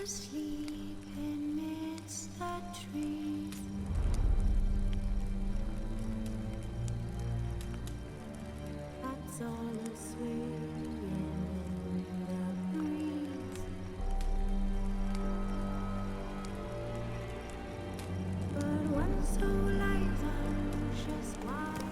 asleep amidst the trees. That's all swaying in the breeze. But one so light, anxious wide.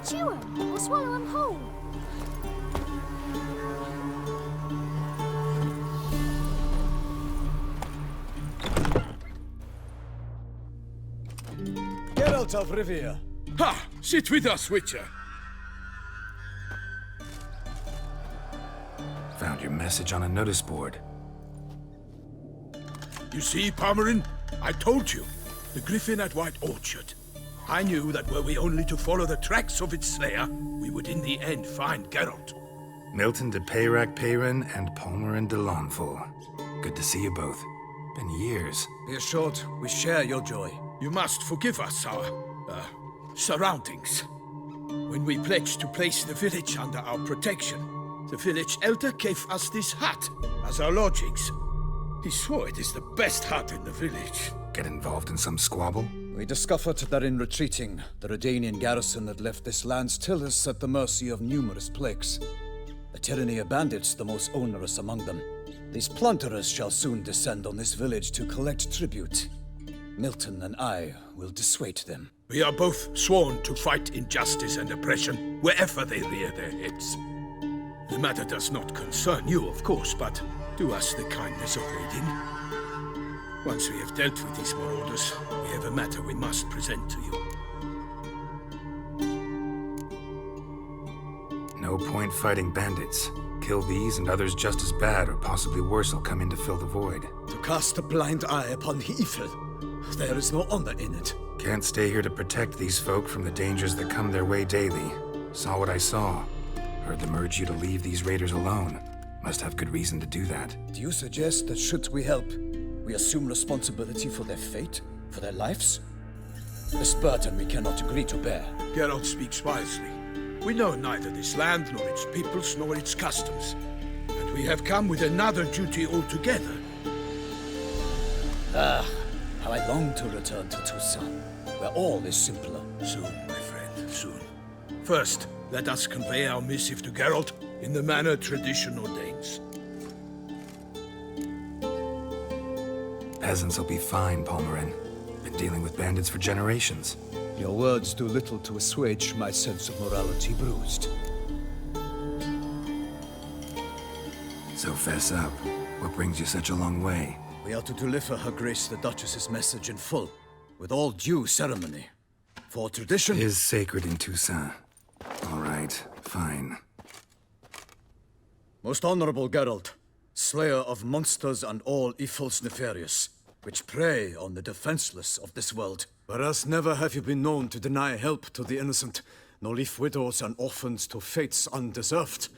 Chew 'em or swallow 'em whole. Geralt of Rivia. Ha! Sit with us, Witcher. Found your message on a notice board. You see, Palmerin? I told you. The Griffin at White Orchard. I knew that were we only to follow the tracks of its slayer, we would in the end find Geralt. Milton de Peyrac Peyran and Palmerin de Lawnful. Good to see you both. Been years. Be assured, we share your joy. You must forgive us our, surroundings. When we pledged to place the village under our protection, the village elder gave us this hut as our lodgings. He swore it is the best hut in the village. Get involved in some squabble? We discovered that in retreating, the Redanian garrison had left this land's tillers at the mercy of numerous plagues. A tyranny of bandits, the most onerous among them. These plunderers shall soon descend on this village to collect tribute. Milton and I will dissuade them. We are both sworn to fight injustice and oppression wherever they rear their heads. The matter does not concern you, of course, but do us the kindness of waiting. Once we have dealt with these marauders, we have a matter we must present to you. No point fighting bandits. Kill these and others just as bad or possibly worse will come in to fill the void. To cast a blind eye upon the evil. There is no honor in it. Can't stay here to protect these folk from the dangers that come their way daily. Saw what I saw. Heard them urge you to leave these raiders alone. Must have good reason to do that. Do you suggest that should we help, we assume responsibility for their fate, for their lives? This burden we cannot agree to bear. Geralt speaks wisely. We know neither this land, nor its peoples, nor its customs. And we have come with another duty altogether. Ah, how I long to return to Toussaint, where all is simpler. Soon, my friend, soon. First, let us convey our missive to Geralt in the manner tradition ordains. Peasants will be fine, Palmerin. Been dealing with bandits for generations. Your words do little to assuage my sense of morality bruised. So fess up. What brings you such a long way? We are to deliver Her Grace the Duchess's message in full, with all due ceremony. For tradition Is sacred in Toussaint. All right, fine. Most honorable Geralt, slayer of monsters and all evils nefarious, which prey on the defenseless of this world. Whereas never have you been known to deny help to the innocent, nor leave widows and orphans to fates undeserved.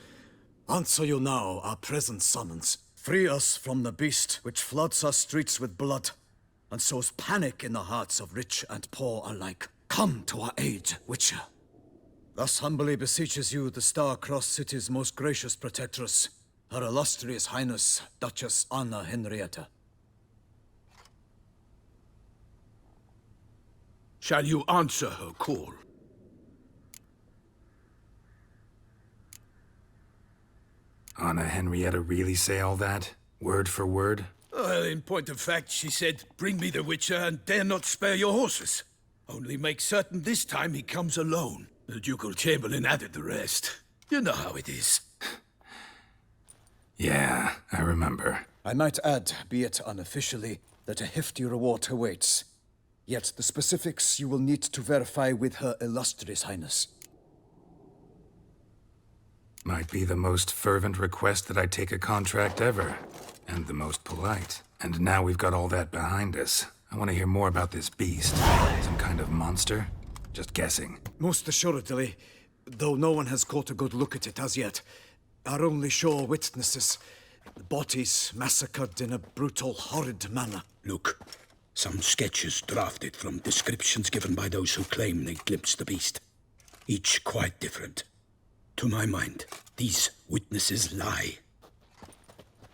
Answer you now our present summons. Free us from the beast which floods our streets with blood, and sows panic in the hearts of rich and poor alike. Come to our aid, Witcher. Thus humbly beseeches you the Star-Crossed City's most gracious protectress, Her Illustrious Highness, Duchess Anna Henrietta. Shall you answer her call? Anna Henrietta really say all that? Word for word? Well, in point of fact, she said, "Bring me the Witcher and dare not spare your horses. Only make certain this time he comes alone." The Ducal Chamberlain added the rest. You know how it is. Yeah, I remember. I might add, be it unofficially, that a hefty reward awaits. Yet the specifics you will need to verify with Her Illustrious Highness. Might be the most fervent request that I take a contract ever. And the most polite. And now we've got all that behind us. I want to hear more about this beast. Some kind of monster? Just guessing. Most assuredly, though no one has caught a good look at it as yet. Our only sure witnesses. Bodies massacred in a brutal, horrid manner. Look, some sketches drafted from descriptions given by those who claim they glimpsed the beast. Each quite different. To my mind, these witnesses lie.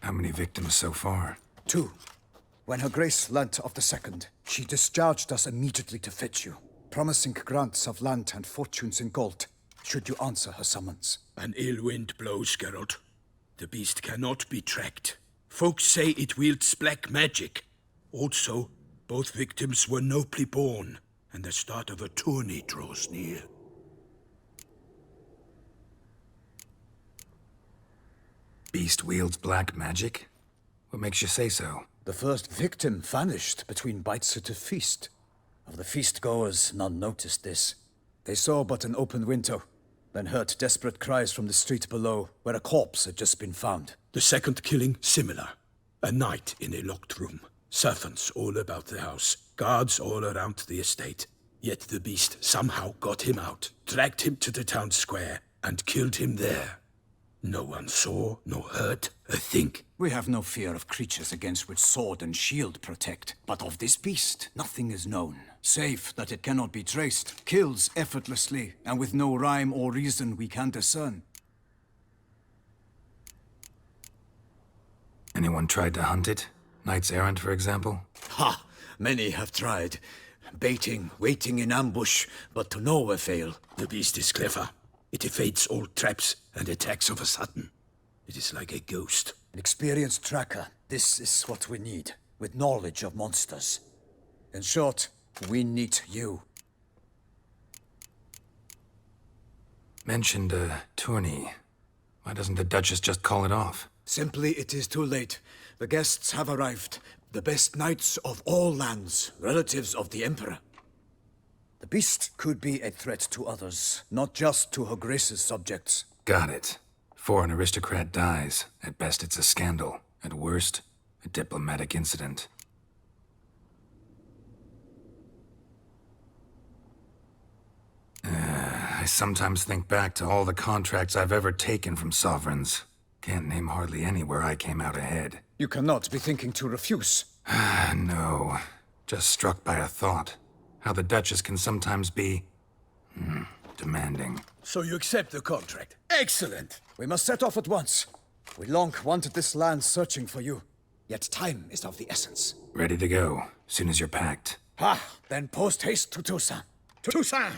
How many victims so far? 2. When Her Grace learnt of the second, she discharged us immediately to fetch you, promising grants of land and fortunes in gold, should you answer her summons. An ill wind blows, Geralt. The beast cannot be tracked. Folks say it wields black magic. Also, both victims were nobly born, and the start of a tourney draws near. Beast wields black magic? What makes you say so? The first victim vanished between bites at a feast. Of the feast-goers, none noticed this. They saw but an open window, then heard desperate cries from the street below, where a corpse had just been found. The second killing, similar. A night in a locked room. Servants all about the house. Guards all around the estate. Yet the beast somehow got him out, dragged him to the town square, and killed him there. No one saw, nor heard a thing. We have no fear of creatures against which sword and shield protect. But of this beast, nothing is known. Save that it cannot be traced, kills effortlessly, and with no rhyme or reason we can discern. Anyone tried to hunt it? Knights errant, for example? Ha! Many have tried. Baiting, waiting in ambush, but to no avail. The beast is clever. It evades all traps and attacks of a sudden. It is like a ghost. An experienced tracker. This is what we need, with knowledge of monsters. In short, we need you. Mentioned a tourney. Why doesn't the Duchess just call it off? Simply, it is too late. The guests have arrived. The best knights of all lands, relatives of the Emperor. The beast could be a threat to others, not just to Her Grace's subjects. Got it. Before an aristocrat dies, at best it's a scandal. At worst, a diplomatic incident. I sometimes think back to all the contracts I've ever taken from sovereigns. Can't name hardly any where I came out ahead. You cannot be thinking to refuse. No. Just struck by a thought. How the Duchess can sometimes be... demanding. So you accept the contract. Excellent! We must set off at once. We long wanted this land searching for you. Yet time is of the essence. Ready to go, soon as you're packed. Ha! Then post haste to Toussaint. Toussaint!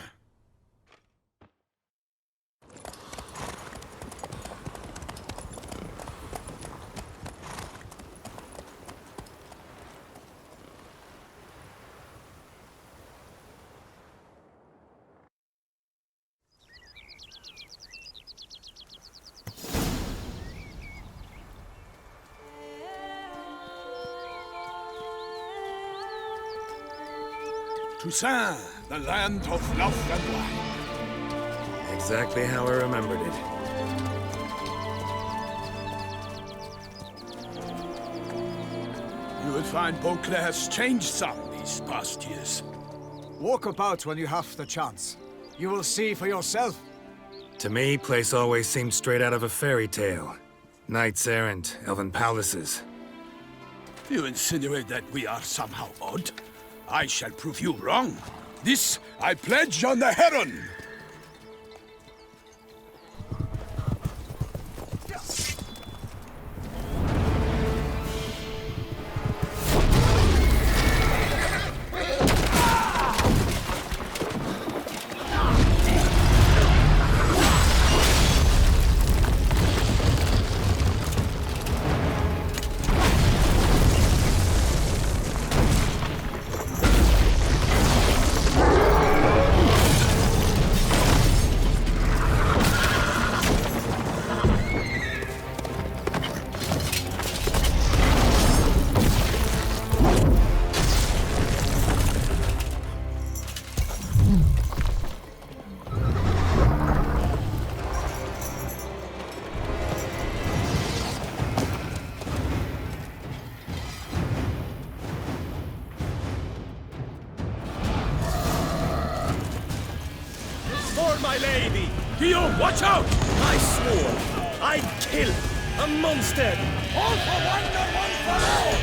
Toussaint, the land of love and wine. Exactly how I remembered it. You will find Beauclair's changed some these past years. Walk about when you have the chance. You will see for yourself. To me, place always seemed straight out of a fairy tale. Knights errant, elven palaces. You insinuate that we are somehow odd? I shall prove you wrong. This I pledge on the Heron! For my lady! Guillaume, watch out! I swore I'd kill a monster! All for one and one for all!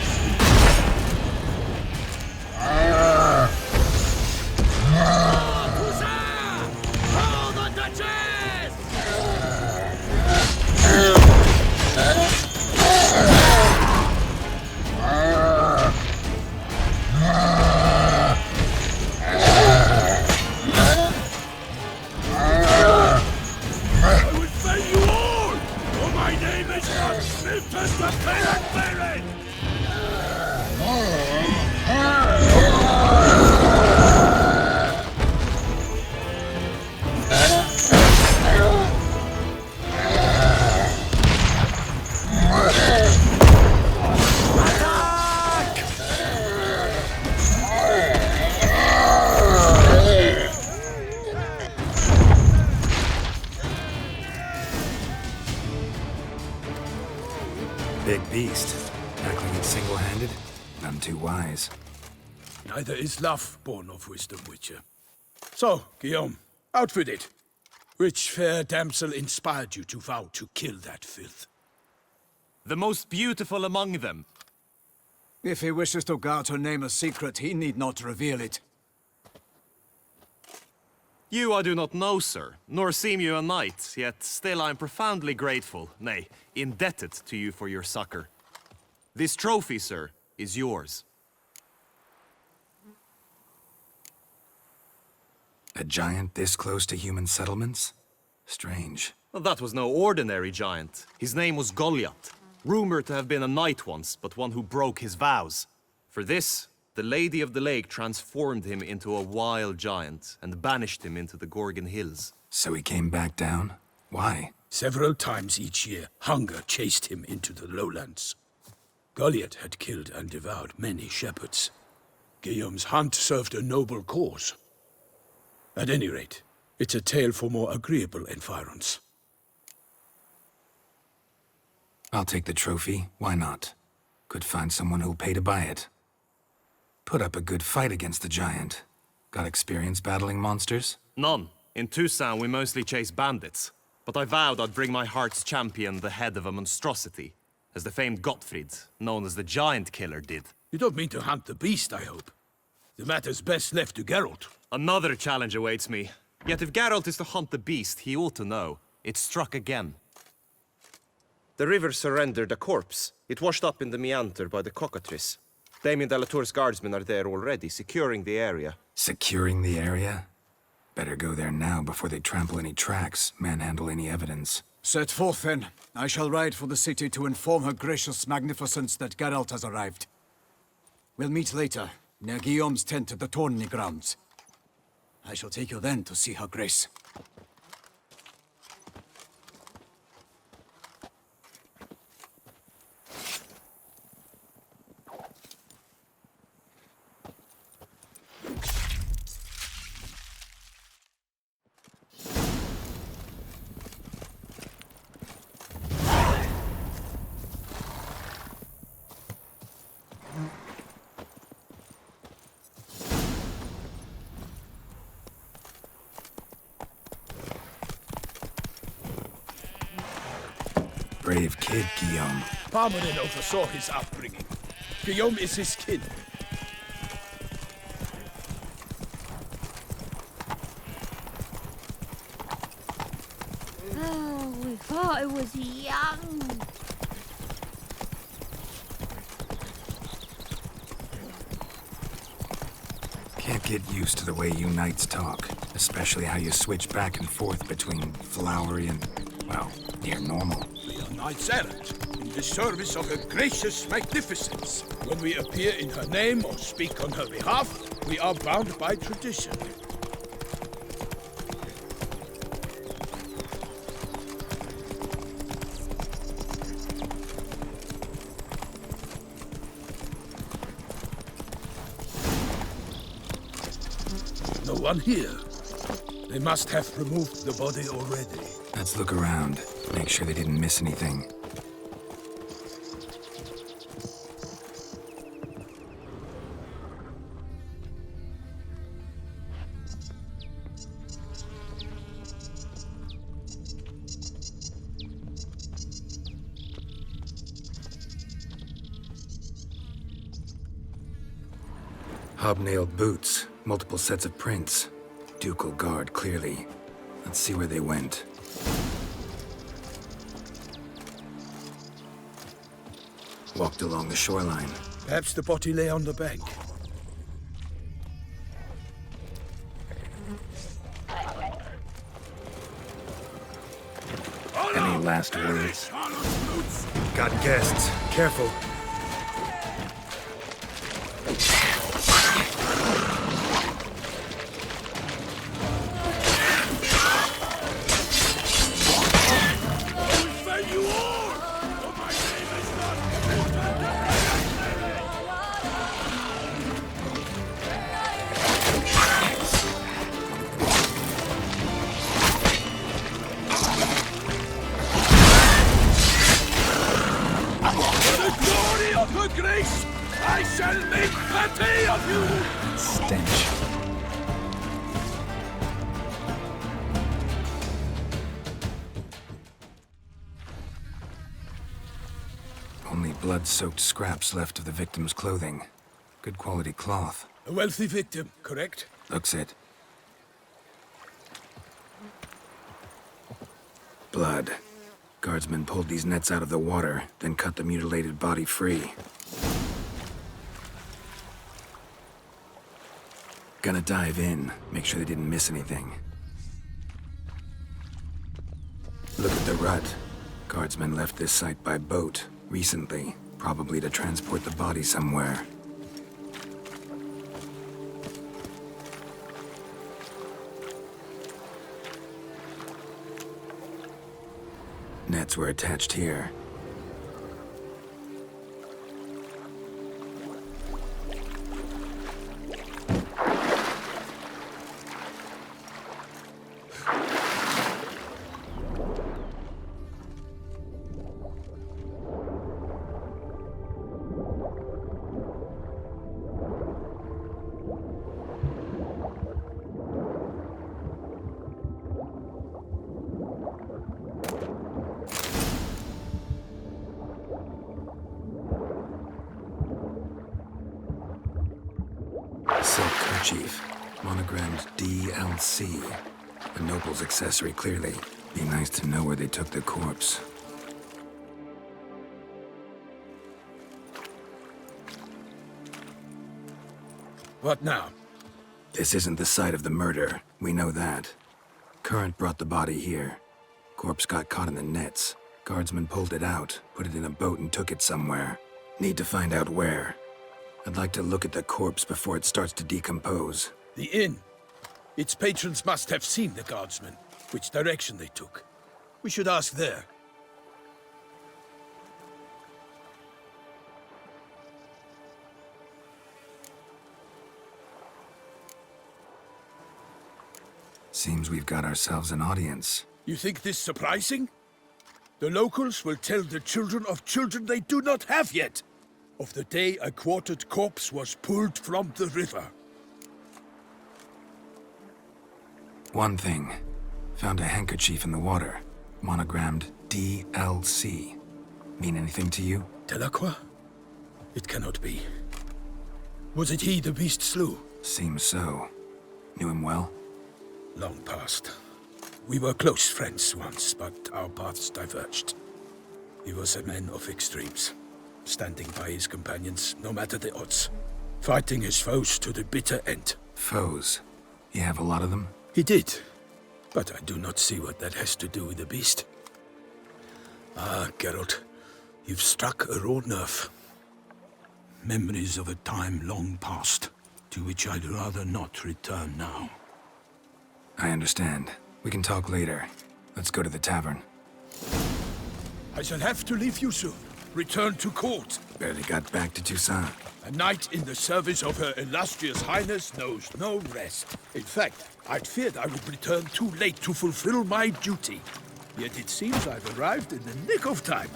Toussaint! Oh, the duchess! I will slay you all! For my name is not Smithers the Parent Baron! Big beast. Tackling it single-handed? None too wise. Neither is love born of wisdom, Witcher. So, Guillaume, out with it. Which fair damsel inspired you to vow to kill that filth? The most beautiful among them. If he wishes to guard her name a secret, he need not reveal it. You I do not know, sir, nor seem you a knight, yet still I am profoundly grateful, nay, indebted to you for your succor. This trophy, sir, is yours. A giant this close to human settlements? Strange. Well, that was no ordinary giant. His name was Goliath, rumored to have been a knight once, but one who broke his vows. For this, the Lady of the Lake transformed him into a wild giant and banished him into the Gorgon Hills. So he came back down? Why? Several times each year, hunger chased him into the lowlands. Goliath had killed and devoured many shepherds. Guillaume's hunt served a noble cause. At any rate, it's a tale for more agreeable environs. I'll take the trophy. Why not? Could find someone who'll pay to buy it. Put up a good fight against the giant. Got experience battling monsters? None. In Toussaint we mostly chase bandits. But I vowed I'd bring my heart's champion the head of a monstrosity, as the famed Gottfried, known as the Giant Killer, did. You don't mean to hunt the beast, I hope. The matter's best left to Geralt. Another challenge awaits me. Yet if Geralt is to hunt the beast, he ought to know. It struck again. The river surrendered a corpse. It washed up in the meander by the cockatrice. Damien de la Tour's guardsmen are there already, securing the area. Securing the area? Better go there now before they trample any tracks, manhandle any evidence. Set forth, then. I shall ride for the city to inform her gracious magnificence that Geralt has arrived. We'll meet later, near Guillaume's tent at the tourney grounds. I shall take you then to see her grace. Brave kid, Guillaume. Parmanin oversaw his upbringing. Guillaume is his kin. Oh, we thought it was young. Can't get used to the way you knights talk, especially how you switch back and forth between flowery and, well, near normal. We are knights errant, in the service of her gracious magnificence. When we appear in her name or speak on her behalf, we are bound by tradition. No one here. They must have removed the body already. Let's look around, make sure they didn't miss anything. Hobnailed boots, multiple sets of prints. Ducal guard, clearly. Let's see where they went. Walked along the shoreline. Perhaps the body lay on the bank. Any last words? Got guests. Careful. Grace, I shall make pate of you! Stench. Only blood-soaked scraps left of the victim's clothing. Good quality cloth. A wealthy victim, correct? Looks it. Blood. Guardsmen pulled these nets out of the water, then cut the mutilated body free. Gonna dive in, make sure they didn't miss anything. Look at the rut. Guardsmen left this site by boat, recently, probably to transport the body somewhere. Nets were attached here. Silk kerchief, monogrammed DLC. A noble's accessory, clearly. Be nice to know where they took the corpse. What now? This isn't the site of the murder. We know that. Current brought the body here. Corpse got caught in the nets. Guardsmen pulled it out, put it in a boat and took it somewhere. Need to find out where. I'd like to look at the corpse before it starts to decompose. The inn. Its patrons must have seen the guardsmen, which direction they took. We should ask there. Seems we've got ourselves an audience. You think this surprising? The locals will tell the children of children they do not have yet, of the day a quartered corpse was pulled from the river. One thing. Found a handkerchief in the water. Monogrammed DLC. Mean anything to you? Delacroix? It cannot be. Was it he the beast slew? Seems so. Knew him well? Long past. We were close friends once, but our paths diverged. He was a man of extremes, standing by his companions, no matter the odds. Fighting his foes to the bitter end. Foes? You have a lot of them? He did, but I do not see what that has to do with the beast. Ah, Geralt, you've struck a raw nerve. Memories of a time long past, to which I'd rather not return now. I understand. We can talk later. Let's go to the tavern. I shall have to leave you soon. Return to court. Barely got back to Toussaint. A knight in the service of Her Illustrious Highness knows no rest. In fact, I'd feared I would return too late to fulfill my duty. Yet it seems I've arrived in the nick of time.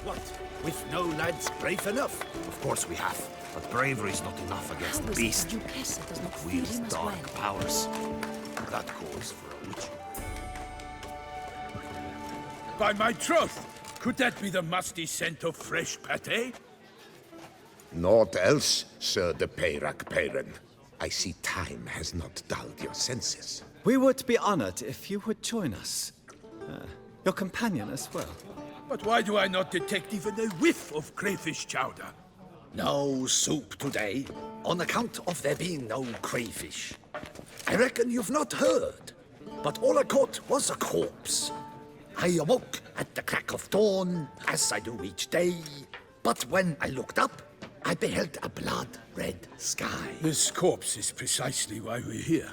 What? With no lads brave enough? Of course we have, but bravery's not enough against the beast. Duchess does not feel Wields him as dark well. powers. That calls for a witch. By my troth, could that be the musty scent of fresh pate? Naught else, Sir de PROJEKT. I see time has not dulled your senses. We would be honored if you would join us. Your companion as well. But why do I not detect even a whiff of crayfish chowder? No soup today, on account of there being no crayfish. I reckon you've not heard, but all I caught was a corpse. I awoke at the crack of dawn, as I do each day, but when I looked up, I beheld a blood-red sky. This corpse is precisely why we're here.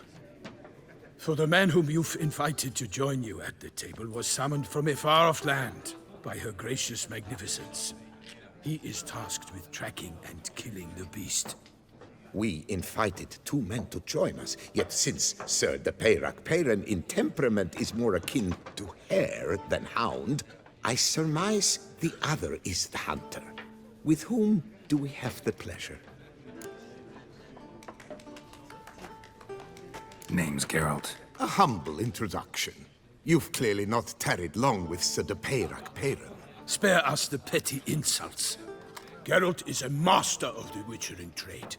For the man whom you've invited to join you at the table was summoned from a far-off land by her gracious magnificence. He is tasked with tracking and killing the beast. We invited two men to join us, yet since Sir de PROJEKT in temperament is more akin to hare than hound, I surmise the other is the hunter. With whom do we have the pleasure? Name's Geralt. A humble introduction. You've clearly not tarried long with Sir de PROJEKT. Spare us the petty insults. Geralt is a master of the witchering trade.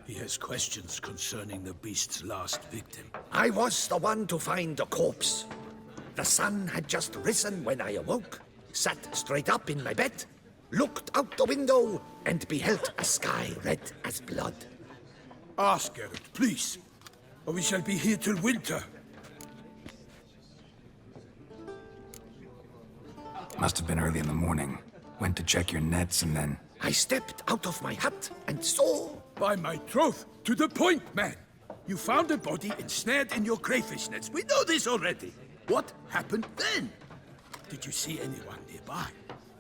He has questions concerning the beast's last victim. I was the one to find the corpse. The sun had just risen when I awoke, sat straight up in my bed, looked out the window, and beheld a sky red as blood. Ask Geralt, please, or we shall be here till winter. Must have been early in the morning. Went to check your nets and then... I stepped out of my hut and saw... By my troth, to the point, man. You found a body ensnared in your crayfish nets. We know this already. What happened then? Did you see anyone nearby?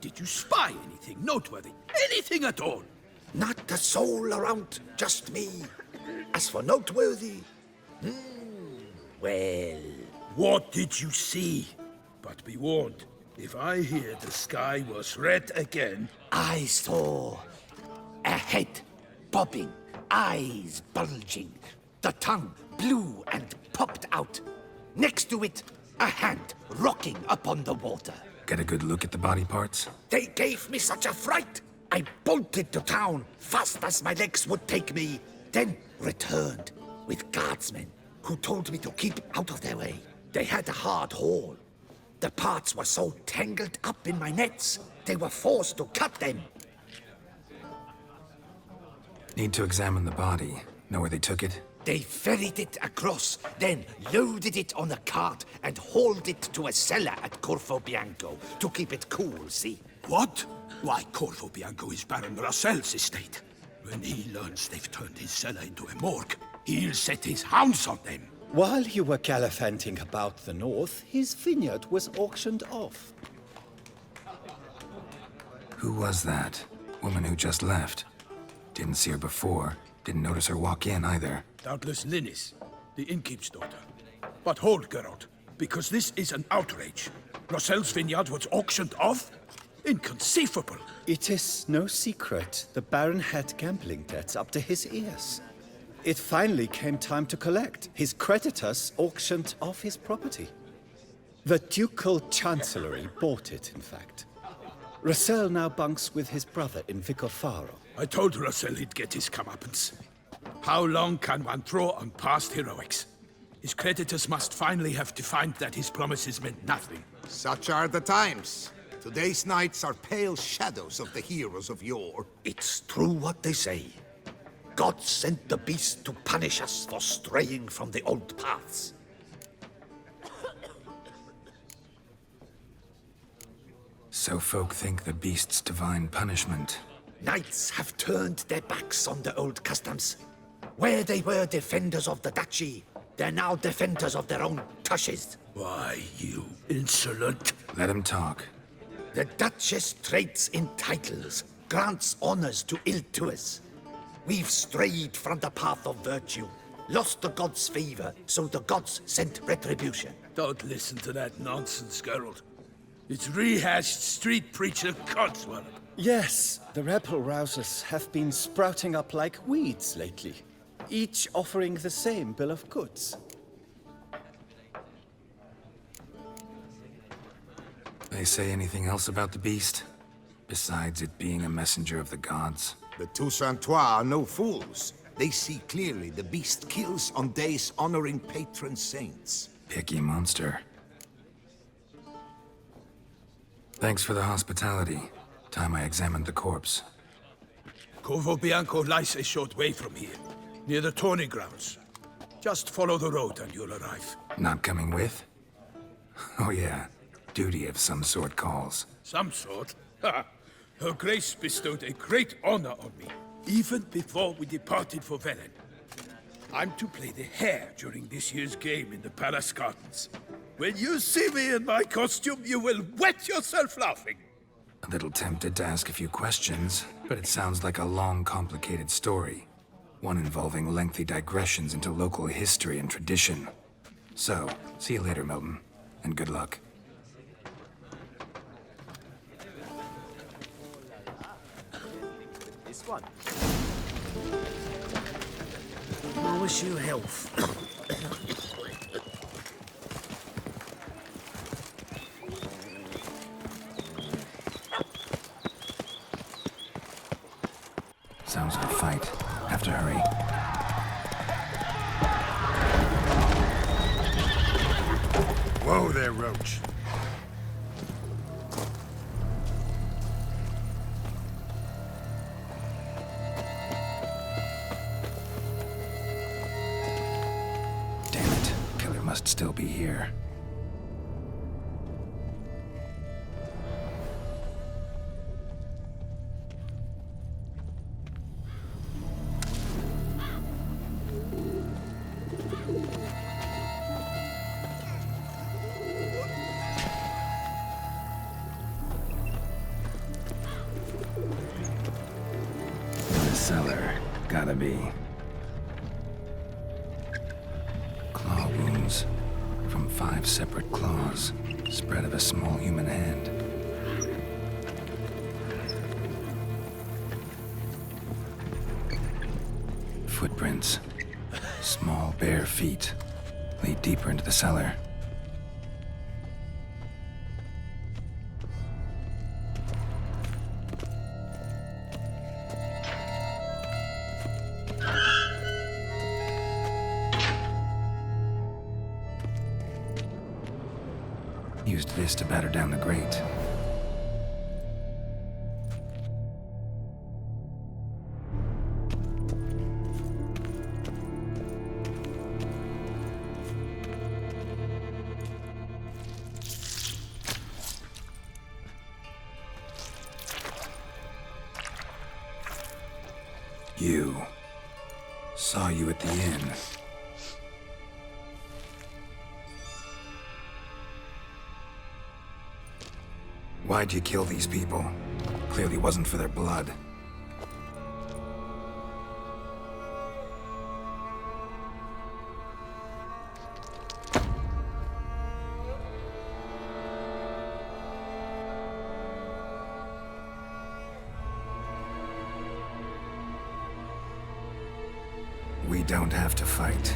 Did you spy anything noteworthy? Anything at all? Not a soul around, just me. As for noteworthy... well... What did you see? But be warned, if I hear the sky was red again... I saw... a head bobbing, eyes bulging, the tongue blue and popped out. Next to it, a hand rocking upon the water. Get a good look at the body parts? They gave me such a fright. I bolted to town fast as my legs would take me, then returned with guardsmen who told me to keep out of their way. They had a hard haul. The parts were so tangled up in my nets, they were forced to cut them. Need to examine the body. Know where they took it? They ferried it across, then loaded it on a cart and hauled it to a cellar at Corvo Bianco to keep it cool, see? What? Why, Corvo Bianco is Baron Rossel's estate. When he learns they've turned his cellar into a morgue, he'll set his hounds on them. While you were gallivanting about the north, his vineyard was auctioned off. Who was that? Woman who just left. Didn't see her before. Didn't notice her walk in either. Doubtless Linnis, the innkeep's daughter. But hold, Geralt, because this is an outrage. Rossel's vineyard was auctioned off? Inconceivable. It is no secret the Baron had gambling debts up to his ears. It finally came time to collect. His creditors auctioned off his property. The Ducal Chancellery bought it, in fact. Rossel now bunks with his brother in Vicofaro. I told Rossel he'd get his comeuppance. How long can one throw on past heroics? His creditors must finally have to find that his promises meant nothing. Such are the times. Today's knights are pale shadows of the heroes of yore. It's true what they say. God sent the beast to punish us for straying from the old paths. So folk think the beast's divine punishment. Knights have turned their backs on the old customs. Where they were defenders of the duchy, they're now defenders of their own tushes. Why, you insolent... Let him talk. The duchess trades in titles, grants honors to ill-doers. We've strayed from the path of virtue, lost the gods' favor, so the gods sent retribution. Don't listen to that nonsense, Geralt. It's rehashed street preacher codswallop. Yes, the rebel rousers have been sprouting up like weeds lately, each offering the same bill of goods. They say anything else about the beast? Besides it being a messenger of the gods? The Toussaintois are no fools. They see clearly the beast kills on days honoring patron saints. Picky monster. Thanks for the hospitality. Time I examined the corpse. Corvo Bianco lies a short way from here, near the tourney grounds. Just follow the road and you'll arrive. Not coming with? Oh yeah, duty of some sort calls. Some sort? Ha! Her Grace bestowed a great honor on me, even before we departed for Velen. I'm to play the hare during this year's game in the palace gardens. When you see me in my costume, you will wet yourself laughing. A little tempted to ask a few questions, but it sounds like a long, complicated story. One involving lengthy digressions into local history and tradition. So, see you later, Milton, and good luck. This one. I wish you health. Sounds like a fight. Have to hurry. Whoa there, Roach. Damn it. Killer must still be here. Cellar. Gotta be. Claw wounds. From 5 separate claws. Spread of a small human hand. Footprints. Small bare feet. Lead deeper into the cellar. Used this to batter down the grate. You. Saw you at the inn. Why'd you kill these people? Clearly wasn't for their blood. We don't have to fight.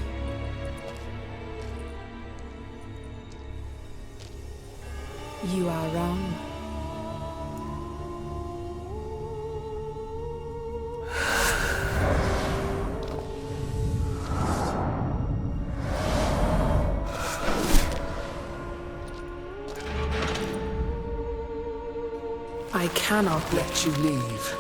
You are wrong. I cannot let you leave.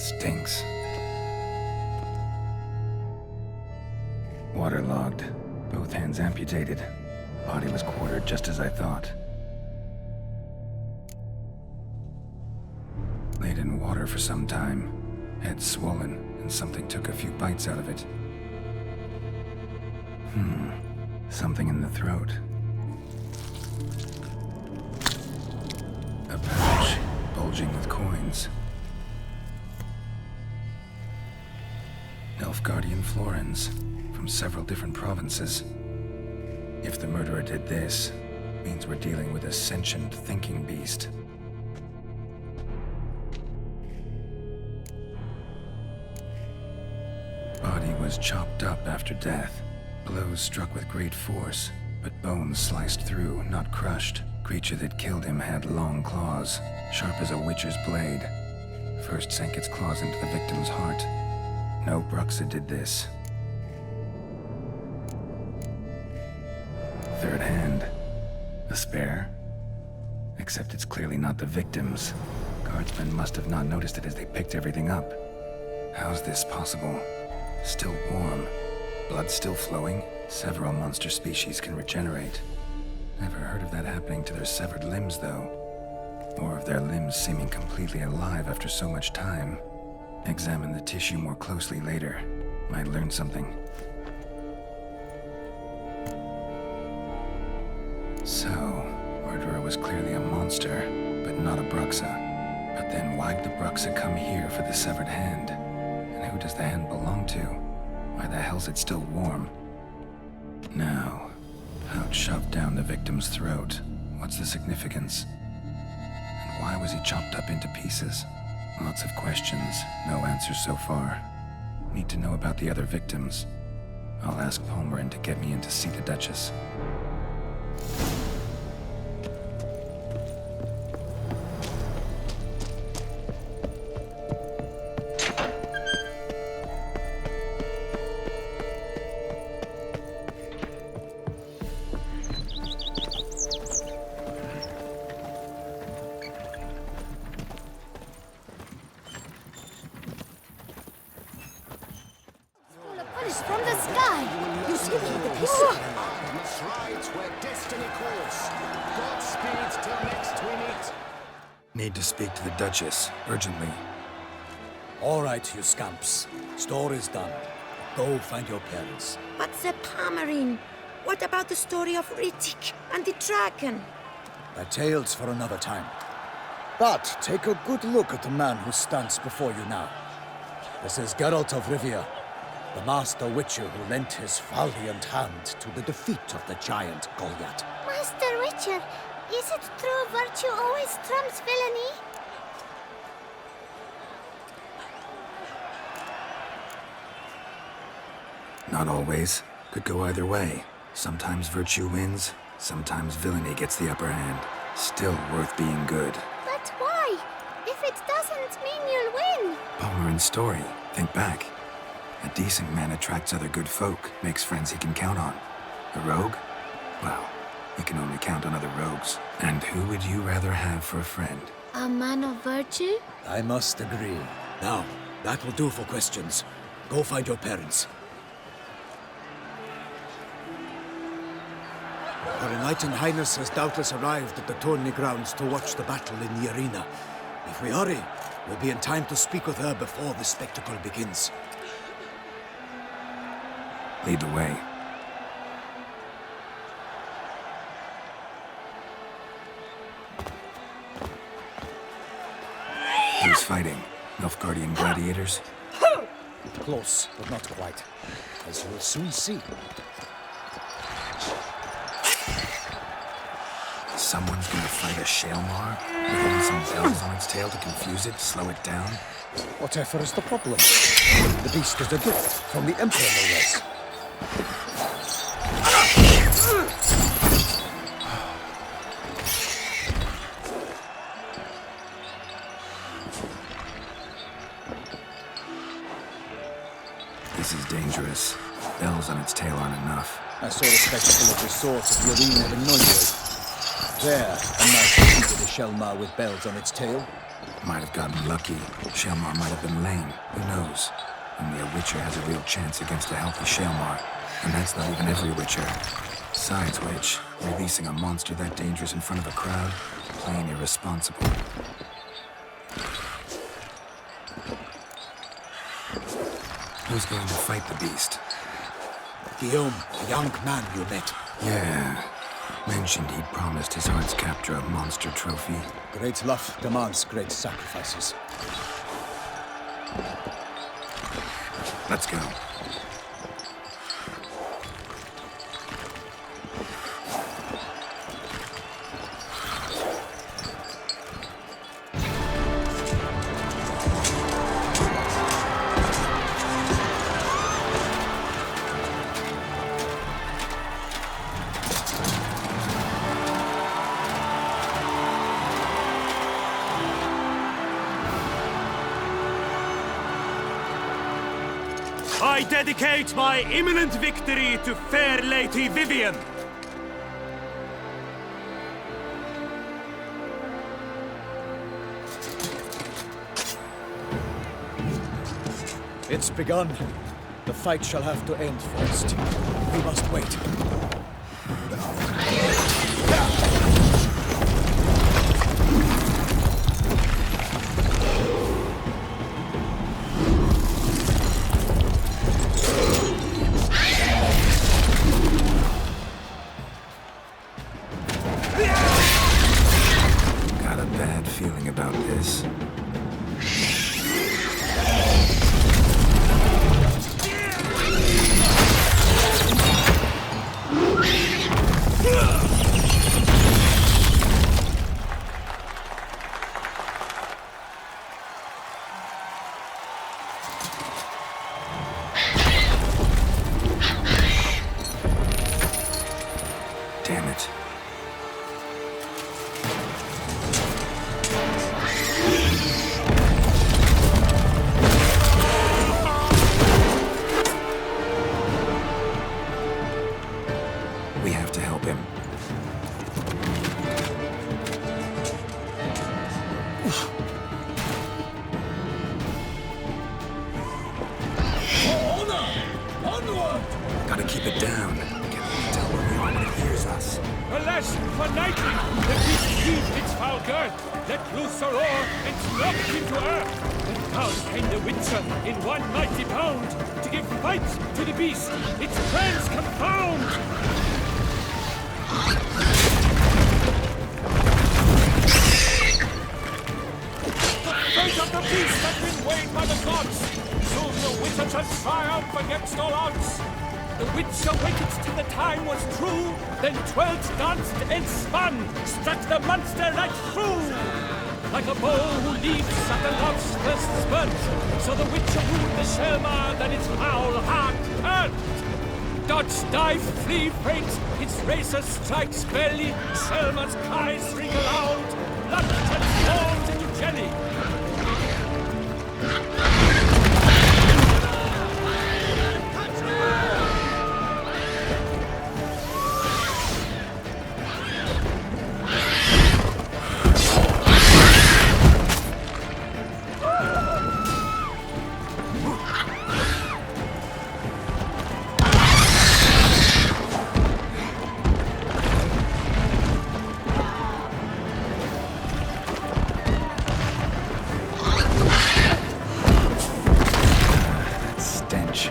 Stinks. Waterlogged. Both hands amputated. Body was quartered just as I thought. Laid in water for some time. Head swollen, and something took a few bites out of it. Something in the throat. A pouch, bulging with coins. Nilfgaardian florins, from several different provinces. If the murderer did this, means we're dealing with a sentient thinking beast. Body was chopped up after death. Blows struck with great force, but bones sliced through, not crushed. Creature that killed him had long claws, sharp as a witcher's blade. First sank its claws into the victim's heart. No Bruxa did this. Third hand. A spare? Except it's clearly not the victim's. Guardsmen must have not noticed it as they picked everything up. How's this possible? Still warm. Blood still flowing? Several monster species can regenerate. Never heard of that happening to their severed limbs, though. Or of their limbs seeming completely alive after so much time. Examine the tissue more closely later. Might learn something. So, murderer was clearly a monster, but not a Bruxa. But then why'd the Bruxa come here for the severed hand? And who does the hand belong to? Why the hell's it still warm? Now, pouch shoved down the victim's throat. What's the significance? And why was he chopped up into pieces? Lots of questions, no answers so far. Need to know about the other victims. I'll ask Palmerin to get me in to see the Duchess. From the sky! You simply the pistol! Must ride where destiny calls. Godspeed till next we meet. Need to speak to the Duchess, urgently. All right, you scamps. Store is done. Go find your parents. But Sir Palmerin, what about the story of Riddick and the dragon? They're tales for another time. But take a good look at the man who stands before you now. This is Geralt of Rivia, the master witcher who lent his valiant hand to the defeat of the giant Goliath. Master Witcher, is it true virtue always trumps villainy? Not always. Could go either way. Sometimes virtue wins, sometimes villainy gets the upper hand. Still worth being good. But why? If it doesn't mean you'll win. Palmerin's story. Think back. A decent man attracts other good folk, makes friends he can count on. A rogue? Well, he can only count on other rogues. And who would you rather have for a friend? A man of virtue? I must agree. Now, that will do for questions. Go find your parents. Her Enlightened Highness has doubtless arrived at the tourney grounds to watch the battle in the arena. If we hurry, we'll be in time to speak with her before the spectacle begins. Lead the way. Who's fighting? Nilfgaardian gladiators? Close, but not quite. As you'll soon see. Someone's gonna fight a Shaelmar? With only some bells on its tail to confuse it, slow it down? Whatever is the problem? The beast is a gift from the Emperor, no less. This is dangerous. Bells on its tail aren't enough. I saw a spectacle of the sort at the arena in Neuburg. There, a nice piece of the Shelmar with bells on its tail. Might have gotten lucky. Shelmar might have been lame. Who knows? Only a Witcher has a real chance against a healthy Shelmar. And that's not even every Witcher. Besides which, releasing a monster that dangerous in front of a crowd, plain irresponsible. Who's going to fight the beast? Guillaume, the young man you met. Yeah. Mentioned he'd promised his heart's captor a monster trophy. Great love demands great sacrifices. Let's go. I dedicate my imminent victory to fair Lady Vivian. It's begun. The fight shall have to end first. We must wait. Got a bad feeling about this. Damn it. We have to help him. Gotta keep it down. Can't tell where we are when it hears us. Alas, for nightly, the beast heaved its foul girth, let loose a roar, and dropped him to earth. And down came the Witcher in one mighty bound, to give fight to the beast, its plans confound. The fate of the beast has been weighed by the gods. Soon the Witcher shall triumph against all odds. The Witcher waited till the time was true, then twirled, danced, and spun, struck the monster right through. Like a bow who leaps at the love's first spurt, so the Witcher wooed the Shelmar, then its foul heart hurt. Dodge, dive, flee, feint, its razor strikes belly, Shelmar's cries ring aloud, blood transforms into jelly. Stench.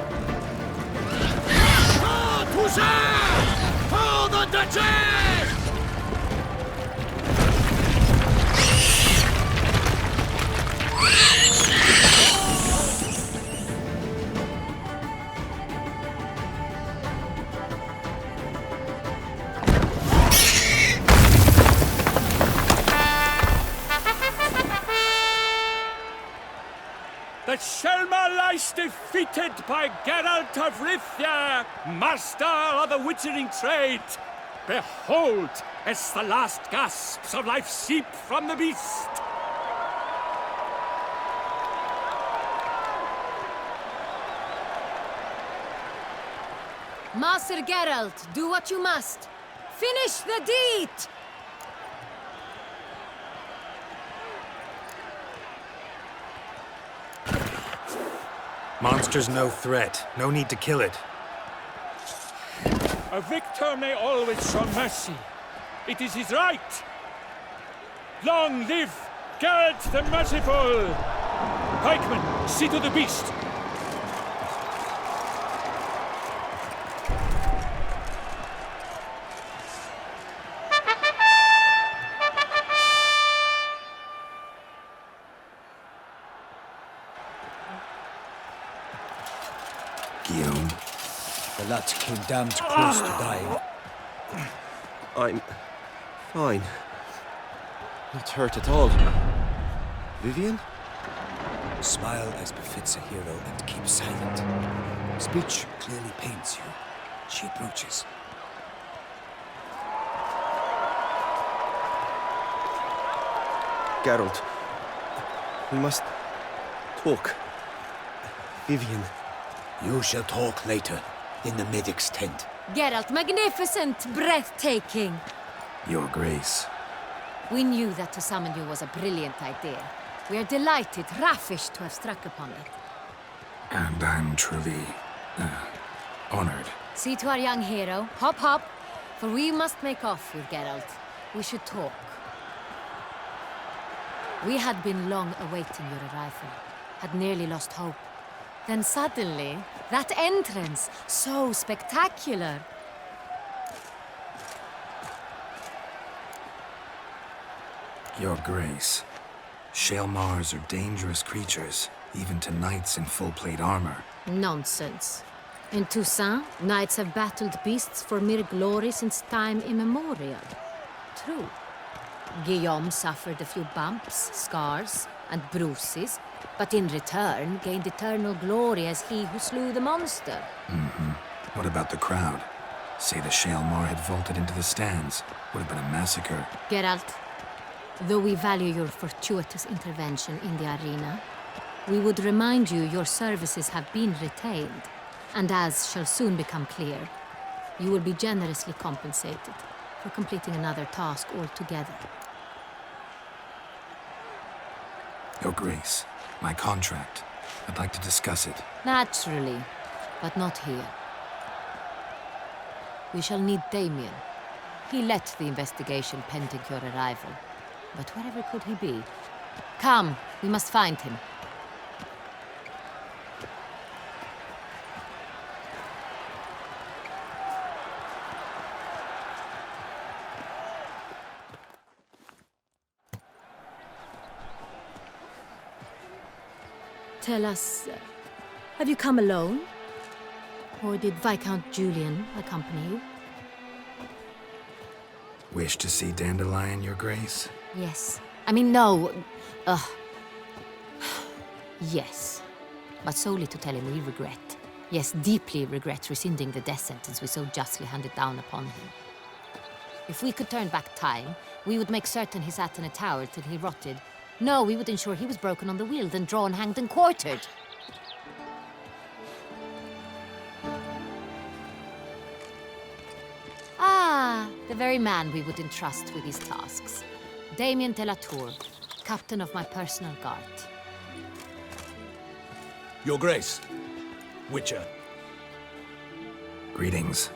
Toussaint! For the duchess! The Shelmar lies defeated by Geralt of Rivia, master of the witchering trade. Behold, as the last gasps of life seep from the beast. Master Geralt, do what you must. Finish the deed! Monster's no threat. No need to kill it. A victor may always show mercy. It is his right. Long live Geralt the Merciful! Pikemen, see to the beast! Guillaume. The lad came damned close to dying. I'm fine. Not hurt at all. Vivian? Smile as befits a hero and keep silent. Speech clearly pains you. She approaches. Geralt, we must talk. Vivian. You shall talk later, in the medic's tent. Geralt, magnificent, breathtaking. Your Grace. We knew that to summon you was a brilliant idea. We are delighted, ravished to have struck upon it. And I'm truly, honored. See to our young hero. Hop, hop. For we must make off with Geralt. We should talk. We had been long awaiting your arrival. Had nearly lost hope. Then suddenly, that entrance, so spectacular. Your Grace. Shaelmars are dangerous creatures, even to knights in full-plate armor. Nonsense. In Toussaint, knights have battled beasts for mere glory since time immemorial. True. Guillaume suffered a few bumps, scars, and bruises, but in return gained eternal glory as he who slew the monster. What about the crowd? Say the Shaelmar had vaulted into the stands. Would have been a massacre. Geralt, though we value your fortuitous intervention in the arena, we would remind you your services have been retained, and as shall soon become clear, you will be generously compensated for completing another task altogether. Your Grace, my contract. I'd like to discuss it. Naturally, but not here. We shall need Damien. He led the investigation pending your arrival. But wherever could he be? Come, we must find him. Tell us, have you come alone? Or did Viscount Julian accompany you? Wish to see Dandelion, Your Grace? Yes. I mean, no. Yes. But solely to tell him we regret. Yes, deeply regret rescinding the death sentence we so justly handed down upon him. If we could turn back time, we would make certain he sat in a tower till he rotted. No, we would ensure he was broken on the wheel, then drawn, hanged, and quartered. Ah, the very man we would entrust with these tasks. Damien de la Tour, captain of my personal guard. Your Grace, Witcher. Greetings.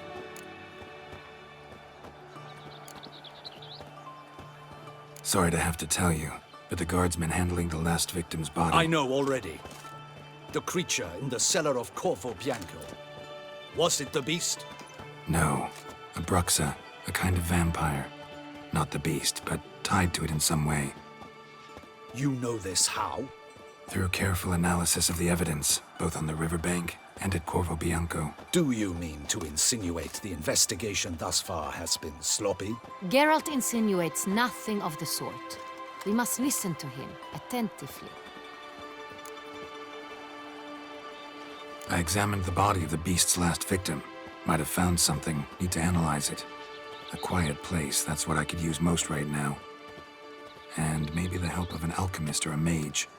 Sorry to have to tell you, but the guardsman handling the last victim's body... I know already. The creature in the cellar of Corvo Bianco. Was it the beast? No. A Bruxa, a kind of vampire. Not the beast, but tied to it in some way. You know this how? Through careful analysis of the evidence, both on the riverbank and at Corvo Bianco. Do you mean to insinuate the investigation thus far has been sloppy? Geralt insinuates nothing of the sort. We must listen to him attentively. I examined the body of the beast's last victim. Might have found something. Need to analyze it. A quiet place, that's what I could use most right now. And maybe the help of an alchemist or a mage.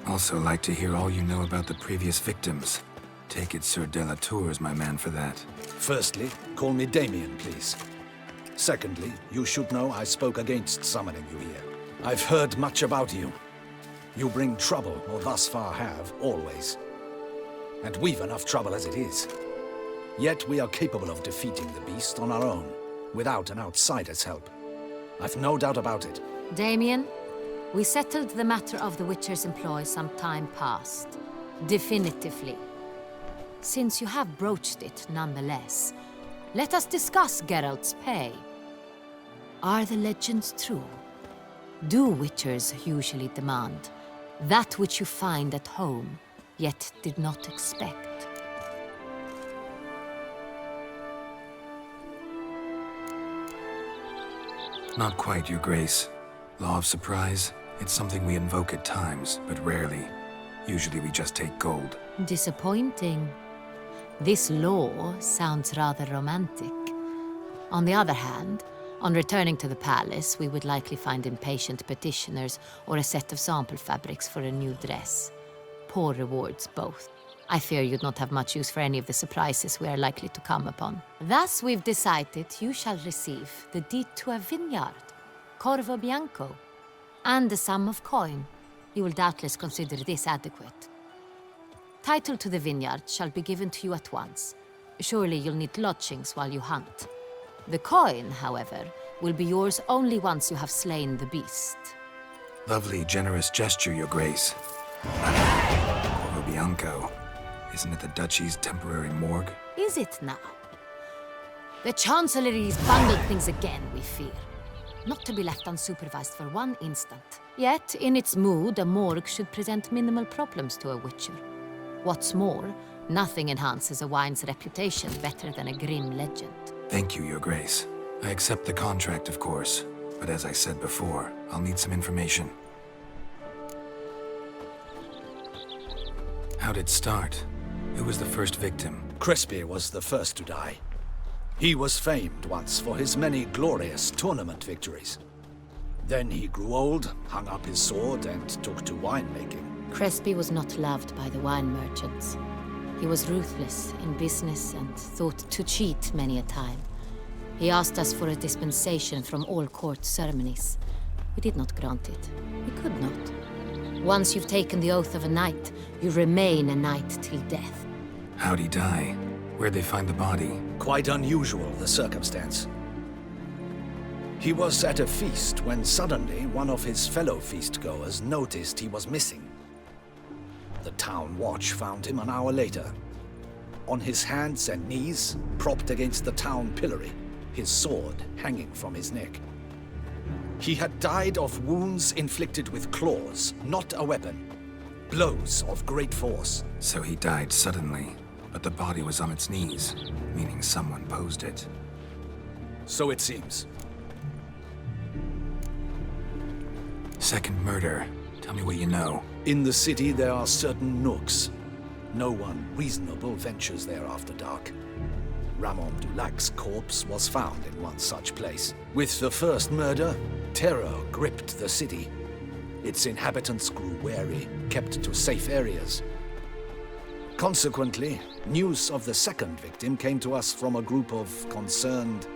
Also like to hear all you know about the previous victims. Take it Sir de la Tour is my man for that. Firstly, call me Damien, please. Secondly, you should know I spoke against summoning you here. I've heard much about you. You bring trouble, or thus far have, always. and we've enough trouble as it is. Yet we are capable of defeating the beast on our own, without an outsider's help. I've no doubt about it. Damien, we settled the matter of the Witcher's employ some time past. Definitively. Since you have broached it nonetheless, let us discuss Geralt's pay. Are the legends true? Do Witchers usually demand that which you find at home, yet did not expect? Not quite, Your Grace. Law of surprise, it's something we invoke at times, but rarely. Usually we just take gold. Disappointing. This law sounds rather romantic. On the other hand, on returning to the palace, we would likely find impatient petitioners or a set of sample fabrics for a new dress. Poor rewards, both. I fear you'd not have much use for any of the surprises we are likely to come upon. Thus, we've decided you shall receive the deed to a vineyard, Corvo Bianco, and a sum of coin. You will doubtless consider this adequate. Title to the vineyard shall be given to you at once. Surely you'll need lodgings while you hunt. The coin, however, will be yours only once you have slain the beast. Lovely, generous gesture, Your Grace. Corvo Bianco. Isn't it the Duchy's temporary morgue? Is it now? The Chancellery's bungled things again, we fear. Not to be left unsupervised for one instant. Yet, in its mood, a morgue should present minimal problems to a Witcher. What's more, nothing enhances a wine's reputation better than a grim legend. Thank you, Your Grace. I accept the contract, of course. But as I said before, I'll need some information. How'd it start? Who was the first victim? Crespi was the first to die. He was famed once for his many glorious tournament victories. Then he grew old, hung up his sword, and took to winemaking. Crespi was not loved by the wine merchants. He was ruthless in business and thought to cheat many a time. He asked us for a dispensation from all court ceremonies. We did not grant it. We could not. Once you've taken the oath of a knight, you remain a knight till death. How'd he die? Where'd they find the body? Quite unusual, the circumstance. He was at a feast when suddenly one of his fellow feastgoers noticed he was missing. The town watch found him an hour later. On his hands and knees, propped against the town pillory, his sword hanging from his neck. He had died of wounds inflicted with claws, not a weapon. Blows of great force. So he died suddenly, but the body was on its knees, meaning someone posed it. So it seems. Second murder. Tell me what you know. In the city, there are certain nooks. No one reasonable ventures there after dark. Ramon Dulac's corpse was found in one such place. With the first murder, terror gripped the city. Its inhabitants grew wary, kept to safe areas. Consequently, news of the second victim came to us from a group of concerned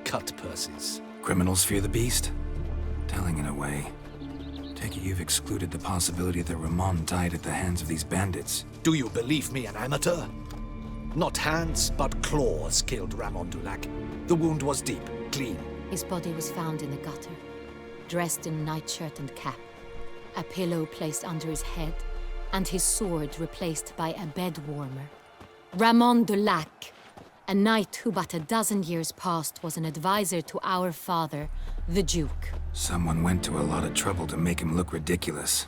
cut-purses. Criminals fear the beast? Telling in a way. Take it you've excluded the possibility that Ramon died at the hands of these bandits. Do you believe me an amateur? Not hands, but claws killed Ramon Dulac. The wound was deep, clean. His body was found in the gutter, dressed in nightshirt and cap, a pillow placed under his head, and his sword replaced by a bed warmer. Ramon Dulac, a knight who but a dozen years past was an advisor to our father, the Duke. Someone went to a lot of trouble to make him look ridiculous.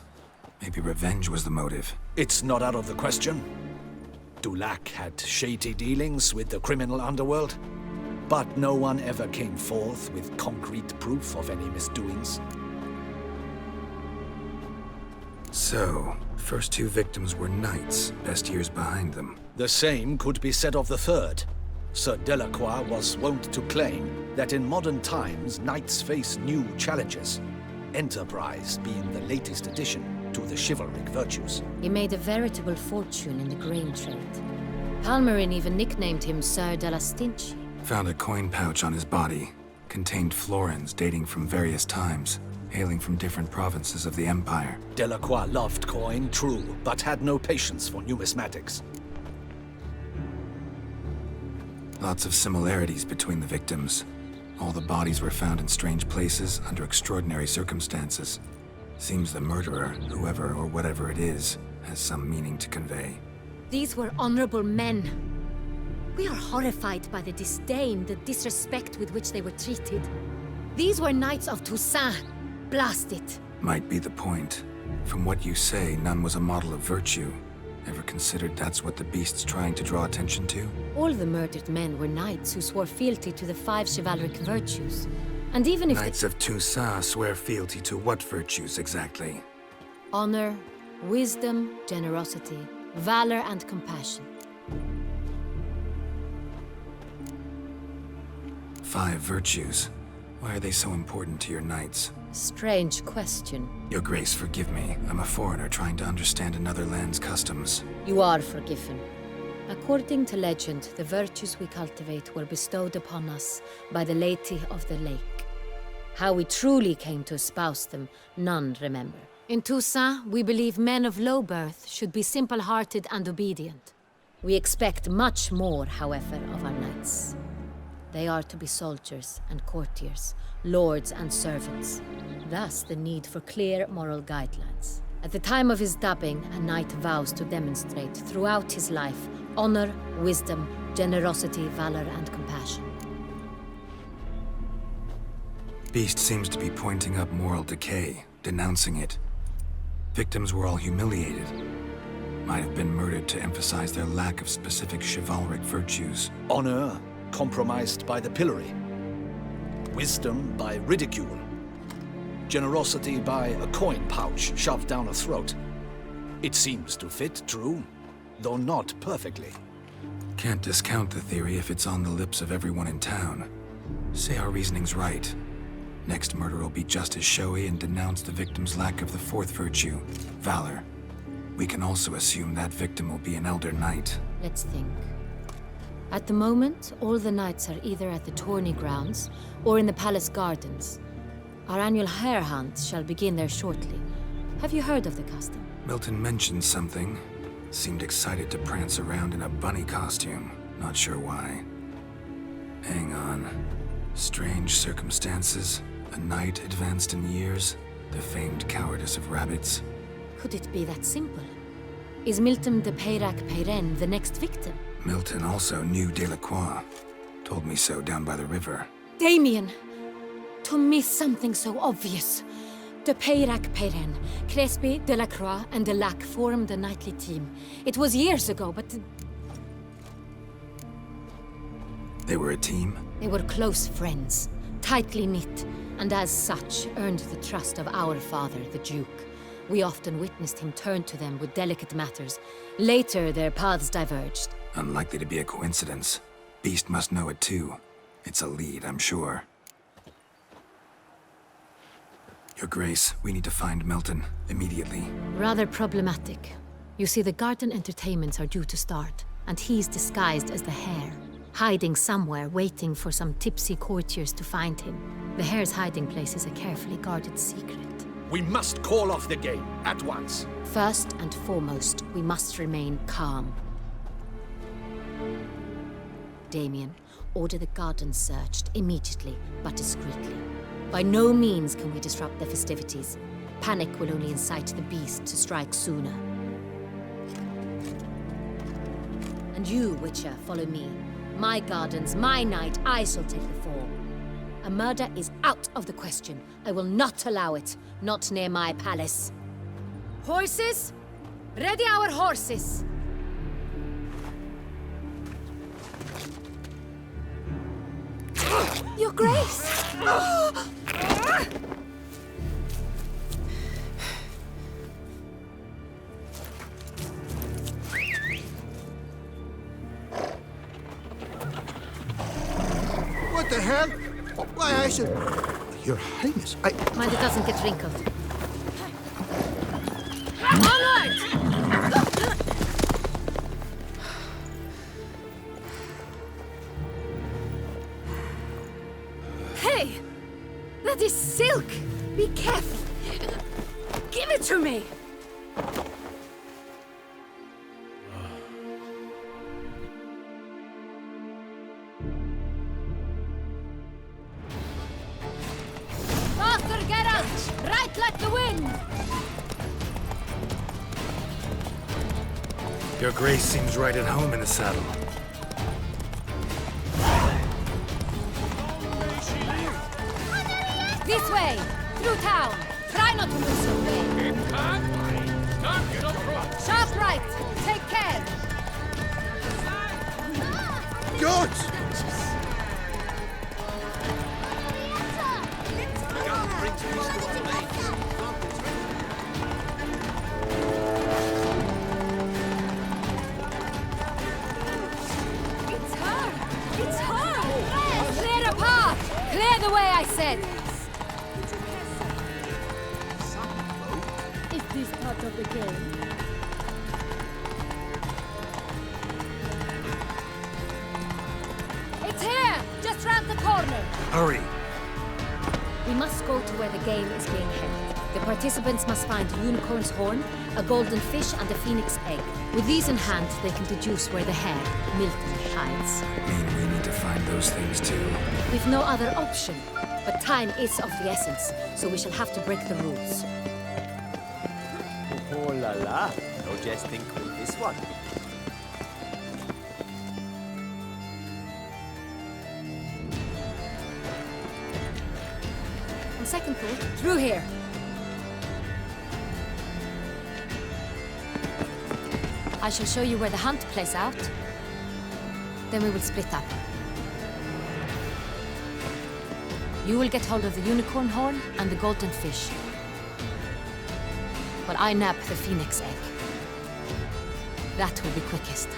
Maybe revenge was the motive. It's not out of the question. Dulac had shady dealings with the criminal underworld, but no one ever came forth with concrete proof of any misdoings. So, first two victims were knights, best years behind them. The same could be said of the third. Sir Delacroix was wont to claim that in modern times, knights face new challenges, enterprise being the latest addition to the chivalric virtues. He made a veritable fortune in the grain trade. Palmerin even nicknamed him Sir de la Stinchi. Found a coin pouch on his body. Contained florins dating from various times, hailing from different provinces of the Empire. Delacroix loved coin, true, but had no patience for numismatics. Lots of similarities between the victims. All the bodies were found in strange places under extraordinary circumstances. Seems the murderer, whoever or whatever it is, has some meaning to convey. These were honorable men. We are horrified by the disdain, the disrespect with which they were treated. These were knights of Toussaint. Blast it. Might be the point. From what you say, none was a model of virtue. Ever considered that's what the beast's trying to draw attention to? All the murdered men were knights who swore fealty to the 5 chivalric virtues. And even if Knights of Toussaint swear fealty to what virtues exactly? honor, wisdom, generosity, valor, and compassion. 5 virtues. Why are they so important to your knights? Strange question. Your Grace, forgive me. I'm a foreigner trying to understand another land's customs. You are forgiven. According to legend, the virtues we cultivate were bestowed upon us by the Lady of the Lake. How we truly came to espouse them, none remember. In Toussaint, we believe men of low birth should be simple-hearted and obedient. We expect much more, however, of our knights. They are to be soldiers and courtiers, lords and servants. Thus, the need for clear moral guidelines. At the time of his dubbing, a knight vows to demonstrate throughout his life honor, wisdom, generosity, valor, and compassion. Beast seems to be pointing up moral decay, denouncing it. Victims were all humiliated. Might have been murdered to emphasize their lack of specific chivalric virtues. Honor compromised by the pillory. Wisdom by ridicule. Generosity by a coin pouch shoved down a throat. It seems to fit, true, though not perfectly. Can't discount the theory if it's on the lips of everyone in town. Say our reasoning's right. Next murder will be just as showy and denounce the victim's lack of the 4th virtue, valor. We can also assume that victim will be an elder knight. Let's think. At the moment, all the knights are either at the tourney grounds or in the palace gardens. Our annual hare hunt shall begin there shortly. Have you heard of the custom? Milton mentioned something. Seemed excited to prance around in a bunny costume. Not sure why. Hang on. Strange circumstances. A knight advanced in years. The famed cowardice of rabbits. Could it be that simple? Is Milton de Peyrac-Peyren the next victim? Milton also knew Delacroix. Told me so down by the river. Damien! To miss something so obvious. De Peyrac-Peyren, Crespi, Delacroix, and Delac formed a knightly team. It was years ago, but... They were a team? They were close friends, tightly knit, and as such earned the trust of our father, the Duke. We often witnessed him turn to them with delicate matters. Later, their paths diverged. Unlikely to be a coincidence. Beast must know it too. It's a lead, I'm sure. Your Grace, we need to find Milton, immediately. Rather problematic. You see, the garden entertainments are due to start, and he's disguised as the hare, hiding somewhere, waiting for some tipsy courtiers to find him. The hare's hiding place is a carefully guarded secret. We must call off the game, at once. First and foremost, we must remain calm. Damien, order the garden searched immediately, but discreetly. By no means can we disrupt the festivities. Panic will only incite the beast to strike sooner. And you, Witcher, follow me. My gardens, my night, I shall take the fall. A murder is out of the question. I will not allow it. Not near my palace. Horses? Ready our horses! Your Grace! What the hell? Why, I should... Your Highness, Mind it doesn't get wrinkled. Onward! Hey! That is silk! Be careful! Give it to me! march! Right like the wind! Your grace seems right at home in the saddle. This way! Through town! Try not to lose your way! Sharp right! Take care! Good! It's her! It's her! Clear a path! Clear the way, I said! Is this part of the game? It's here! Just round the corner! Hurry! We must go to where the game is being held. The participants must find a unicorn's horn, a golden fish, and a phoenix egg. With these in hand, they can deduce where the hare, Milton, hides. Mean we need to find those things too? We've no other option. But time is of the essence, so we shall have to break the rules. Oh la la, no jesting with this one. On second thought, through here. I shall show you where the hunt plays out. Then we will split up. You will get hold of the unicorn horn and the golden fish. While I nab the phoenix egg. That will be quickest.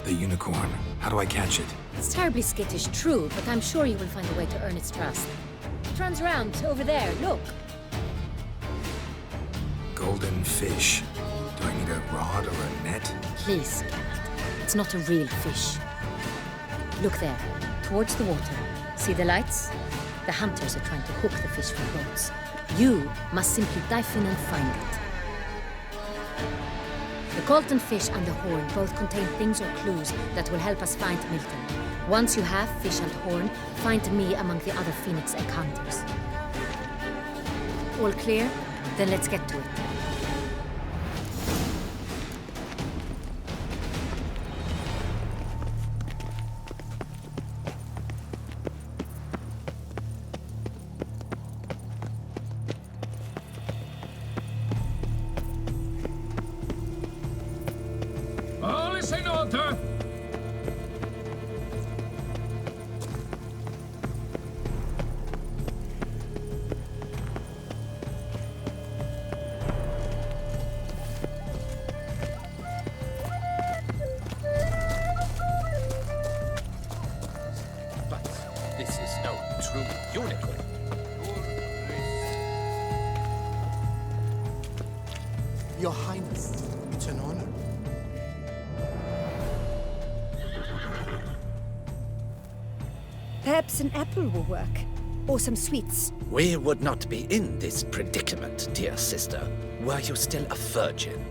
The unicorn. How do I catch it? It's terribly skittish, true, but I'm sure you will find a way to earn its trust. It runs around over there, look. Golden fish. Do I need a rod or a net? Please, Geralt. It's not a real fish. Look there, towards the water. See the lights? The hunters are trying to hook the fish from boats. You must simply dive in and find it. The golden fish and the horn both contain things or clues that will help us find Milton. Once you have fish and horn, find me among the other phoenix egg hunters. All clear? Then let's get to it. All is in order. But this is no true unicorn. Your Highness, it's an honor. Perhaps an apple will work. Or some sweets. We would not be in this predicament, dear sister, were you still a virgin.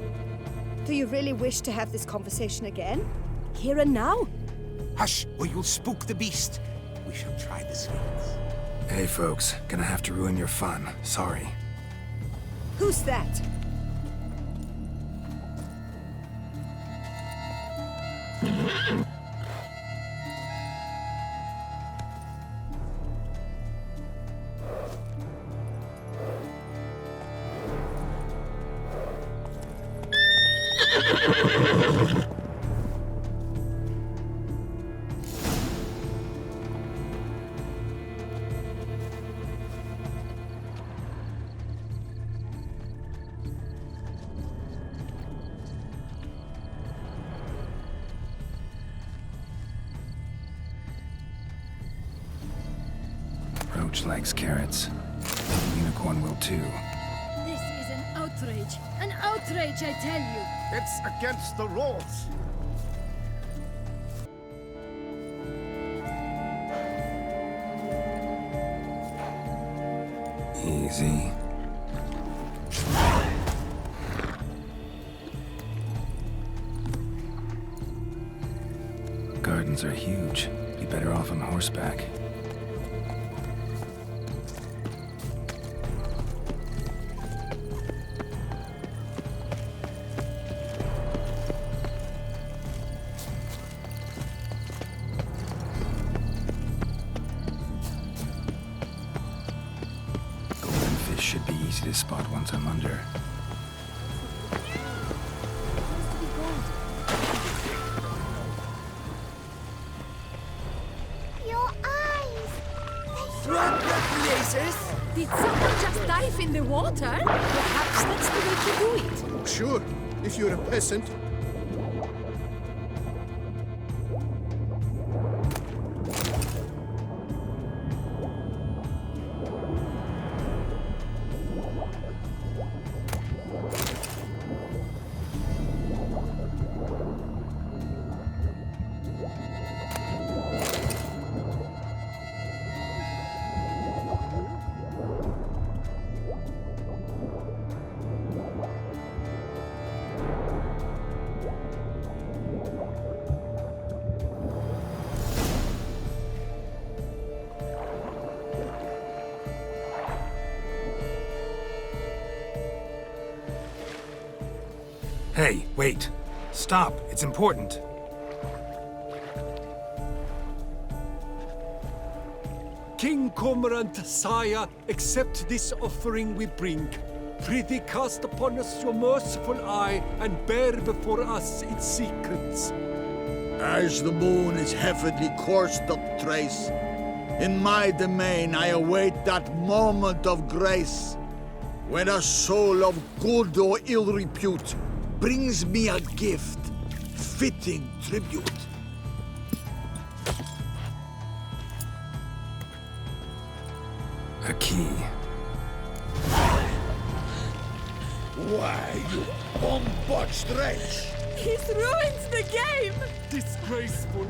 Do you really wish to have this conversation again? Here and now? Hush, or you'll spook the beast. We shall try the sweets. Hey folks, gonna have to ruin your fun. Sorry. Who's that? Roach likes carrots. The unicorn will too. This is an outrage. An outrage, I tell you. It's against the rules. Easy. gardens are huge. Be better off on horseback. Golden fish should be easy to spot once I'm under. Did someone just dive in the water? Perhaps that's the way to do it. Sure, if you're a peasant. Hey, wait. Stop. It's important. King Cormorant, sire, accept this offering we bring. Prithee cast upon us your merciful eye, and bear before us its secrets. As the moon its heavenly course doth trace, in my domain I await that moment of grace, when a soul of good or ill repute brings me a gift, fitting tribute. A key. Why, you bombotched wretch! He's ruined the game! Disgraceful.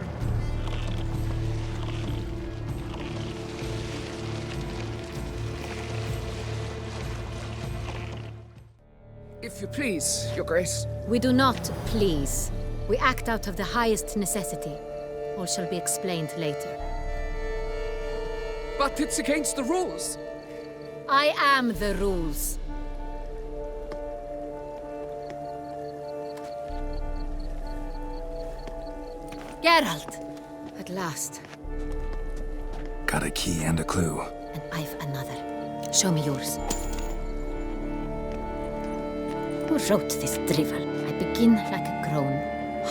If you please, Your Grace. We do not please. We act out of the highest necessity. All shall be explained later. But it's against the rules. I am the rules. Geralt! At last. Got a key and a clue. And I've another. Show me yours. Who wrote this drivel? I begin like a groan,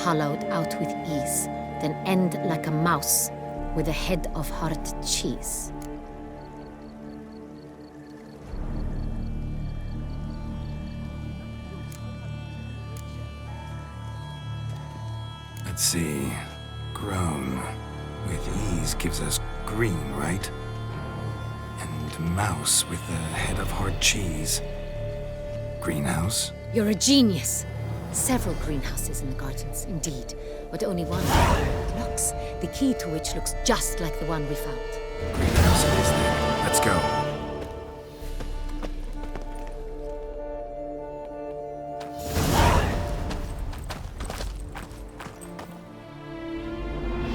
hollowed out with ease, then end like a mouse, with a head of hard cheese. Let's see. Groan. With ease gives us green, right? And mouse with a head of hard cheese. Greenhouse? You're a genius. Several greenhouses in the gardens, indeed, but only one looks, the key to which looks just like the one we found. Greenhouse it is then. Let's go.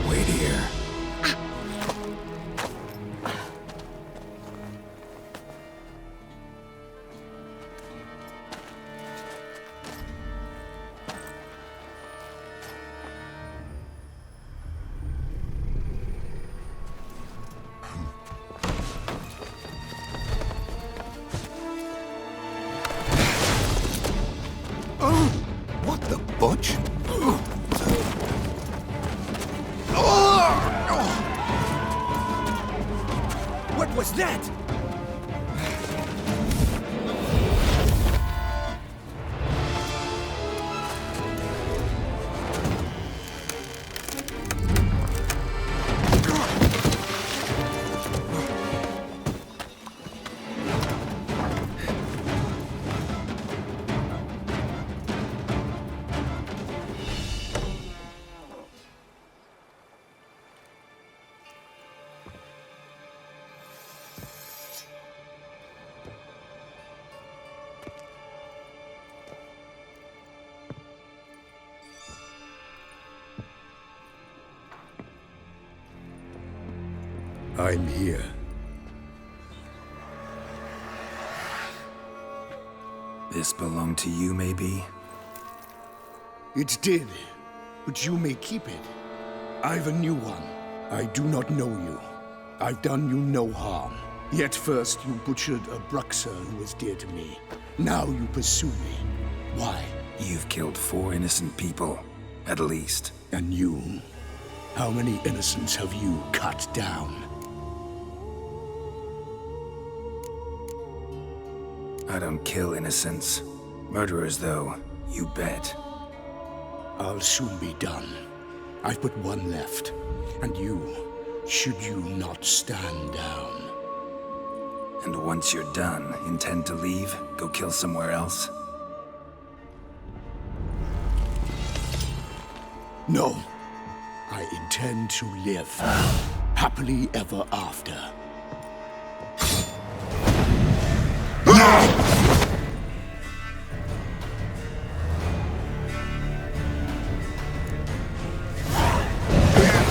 Wait here. I'm here. This belonged to you, maybe? It did, but you may keep it. I've a new one. I do not know you. I've done you no harm. Yet first you butchered a Bruxer who was dear to me. Now you pursue me. Why? You've killed 4 innocent people, at least. And you? How many innocents have you cut down? I don't kill innocents. Murderers, though, you bet. I'll soon be done. I've but one left. And you, should you not stand down. And once you're done, intend to leave? Go kill somewhere else? No. I intend to live. Happily ever after.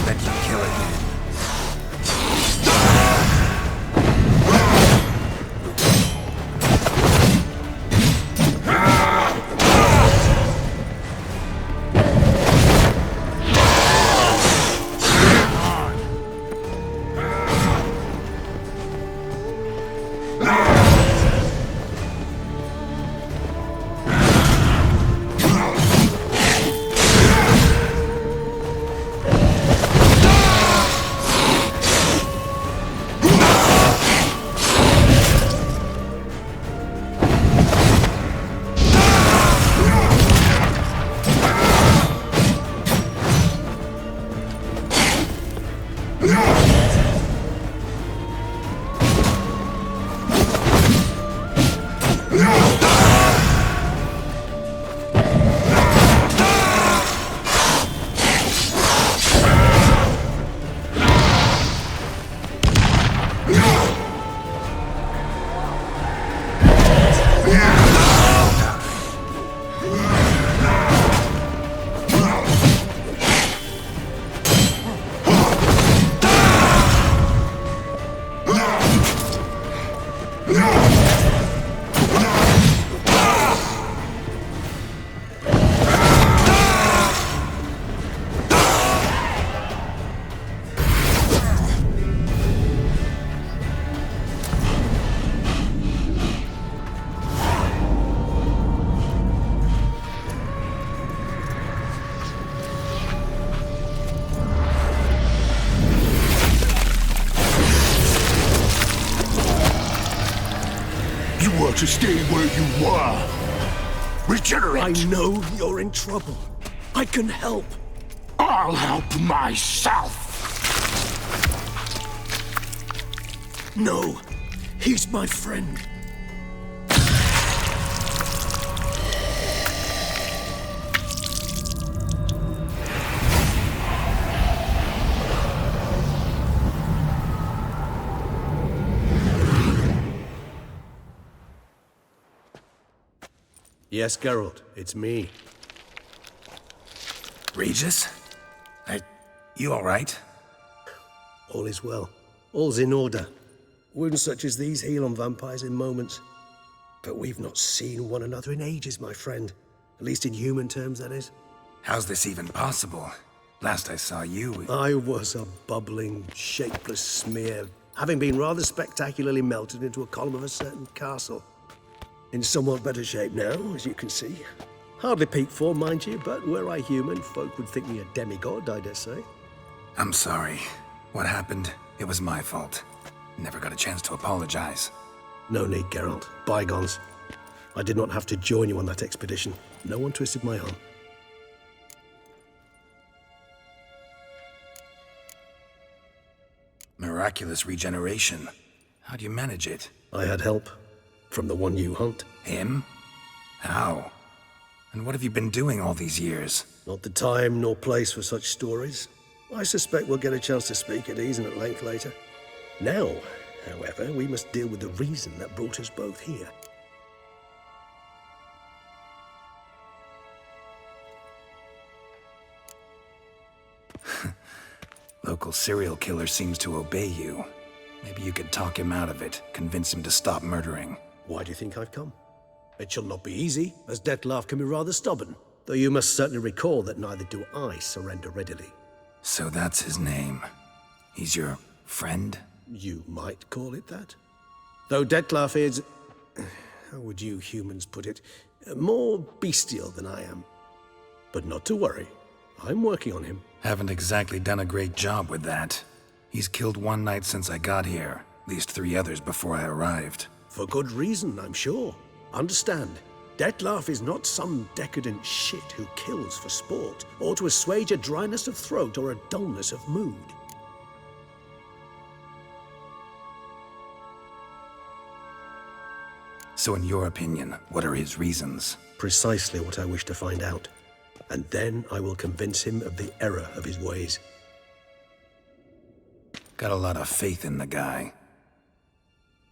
Let you kill again. To stay where you were. Regenerate! I know you're in trouble. I can help. I'll help myself! No, he's my friend. Yes, Geralt, it's me. Regis? You all right? All is well. All's in order. Wounds such as these heal on vampires in moments. But we've not seen one another in ages, my friend. At least in human terms, that is. How's this even possible? Last I saw you... I was a bubbling, shapeless smear, having been rather spectacularly melted into a column of a certain castle. In somewhat better shape now, as you can see. Hardly peak form, mind you, but were I human, folk would think me a demigod, I dare say. I'm sorry. What happened, it was my fault. Never got a chance to apologize. No need, Geralt. Bygones. I did not have to join you on that expedition. No one twisted my arm. Miraculous regeneration. How do you manage it? I had help. From the one you hunt. Him? How? And what have you been doing all these years? Not the time nor place for such stories. I suspect we'll get a chance to speak at ease and at length later. Now, however, we must deal with the reason that brought us both here. Local serial killer seems to obey you. Maybe you could talk him out of it, convince him to stop murdering. Why do you think I've come? It shall not be easy, as Dettlaff can be rather stubborn. Though you must certainly recall that neither do I surrender readily. So that's his name. He's your friend? You might call it that. Though Dettlaff is, how would you humans put it, more bestial than I am. But not to worry, I'm working on him. Haven't exactly done a great job with that. He's killed one knight since I got here, at least 3 others before I arrived. For good reason, I'm sure. Understand, Dettlaff is not some decadent shit who kills for sport, or to assuage a dryness of throat or a dullness of mood. So in your opinion, what are his reasons? Precisely what I wish to find out. And then I will convince him of the error of his ways. Got a lot of faith in the guy.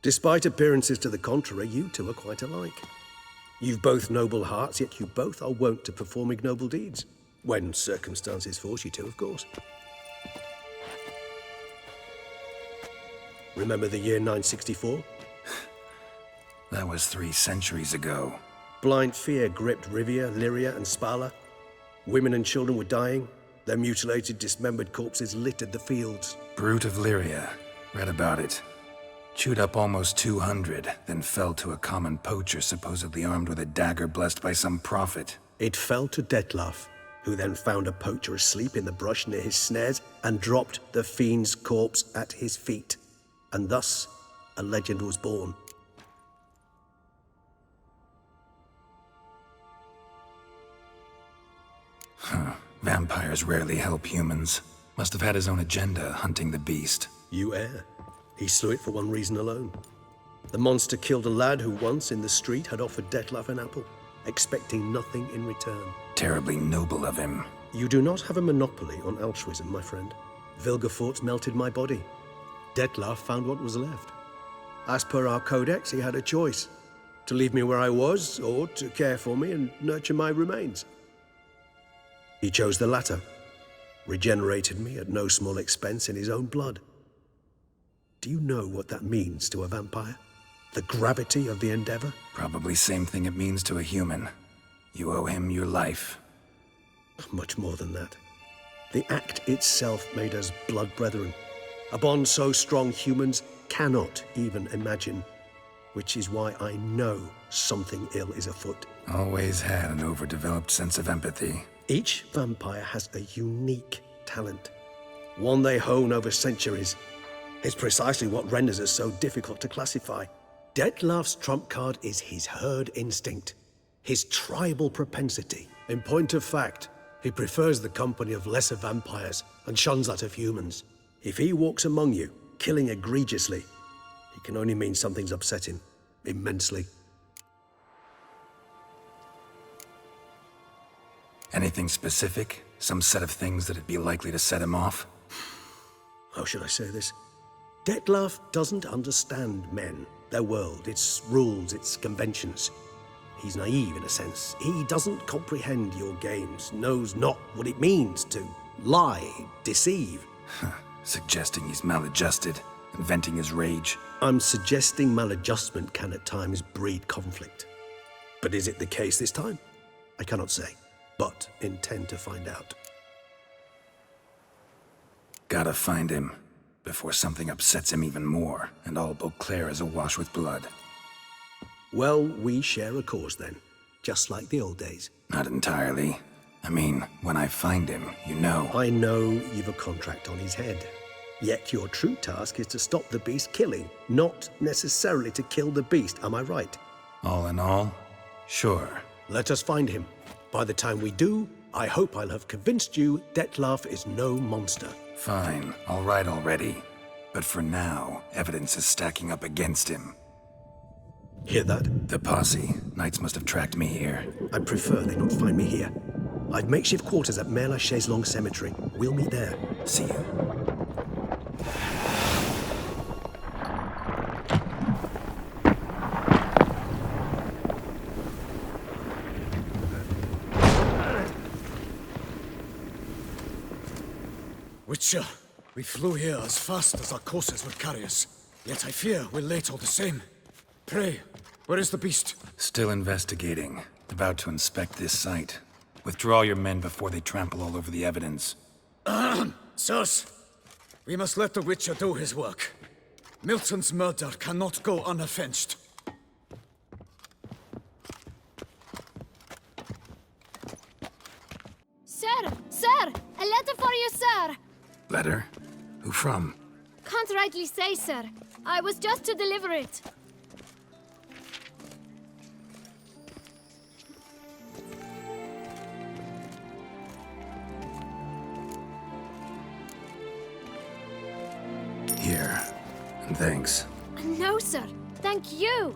Despite appearances to the contrary, you two are quite alike. You've both noble hearts, yet you both are wont to perform ignoble deeds. When circumstances force you to, of course. Remember the year 964? That was 3 centuries ago. Blind fear gripped Rivia, Lyria, and Spala. Women and children were dying. Their mutilated, dismembered corpses littered the fields. Brute of Lyria. Read about it. Chewed up almost 200, then fell to a common poacher supposedly armed with a dagger blessed by some prophet. It fell to Dettlaff, who then found a poacher asleep in the brush near his snares and dropped the fiend's corpse at his feet. And thus, a legend was born. Vampires rarely help humans. Must have had his own agenda, hunting the beast. You err. He slew it for one reason alone. The monster killed a lad who once, in the street, had offered Dettlaff an apple, expecting nothing in return. Terribly noble of him. You do not have a monopoly on altruism, my friend. Vilgefortz melted my body. Dettlaff found what was left. As per our codex, he had a choice. To leave me where I was, or to care for me and nurture my remains. He chose the latter, regenerated me at no small expense in his own blood. Do you know what that means to a vampire? The gravity of the endeavor? Probably same thing it means to a human. You owe him your life. Much more than that. The act itself made us blood brethren. A bond so strong humans cannot even imagine. Which is why I know something ill is afoot. Always had an overdeveloped sense of empathy. Each vampire has a unique talent, one they hone over centuries. It's precisely what renders us so difficult to classify. Dettlaff's trump card is his herd instinct, his tribal propensity. In point of fact, he prefers the company of lesser vampires and shuns that of humans. If he walks among you, killing egregiously, it can only mean something's upset him, immensely. Anything specific? Some set of things that'd be likely to set him off? How should I say this? Dettlaff doesn't understand men, their world, its rules, its conventions. He's naive in a sense. He doesn't comprehend your games, knows not what it means to lie, deceive. Suggesting he's maladjusted, and venting his rage. I'm suggesting maladjustment can at times breed conflict. But is it the case this time? I cannot say, but intend to find out. Gotta find him, before something upsets him even more, and all Beauclair is awash with blood. Well, we share a cause then, just like the old days. Not entirely. I mean, when I find him, you know. I know you've a contract on his head. Yet your true task is to stop the beast killing, not necessarily to kill the beast, am I right? All in all, sure. Let us find him. By the time we do, I hope I'll have convinced you Dettlaff is no monster. Fine, all right already. But for now, evidence is stacking up against him. Hear that? The posse. Knights must have tracked me here. I prefer they not find me here. I've makeshift quarters at Mère Lachaise Long Cemetery. We'll meet there. See you. Witcher, we flew here as fast as our courses would carry us. Yet I fear we're late all the same. Pray, where is the beast? Still investigating. About to inspect this site. Withdraw your men before they trample all over the evidence. Sirs, we must let the Witcher do his work. Milton's murder cannot go unavenged. Sir! Sir! A letter for you, sir! Letter? Who from? Can't rightly say, sir. I was just to deliver it. Here. And thanks. No, sir. Thank you.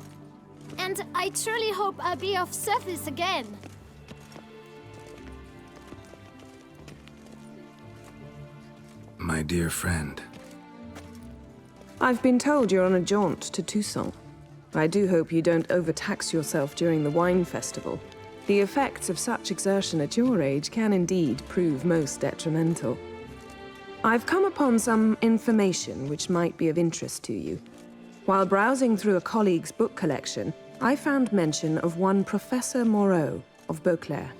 And I truly hope I'll be of service again. My dear friend. I've been told you're on a jaunt to Toussaint. I do hope you don't overtax yourself during the wine festival. The effects of such exertion at your age can indeed prove most detrimental. I've come upon some information which might be of interest to you. While browsing through a colleague's book collection, I found mention of one Professor Moreau of Beauclair,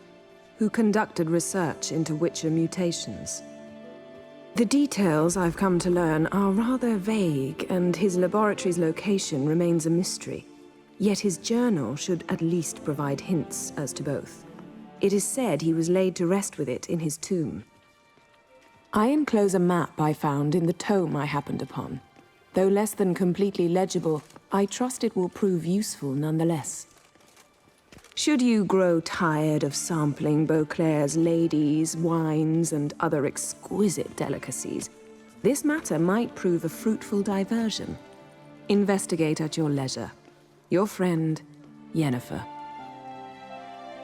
who conducted research into Witcher mutations. The details I've come to learn are rather vague, and his laboratory's location remains a mystery. Yet his journal should at least provide hints as to both. It is said he was laid to rest with it in his tomb. I enclose a map I found in the tome I happened upon. Though less than completely legible, I trust it will prove useful nonetheless. Should you grow tired of sampling Beauclair's ladies, wines, and other exquisite delicacies, this matter might prove a fruitful diversion. Investigate at your leisure. Your friend, Yennefer.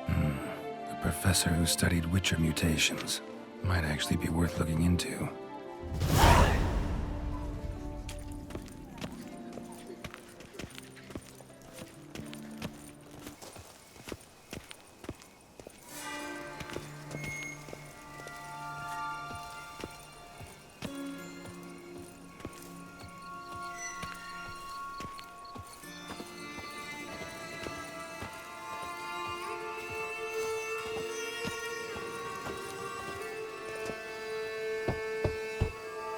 The professor who studied Witcher mutations. Might actually be worth looking into.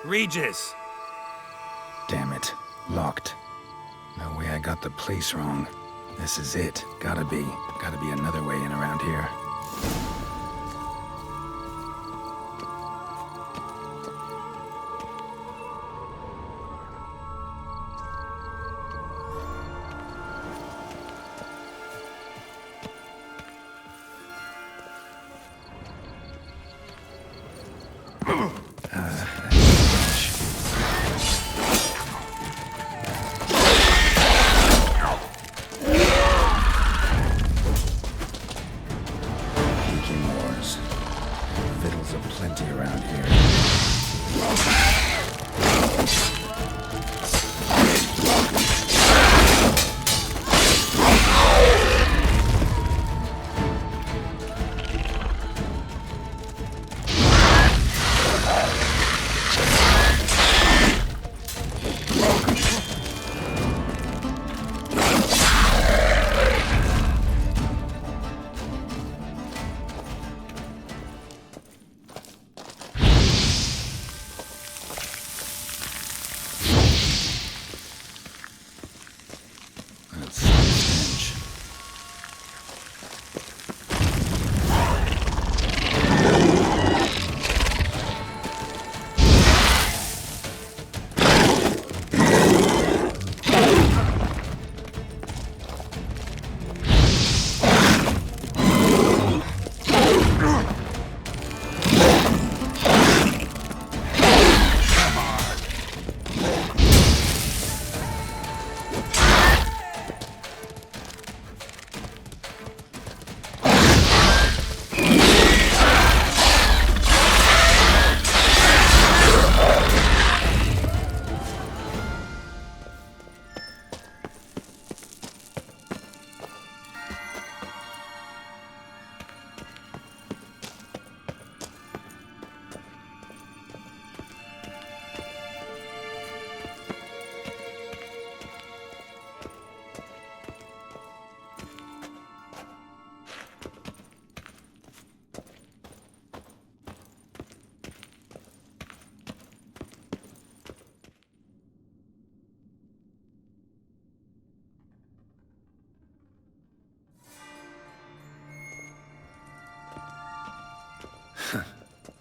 Regis! Damn it. Locked. No way I got the place wrong. This is it. Gotta be another way in around here.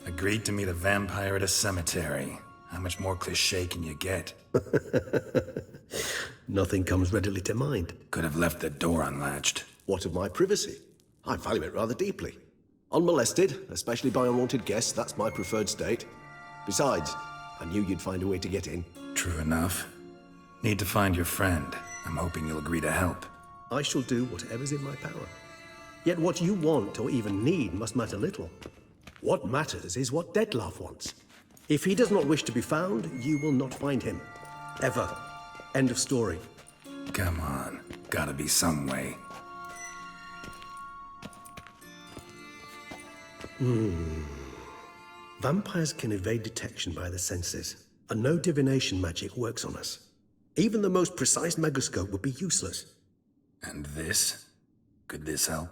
Agreed to meet a vampire at a cemetery. How much more cliché can you get? Nothing comes readily to mind. Could have left the door unlatched. What of my privacy? I value it rather deeply. Unmolested, especially by unwanted guests, that's my preferred state. Besides, I knew you'd find a way to get in. True enough. Need to find your friend. I'm hoping you'll agree to help. I shall do whatever's in my power. Yet what you want or even need must matter little. What matters is what Dettlaff wants. If he does not wish to be found, you will not find him. Ever. End of story. Come on. Gotta be some way. Vampires can evade detection by the senses, and no divination magic works on us. Even the most precise megascope would be useless. And this? Could this help?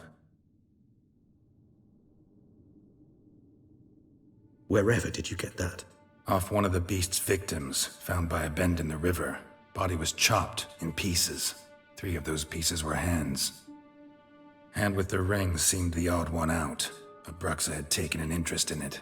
Wherever did you get that? Off one of the beast's victims, found by a bend in the river. Body was chopped in pieces. 3 of those pieces were hands. Hand with the ring seemed the odd one out, but Bruxa had taken an interest in it.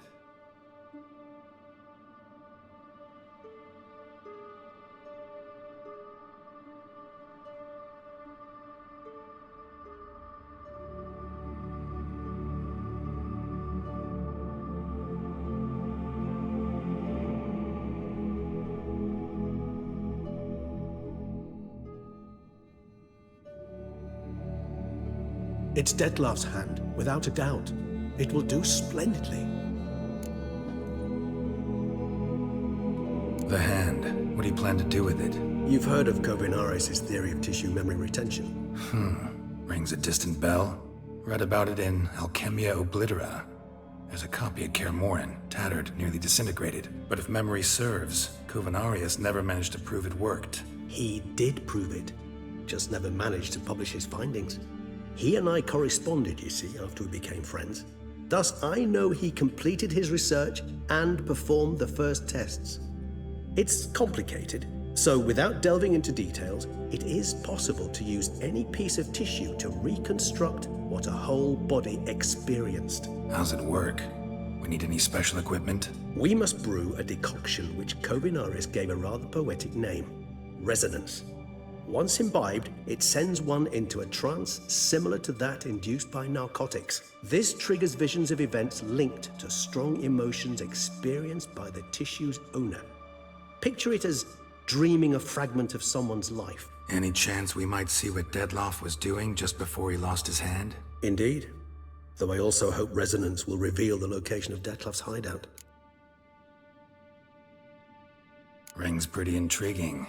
It's Dettlaff's hand, without a doubt. It will do splendidly. The hand. What do you plan to do with it? You've heard of Kovinaris' theory of tissue memory retention. Rings a distant bell. Read about it in Alchemia Oblitera. There's a copy at Kaer Morhen, tattered, nearly disintegrated. But if memory serves, Kovinaris never managed to prove it worked. He did prove it, just never managed to publish his findings. He and I corresponded, you see, after we became friends. Thus, I know he completed his research and performed the first tests. It's complicated, so without delving into details, it is possible to use any piece of tissue to reconstruct what a whole body experienced. How's it work? We need any special equipment? We must brew a decoction which Kovinaris gave a rather poetic name: resonance. Once imbibed, it sends one into a trance similar to that induced by narcotics. This triggers visions of events linked to strong emotions experienced by the tissue's owner. Picture it as dreaming a fragment of someone's life. Any chance we might see what Dettlaff was doing just before he lost his hand? Indeed. Though I also hope resonance will reveal the location of Dettlaff's hideout. Ring's pretty intriguing.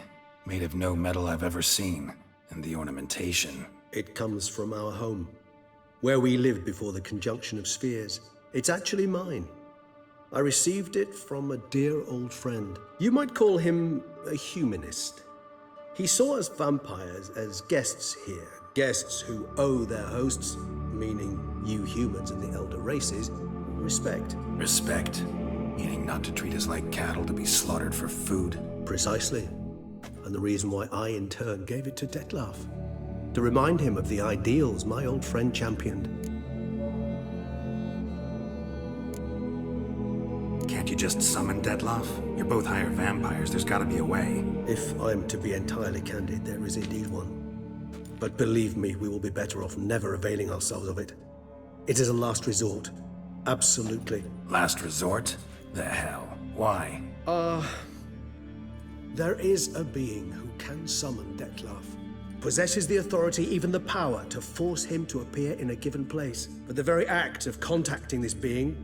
Made of no metal I've ever seen, and the ornamentation. It comes from our home, where we lived before the conjunction of spheres. It's actually mine. I received it from a dear old friend. You might call him a humanist. He saw us vampires as guests here, guests who owe their hosts, meaning you humans and the elder races, respect. Respect? Meaning not to treat us like cattle to be slaughtered for food? Precisely. And the reason why I, in turn, gave it to Dettlaff. To remind him of the ideals my old friend championed. Can't you just summon Dettlaff? You're both hired vampires, there's gotta be a way. If I'm to be entirely candid, there is indeed one. But believe me, we will be better off never availing ourselves of it. It is a last resort. Absolutely. Last resort? The hell? Why? There is a being who can summon Dettlaff. Possesses the authority, even the power, to force him to appear in a given place. But the very act of contacting this being,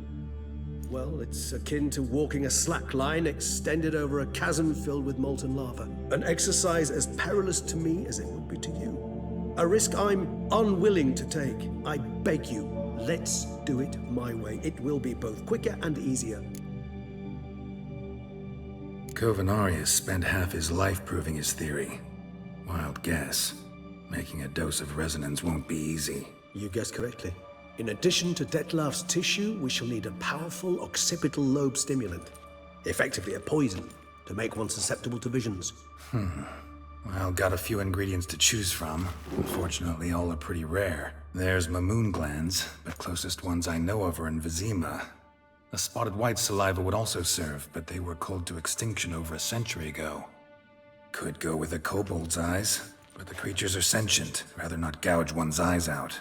well, it's akin to walking a slack line extended over a chasm filled with molten lava. An exercise as perilous to me as it would be to you. A risk I'm unwilling to take. I beg you, let's do it my way. It will be both quicker and easier. Kovinaris spent half his life proving his theory. Wild guess. Making a dose of resonance won't be easy. You guessed correctly. In addition to Dettlaff's tissue, we shall need a powerful occipital lobe stimulant. Effectively a poison, to make one susceptible to visions. Well, got a few ingredients to choose from. Unfortunately, all are pretty rare. There's Mamoon glands, but closest ones I know of are in Vizima. A spotted white saliva would also serve, but they were culled to extinction over a century ago. Could go with a kobold's eyes, but the creatures are sentient. Rather not gouge one's eyes out.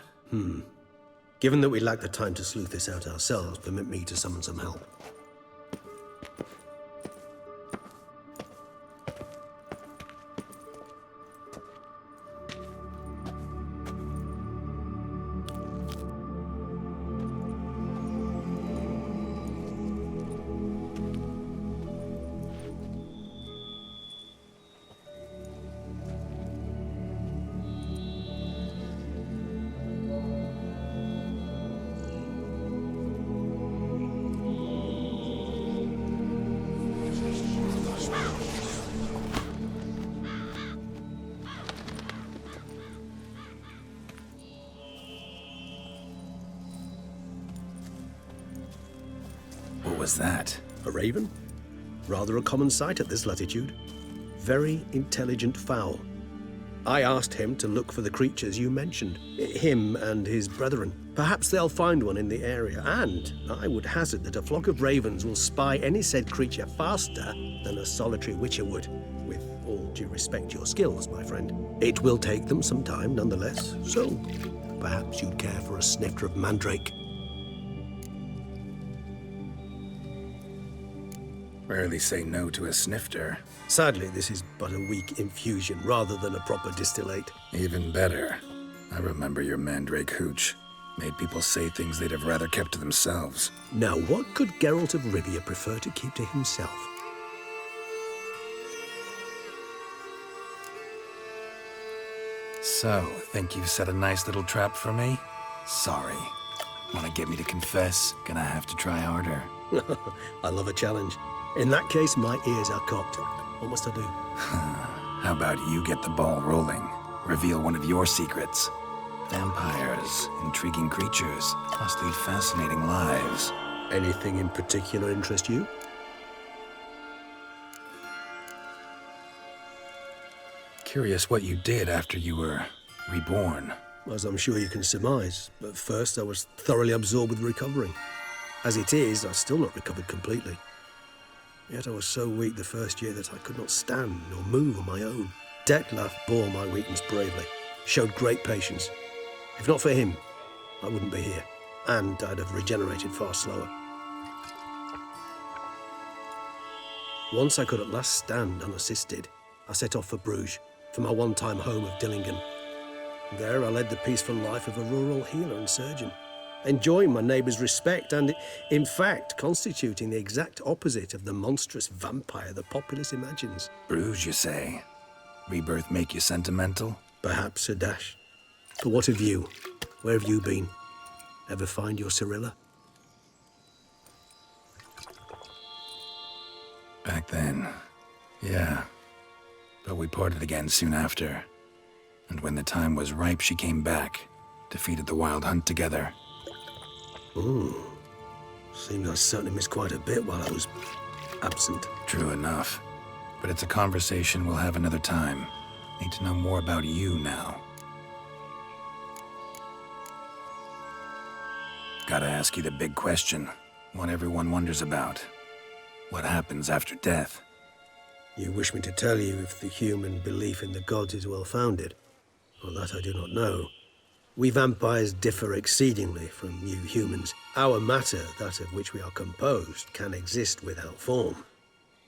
Given that we lack the time to sleuth this out ourselves, permit me to summon some help. What was that? A raven? Rather a common sight at this latitude. Very intelligent fowl. I asked him to look for the creatures you mentioned, him and his brethren. Perhaps they'll find one in the area, and I would hazard that a flock of ravens will spy any said creature faster than a solitary witcher would. With all due respect to your skills, my friend. It will take them some time, nonetheless, so perhaps you'd care for a snifter of mandrake. Rarely say no to a snifter. Sadly, this is but a weak infusion rather than a proper distillate. Even better. I remember your mandrake hooch. Made people say things they'd have rather kept to themselves. Now, what could Geralt of Rivia prefer to keep to himself? So, think you've set a nice little trap for me? Sorry. Wanna get me to confess? Gonna have to try harder. I love a challenge. In that case, my ears are cocked. What must I do? How about you get the ball rolling? Reveal one of your secrets. Vampires, intriguing creatures, must lead fascinating lives. Anything in particular interest you? Curious what you did after you were reborn. As I'm sure you can surmise, at first I was thoroughly absorbed with recovering. As it is, I've still not recovered completely. Yet I was so weak the first year that I could not stand nor move on my own. Detlef bore my weakness bravely, showed great patience. If not for him, I wouldn't be here, and I'd have regenerated far slower. Once I could at last stand unassisted, I set off for Bruges, for my one-time home of Dillingen. There I led the peaceful life of a rural healer and surgeon, enjoying my neighbours' respect and, in fact, constituting the exact opposite of the monstrous vampire the populace imagines. Bruges, you say? Rebirth make you sentimental? Perhaps a dash. But what of you? Where have you been? Ever find your Cyrilla? Back then, yeah. But we parted again soon after. And when the time was ripe, she came back, defeated the Wild Hunt together. Ooh. Seems I certainly missed quite a bit while I was absent. True enough. But it's a conversation we'll have another time. Need to know more about you now. Gotta ask you the big question. One everyone wonders about. What happens after death? You wish me to tell you if the human belief in the gods is well-founded? Well, that I do not know. We vampires differ exceedingly from you humans. Our matter, that of which we are composed, can exist without form.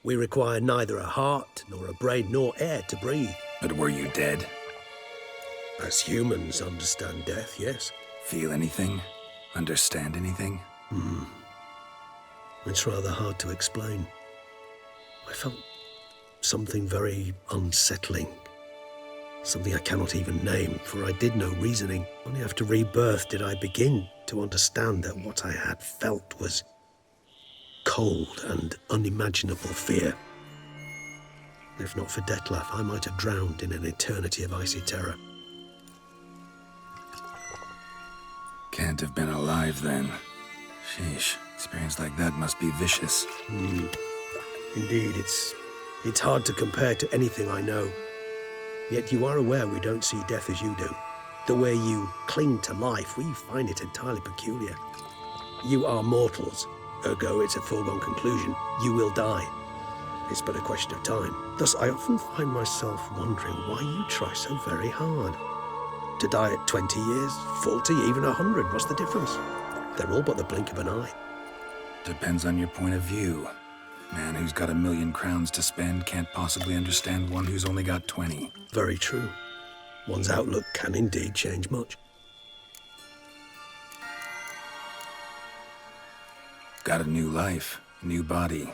We require neither a heart, nor a brain, nor air to breathe. But were you dead? As humans understand death, yes. Feel anything? Understand anything? It's rather hard to explain. I felt something very unsettling. Something I cannot even name, for I did no reasoning. Only after rebirth did I begin to understand that what I had felt was cold and unimaginable fear. If not for Detlef, I might have drowned in an eternity of icy terror. Can't have been alive then. Sheesh, experience like that must be vicious. Indeed, it's hard to compare to anything I know. Yet you are aware we don't see death as you do. The way you cling to life, we find it entirely peculiar. You are mortals, Ergo, it's a foregone conclusion. You will die. It's but a question of time. Thus, I often find myself wondering why you try so very hard. To die at 20 years, 40, even 100, what's the difference? They're all but the blink of an eye. Depends on your point of view. Man who's got 1,000,000 crowns to spend can't possibly understand one who's only got 20. Very true. One's outlook can indeed change much. Got a new life, a new body.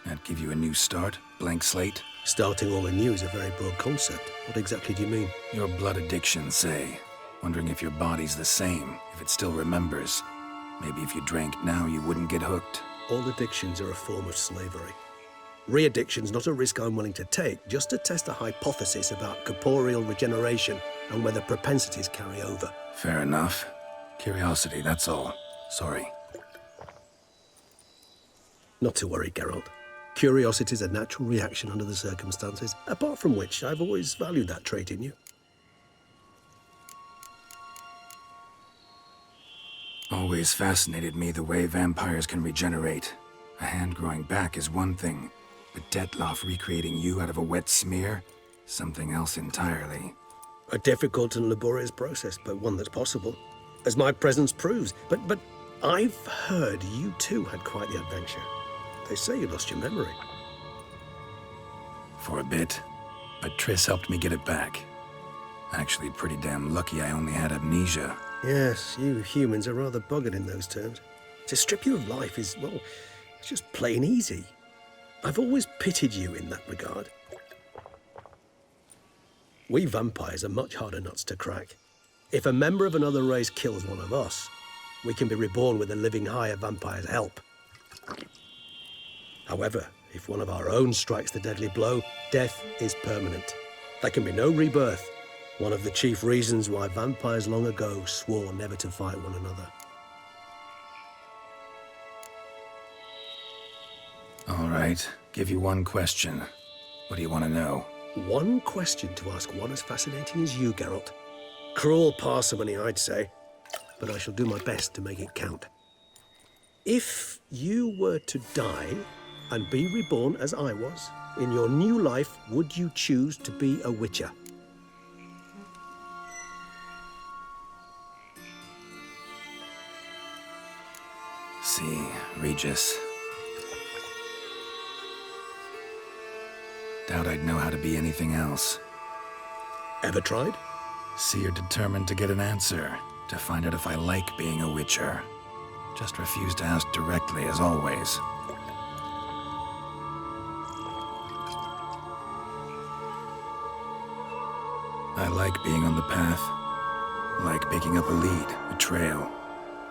That give you a new start, blank slate? Starting all anew is a very broad concept. What exactly do you mean? Your blood addiction, say. Wondering if your body's the same, if it still remembers. Maybe if you drank now, you wouldn't get hooked. All addictions are a form of slavery. Re-addiction's not a risk I'm willing to take, just to test a hypothesis about corporeal regeneration and whether propensities carry over. Fair enough. Curiosity, that's all. Sorry. Not to worry, Geralt. Curiosity is a natural reaction under the circumstances, apart from which I've always valued that trait in you. Always fascinated me the way vampires can regenerate. A hand growing back is one thing, but Detloff recreating you out of a wet smear? Something else entirely. A difficult and laborious process, but one that's possible, as my presence proves. But I've heard you too had quite the adventure. They say you lost your memory. For a bit, but Triss helped me get it back. Actually, pretty damn lucky I only had amnesia. Yes, you humans are rather buggered in those terms. To strip you of life is, well, it's just plain easy. I've always pitied you in that regard. We vampires are much harder nuts to crack. If a member of another race kills one of us, we can be reborn with a living higher vampire's help. However, if one of our own strikes the deadly blow, death is permanent. There can be no rebirth. One of the chief reasons why vampires long ago swore never to fight one another. All right, give you one question. What do you want to know? One question to ask one as fascinating as you, Geralt. Cruel parsimony, I'd say, but I shall do my best to make it count. If you were to die and be reborn as I was, in your new life, would you choose to be a witcher? See, Regis. Doubt I'd know how to be anything else. Ever tried? See, you're determined to get an answer, to find out if I like being a witcher. Just refuse to ask directly, as always. I like being on the path. I like picking up a lead, a trail.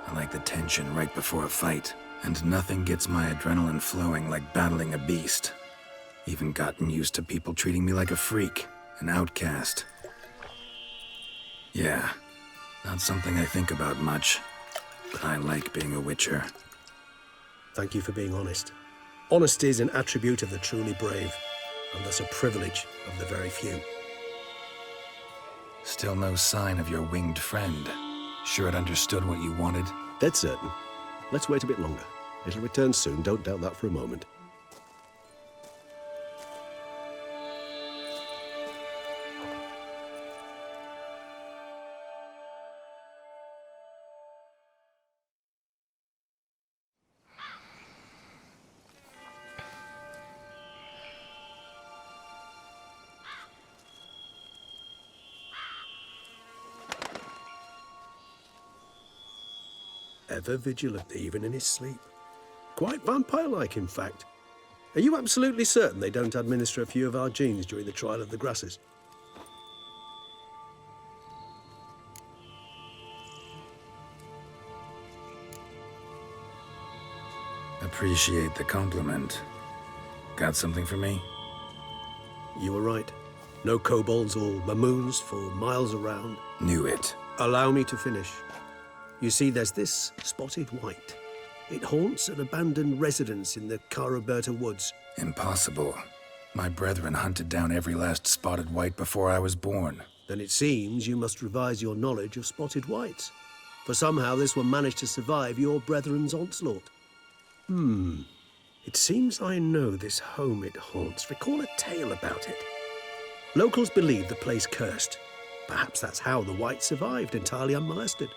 I like the tension right before a fight. And nothing gets my adrenaline flowing like battling a beast. Even gotten used to people treating me like a freak, an outcast. Yeah, not something I think about much, but I like being a witcher. Thank you for being honest. Honesty is an attribute of the truly brave, and thus a privilege of the very few. Still no sign of your winged friend. Sure it understood what you wanted? Dead certain. Let's wait a bit longer. It'll return soon, don't doubt that for a moment. Ever vigilant, even in his sleep. Quite vampire-like, in fact. Are you absolutely certain they don't administer a few of our genes during the trial of the grasses? Appreciate the compliment. Got something for me? You were right. No kobolds or mamoons for miles around. Knew it. Allow me to finish. You see, there's this spotted white. It haunts an abandoned residence in the Caraberta woods. Impossible. My brethren hunted down every last spotted white before I was born. Then it seems you must revise your knowledge of spotted whites. For somehow this one managed to survive your brethren's onslaught. It seems I know this home it haunts. Recall a tale about it. Locals believe the place cursed. Perhaps that's how the White survived entirely unmolested.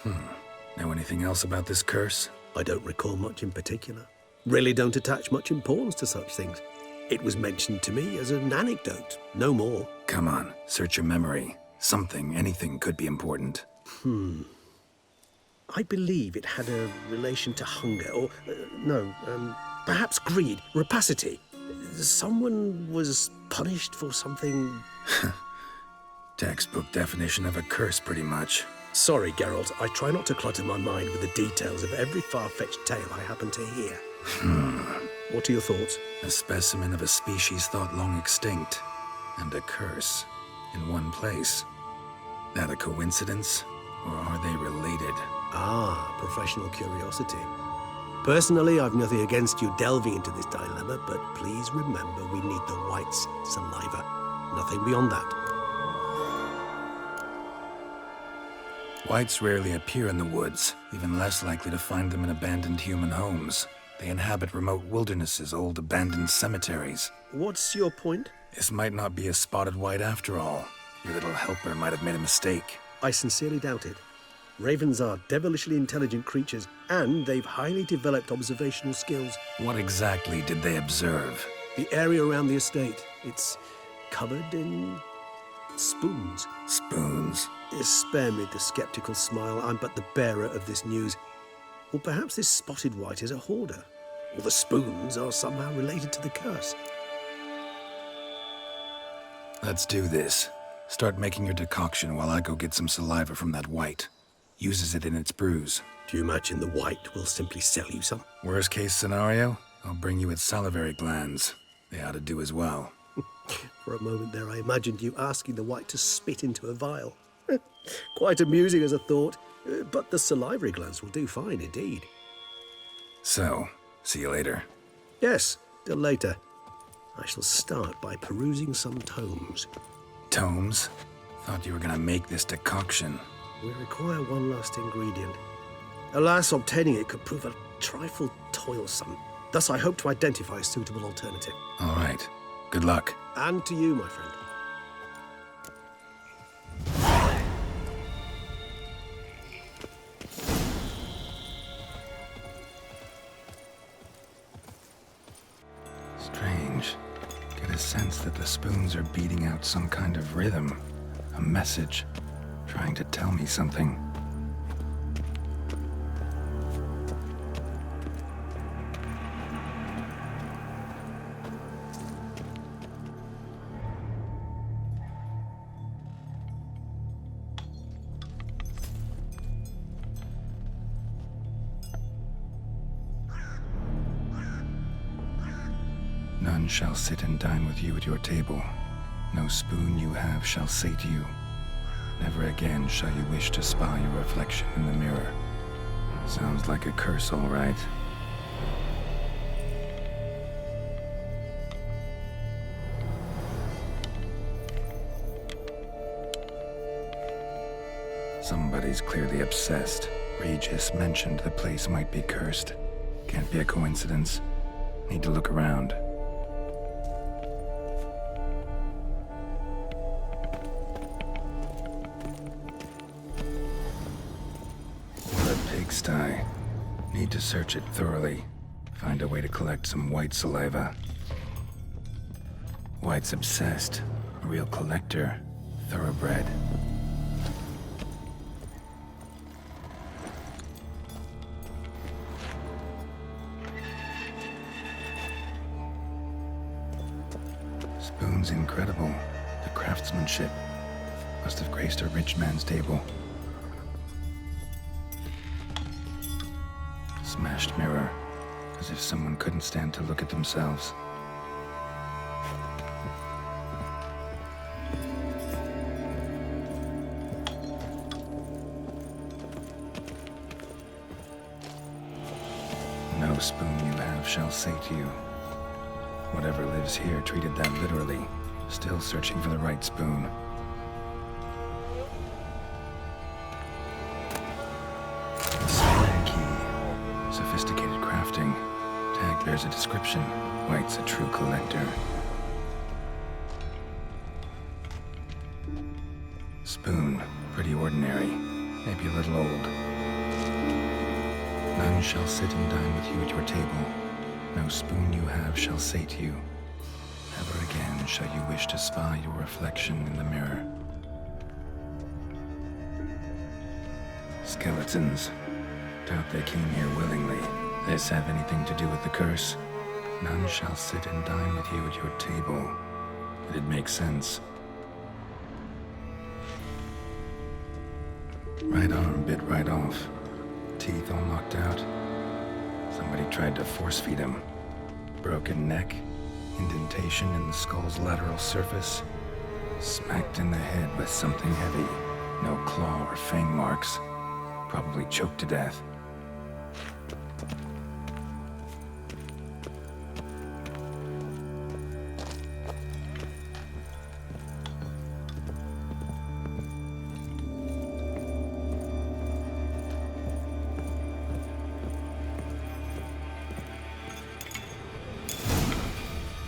Know anything else about this curse? I don't recall much in particular. Really don't attach much importance to such things. It was mentioned to me as an anecdote, no more. Come on, search your memory. Something, anything could be important. I believe it had a relation to hunger, or, perhaps greed, rapacity. Someone was punished for something... Textbook definition of a curse, pretty much. Sorry, Geralt, I try not to clutter my mind with the details of every far-fetched tale I happen to hear. What are your thoughts? A specimen of a species thought long extinct, and a curse in one place. That a coincidence, or are they related? Ah, professional curiosity. Personally, I've nothing against you delving into this dilemma, but please remember we need the White's saliva. Nothing beyond that. Whites rarely appear in the woods, even less likely to find them in abandoned human homes. They inhabit remote wildernesses, old abandoned cemeteries. What's your point? This might not be a spotted white after all. Your little helper might have made a mistake. I sincerely doubt it. Ravens are devilishly intelligent creatures, and they've highly developed observational skills. What exactly did they observe? The area around the estate. It's covered in spoons. Spoons? Spare me the skeptical smile. I'm but the bearer of this news. Or perhaps this spotted white is a hoarder. Or the spoons are somehow related to the curse. Let's do this. Start making your decoction while I go get some saliva from that white. Uses it in its brews. Do you imagine the white will simply sell you some? Worst case scenario, I'll bring you its salivary glands. They ought to do as well. For a moment there, I imagined you asking the white to spit into a vial. Quite amusing as a thought, but the salivary glands will do fine indeed. So, see you later. Yes, till later. I shall start by perusing some tomes. Tomes? Thought you were gonna make this decoction. We require one last ingredient. Alas, obtaining it could prove a trifle toilsome. Thus, I hope to identify a suitable alternative. All right. Good luck. And to you, my friend. Strange. Get a sense that the spoons are beating out some kind of rhythm. A message. Trying to tell me something. None shall sit and dine with you at your table. No spoon you have shall sate you. Never again shall you wish to spy your reflection in the mirror. Sounds like a curse, all right. Somebody's clearly obsessed. Regis mentioned the place might be cursed. Can't be a coincidence. Need to look around. Pigsty. Need to search it thoroughly. Find a way to collect some white saliva. White's obsessed. A real collector. Thoroughbred. Spoon's incredible. The craftsmanship. Must have graced a rich man's table. Smashed mirror, as if someone couldn't stand to look at themselves. No spoon you have shall sate you. Whatever lives here treated that literally, still searching for the right spoon. There's a description. White's a true collector. Spoon. Pretty ordinary. Maybe a little old. None shall sit and dine with you at your table. No spoon you have shall sate you. Never again shall you wish to spy your reflection in the mirror. Skeletons. Doubt they came here willingly. This have anything to do with the curse? None shall sit and dine with you at your table. It'd make sense. Right arm bit right off. Teeth all knocked out. Somebody tried to force feed him. Broken neck. Indentation in the skull's lateral surface. Smacked in the head with something heavy. No claw or fang marks. Probably choked to death.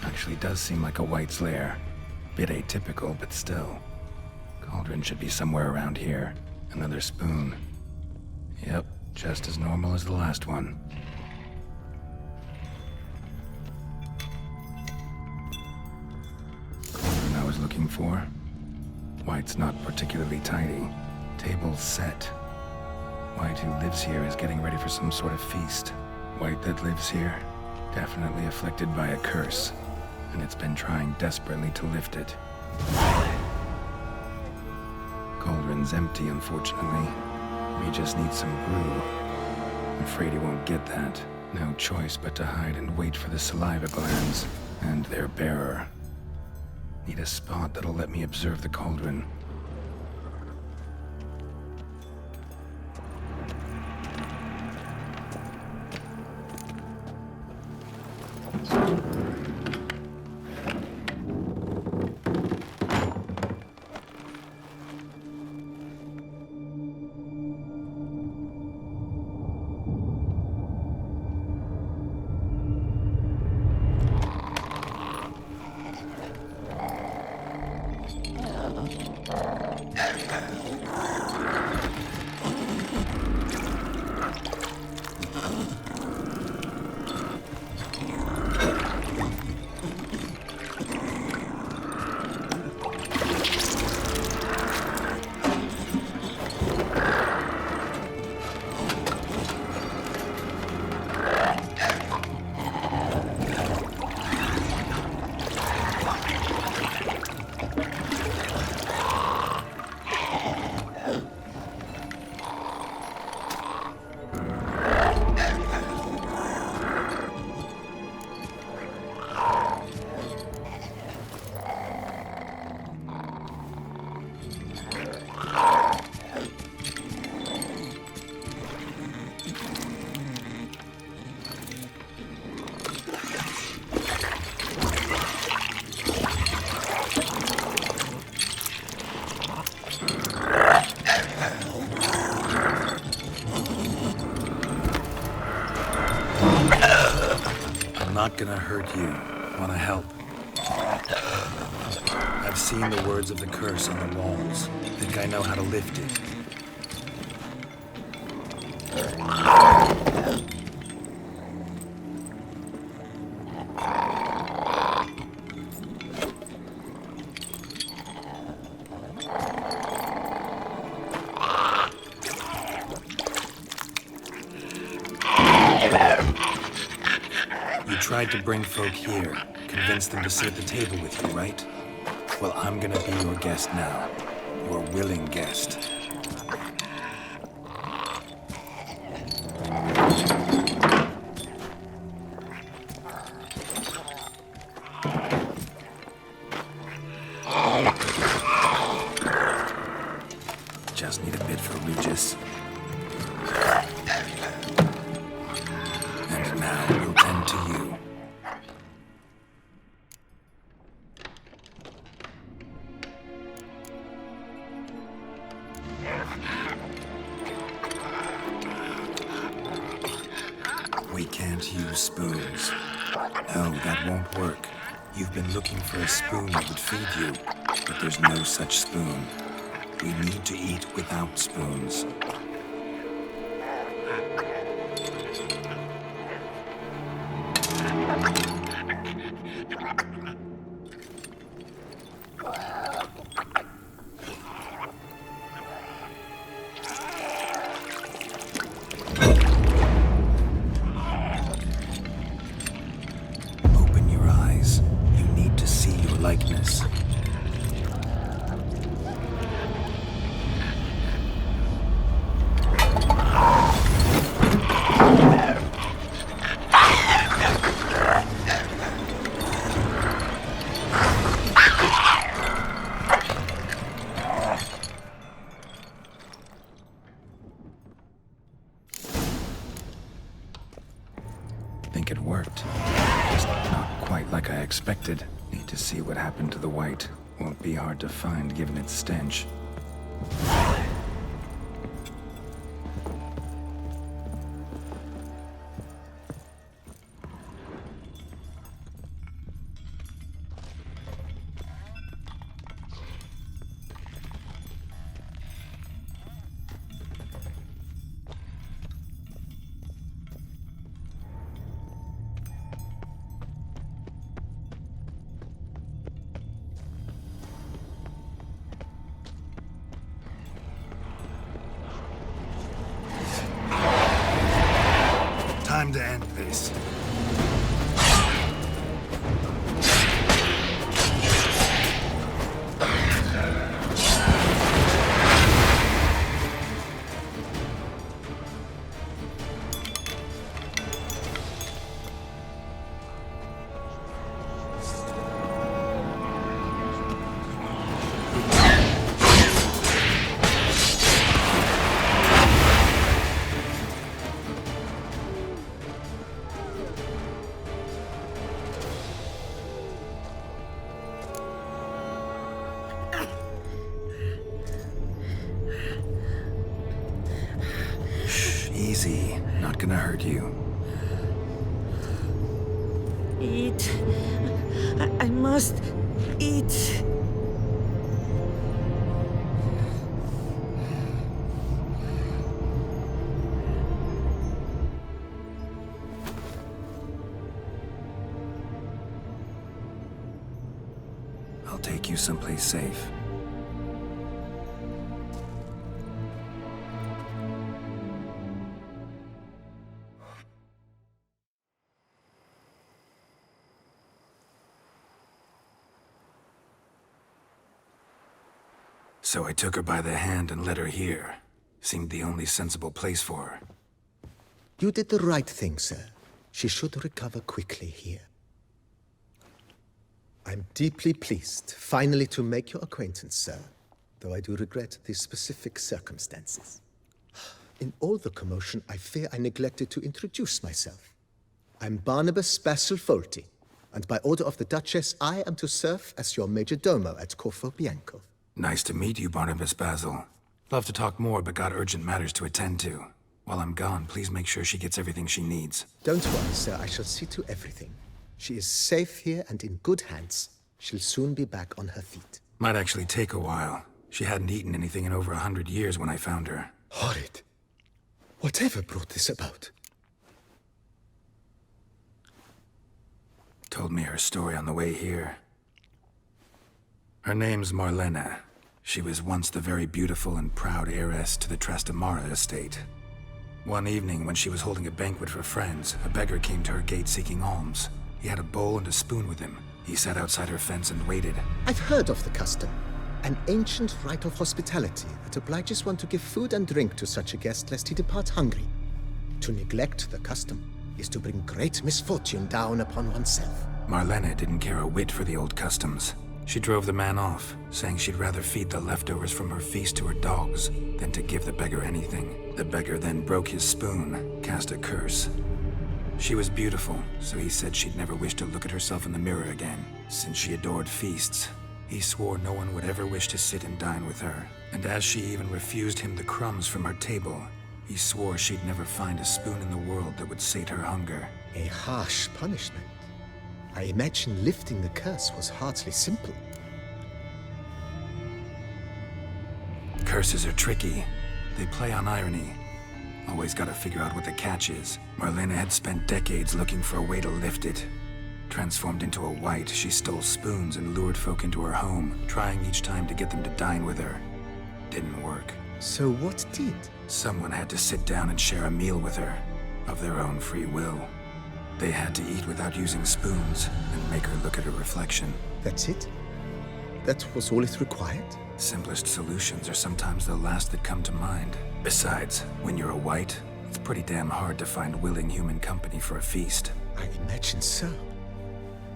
Actually does seem like a White's lair. Bit atypical, but still. Cauldron should be somewhere around here. Another spoon. Yep, just as normal as the last one. Cauldron I was looking for. White's not particularly tidy. Table's set. White who lives here is getting ready for some sort of feast. White that lives here, definitely afflicted by a curse. And it's been trying desperately to lift it. Cauldron's empty, unfortunately. We just need some brew. I'm afraid he won't get that. No choice but to hide and wait for the saliva glands and their bearer. Need a spot that'll let me observe the cauldron. Not gonna hurt you. Wanna help? I've seen the words of the curse on the walls. Think I know how to lift it. Tried to bring folk here, convince them to sit at the table with you, right? Well, I'm gonna be your guest now. Your willing guest. Just need a bit for Regis. And now we'll tend to you. We can't use spoons. No, that won't work. You've been looking for a spoon that would feed you, but there's no such spoon. We need to eat without spoons. Open your eyes. You need to see your likeness. Think it worked. Just not quite like I expected. Need to see what happened to the white. Won't be hard to find given its stench. Time to end this. Easy. Not gonna hurt you. Eat. I must eat. I'll take you someplace safe. So I took her by the hand and led her here. Seemed the only sensible place for her. You did the right thing, sir. She should recover quickly here. I'm deeply pleased, finally, to make your acquaintance, sir. Though I do regret the specific circumstances. In all the commotion, I fear I neglected to introduce myself. I'm Barnabas Basil-Folty, and by order of the Duchess, I am to serve as your major domo at Corfo Bianco. Nice to meet you, Barnabas Basil. Love to talk more, but got urgent matters to attend to. While I'm gone, please make sure she gets everything she needs. Don't worry, sir. I shall see to everything. She is safe here and in good hands. She'll soon be back on her feet. Might actually take a while. She hadn't eaten anything in over 100 years when I found her. Horrid. Whatever brought this about? Told me her story on the way here. Her name's Marlena. She was once the very beautiful and proud heiress to the Trastamara estate. One evening, when she was holding a banquet for friends, a beggar came to her gate seeking alms. He had a bowl and a spoon with him. He sat outside her fence and waited. I've heard of the custom. An ancient rite of hospitality that obliges one to give food and drink to such a guest lest he depart hungry. To neglect the custom is to bring great misfortune down upon oneself. Marlena didn't care a whit for the old customs. She drove the man off, saying she'd rather feed the leftovers from her feast to her dogs than to give the beggar anything. The beggar then broke his spoon, cast a curse. She was beautiful, so he said she'd never wish to look at herself in the mirror again. Since she adored feasts, he swore no one would ever wish to sit and dine with her. And as she even refused him the crumbs from her table, he swore she'd never find a spoon in the world that would sate her hunger. A harsh punishment. I imagine lifting the curse was hardly simple. Curses are tricky. They play on irony. Always gotta figure out what the catch is. Marlena had spent decades looking for a way to lift it. Transformed into a wight, she stole spoons and lured folk into her home, trying each time to get them to dine with her. Didn't work. So what did? Someone had to sit down and share a meal with her, of their own free will. They had to eat without using spoons, and make her look at her reflection. That's it? That was all it required? Simplest solutions are sometimes the last that come to mind. Besides, when you're a wight, it's pretty damn hard to find willing human company for a feast. I imagine so.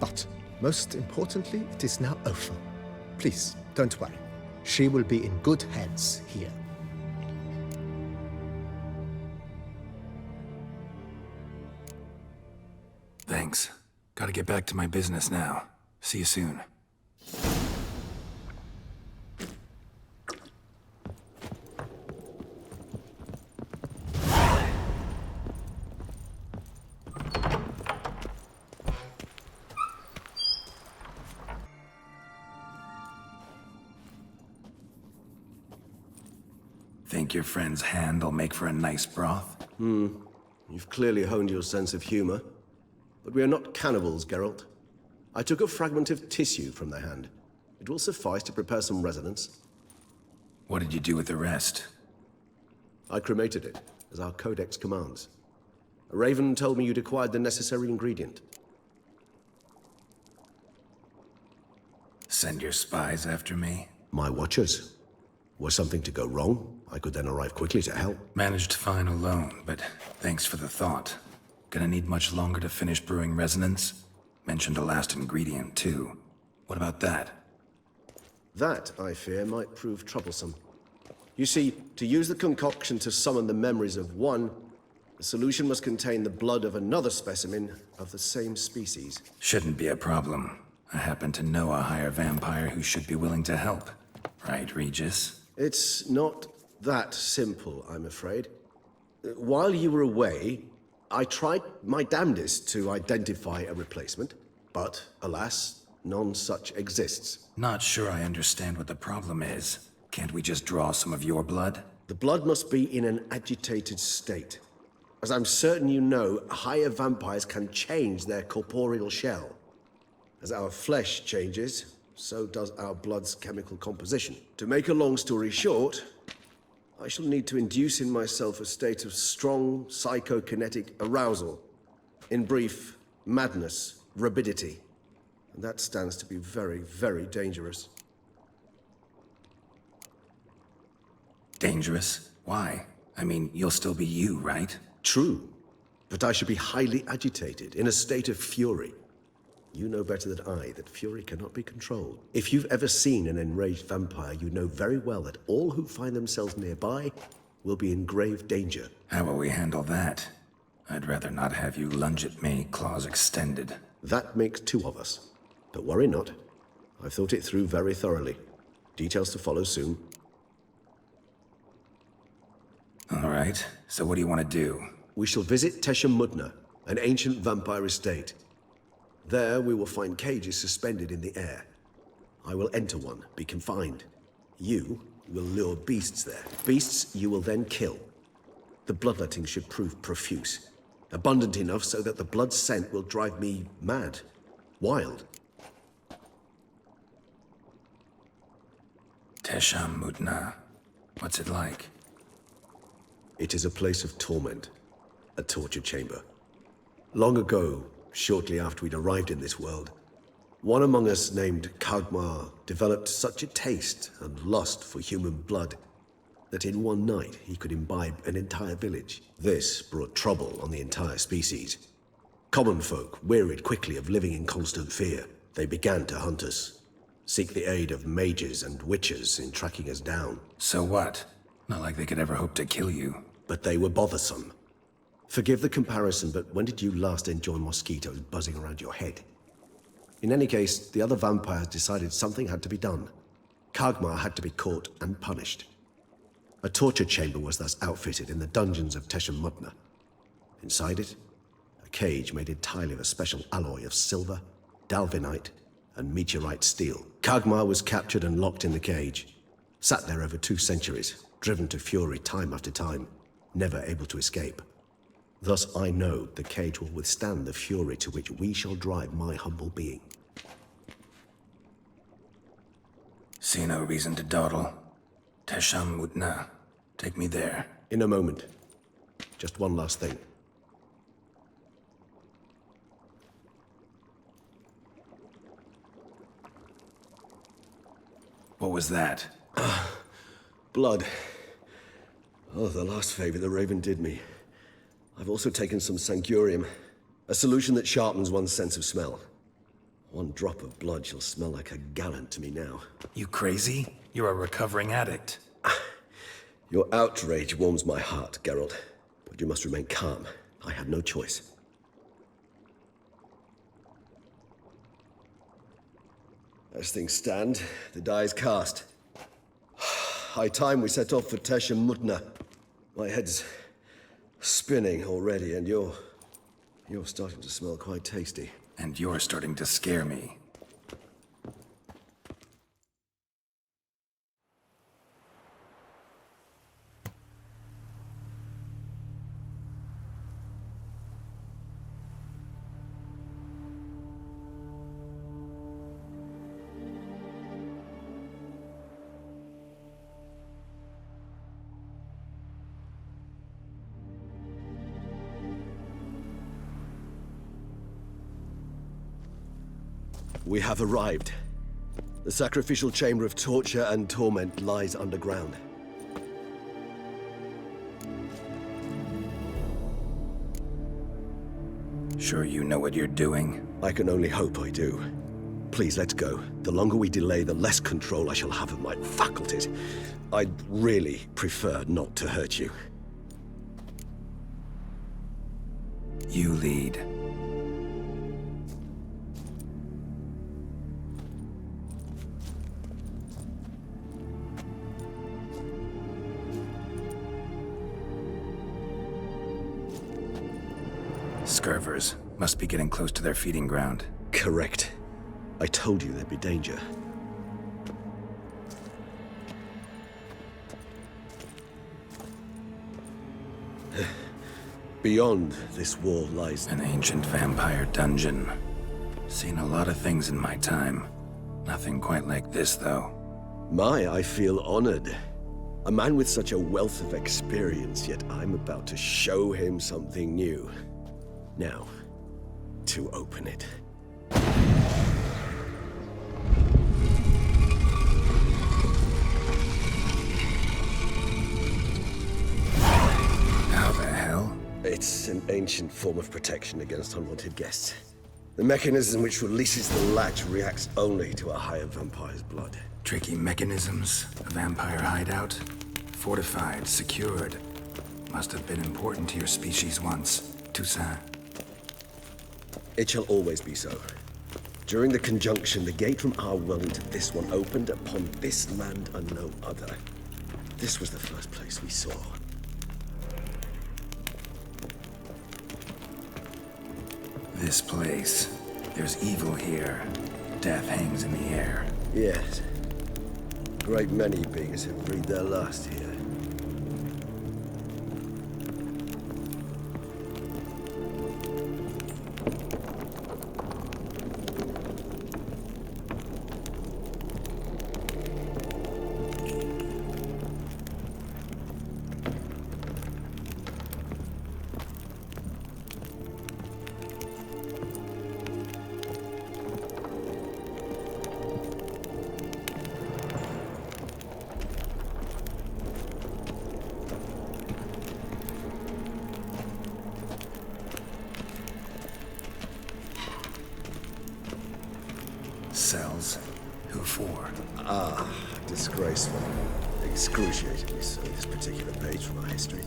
But, most importantly, it is now over. Please, don't worry. She will be in good hands here. Thanks. Gotta get back to my business now. See you soon. Think your friend's hand will make for a nice broth? You've clearly honed your sense of humor. But we are not cannibals, Geralt. I took a fragment of tissue from their hand. It will suffice to prepare some resonance. What did you do with the rest? I cremated it, as our codex commands. A raven told me you'd acquired the necessary ingredient. Send your spies after me? My watchers. Were something to go wrong, I could then arrive quickly to help. Managed fine alone, but thanks for the thought. Gonna need much longer to finish brewing resonance? Mentioned a last ingredient, too. What about that? That, I fear, might prove troublesome. You see, to use the concoction to summon the memories of one, the solution must contain the blood of another specimen of the same species. Shouldn't be a problem. I happen to know a higher vampire who should be willing to help. Right, Regis? It's not that simple, I'm afraid. While you were away, I tried my damnedest to identify a replacement, but alas, none such exists. Not sure I understand what the problem is. Can't we just draw some of your blood? The blood must be in an agitated state. As I'm certain you know, higher vampires can change their corporeal shell. As our flesh changes, so does our blood's chemical composition. To make a long story short, I shall need to induce in myself a state of strong psychokinetic arousal. In brief, madness, rabidity. And that stands to be very, very dangerous. Dangerous? Why? I mean, you'll still be you, right? True. But I should be highly agitated, in a state of fury. You know better than I that fury cannot be controlled. If you've ever seen an enraged vampire, you know very well that all who find themselves nearby will be in grave danger. How will we handle that? I'd rather not have you lunge at me, claws extended. That makes two of us. But worry not. I've thought it through very thoroughly. Details to follow soon. All right, so what do you want to do? We shall visit Teşemmüdne, an ancient vampire estate. There we will find cages suspended in the air. I will enter one, be confined. You will lure beasts there. Beasts you will then kill. The bloodletting should prove profuse. Abundant enough so that the blood scent will drive me mad. Wild. Teşemmüdne. What's it like? It is a place of torment. A torture chamber. Long ago, shortly after we'd arrived in this world, one among us named Kagmar developed such a taste and lust for human blood that in one night he could imbibe an entire village. This brought trouble on the entire species. Common folk wearied quickly of living in constant fear. They began to hunt us, seek the aid of mages and witches in tracking us down. So what? Not like they could ever hope to kill you. But they were bothersome. Forgive the comparison, but when did you last enjoy mosquitoes buzzing around your head? In any case, the other vampires decided something had to be done. Kagmar had to be caught and punished. A torture chamber was thus outfitted in the dungeons of Teşemmüdne. Inside it, a cage made entirely of a special alloy of silver, dalvinite, and meteorite steel. Kagmar was captured and locked in the cage. Sat there over 2 centuries, driven to fury time after time, never able to escape. Thus I know the cage will withstand the fury to which we shall drive my humble being. See no reason to dawdle. Tesham Mutna. Take me there. In a moment. Just one last thing. What was that? Blood. Oh, the last favor the Raven did me. I've also taken some Sancurium, a solution that sharpens one's sense of smell. 1 drop of blood shall smell like a gallon to me now. You crazy? You're a recovering addict. Your outrage warms my heart, Geralt. But you must remain calm. I had no choice. As things stand, the die is cast. High time we set off for Tesham Mutna. My head's spinning already, and you're starting to smell quite tasty. And you're starting to scare me. We have arrived. The sacrificial chamber of torture and torment lies underground. Sure you know what you're doing? I can only hope I do. Please, let's go. The longer we delay, the less control I shall have of my faculties. I'd really prefer not to hurt you. You lead. Scurvers must be getting close to their feeding ground. Correct. I told you there'd be danger. Beyond this wall lies an ancient vampire dungeon. Seen a lot of things in my time. Nothing quite like this, though. I feel honored. A man with such a wealth of experience, yet I'm about to show him something new. Now, to open it. How the hell? It's an ancient form of protection against unwanted guests. The mechanism which releases the latch reacts only to a higher vampire's blood. Tricky mechanisms, a vampire hideout. Fortified, secured. Must have been important to your species once, Toussaint. It shall always be so. During the conjunction, the gate from our world into this one opened upon this land and no other. This was the first place we saw. This place. There's evil here. Death hangs in the air. Yes. A great many beings have breathed their last here. Cells. Who for? Disgraceful. Excruciatingly so, this particular page from our history.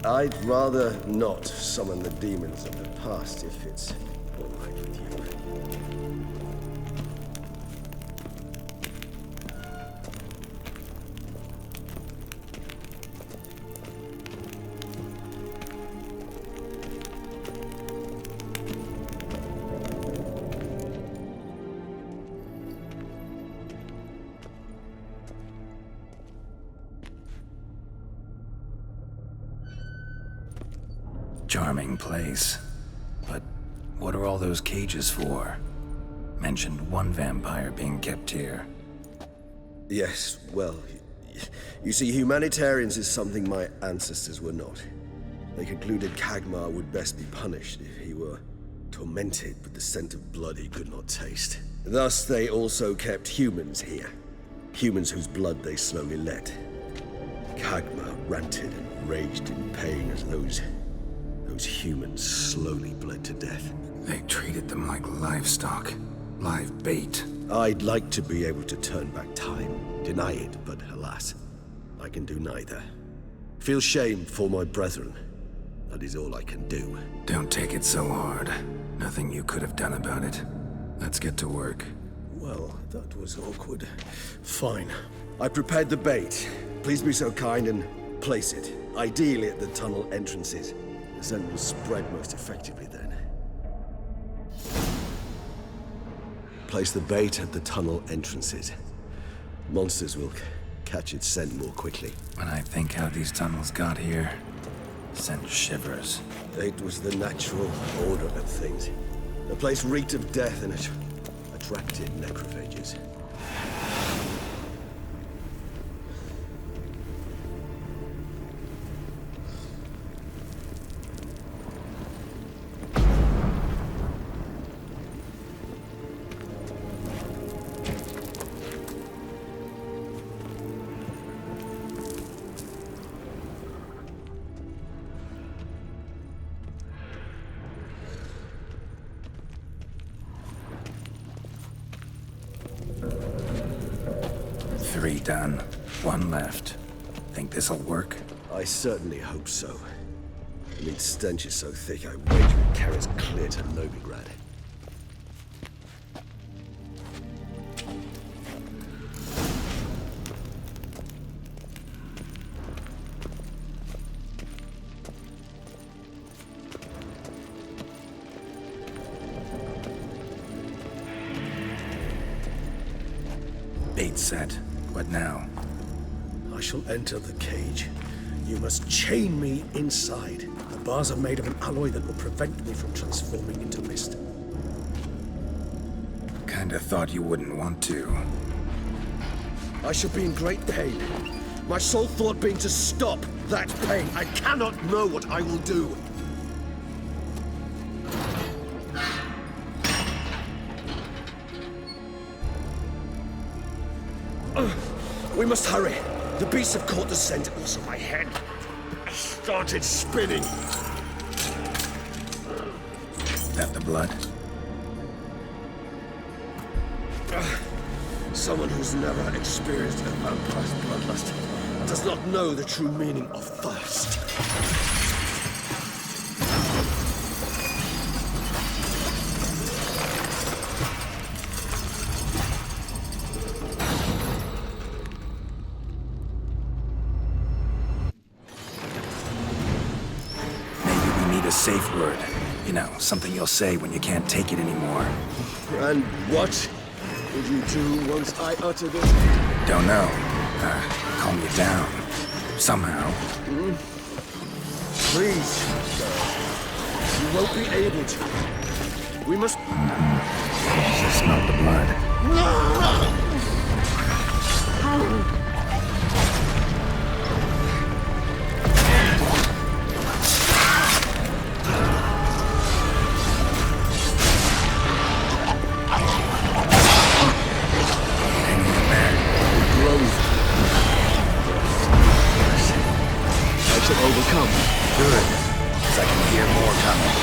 I'd rather not summon the demons of the past if it's all right with you. Charming place. But what are all those cages for? Mentioned one vampire being kept here. Yes, well, you see, humanitarians is something my ancestors were not. They concluded Kagmar would best be punished if he were tormented with the scent of blood he could not taste. Thus, they also kept humans here. Humans whose blood they slowly let. Kagmar ranted and raged in pain as those humans slowly bled to death. They treated them like livestock. Live bait. I'd like to be able to turn back time. Deny it, but alas, I can do neither. Feel shame for my brethren. That is all I can do. Don't take it so hard. Nothing you could have done about it. Let's get to work. Well, that was awkward. Fine. I prepared the bait. Please be so kind and place it. Ideally at the tunnel entrances. The scent will spread most effectively then. Place the bait at the tunnel entrances. Monsters will catch its scent more quickly. When I think how these tunnels got here, sent shivers. It was the natural order of things. The place reeked of death and it attracted necrophages. Three done. One left. Think this'll work? I certainly hope so. I mean, stench is so thick, I wager it carries clear to Novigrad. Bait set. What now? I shall enter the cage. You must chain me inside. The bars are made of an alloy that will prevent me from transforming into mist. Kinda thought you wouldn't want to. I shall be in great pain. My sole thought being to stop that pain. I cannot know what I will do. We must hurry. The beasts have caught the scent, also my head. I started spinning. That the blood? Someone who's never experienced a vampire's bloodlust does not know the true meaning of thirst. A safe word. You know, something you'll say when you can't take it anymore. And what would you do once I uttered it? Don't know. Calm you down. Somehow. Please, sir. You won't be able to. We must... Just not the blood. Overcome. Good, because I can hear more coming.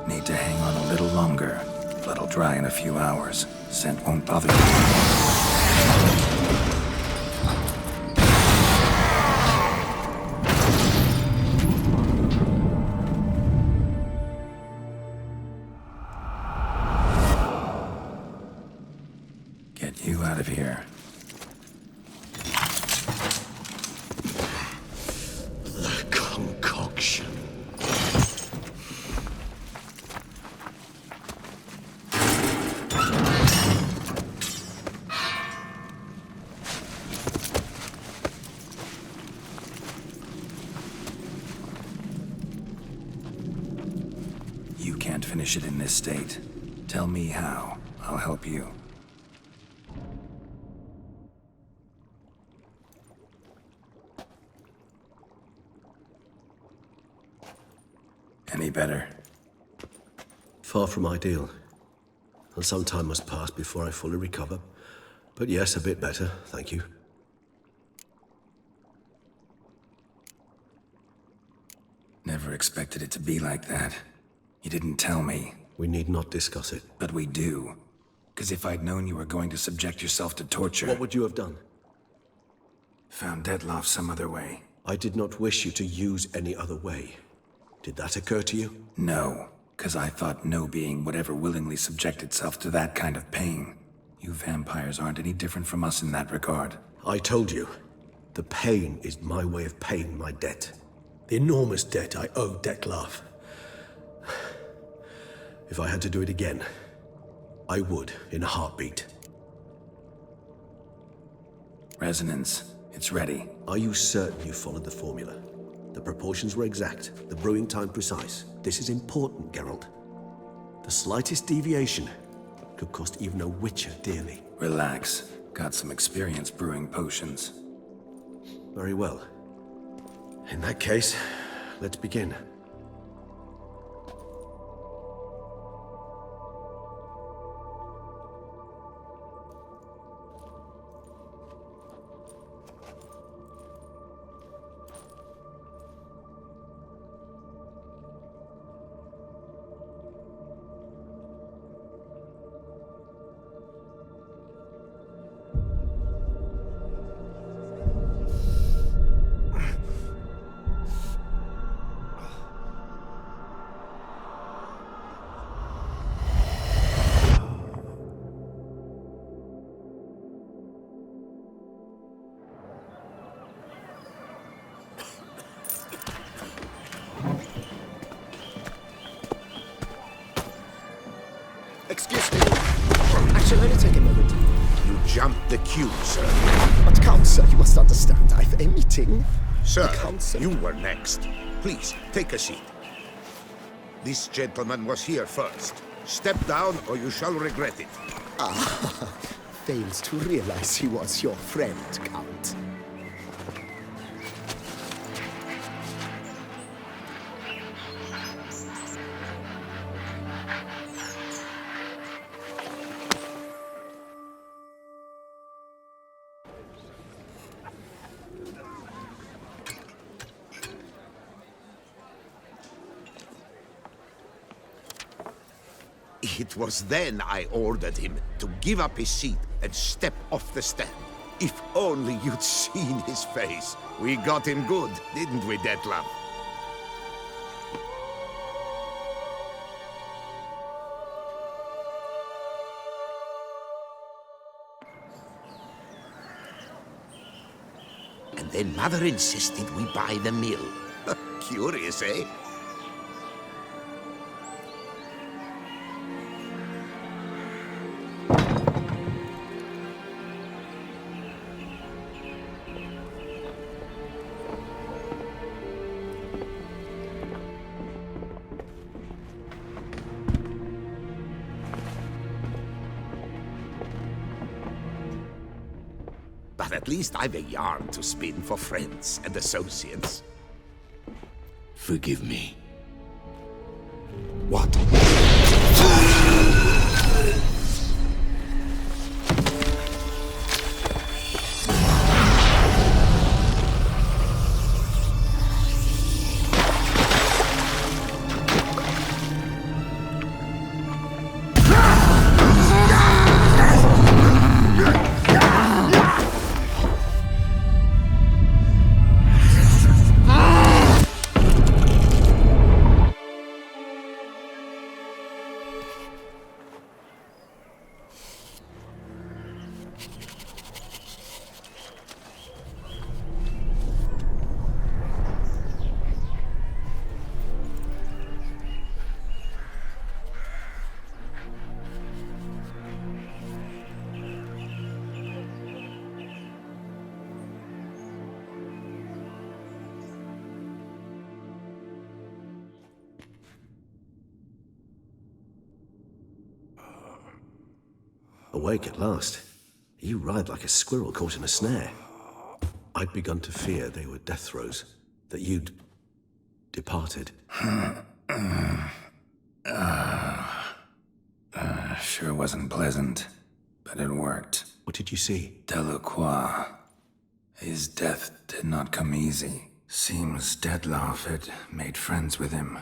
Need to hang on a little longer. Blood'll dry in a few hours. Scent won't bother you. Get you out of here. The concoction. You can't finish it in this state. Tell me how. I'll help you. Any better? Far from ideal. And some time must pass before I fully recover. But yes, a bit better, thank you. Never expected it to be like that. You didn't tell me. We need not discuss it. But we do. Because if I'd known you were going to subject yourself to torture... What would you have done? Found Detloff some other way. I did not wish you to use any other way. Did that occur to you? No, because I thought no being would ever willingly subject itself to that kind of pain. You vampires aren't any different from us in that regard. I told you, the pain is my way of paying my debt. The enormous debt I owe Detloff. If I had to do it again, I would in a heartbeat. Resonance, it's ready. Are you certain you followed the formula? The proportions were exact, the brewing time precise. This is important, Geralt. The slightest deviation could cost even a witcher dearly. Relax. Got some experience brewing potions. Very well. In that case, let's begin. Excuse me. Actually, let me take a moment. You jumped the queue, sir. But Count, sir, you must understand. I've a meeting. Sir, you were next. Please, take a seat. This gentleman was here first. Step down or you shall regret it. Ah, fails to realize he was your friend, Count. It was then I ordered him to give up his seat and step off the stand. If only you'd seen his face. We got him good, didn't we, Detloff? And then Mother insisted we buy the mill. Curious, eh? But at least I've a yarn to spin for friends and associates. Forgive me. What? Awake at last. You ride like a squirrel caught in a snare. I'd begun to fear they were death throes, that you'd departed. Sure wasn't pleasant, but it worked. What did you see? Delacroix. His death did not come easy. Seems Detlaff had made friends with him.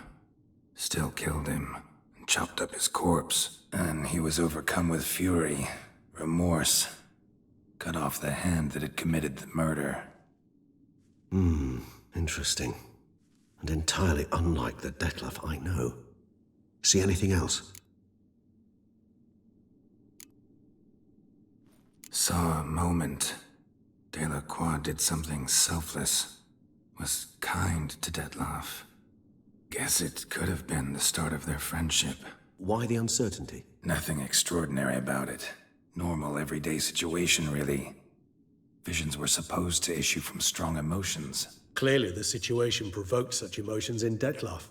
Still killed him, and chopped up his corpse. And he was overcome with fury, remorse. Cut off the hand that had committed the murder. Interesting. And entirely unlike the Detlaff I know. See anything else? Saw a moment. Delacroix did something selfless. Was kind to Detlaff. Guess it could have been the start of their friendship. Why the uncertainty? Nothing extraordinary about it. Normal, everyday situation, really. Visions were supposed to issue from strong emotions. Clearly, the situation provoked such emotions in Detlaff.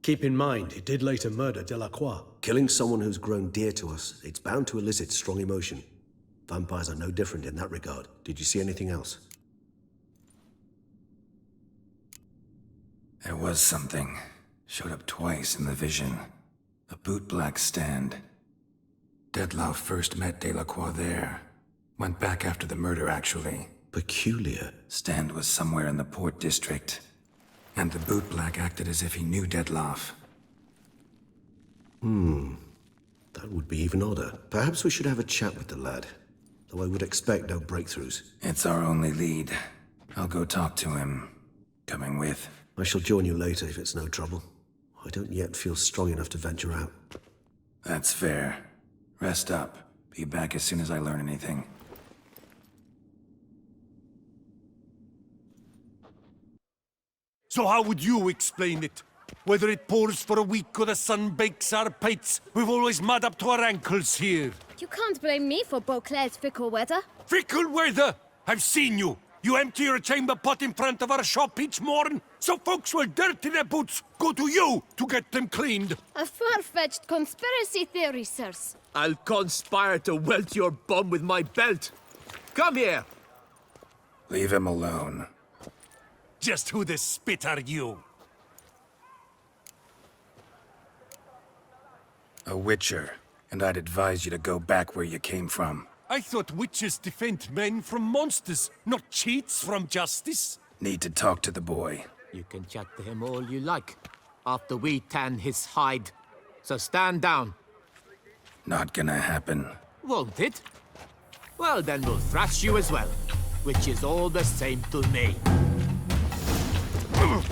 Keep in mind, he did later murder Delacroix. Killing someone who's grown dear to us, it's bound to elicit strong emotion. Vampires are no different in that regard. Did you see anything else? There was something. Showed up twice in the vision. A bootblack stand. Detlaff first met Delacroix there. Went back after the murder, actually. Peculiar. Stand was somewhere in the Port District. And the bootblack acted as if he knew Detlaff. That would be even odder. Perhaps we should have a chat with the lad. Though I would expect no breakthroughs. It's our only lead. I'll go talk to him. Coming with. I shall join you later if it's no trouble. I don't yet feel strong enough to venture out. That's fair. Rest up. Be back as soon as I learn anything. So how would you explain it? Whether it pours for a week or the sun bakes our pates, we've always mud up to our ankles here. You can't blame me for Beauclair's fickle weather. Fickle weather! I've seen you. You empty your chamber pot in front of our shop each morn, so folks will dirty their boots, go to you to get them cleaned. A far-fetched conspiracy theory, sirs. I'll conspire to welt your bum with my belt. Come here. Leave him alone. Just who the spit are you? A witcher, and I'd advise you to go back where you came from. I thought witches defend men from monsters, not cheats from justice. Need to talk to the boy. You can chat to him all you like, after we tan his hide. So stand down. Not gonna happen. Won't it? Well, then we'll thrash you as well, which is all the same to me.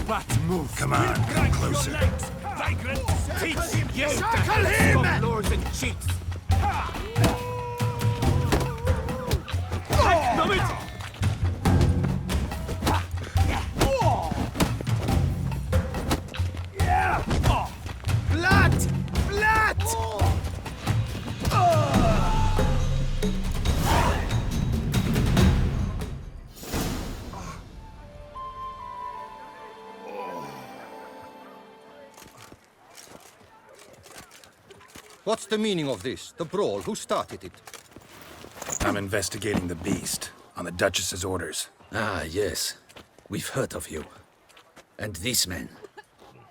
But move. Come on, come closer. Vagrant, teach him you Circle him! Lords and cheats. Numb it! Blood! Blood! What's the meaning of this? The brawl? Who started it? I'm investigating the beast, on the Duchess's orders. Ah, yes. We've heard of you. And these men,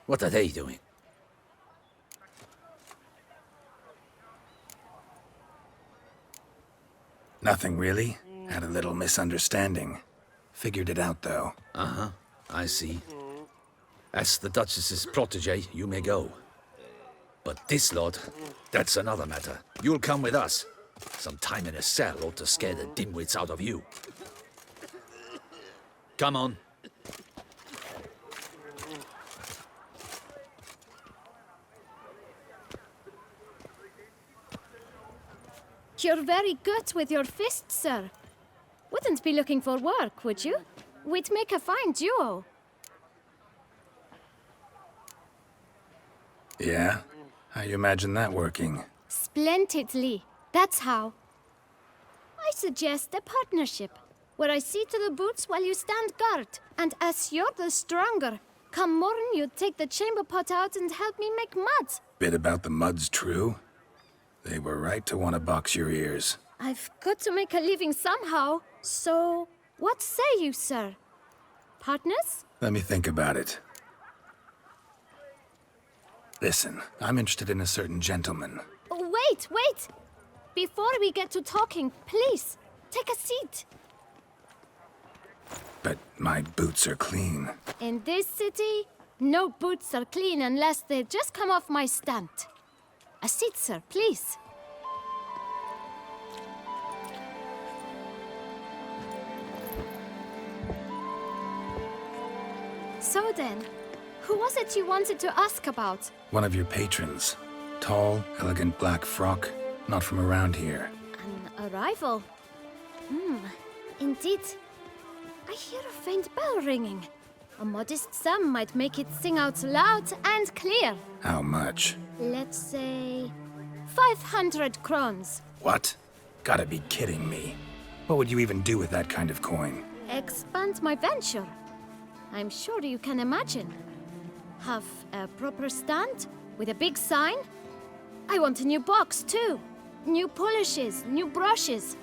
what are they doing? Nothing really. Had a little misunderstanding. Figured it out, though. Uh-huh, I see. As the Duchess's protege, you may go. But this lot, that's another matter. You'll come with us. Some time in a cell ought to scare the dimwits out of you. Come on. You're very good with your fists, sir. Wouldn't be looking for work, would you? We'd make a fine duo. Yeah? How you imagine that working? Splendidly. That's how. I suggest a partnership, where I see to the boots while you stand guard. And as you're the stronger, come morn you take the chamber pot out and help me make mud. Bit about the mud's true? They were right to want to box your ears. I've got to make a living somehow. So, what say you, sir? Partners? Let me think about it. Listen, I'm interested in a certain gentleman. Oh, wait! Before we get to talking, please, take a seat. But my boots are clean. In this city, no boots are clean unless they just come off my stand. A seat, sir, please. So then, who was it you wanted to ask about? One of your patrons. Tall, elegant black frock. Not from around here. An arrival? Indeed. I hear a faint bell ringing. A modest sum might make it sing out loud and clear. How much? Let's say 500 crowns. What? Gotta be kidding me. What would you even do with that kind of coin? Expand my venture. I'm sure you can imagine. Have a proper stand with a big sign. I want a new box too. New polishes, new brushes.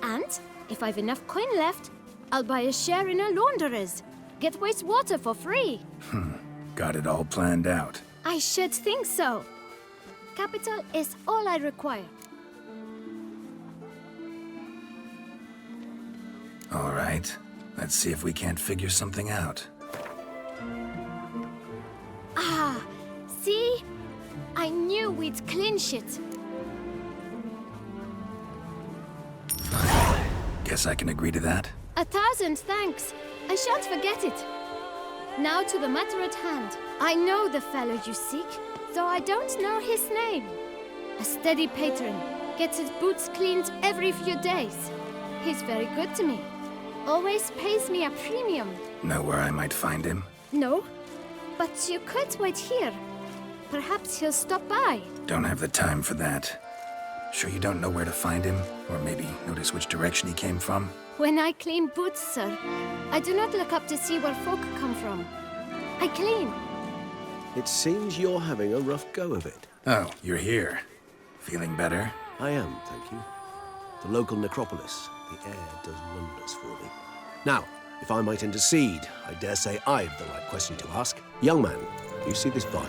And if I've enough coin left, I'll buy a share in a launderer's. Get wastewater for free. Got it all planned out. I should think so. Capital is all I require. All right. Let's see if we can't figure something out. Ah, see? I knew we'd clinch it. Guess I can agree to that. 1,000 thanks. I shan't forget it. Now to the matter at hand. I know the fellow you seek, though I don't know his name. A steady patron, gets his boots cleaned every few days. He's very good to me. Always pays me a premium. Know where I might find him? No, but you could wait here. Perhaps he'll stop by. Don't have the time for that. Sure you don't know where to find him? Or maybe notice which direction he came from? When I clean boots, sir, I do not look up to see where folk come from. I clean. It seems you're having a rough go of it. Oh, you're here. Feeling better? I am, thank you. The local necropolis. The air does wonders for me. Now, if I might intercede, I dare say I've the right question to ask. Young man, you see this vial?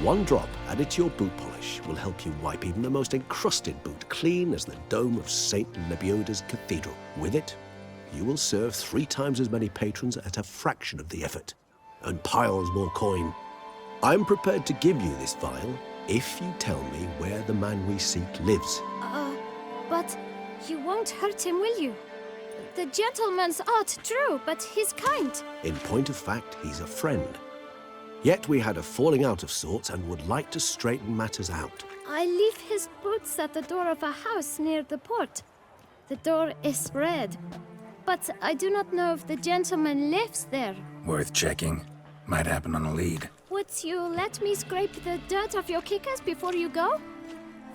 One drop added to your boot polish will help you wipe even the most encrusted boot clean as the dome of St. Lebioda's cathedral. With it, you will serve 3 times as many patrons at a fraction of the effort, and piles more coin. I'm prepared to give you this vial if you tell me where the man we seek lives. But you won't hurt him, will you? The gentleman's odd, true, but he's kind. In point of fact, he's a friend. Yet we had a falling out of sorts and would like to straighten matters out. I leave his boots at the door of a house near the port. The door is red, but I do not know if the gentleman lives there. Worth checking. Might happen on a lead. Would you let me scrape the dirt off your kickers before you go?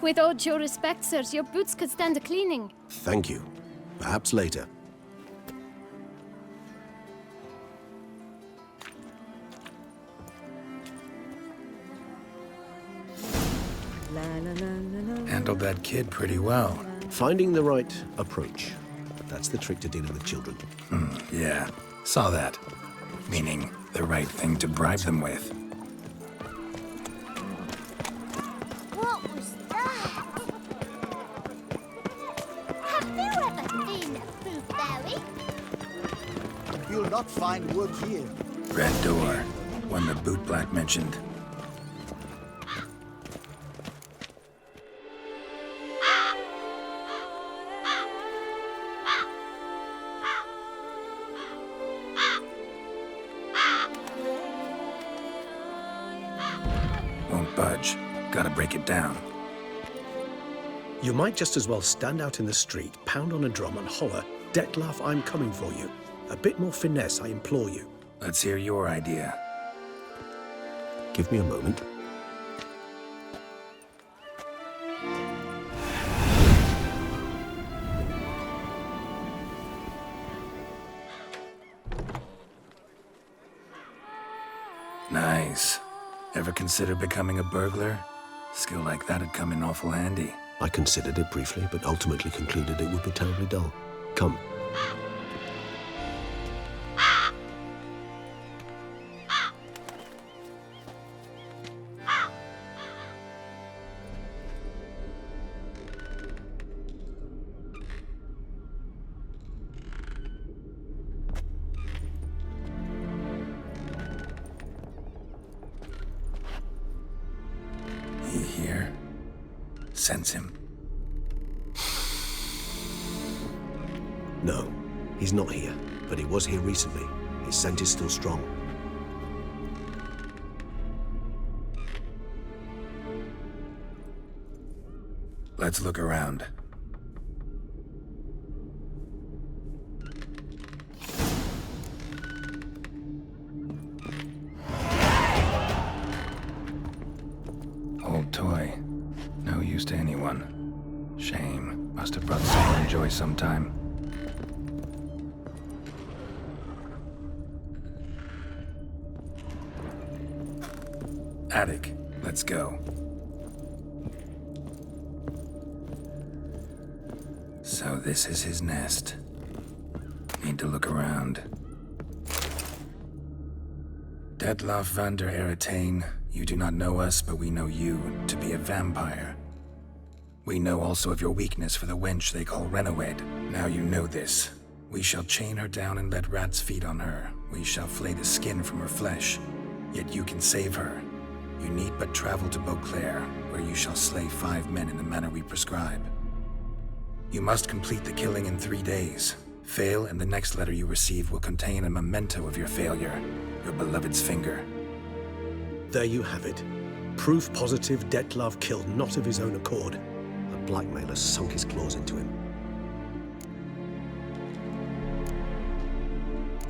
With all due respect, sirs, your boots could stand a cleaning. Thank you. Perhaps later. Handled that kid pretty well. Finding the right approach. That's the trick to dealing with children. Yeah, saw that. Meaning, the right thing to bribe them with. What was that? Have you ever been a boot berry? You'll not find wood here. Red door. One the boot black mentioned. Won't budge. Gotta break it down. You might just as well stand out in the street, pound on a drum and holler, "Detlef, I'm coming for you." A bit more finesse, I implore you. Let's hear your idea. Give me a moment. Nice. Ever consider becoming a burglar? Skill like that'd come in awful handy. I considered it briefly, but ultimately concluded it would be terribly dull. Come. He here? Sense him. No, he's not here, but he was here recently. His scent is still strong. Let's look around. Old toy. No use to anyone. Shame. Must have brought someone joy sometime. Attic. Let's go. So this is his nest. Need to look around. Detlaff van der Eretain, you do not know us, but we know you to be a vampire. We know also of your weakness for the wench they call Renowed. Now you know this. We shall chain her down and let rats feed on her. We shall flay the skin from her flesh. Yet you can save her. You need but travel to Beauclair, where you shall slay 5 men in the manner we prescribe. You must complete the killing in 3 days. Fail, and the next letter you receive will contain a memento of your failure. Your beloved's finger. There you have it. Proof positive Detlaff killed not of his own accord. A blackmailer sunk his claws into him.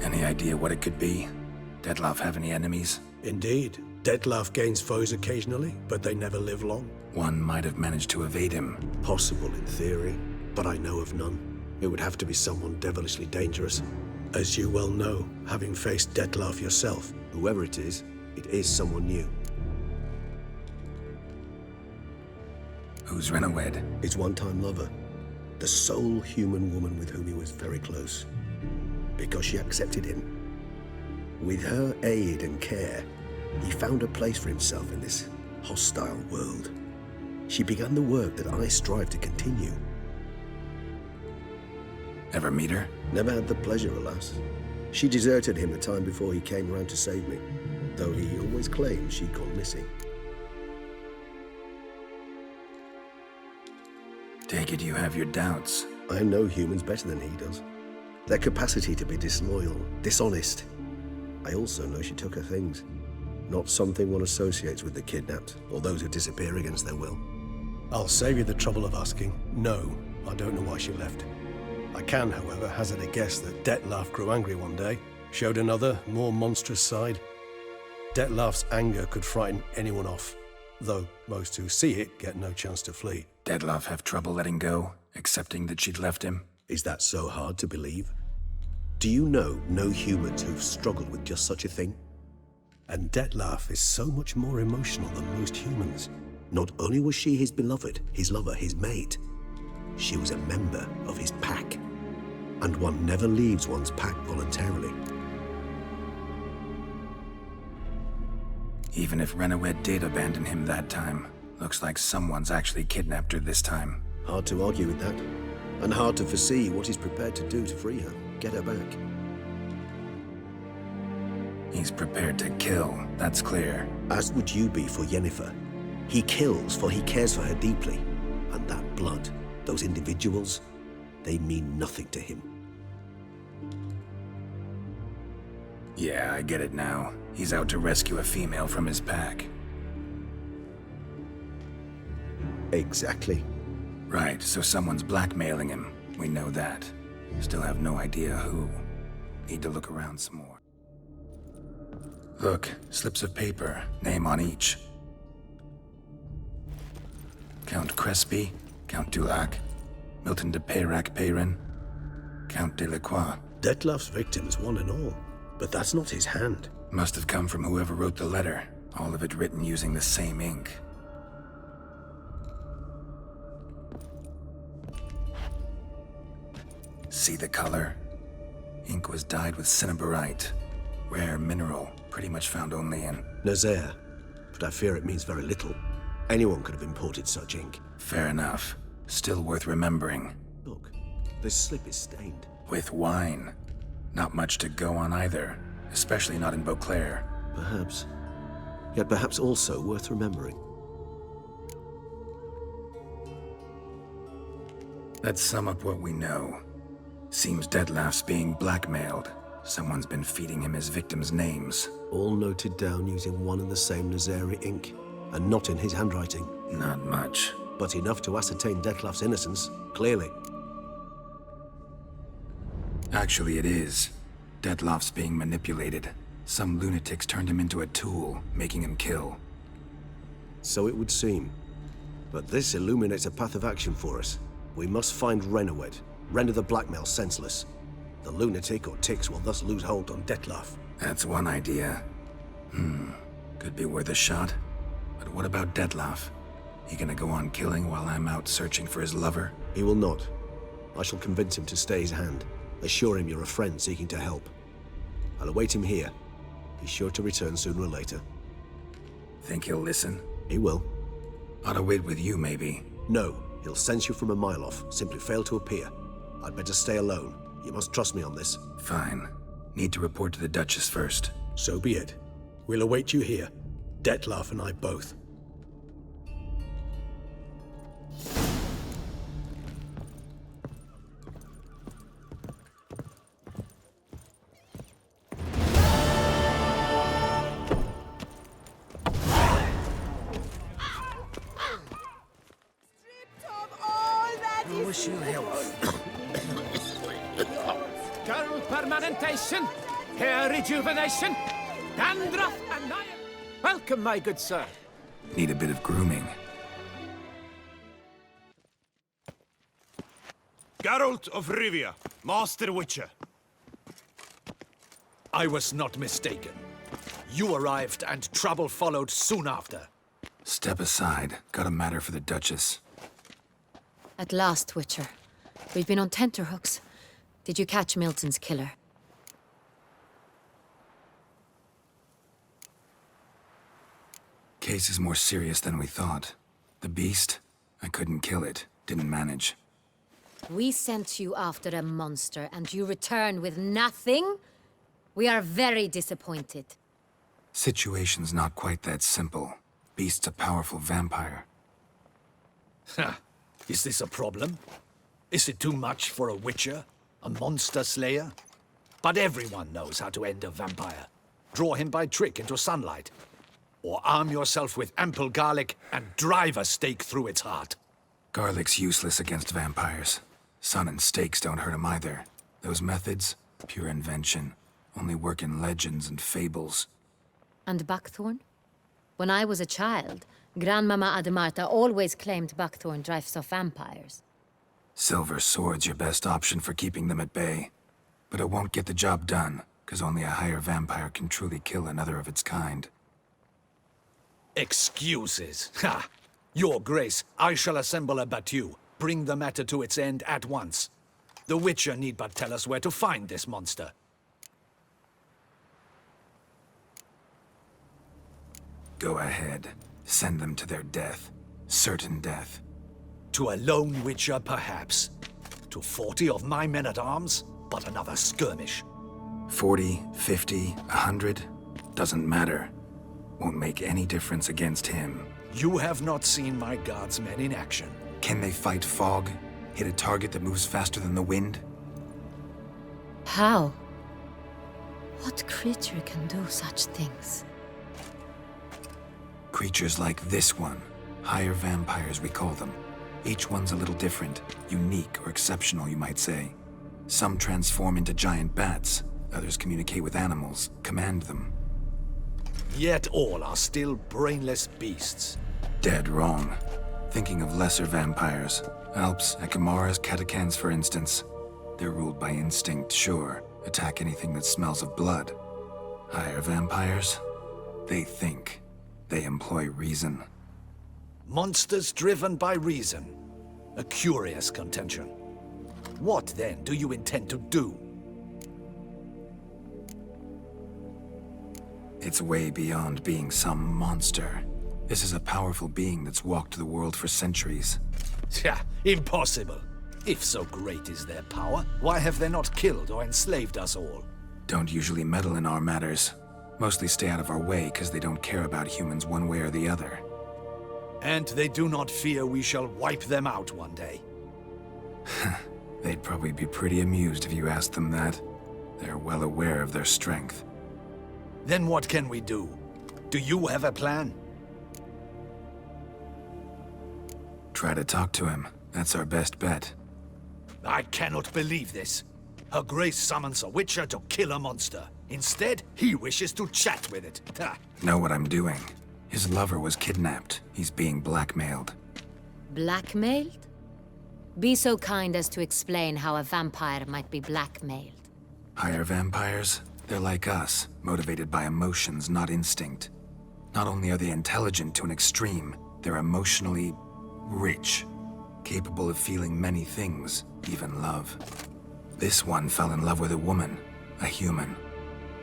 Any idea what it could be? Detlaff have any enemies? Indeed. Detlaff gains foes occasionally, but they never live long. One might have managed to evade him. Possible in theory, but I know of none. It would have to be someone devilishly dangerous. As you well know, having faced Detlaff yourself, whoever it is someone new. Who's Renowed? His one-time lover. The sole human woman with whom he was very close. Because she accepted him. With her aid and care, he found a place for himself in this hostile world. She began the work that I strive to continue. Ever meet her? Never had the pleasure, alas. She deserted him the time before he came around to save me, though he always claimed she'd gone missing. Take it you have your doubts. I know humans better than he does. Their capacity to be disloyal, dishonest. I also know she took her things. Not something one associates with the kidnapped, or those who disappear against their will. I'll save you the trouble of asking. No, I don't know why she left. I can, however, hazard a guess that Detlaff grew angry one day, showed another, more monstrous side. Detlaff's anger could frighten anyone off, though most who see it get no chance to flee. Detlaff have trouble letting go, accepting that she'd left him? Is that so hard to believe? Do you know no humans who've struggled with just such a thing? And Detlaff is so much more emotional than most humans. Not only was she his beloved, his lover, his mate, she was a member of his pack. And one never leaves one's pack voluntarily. Even if Renowed did abandon him that time, looks like someone's actually kidnapped her this time. Hard to argue with that. And hard to foresee what he's prepared to do to free her, get her back. He's prepared to kill, that's clear. As would you be for Yennefer. He kills for he cares for her deeply. And that blood, those individuals, they mean nothing to him. Yeah, I get it now. He's out to rescue a female from his pack. Exactly. Right, so someone's blackmailing him. We know that. Still have no idea who. Need to look around some more. Look, slips of paper, name on each. Count Crespi, Count Dulac, Milton de Peyrac-Peyrin, Count Delacroix. Detlaff's victims, one and all. But that's not his hand. Must have come from whoever wrote the letter. All of it written using the same ink. See the color? Ink was dyed with cinnabarite. Rare mineral, pretty much found only in... Nazaire, but I fear it means very little. Anyone could have imported such ink. Fair enough. Still worth remembering. Look, this slip is stained. With wine. Not much to go on either, especially not in Beauclair. Perhaps. Yet perhaps also worth remembering. Let's sum up what we know. Seems Detlef's being blackmailed. Someone's been feeding him his victims' names. All noted down using one and the same Nazari ink, and not in his handwriting. Not much. But enough to ascertain Detlef's innocence, clearly. Actually, it is. Detlef's being manipulated. Some lunatics turned him into a tool, making him kill. So it would seem. But this illuminates a path of action for us. We must find Renowed, render the blackmail senseless. The lunatic or ticks will thus lose hold on Detlef. That's one idea. Could be worth a shot. But what about Detlef? He gonna go on killing while I'm out searching for his lover? He will not. I shall convince him to stay his hand. Assure him you're a friend seeking to help. I'll await him here. He's sure to return sooner or later. Think he'll listen? He will. Ought to wait with you, maybe. No, he'll sense you from a mile off. Simply fail to appear. I'd better stay alone. You must trust me on this. Fine. Need to report to the Duchess first. So be it. We'll await you here. Detlef and I both. I wish you health. Girl permanentation, hair rejuvenation, dandruff annihilation. Welcome, my good sir. Need a bit of grooming. Geralt of Rivia, Master Witcher. I was not mistaken. You arrived and trouble followed soon after. Step aside. Got a matter for the Duchess. At last, Witcher. We've been on tenterhooks. Did you catch Milton's killer? Case is more serious than we thought. The beast? I couldn't kill it. Didn't manage. We sent you after a monster, and you returned with nothing? We are very disappointed. Situation's not quite that simple. Beast's a powerful vampire. Ha! Is this a problem? Is it too much for a witcher? A monster slayer? But everyone knows how to end a vampire. Draw him by trick into sunlight. Or arm yourself with ample garlic and drive a stake through its heart. Garlic's useless against vampires. Sun and stakes don't hurt him either. Those methods, pure invention. Only work in legends and fables. And buckthorn? When I was a child, Grandmama Ademarta always claimed buckthorn drives off vampires. Silver sword's your best option for keeping them at bay. But it won't get the job done, because only a higher vampire can truly kill another of its kind. Excuses. Ha! Your Grace, I shall assemble a battue. Bring the matter to its end at once. The Witcher need but tell us where to find this monster. Go ahead. Send them to their death. Certain death. To a lone Witcher, perhaps. To 40 of my men-at-arms, but another skirmish. 40, 50, 100? Doesn't matter. Won't make any difference against him. You have not seen my guardsmen in action. Can they fight fog? Hit a target that moves faster than the wind? How? What creature can do such things? Creatures like this one. Higher vampires, we call them. Each one's a little different. Unique or exceptional, you might say. Some transform into giant bats. Others communicate with animals, command them. Yet all are still brainless beasts. Dead wrong. Thinking of lesser vampires. Alps, Ekamaras, Catacans, for instance. They're ruled by instinct, sure. Attack anything that smells of blood. Higher vampires? They think. They employ reason. Monsters driven by reason. A curious contention. What, then, do you intend to do? It's way beyond being some monster. This is a powerful being that's walked the world for centuries. Yeah, impossible. If so great is their power, why have they not killed or enslaved us all? Don't usually meddle in our matters. Mostly stay out of our way because they don't care about humans one way or the other. And they do not fear we shall wipe them out one day. They'd probably be pretty amused if you asked them that. They're well aware of their strength. Then what can we do? Do you have a plan? Try to talk to him. That's our best bet. I cannot believe this. Her Grace summons a Witcher to kill a monster. Instead, he wishes to chat with it. Ha. Know what I'm doing. His lover was kidnapped. He's being blackmailed. Blackmailed? Be so kind as to explain how a vampire might be blackmailed. Higher vampires? They're like us, motivated by emotions, not instinct. Not only are they intelligent to an extreme, they're emotionally rich, capable of feeling many things, even love. This one fell in love with a woman, a human,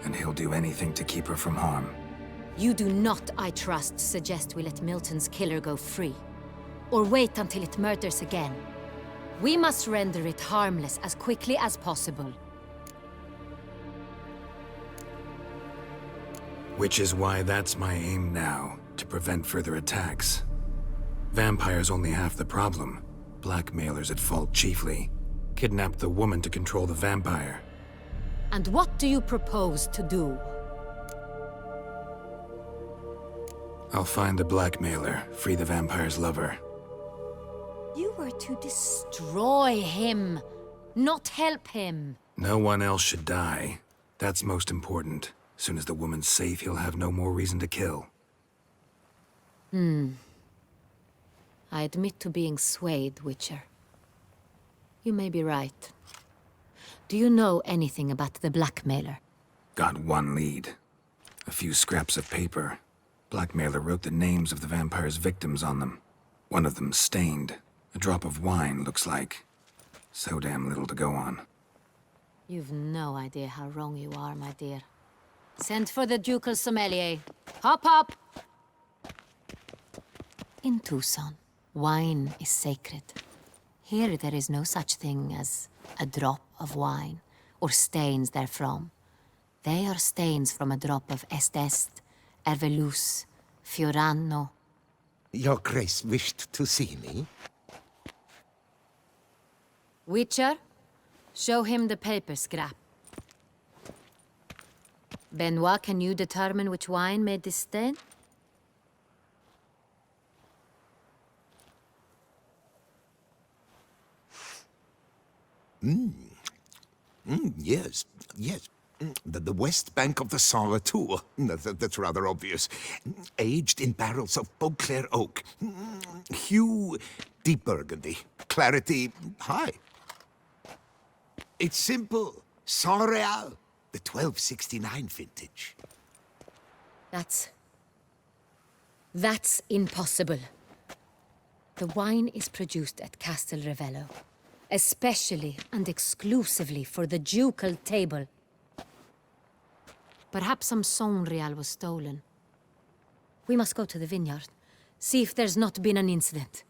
and he'll do anything to keep her from harm. You do not, I trust, suggest we let Milton's killer go free. Or wait until it murders again. We must render it harmless as quickly as possible. Which is why that's my aim now, to prevent further attacks. Vampires only half the problem. Blackmailers at fault chiefly. Kidnapped the woman to control the vampire. And what do you propose to do? I'll find the blackmailer, free the vampire's lover. You were to destroy him, not help him. No one else should die. That's most important. As soon as the woman's safe, he'll have no more reason to kill. I admit to being swayed, Witcher. You may be right. Do you know anything about the blackmailer? Got one lead. A few scraps of paper. Blackmailer wrote the names of the vampire's victims on them. One of them stained. A drop of wine, looks like. So damn little to go on. You've no idea how wrong you are, my dear. Send for the ducal sommelier. Hop, hop! In Toussaint, wine is sacred. Here there is no such thing as a drop of wine, or stains therefrom. They are stains from a drop of Est, Hervelus, Fiorano. Your Grace wished to see me? Witcher, show him the paper scrap. Benoit, can you determine which wine made this stain? Yes, yes. The west bank of the Sarre Tour. That's rather obvious. Aged in barrels of Beauclair oak. Hue, deep burgundy. Clarity, high. It's simple. Saint-Réal, the 1269 vintage. That's impossible. The wine is produced at Castel Revello, especially and exclusively for the ducal table. Perhaps some Saint-Réal was stolen. We must go to the vineyard, see if there's not been an incident.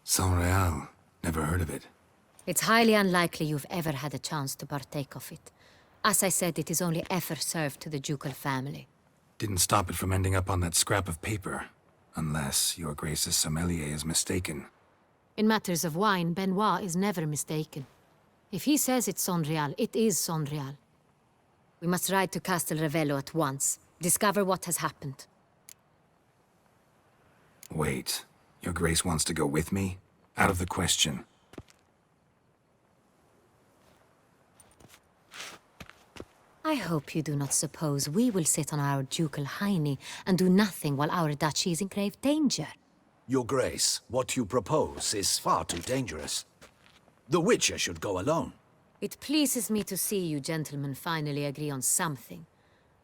Saint-Réal. Never heard of it. It's highly unlikely you've ever had a chance to partake of it. As I said, it is only ever served to the ducal family. Didn't stop it from ending up on that scrap of paper. Unless your Grace's sommelier is mistaken. In matters of wine, Benoit is never mistaken. If he says it's Saint-Réal, it is Saint-Réal. We must ride to Castel Revello at once. Discover what has happened. Wait. Your Grace wants to go with me? Out of the question. I hope you do not suppose we will sit on our ducal hiney and do nothing while our duchy is in grave danger. Your Grace, what you propose is far too dangerous. The Witcher should go alone. It pleases me to see you gentlemen finally agree on something.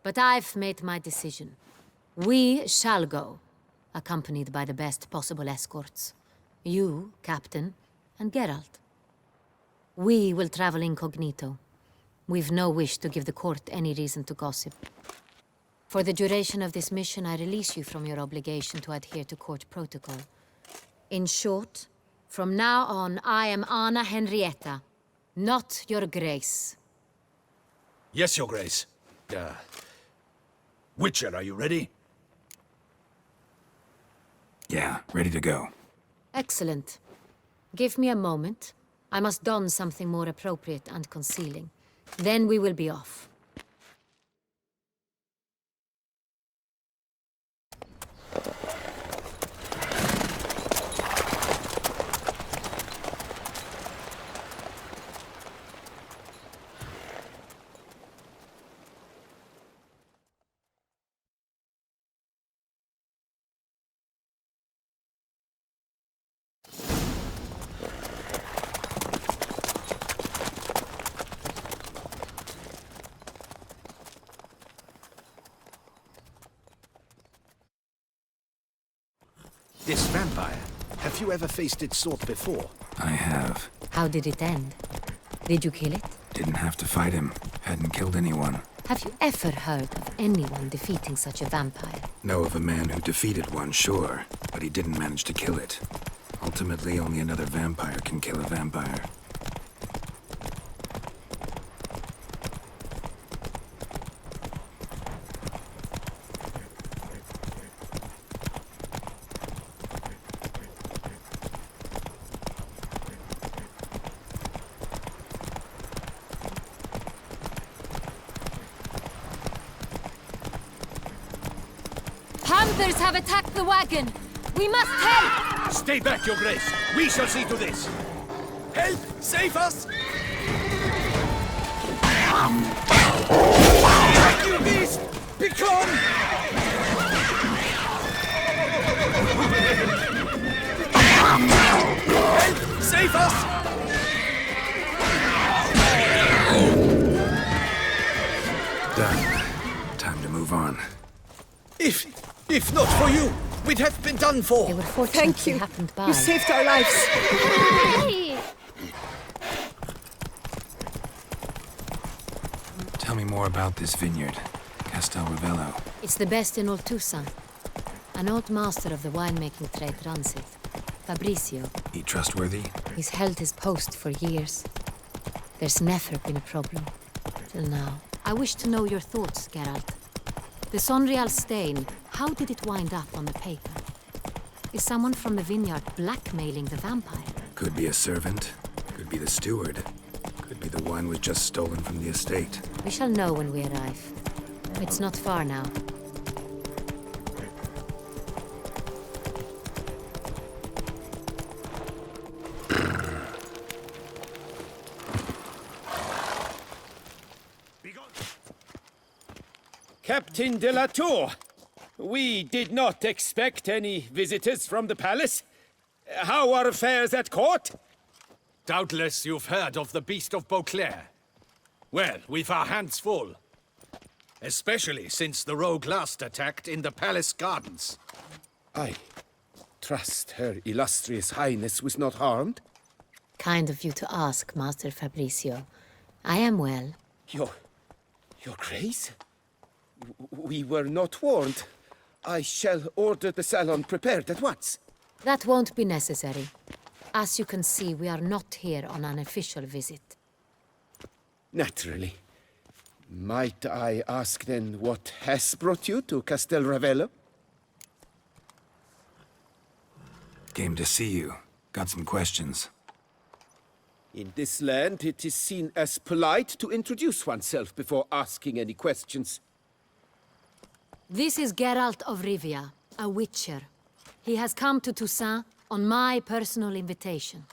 But I've made my decision. We shall go, accompanied by the best possible escorts. You, Captain, and Geralt. We will travel incognito. We've no wish to give the court any reason to gossip. For the duration of this mission, I release you from your obligation to adhere to court protocol. In short, from now on, I am Anna Henrietta, not your grace. Yes, Your Grace. Witcher, are you ready? Yeah, ready to go. Excellent. Give me a moment. I must don something more appropriate and concealing. Then we will be off. This vampire, have you ever faced its sort before? I have. How did it end? Did you kill it? Didn't have to fight him. Hadn't killed anyone. Have you ever heard of anyone defeating such a vampire? Know of a man who defeated one, sure, but he didn't manage to kill it. Ultimately, only another vampire can kill a vampire. Panthers have attacked the wagon! We must help! Stay back, Your Grace. We shall see to this. Help! Save us! You beast! Begone! Help! Save us! Done. Time to move on. If not for you, we'd have been done for. They were fortunate you happened by. You saved our lives. Hey! Tell me more about this vineyard, Castel Ravello. It's the best in all Toussaint. An old master of the winemaking trade runs it. Fabrizio. He trustworthy? He's held his post for years. There's never been a problem. Till now. I wish to know your thoughts, Geralt. The Sonreal stain, how did it wind up on the paper? Is someone from the vineyard blackmailing the vampire? Could be a servant. Could be the steward. Could be the wine was just stolen from the estate. We shall know when we arrive. It's not far now. Captain de la Tour, we did not expect any visitors from the palace. How are affairs at court? Doubtless you've heard of the Beast of Beauclair. Well, we've our hands full. Especially since the rogue last attacked in the palace gardens. I trust Her Illustrious Highness was not harmed? Kind of you to ask, Master Fabrizio. I am well. Your Grace? We were not warned. I shall order the salon prepared at once. That won't be necessary. As you can see, we are not here on an official visit. Naturally. Might I ask then what has brought you to Castel Ravello? Came to see you. Got some questions. In this land, it is seen as polite to introduce oneself before asking any questions. This is Geralt of Rivia, a witcher. He has come to Toussaint on my personal invitation.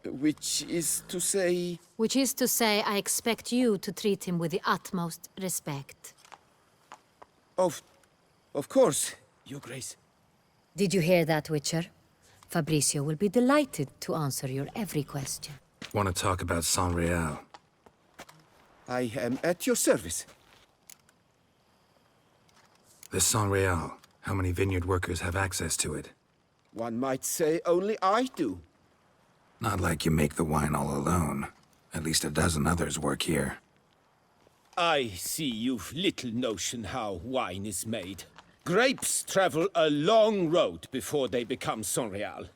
Which is to say... Which is to say, I expect you to treat him with the utmost respect. Of course, Your Grace. Did you hear that, Witcher? Fabrizio will be delighted to answer your every question. Want to talk about Sonreal? I am at your service. This Sonreal, how many vineyard workers have access to it? One might say only I do. Not like you make the wine all alone. At least a dozen others work here. I see you've little notion how wine is made. Grapes travel a long road before they become Sonreal.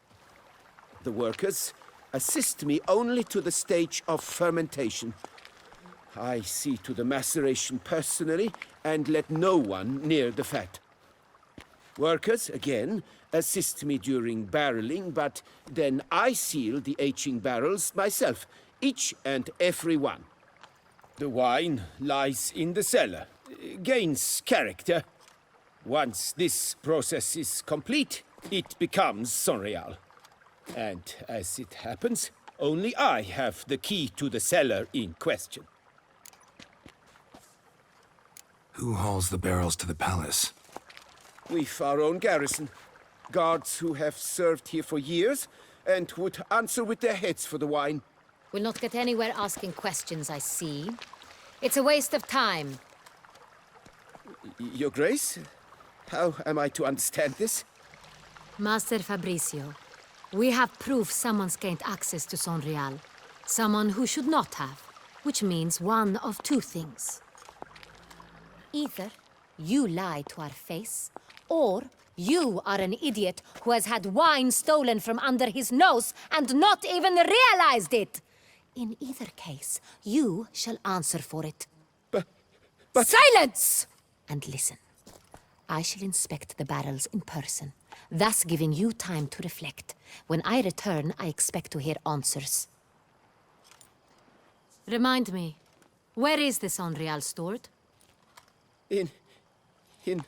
The workers assist me only to the stage of fermentation. I see to the maceration personally and let no one near the fat. Workers, again, assist me during barreling, but then I seal the aging barrels myself, each and every one. The wine lies in the cellar, gains character. Once this process is complete, it becomes Sonreal. And as it happens, only I have the key to the cellar in question. Who hauls the barrels to the palace? We've our own garrison. Guards who have served here for years and would answer with their heads for the wine. We'll not get anywhere asking questions, I see. It's a waste of time. Your Grace? How am I to understand this? Master Fabricio, we have proof someone's gained access to Sonreal. Someone who should not have. Which means one of two things. Either you lie to our face, or you are an idiot who has had wine stolen from under his nose and not even realized it. In either case, you shall answer for it. But... Silence! And listen. I shall inspect the barrels in person, thus giving you time to reflect. When I return, I expect to hear answers. Remind me, where is the Sonreal stored? In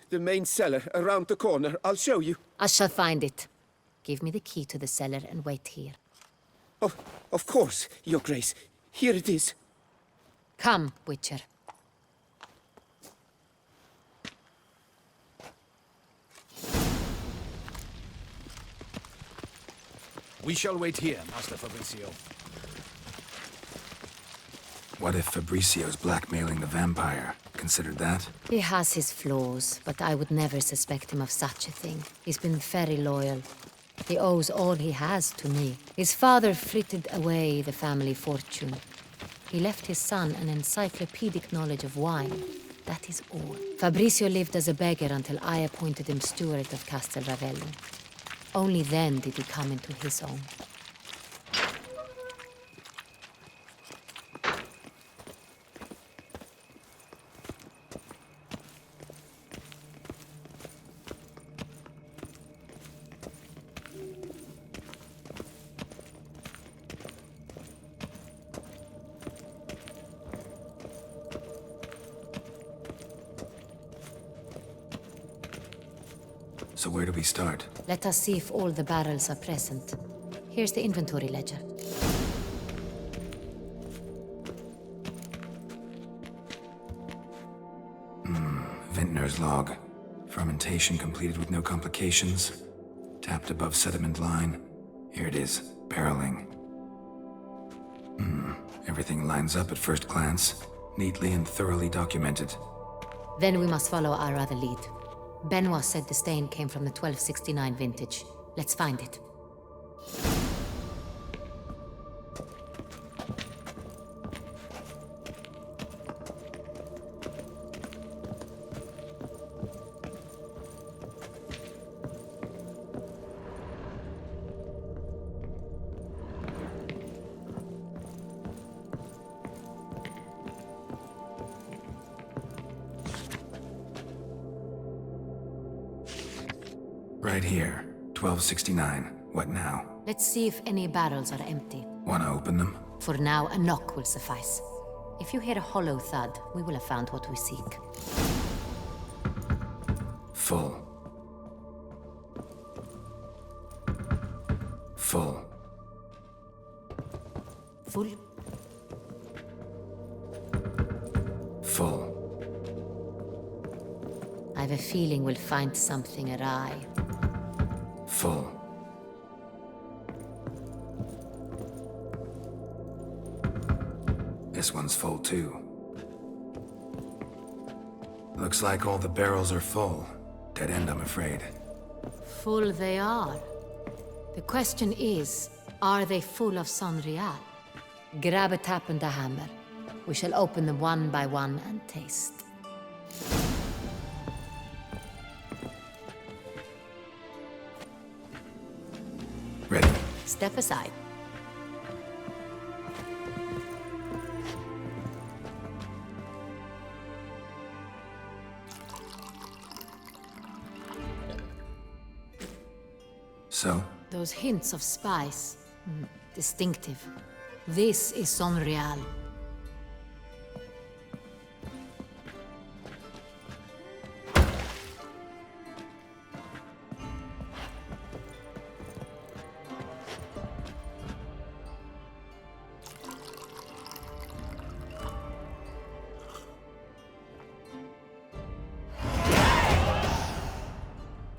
the main cellar, around the corner. I'll show you. I shall find it. Give me the key to the cellar and wait here. Oh, of course, Your Grace. Here it is. Come, Witcher. We shall wait here, Master Fabricio. What if Fabricio's blackmailing the vampire? Considered that? He has his flaws, but I would never suspect him of such a thing. He's been very loyal. He owes all he has to me. His father frittered away the family fortune. He left his son an encyclopedic knowledge of wine. That is all. Fabricio lived as a beggar until I appointed him steward of Castel Ravello. Only then did he come into his own. So where do we start? Let us see if all the barrels are present. Here's the inventory ledger. Vintner's log. Fermentation completed with no complications. Tapped above sediment line. Here it is. Barreling. Everything lines up at first glance. Neatly and thoroughly documented. Then we must follow our other lead. Benoit said the stain came from the 1269 vintage. Let's find it. Right here. 1269. What now? Let's see if any barrels are empty. Wanna open them? For now, a knock will suffice. If you hear a hollow thud, we will have found what we seek. Full. Full. Full? Full. I have a feeling we'll find something awry. Full. This one's full too. Looks like all the barrels are full. Dead end, I'm afraid. Full they are. The question is, are they full of Sonreal? Grab a tap and a hammer. We shall open them one by one and taste. Ready. Step aside. So? Those hints of spice. Distinctive. This is Sonreal.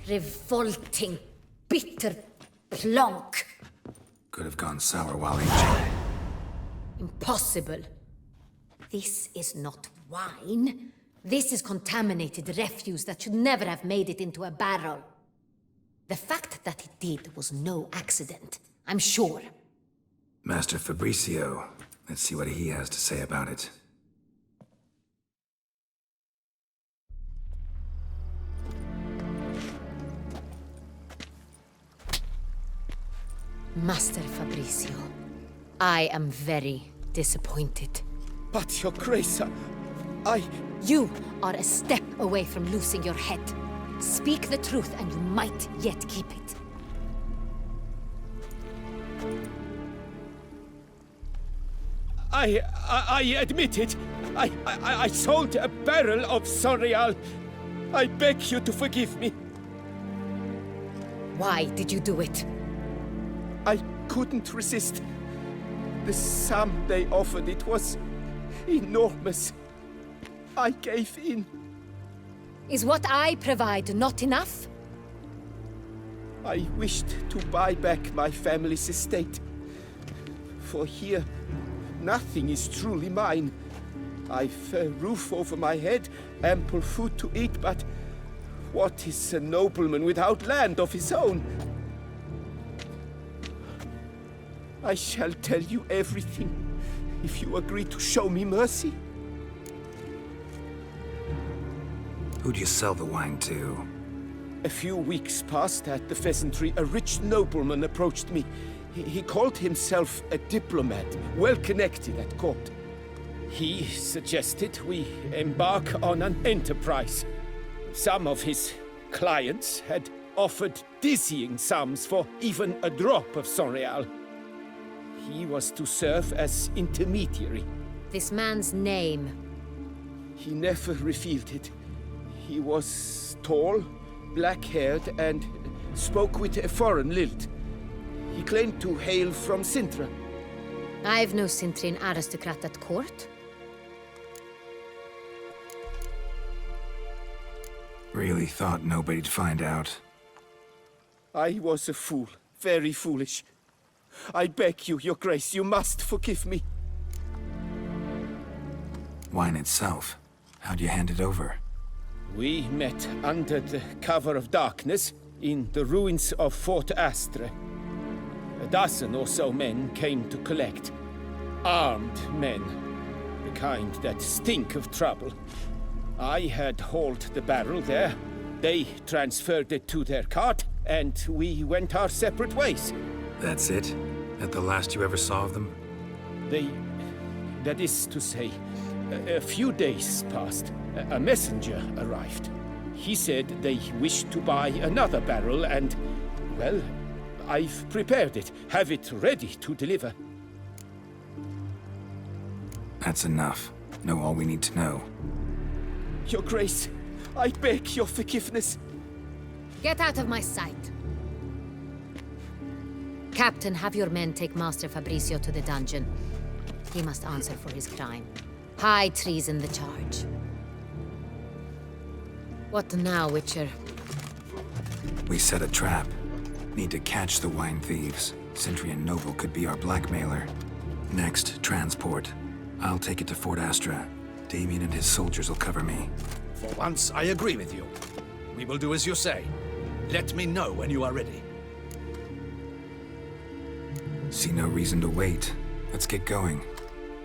Revolting, bitter plonk. Could have gone sour while aging. Impossible. This is not wine. This is contaminated refuse that should never have made it into a barrel. The fact that it did was no accident, I'm sure. Master Fabricio. Let's see what he has to say about it. Master Fabricio, I am very disappointed. But, Your Grace, You are a step away from losing your head. Speak the truth and you might yet keep it. I admit it. I sold a barrel of Sonreal. I beg you to forgive me. Why did you do it? I couldn't resist. The sum they offered, it was enormous. I gave in. Is what I provide not enough? I wished to buy back my family's estate. For here, nothing is truly mine. I've a roof over my head, ample food to eat, but what is a nobleman without land of his own? I shall tell you everything, if you agree to show me mercy. Who'd you sell the wine to? A few weeks past at the pheasantry, a rich nobleman approached me. He called himself a diplomat, well connected at court. He suggested we embark on an enterprise. Some of his clients had offered dizzying sums for even a drop of Sonreal. He was to serve as intermediary. This man's name? He never revealed it. He was tall, black-haired, and spoke with a foreign lilt. He claimed to hail from Sintra. I've no Sintrian aristocrat at court. Really thought nobody'd find out. I was a fool, very foolish. I beg you, Your Grace, you must forgive me. Wine itself. How'd you hand it over? We met under the cover of darkness in the ruins of Fort Astre. A dozen or so men came to collect. Armed men. The kind that stink of trouble. I had hauled the barrel there. They transferred it to their cart, and we went our separate ways. That's it? That the last you ever saw of them? That is to say, a few days passed. A messenger arrived. He said they wished to buy another barrel and, well, I've prepared it. Have it ready to deliver. That's enough. Know all we need to know. Your Grace, I beg your forgiveness. Get out of my sight. Captain, have your men take Master Fabricio to the dungeon. He must answer for his crime. High treason the charge. What now, Witcher? We set a trap. Need to catch the wine thieves. Sintrian Noble could be our blackmailer. Next, transport. I'll take it to Fort Astra. Damien and his soldiers will cover me. For once, I agree with you. We will do as you say. Let me know when you are ready. See no reason to wait. Let's get going.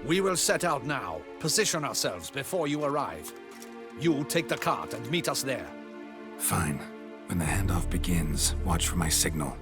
We will set out now. Position ourselves before you arrive. You take the cart and meet us there. Fine. When the handoff begins, watch for my signal.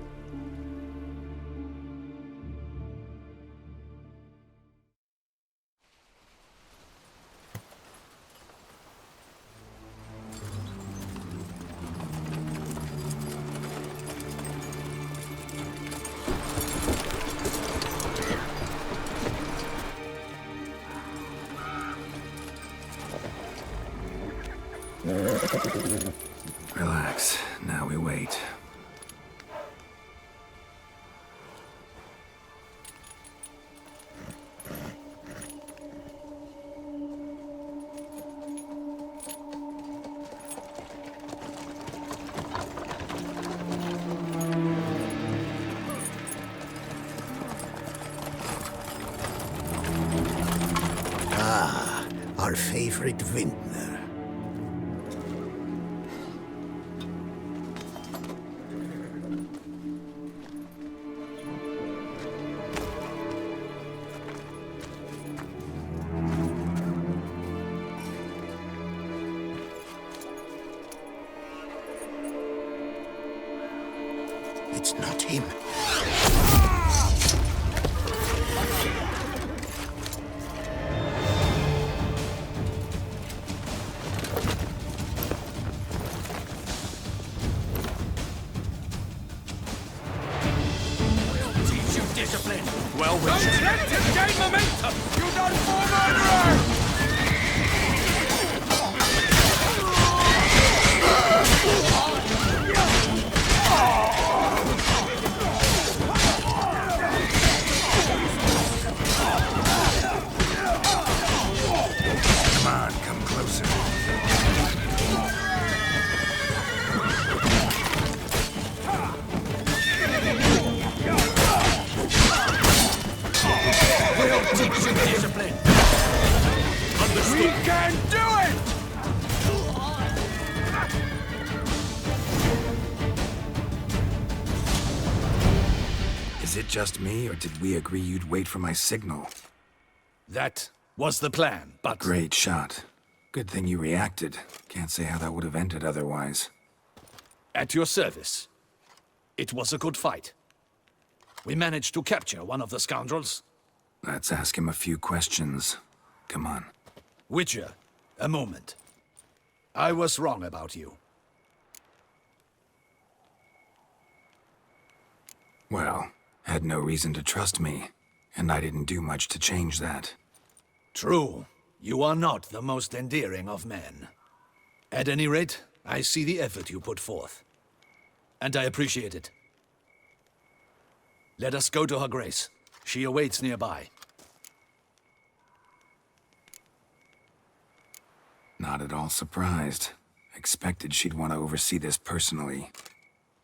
Relax. Now we wait. Ah, our favorite vintner. It's not him. Teach you discipline. Well, don't let him gain momentum. You done for murderer. Come on, come closer. We'll teach you discipline. Understood. We can do it! Is it just me, or did we agree you'd wait for my signal? That was the plan, but... Great shot. Good thing you reacted. Can't say how that would have ended otherwise. At your service. It was a good fight. We managed to capture one of the scoundrels. Let's ask him a few questions. Come on. Witcher, a moment. I was wrong about you. Well, had no reason to trust me, and I didn't do much to change that. True. You are not the most endearing of men. At any rate, I see the effort you put forth. And I appreciate it. Let us go to her grace. She awaits nearby. Not at all surprised. Expected she'd want to oversee this personally.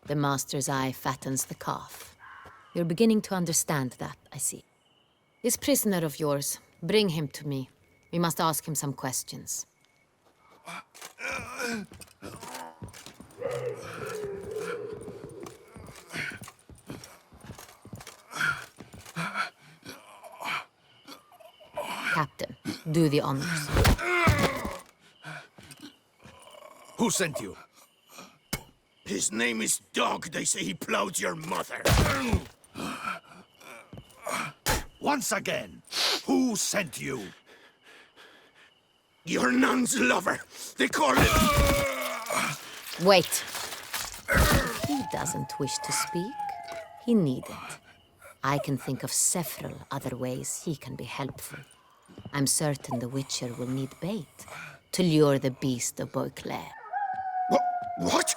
The master's eye fattens the calf. You're beginning to understand that, I see. This prisoner of yours, bring him to me. We must ask him some questions. Captain, do the honors. Who sent you? His name is Dog. They say he plowed your mother. Once again, who sent you? Your nun's lover. They call it... Wait. He doesn't wish to speak. He needn't. I can think of several other ways he can be helpful. I'm certain the Witcher will need bait to lure the beast of Beauclair. What?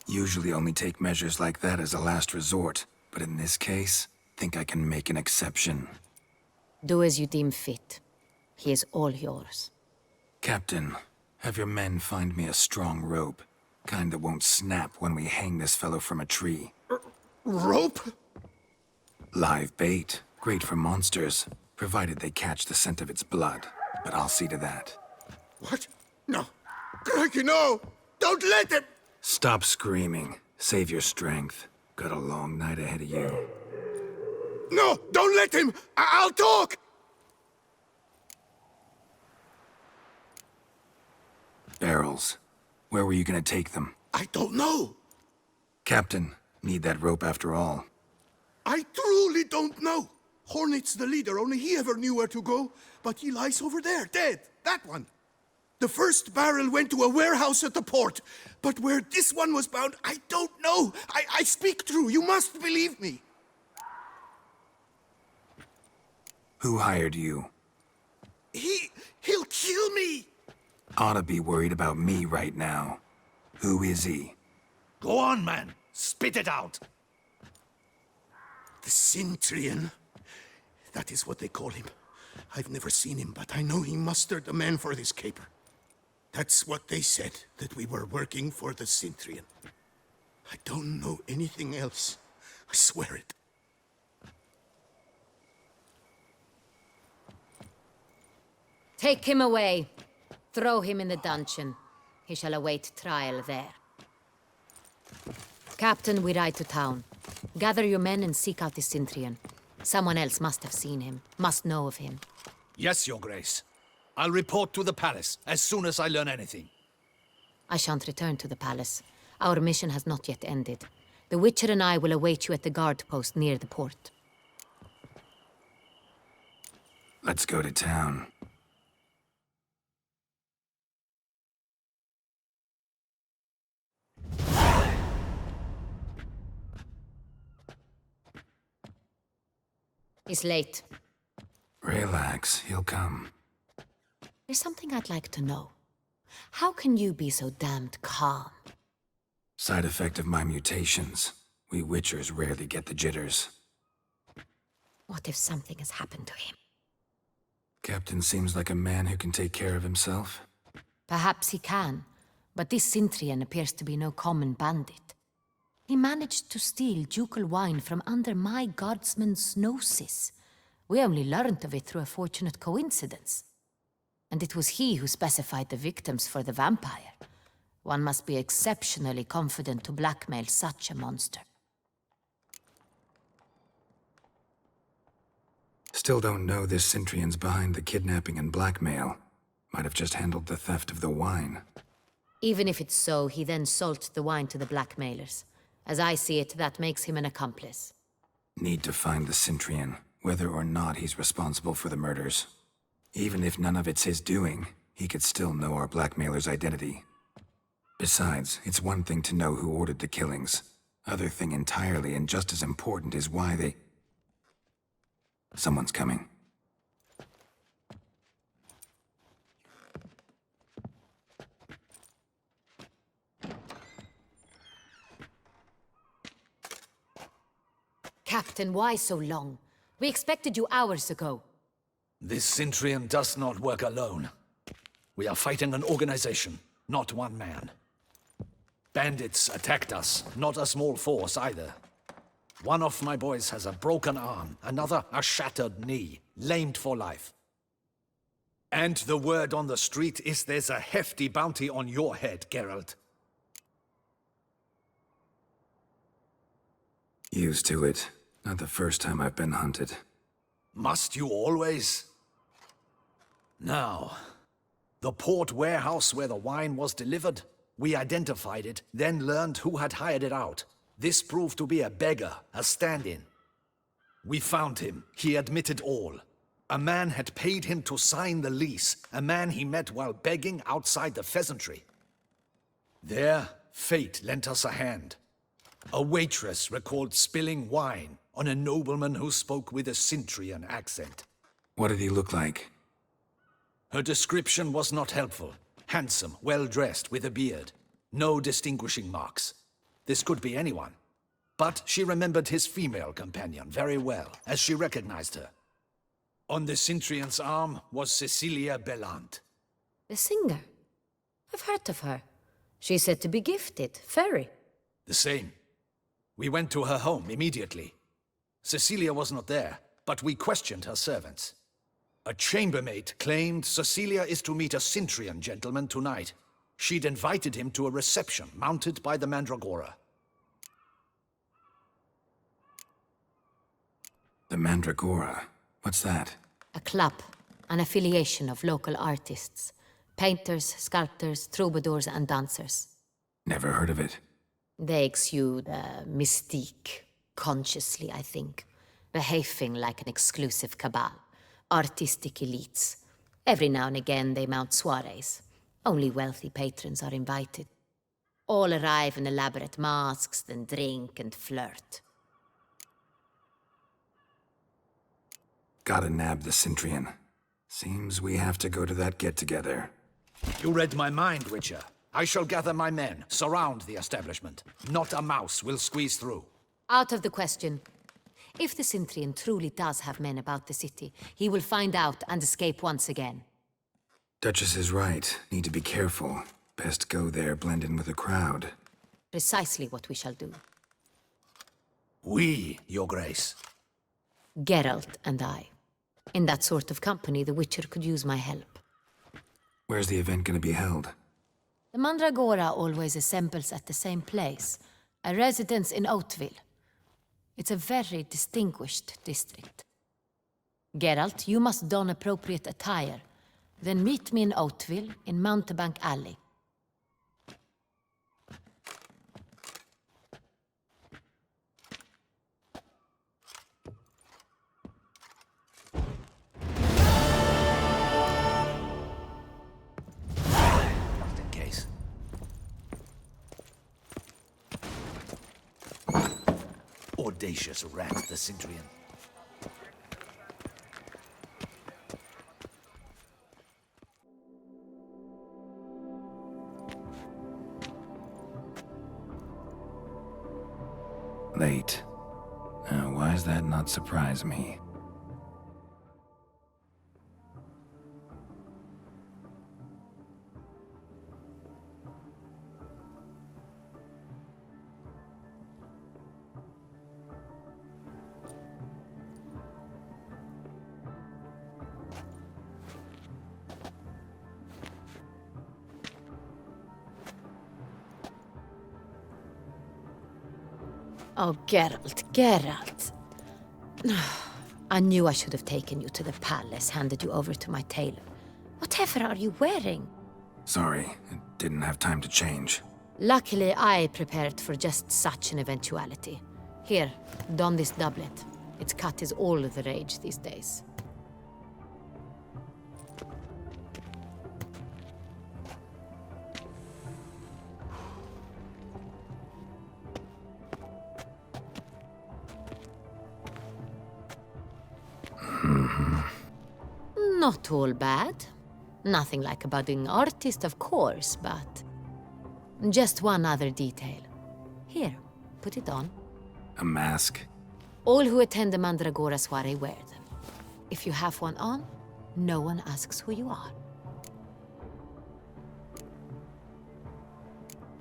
Usually only take measures like that as a last resort, but in this case, think I can make an exception. Do as you deem fit. He is all yours. Captain, have your men find me a strong rope. Kind that won't snap when we hang this fellow from a tree. Rope? Live bait. Great for monsters. Provided they catch the scent of its blood. But I'll see to that. What? No. Crikey, no! Don't let him! Stop screaming. Save your strength. Got a long night ahead of you. No! Don't let him! I'll talk! Barrels. Where were you gonna take them? I don't know. Captain, need that rope after all. I truly don't know. Hornet's the leader, only he ever knew where to go. But he lies over there, dead. That one. The first barrel went to a warehouse at the port. But where this one was bound, I don't know. I speak true. You must believe me. Who hired you? He'll kill me. Ought to be worried about me right now. Who is he? Go on, man. Spit it out. The Cintrian. That is what they call him. I've never seen him, but I know he mustered the men for this caper. That's what they said, that we were working for the Cintrian. I don't know anything else. I swear it. Take him away. Throw him in the dungeon. He shall await trial there. Captain, we ride to town. Gather your men and seek out the Cintrian. Someone else must have seen him, must know of him. Yes, Your Grace. I'll report to the palace as soon as I learn anything. I shan't return to the palace. Our mission has not yet ended. The Witcher and I will await you at the guard post near the port. Let's go to town. He's late. Relax, he'll come. There's something I'd like to know. How can you be so damned calm? Side effect of my mutations. We Witchers rarely get the jitters. What if something has happened to him? Captain seems like a man who can take care of himself. Perhaps he can, but this Cintrian appears to be no common bandit. He managed to steal ducal wine from under my guardsman's noses. We only learned of it through a fortunate coincidence. And it was he who specified the victims for the vampire. One must be exceptionally confident to blackmail such a monster. Still don't know this Cintrian's behind the kidnapping and blackmail. Might have just handled the theft of the wine. Even if it's so, he then sold the wine to the blackmailers. As I see it, that makes him an accomplice. Need to find the Cintrian, whether or not he's responsible for the murders. Even if none of it's his doing, he could still know our blackmailer's identity. Besides, it's one thing to know who ordered the killings. Other thing entirely, and just as important, is why they... Someone's coming. Captain, why so long? We expected you hours ago. This Cintrian does not work alone. We are fighting an organization, not one man. Bandits attacked us, not a small force either. One of my boys has a broken arm, another a shattered knee, lamed for life. And the word on the street is there's a hefty bounty on your head, Geralt. Used to it. Not the first time I've been hunted. Must you always? Now, the port warehouse where the wine was delivered, we identified it, then learned who had hired it out. This proved to be a beggar, a stand-in. We found him. He admitted all. A man had paid him to sign the lease, a man he met while begging outside the pheasantry. There, fate lent us a hand. A waitress recalled spilling wine on a nobleman who spoke with a Cintrian accent. What did he look like? Her description was not helpful. Handsome, well-dressed, with a beard. No distinguishing marks. This could be anyone. But she remembered his female companion very well, as she recognized her. On the Cintrian's arm was Cecilia Bellant. The singer? I've heard of her. She's said to be gifted, fairy. The same. We went to her home immediately. Cecilia was not there, but we questioned her servants. A chambermaid claimed Cecilia is to meet a Cintrian gentleman tonight. She'd invited him to a reception mounted by the Mandragora. The Mandragora? What's that? A club, an affiliation of local artists. Painters, sculptors, troubadours, and dancers. Never heard of it. They exude mystique, consciously, I think. Behaving like an exclusive cabal. Artistic elites. Every now and again they mount soirees. Only wealthy patrons are invited. All arrive in elaborate masks, then drink and flirt. Gotta nab the Cintrian. Seems we have to go to that get-together. You read my mind, Witcher. I shall gather my men, surround the establishment. Not a mouse will squeeze through. Out of the question. If the Cintrian truly does have men about the city, he will find out and escape once again. Duchess is right. Need to be careful. Best go there, blend in with the crowd. Precisely what we shall do. We, Your Grace. Geralt and I. In that sort of company, the Witcher could use my help. Where's the event gonna be held? The Mandragora always assembles at the same place, a residence in Oatville. It's a very distinguished district. Geralt, you must don appropriate attire. Then meet me in Oatville, in Mountebank Alley. Just in case. Audacious rat, the Cintrian. Late. Now, why does that not surprise me? Oh, Geralt, Geralt. I knew I should have taken you to the palace, handed you over to my tailor. Whatever are you wearing? Sorry, I didn't have time to change. Luckily, I prepared for just such an eventuality. Here, don this doublet. Its cut is all the rage these days. Not all bad. Nothing like a budding artist, of course, but... just one other detail. Here, put it on. A mask? All who attend the Mandragora soiree wear them. If you have one on, no one asks who you are.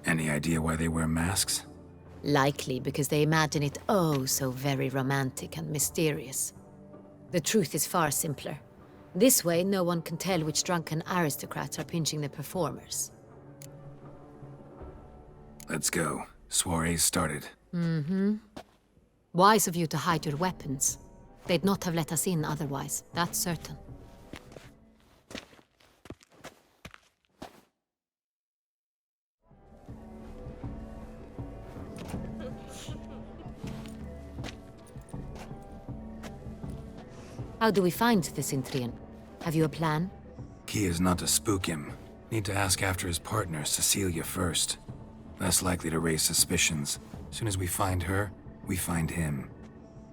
Any idea why they wear masks? Likely because they imagine it oh so very romantic and mysterious. The truth is far simpler. This way, no one can tell which drunken aristocrats are pinching the performers. Let's go. Soiree's started. Mm-hmm. Wise of you to hide your weapons. They'd not have let us in otherwise, that's certain. How do we find the Cintrian? Have you a plan? Key is not to spook him. Need to ask after his partner, Cecilia, first. Less likely to raise suspicions. Soon as we find her, we find him.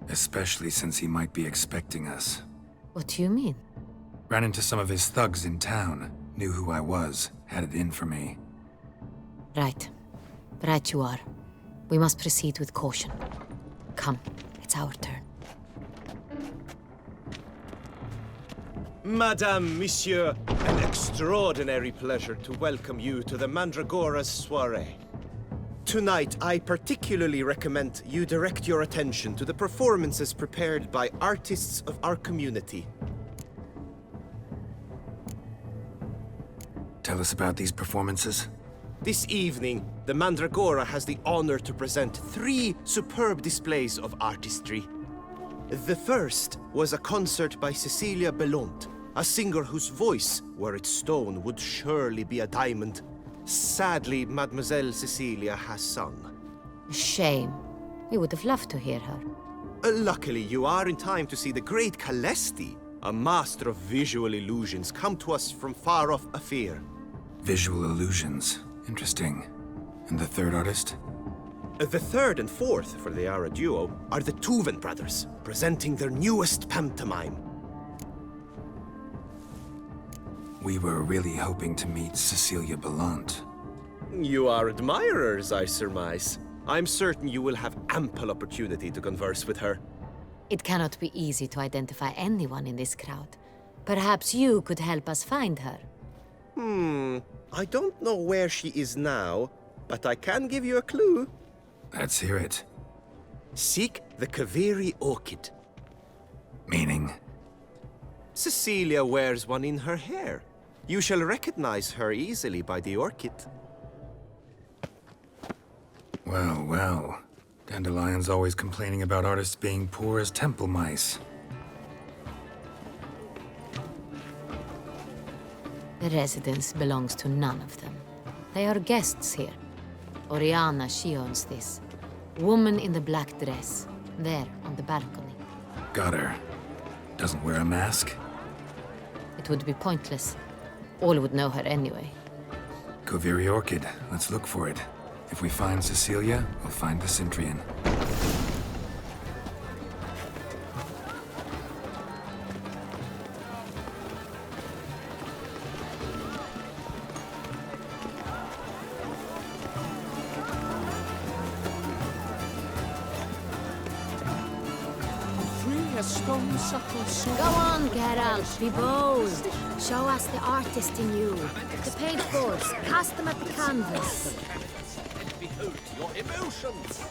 Especially since he might be expecting us. What do you mean? Ran into some of his thugs in town. Knew who I was. Had it in for me. Right. Right you are. We must proceed with caution. Come, it's our turn. Madame, Monsieur, an extraordinary pleasure to welcome you to the Mandragora's soiree. Tonight, I particularly recommend you direct your attention to the performances prepared by artists of our community. Tell us about these performances. This evening, the Mandragora has the honor to present 3 superb displays of artistry. The first was a concert by Cecilia Belont, a singer whose voice, were it stone, would surely be a diamond. Sadly, Mademoiselle Cecilia has sung. Shame. We would have loved to hear her. Luckily, you are in time to see the great Calesti, a master of visual illusions, come to us from far off Afir. Visual illusions. Interesting. And the third artist? The third and fourth, for they are a duo, are the Tuven brothers, presenting their newest pantomime. We were really hoping to meet Cecilia Belont. You are admirers, I surmise. I'm certain you will have ample opportunity to converse with her. It cannot be easy to identify anyone in this crowd. Perhaps you could help us find her. I don't know where she is now, but I can give you a clue. Let's hear it. Seek the Kaveri orchid. Meaning? Cecilia wears one in her hair. You shall recognize her easily by the orchid. Well, well. Dandelion's always complaining about artists being poor as temple mice. The residence belongs to none of them. They are guests here. Oriana, she owns this. Woman in the black dress. There, on the balcony. Got her. Doesn't wear a mask? It would be pointless. All would know her anyway. Kaveri orchid. Let's look for it. If we find Cecilia, we'll find the Centrian. Go on, Geralt, be bold. Show us the artist in you. The paintballs, cast them at the canvas. And behold your emotions.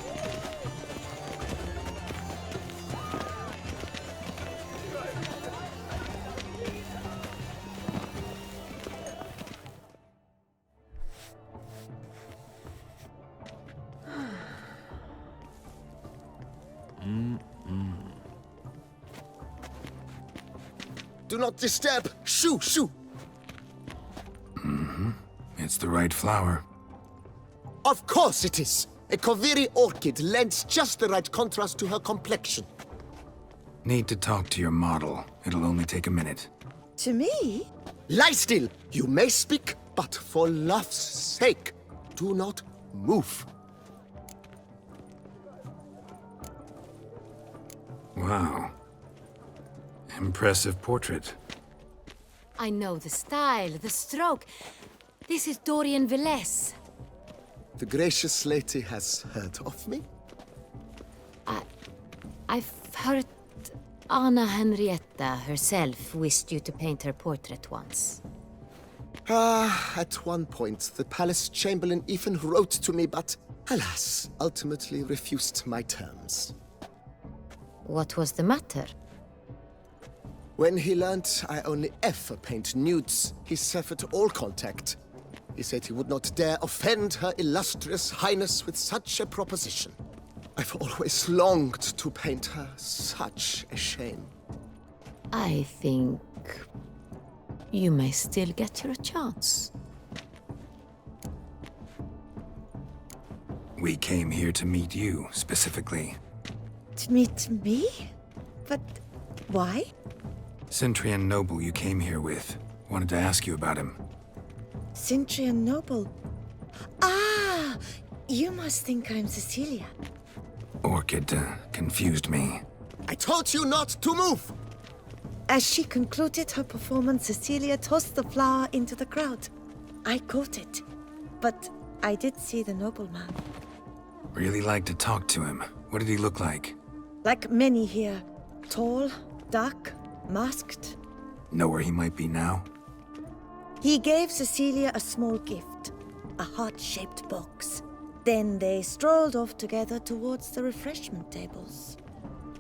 Do not disturb! Shoo! Shoo! It's the right flower. Of course it is! A Kaveri orchid lends just the right contrast to her complexion. Need to talk to your model. It'll only take a minute. To me? Lie still! You may speak, but for love's sake, do not move. Wow. Impressive portrait. I know the style, the stroke. This is Dorian Villesse. The gracious lady has heard of me? I've heard Anna Henrietta herself wished you to paint her portrait once. At one point, the palace chamberlain even wrote to me, but alas, ultimately refused my terms. What was the matter? When he learned I only ever paint nudes, he severed all contact. He said he would not dare offend her illustrious highness with such a proposition. I've always longed to paint her. Such a shame. I think you may still get your chance. We came here to meet you, specifically. To meet me? But why? Centrian noble you came here with. Wanted to ask you about him. Centrian noble. Ah! You must think I'm Cecilia. Orchid confused me. I told you not to move! As she concluded her performance, Cecilia tossed the flower into the crowd. I caught it, but I did see the nobleman. Really like to talk to him. What did he look like? Like many here. Tall, dark, masked. Know where he might be now? He gave Cecilia a small gift, a heart-shaped box. Then they strolled off together towards the refreshment tables.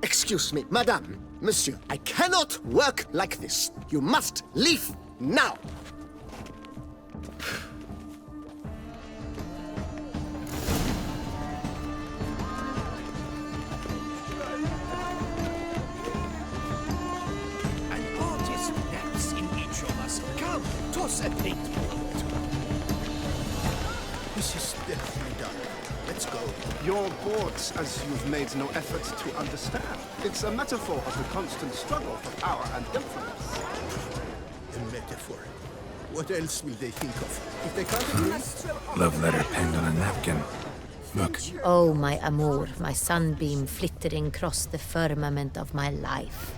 Excuse me, madame, monsieur, I cannot work like this. You must leave now. us a paintball. This is definitely done. Let's go. You're bored as you've made no effort to understand. It's a metaphor of the constant struggle for power and influence. A metaphor. What else will they think of? If they can't agree? Love letter penned on a napkin. Look. Oh, my amour, my sunbeam flittering across the firmament of my life.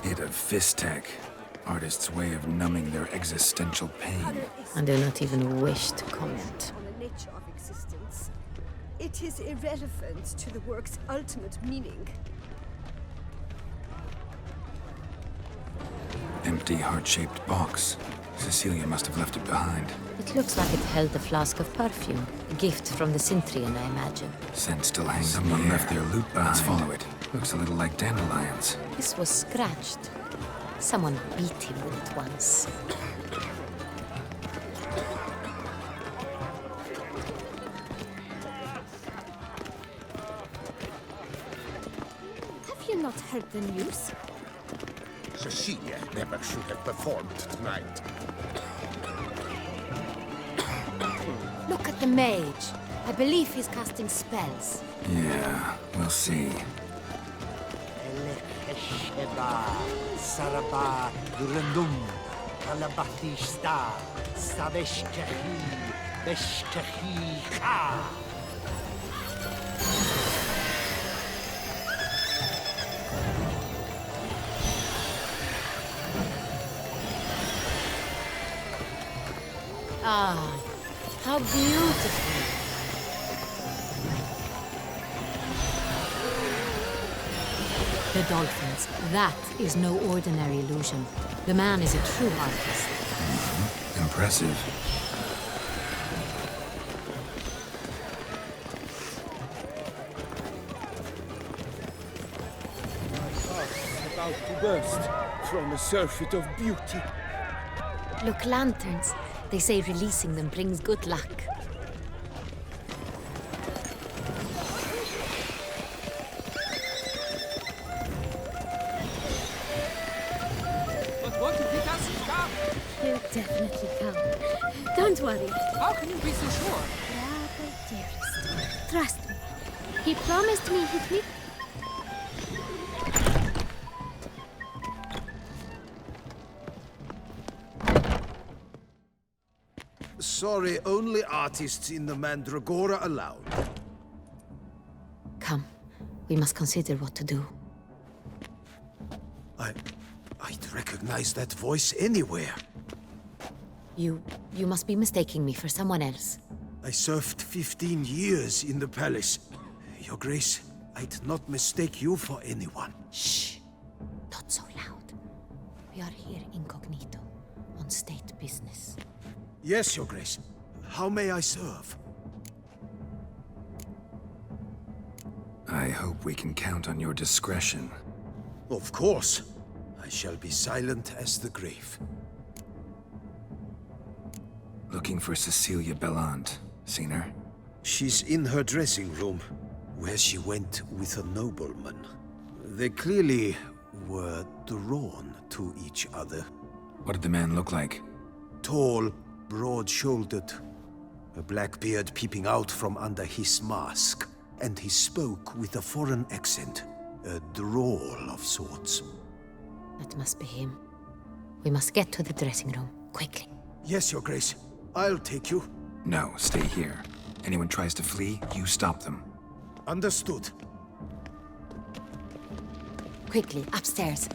Bit of fist-tech. Artist's way of numbing their existential pain. I do not even wish to comment. On the nature of existence. It is irrelevant to the work's ultimate meaning. Empty heart-shaped box. Cecilia must have left it behind. It looks like it held a flask of perfume. A gift from the Cintrian, I imagine. Scent still hangs. Someone left their loot behind. Let's follow it. Looks a little like dandelions. This was scratched. Someone beat him with it once. Have you not heard the news? Cecilia never should have performed tonight. Look at the mage. I believe he's casting spells. Yeah, we'll see. Saraba Durandum Kalabatista Sabeshkahi Beshkahi Ka. Ah, how beautiful. The dolphins. That is no ordinary illusion. The man is a true artist. Impressive. About to burst from a surfeit of beauty. Look, lanterns. They say releasing them brings good luck. But what if he doesn't come? He'll definitely come. Don't worry. How can you be so sure? Bravo, dearest. Trust me. He promised me he'd meet... Sorry, only artists in the Mandragora allowed. Come, we must consider what to do. I'd recognize that voice anywhere. You must be mistaking me for someone else. I served 15 years in the palace. Your Grace, I'd not mistake you for anyone. Shh! Not so loud. We are here incognito, on state business. Yes, Your Grace. How may I serve? I hope we can count on your discretion. Of course. I shall be silent as the grave. Looking for Cecilia Bellant. Seen her? She's in her dressing room, where she went with a nobleman. They clearly were drawn to each other. What did the man look like? Tall, broad-shouldered, a black beard peeping out from under his mask, and he spoke with a foreign accent, a drawl of sorts. That must be him. We must get to the dressing room, quickly. Yes, Your Grace. I'll take you. No, stay here. Anyone tries to flee, you stop them. Understood. Quickly, upstairs.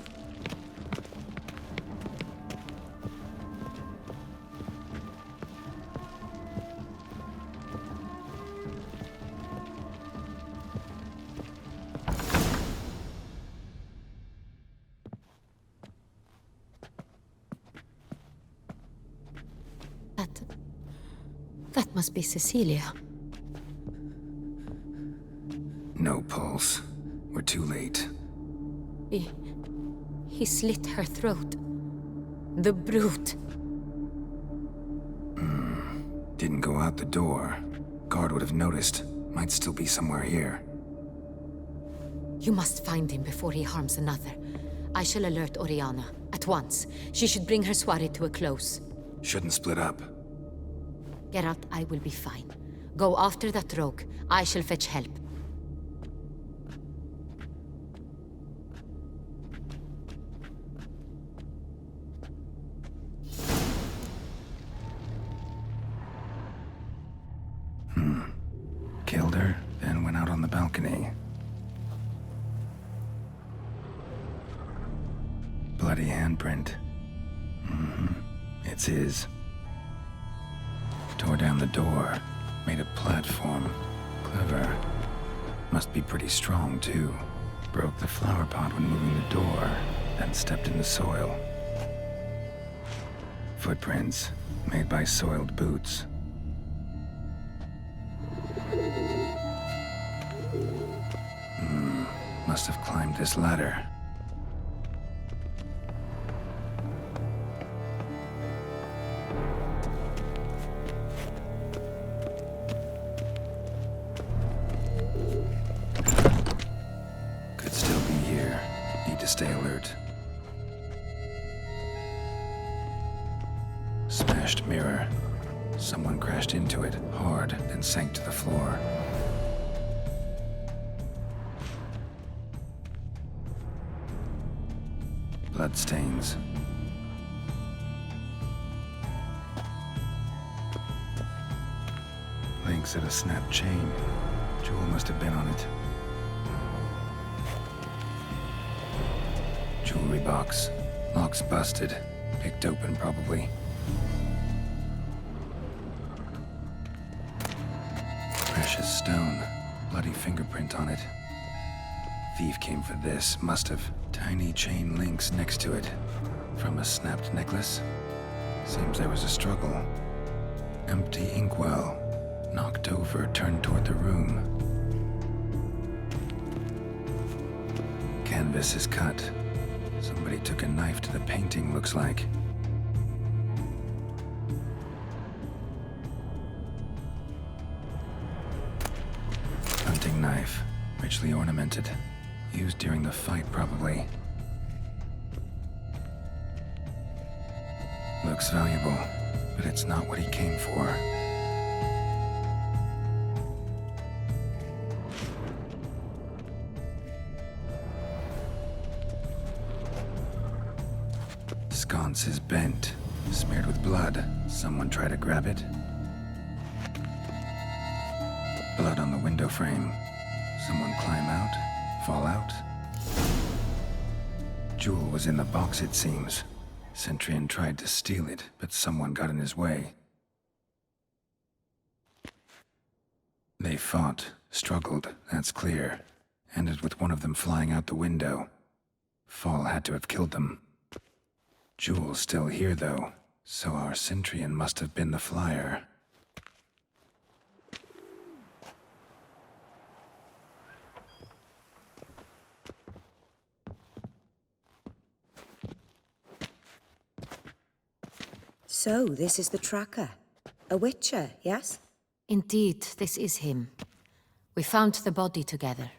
That must be Cecilia. No pulse. We're too late. He slit her throat. The brute. Didn't go out the door. Guard would have noticed. Might still be somewhere here. You must find him before he harms another. I shall alert Oriana at once. once. She should bring her soirée to a close. Shouldn't split up. Geralt, I will be fine. Go after that rogue. I shall fetch help. Killed her, then went out on the balcony. Bloody handprint. It's his. Tore down the door, made a platform. Clever. Must be pretty strong, too. Broke the flower pot when moving the door, then stepped in the soil. Footprints, made by soiled boots. Must have climbed this ladder. Could still be here. Need to stay alert. Smashed mirror. Someone crashed into it, hard, then sank to the floor. Bloodstains. Links at a snapped chain. Jewel must have been on it. Jewelry box. Lock's busted. Picked open, probably. Precious stone. Bloody fingerprint on it. Thief came for this. Must have. Tiny chain links next to it. From a snapped necklace. Seems there was a struggle. Empty inkwell. Knocked over, turned toward the room. Canvas is cut. Somebody took a knife to the painting, looks like. Hunting knife. Richly ornamented. Used during the fight, probably. Looks valuable, but it's not what he came for. Sconce is bent, smeared with blood. Someone try to grab it. Blood on the window frame. Someone climb out? Fall out? Jewel was in the box, it seems. Centurion tried to steal it, but someone got in his way. They fought, struggled, that's clear. Ended with one of them flying out the window. Fall had to have killed them. Jewel's still here, though, so our Centurion must have been the flyer. So, this is the tracker. A witcher, yes? Indeed, this is him. We found the body together.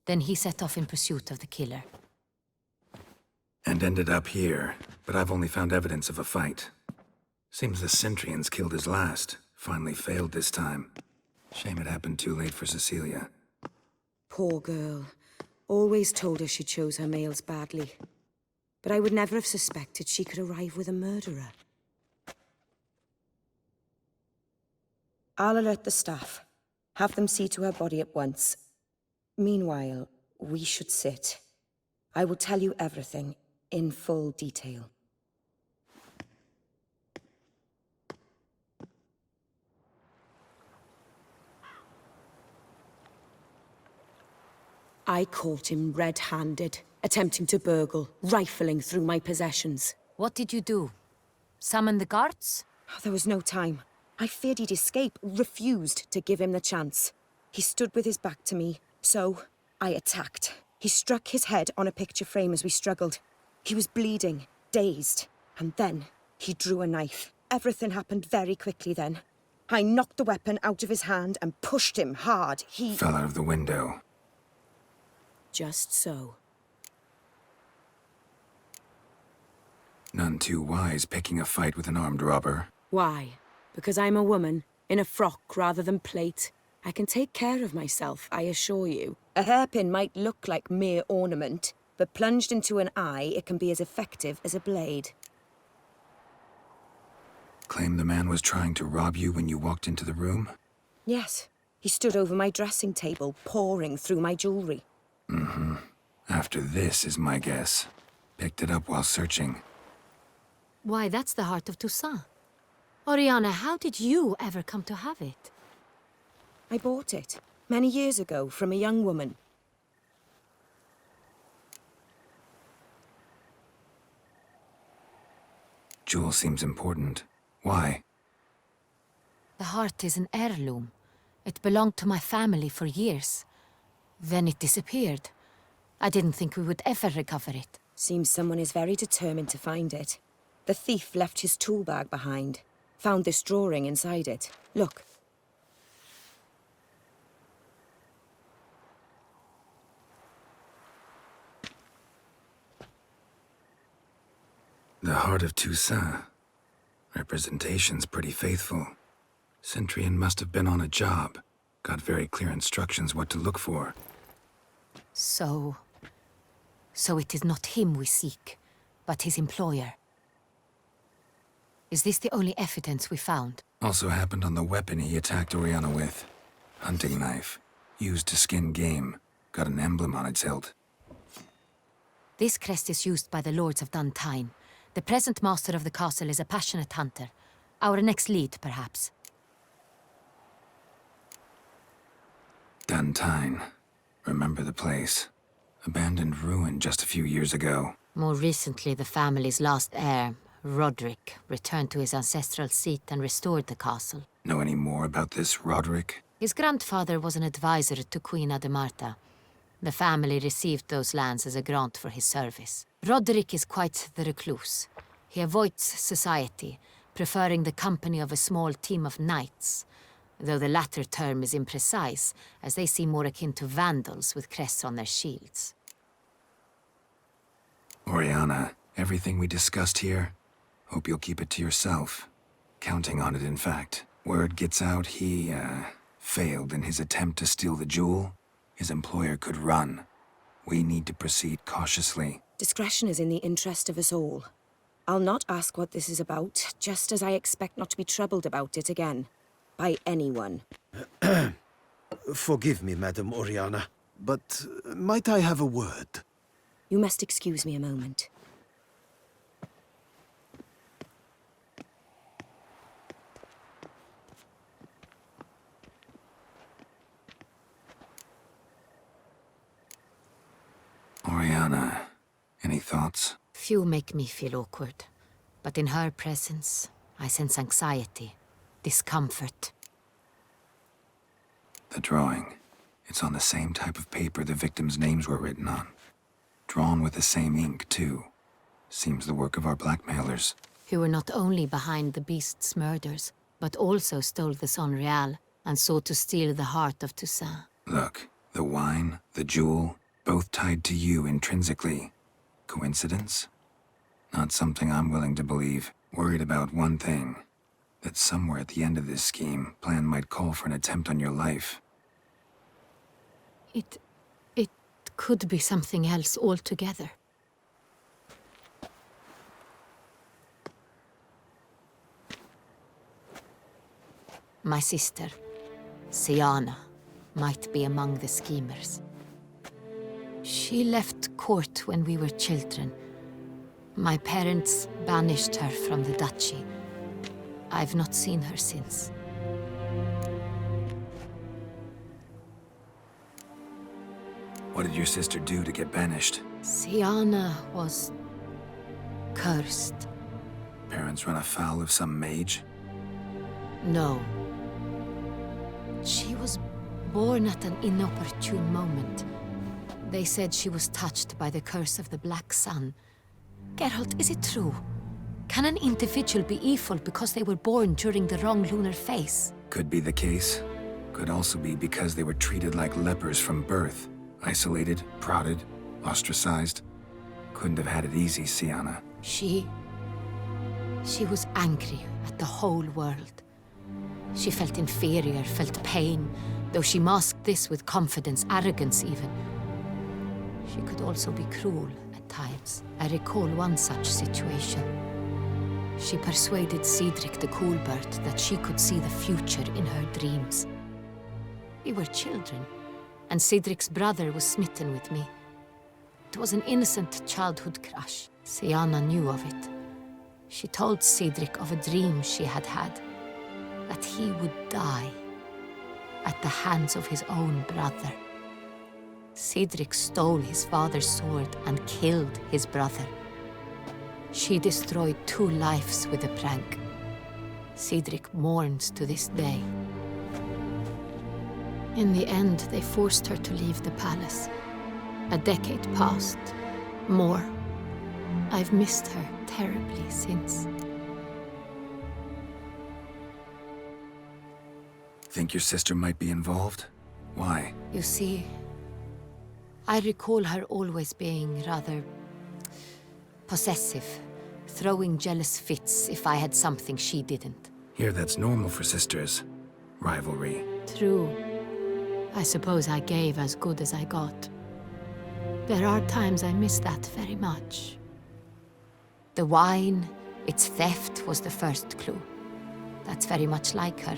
Then he set off in pursuit of the killer. And ended up here, but I've only found evidence of a fight. Seems the Centurions killed his last. Finally failed this time. Shame it happened too late for Cecilia. Poor girl. Always told her she chose her males badly. But I would never have suspected she could arrive with a murderer. I'll alert the staff. Have them see to her body at once. Meanwhile, we should sit. I will tell you everything, in full detail. I caught him red-handed, attempting to burgle, rifling through my possessions. What did you do? Summon the guards? There was no time. I feared he'd escape, refused to give him the chance. He stood with his back to me, so I attacked. He struck his head on a picture frame as we struggled. He was bleeding, dazed, and then he drew a knife. Everything happened very quickly then. I knocked the weapon out of his hand and pushed him hard. He fell out of the window. Just so. None too wise picking a fight with an armed robber. Why? Because I'm a woman, in a frock rather than plate. I can take care of myself, I assure you. A hairpin might look like mere ornament, but plunged into an eye, it can be as effective as a blade. Claim the man was trying to rob you when you walked into the room? Yes. He stood over my dressing table, pouring through my jewelry. Mm-hmm. After this is my guess. Picked it up while searching. Why, that's the heart of Toussaint. Oriana, how did you ever come to have it? I bought it, many years ago, from a young woman. Jewel seems important. Why? The heart is an heirloom. It belonged to my family for years. Then it disappeared. I didn't think we would ever recover it. Seems someone is very determined to find it. The thief left his tool bag behind. Found this drawing inside it. Look. The heart of Toussaint. Representation's pretty faithful. Centurion must have been on a job. Got very clear instructions what to look for. So it is not him we seek, but his employer. Is this the only evidence we found? Also happened on the weapon he attacked Oriana with. Hunting knife. Used to skin game. Got an emblem on its hilt. This crest is used by the lords of Duntine. The present master of the castle is a passionate hunter. Our next lead, perhaps. Duntine. Remember the place. Abandoned ruin just a few years ago. More recently, the family's last heir, Roderick, returned to his ancestral seat and restored the castle. Know any more about this Roderick? His grandfather was an advisor to Queen Ademarta. The family received those lands as a grant for his service. Roderick is quite the recluse. He avoids society, preferring the company of a small team of knights, though the latter term is imprecise, as they seem more akin to vandals with crests on their shields. Oriana, everything we discussed here, hope you'll keep it to yourself. Counting on it, in fact. Word gets out he, failed in his attempt to steal the jewel. His employer could run. We need to proceed cautiously. Discretion is in the interest of us all. I'll not ask what this is about, just as I expect not to be troubled about it again. By anyone. Forgive me, Madam Oriana, but might I have a word? You must excuse me a moment. Oriana, any thoughts? Few make me feel awkward, but in her presence, I sense anxiety, discomfort. The drawing. It's on the same type of paper the victims' names were written on. Drawn with the same ink, too. Seems the work of our blackmailers. Who were not only behind the beast's murders, but also stole the Son Real and sought to steal the heart of Toussaint. Look, the wine, the jewel, both tied to you intrinsically. Coincidence? Not something I'm willing to believe. Worried about one thing. That somewhere at the end of this scheme, plan might call for an attempt on your life. It could be something else altogether. My sister, Siana, might be among the schemers. She left court when we were children. My parents banished her from the duchy. I've not seen her since. What did your sister do to get banished? Siana was cursed. Parents run afoul of some mage? No. She was born at an inopportune moment. They said she was touched by the curse of the Black Sun. Geralt, is it true? Can an individual be evil because they were born during the wrong lunar phase? Could be the case. Could also be because they were treated like lepers from birth. Isolated, prodded, ostracized. Couldn't have had it easy, Siana. She She was angry at the whole world. She felt inferior, felt pain, though she masked this with confidence, arrogance even. She could also be cruel at times. I recall one such situation. She persuaded Cedric the Coolbird that she could see the future in her dreams. We were children, and Cedric's brother was smitten with me. It was an innocent childhood crush. Sienna knew of it. She told Cedric of a dream she had had, that he would die at the hands of his own brother. Cedric stole his father's sword and killed his brother. She destroyed 2 lives with a prank. Cedric mourns to this day. In the end, they forced her to leave the palace. A decade passed. More. I've missed her terribly since. Think your sister might be involved? Why? You see, I recall her always being rather possessive, throwing jealous fits if I had something she didn't. Here, that's normal for sisters. Rivalry. True. I suppose I gave as good as I got. There are times I miss that very much. The wine, its theft, was the first clue. That's very much like her.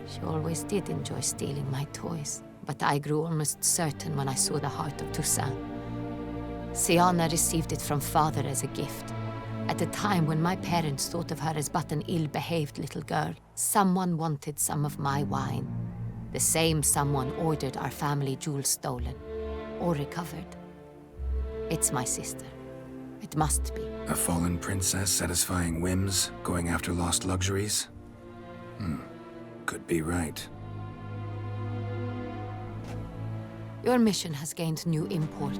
She always did enjoy stealing my toys, but I grew almost certain when I saw the heart of Toussaint. Sienna received it from father as a gift. At a time when my parents thought of her as but an ill-behaved little girl, someone wanted some of my wine. The same someone ordered our family jewels stolen, or recovered. It's my sister. It must be. A fallen princess satisfying whims, going after lost luxuries? Could be right. Your mission has gained new import.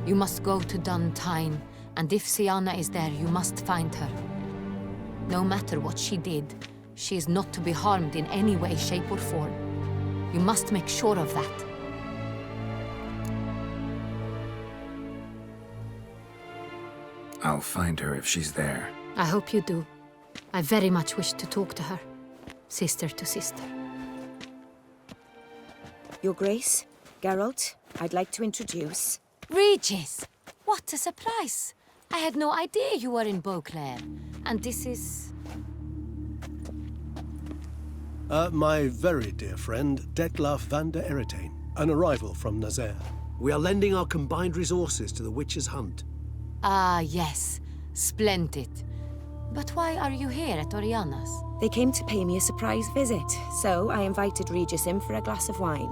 You must go to Duntine, and if Sienna is there, you must find her. No matter what she did, she is not to be harmed in any way, shape, or form. You must make sure of that. I'll find her if she's there. I hope you do. I very much wish to talk to her. Sister to sister. Your Grace, Geralt, I'd like to introduce... Regis! What a surprise! I had no idea you were in Beauclair. And this is... My very dear friend, Detlaf van der Eretain, an arrival from Nazaire. We are lending our combined resources to the Witch's Hunt. Ah, yes. Splendid. But why are you here at Oriana's? They came to pay me a surprise visit, so I invited Regis in for a glass of wine.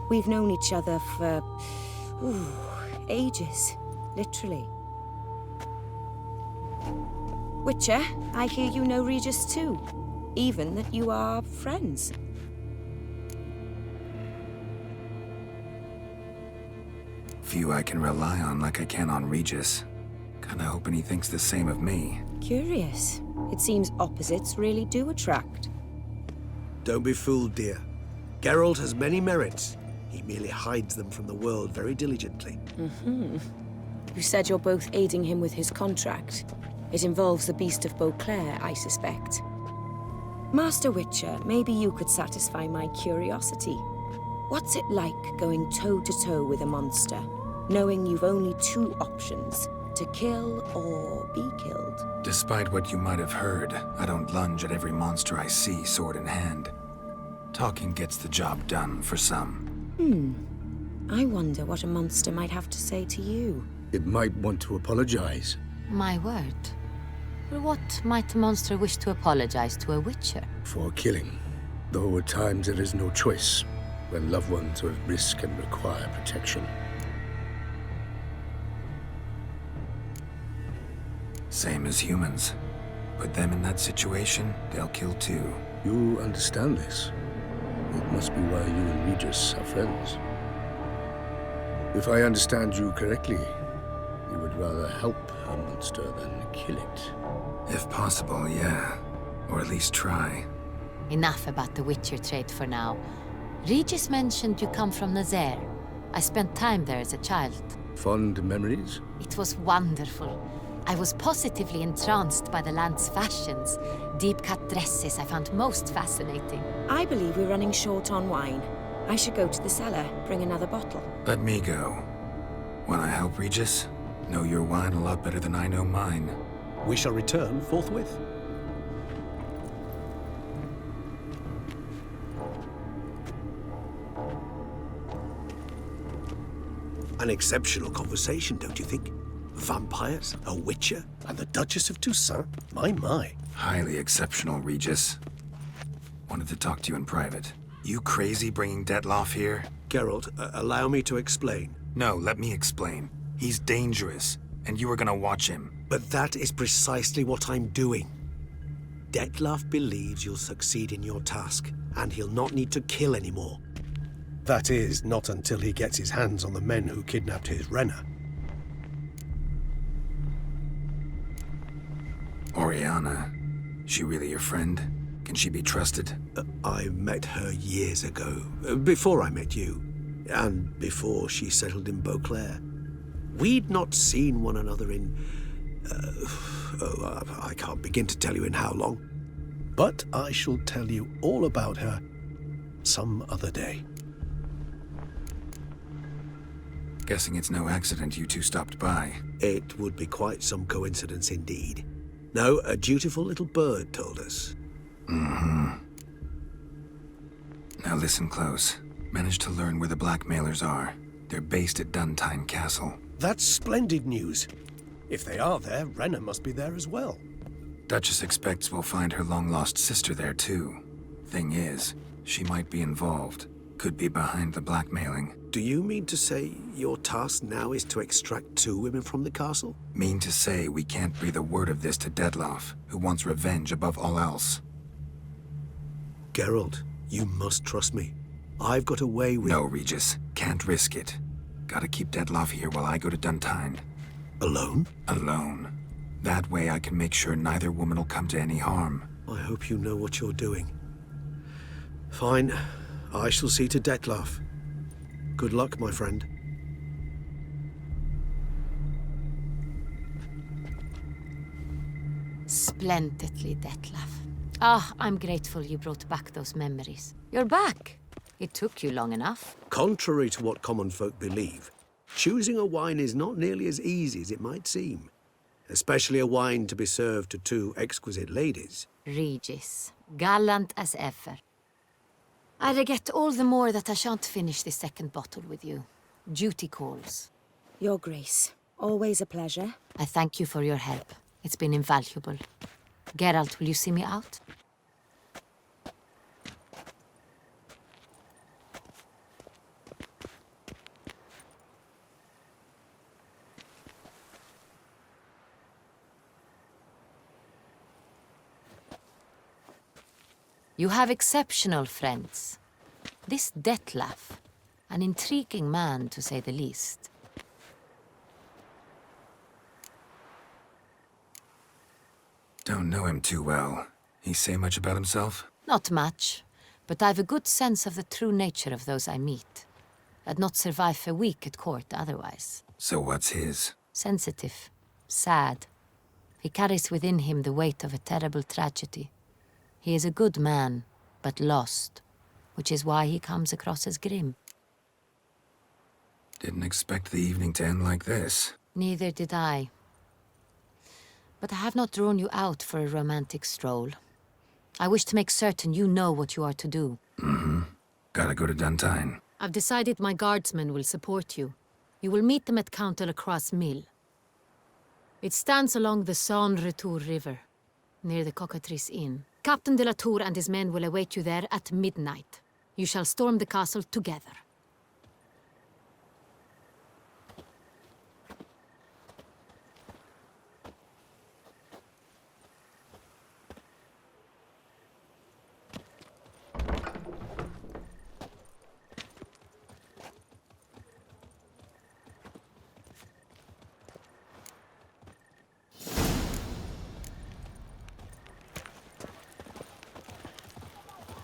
We've known each other for... ages. Literally. Witcher, I hear you know Regis too. Even that you are friends. Few I can rely on like I can on Regis. Kinda hoping he thinks the same of me. Curious. It seems opposites really do attract. Don't be fooled, dear. Geralt has many merits. He merely hides them from the world very diligently. You said you're both aiding him with his contract. It involves the Beast of Beauclair, I suspect. Master Witcher, maybe you could satisfy my curiosity. What's it like going toe-to-toe with a monster, knowing you've only 2 options, to kill or be killed? Despite what you might have heard, I don't lunge at every monster I see, sword in hand. Talking gets the job done for some. I wonder what a monster might have to say to you. It might want to apologize. My word. For what might a monster wish to apologize to a witcher? For killing. Though at times there is no choice, when loved ones are at risk and require protection. Same as humans. Put them in that situation, they'll kill too. You understand this. It must be why you and Regis are friends. If I understand you correctly, you would rather help a monster than kill it. If possible, yeah. Or at least try. Enough about the witcher trade for now. Regis mentioned you come from Nazaire. I spent time there as a child. Fond memories? It was wonderful. I was positively entranced by the land's fashions. Deep-cut dresses I found most fascinating. I believe we're running short on wine. I should go to the cellar, bring another bottle. Let me go. Wanna help, Regis? Know your wine a lot better than I know mine. We shall return forthwith. An exceptional conversation, don't you think? Vampires, a witcher, and the Duchess of Toussaint? My. Highly exceptional, Regis. Wanted to talk to you in private. You crazy bringing Detloff here? Geralt, allow me to explain. No, let me explain. He's dangerous, and you were gonna watch him. But that is precisely what I'm doing. Detloff believes you'll succeed in your task, and he'll not need to kill anymore. That is, not until he gets his hands on the men who kidnapped his Renner. Oriana, she really your friend? Can she be trusted? I met her years ago, before I met you, and before she settled in Beauclair. We'd not seen one another in... I can't begin to tell you in how long. But I shall tell you all about her some other day. Guessing it's no accident you two stopped by. It would be quite some coincidence indeed. No, a dutiful little bird told us. Mm-hmm. Now listen close. Managed to learn where the blackmailers are. They're based at Duntine Castle. That's splendid news. If they are there, Renner must be there as well. Duchess expects we'll find her long-lost sister there too. Thing is, she might be involved. Could be behind the blackmailing. Do you mean to say your task now is to extract 2 women from the castle? Mean to say we can't breathe a word of this to Detloff, who wants revenge above all else. Geralt, you must trust me. I've got a way with... No, Regis. Can't risk it. Gotta keep Detloff here while I go to Duntine. Alone? Alone. That way I can make sure neither woman will come to any harm. I hope you know what you're doing. Fine. I shall see to Detloff. Good luck, my friend. Splendidly, Detloff. Ah, I'm grateful you brought back those memories. You're back. It took you long enough. Contrary to what common folk believe, choosing a wine is not nearly as easy as it might seem. Especially a wine to be served to 2 exquisite ladies. Regis, gallant as ever. I regret all the more that I shan't finish this second bottle with you. Duty calls. Your Grace, always a pleasure. I thank you for your help. It's been invaluable. Geralt, will you see me out? You have exceptional friends. This Detloff, an intriguing man to say the least. Don't know him too well. He say much about himself? Not much, but I've a good sense of the true nature of those I meet. I'd not survive a week at court otherwise. So what's his? Sensitive, sad. He carries within him the weight of a terrible tragedy. He is a good man, but lost, which is why he comes across as grim. Didn't expect the evening to end like this. Neither did I. But I have not drawn you out for a romantic stroll. I wish to make certain you know what you are to do. Mm-hmm. Gotta go to Duntine. I've decided my guardsmen will support you. You will meet them at Count de la Croix's mill. It stands along the Saône-Retour River, near the Cockatrice Inn. Captain de la Tour and his men will await you there at midnight. You shall storm the castle together.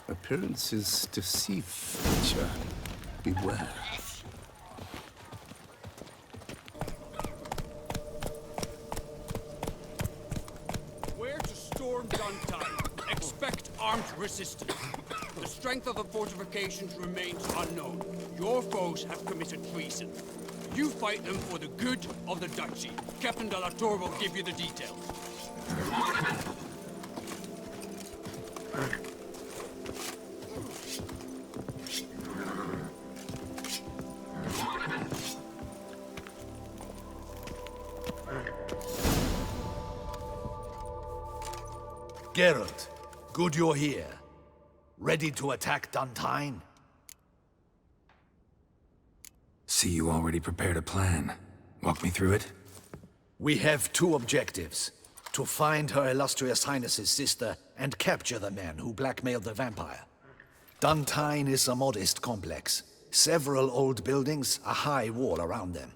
Appearances deceive, Fletcher. Beware. from Duntine. Expect armed resistance. The strength of the fortifications remains unknown. Your foes have committed treason. You fight them for the good of the duchy. Captain de la Tour will give you the details. Geralt, good you're here. Ready to attack Duntine? See, you already prepared a plan. Walk me through it? We have two objectives. To find Her Illustrious Highness's sister and capture the man who blackmailed the vampire. Duntine is a modest complex. Several old buildings, a high wall around them.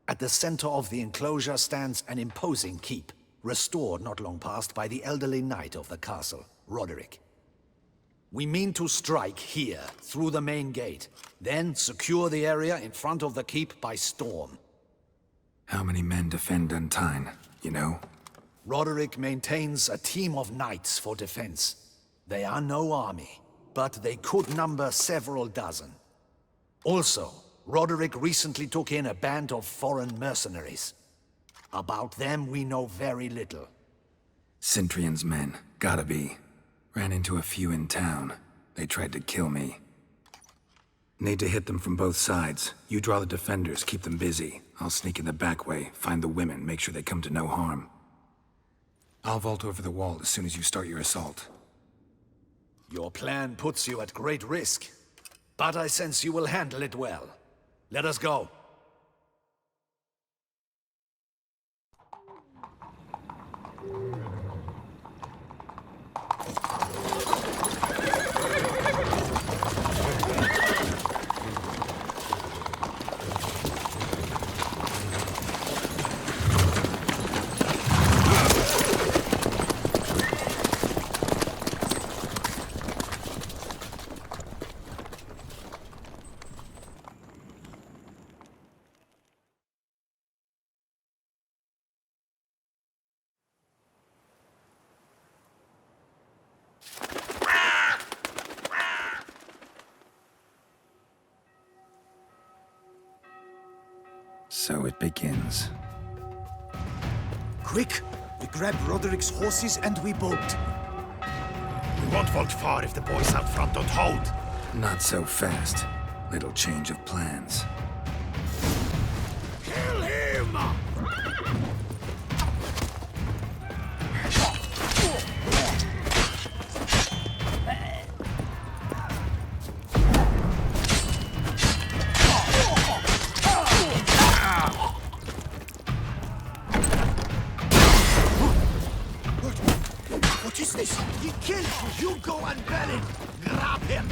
At the center of the enclosure stands an imposing keep, restored not long past by the elderly knight of the castle, Roderick. We mean to strike here, through the main gate, then secure the area in front of the keep by storm. How many men defend Duntine, you know? Roderick maintains a team of knights for defense. They are no army, but they could number several dozen. Also, Roderick recently took in a band of foreign mercenaries. About them we know very little. Cintrian's men, gotta be. Ran into a few in town. They tried to kill me. Need to hit them from both sides. You draw the defenders, keep them busy. I'll sneak in the back way, find the women, make sure they come to no harm. I'll vault over the wall as soon as you start your assault. Your plan puts you at great risk, but I sense you will handle it well. Let us go. So it begins. Quick! We grab Roderick's horses and we bolt. We won't vault far if the boys out front don't hold. Not so fast. Little change of plans. Kill him! What is this? He killed you! You go and bury him! Grab him!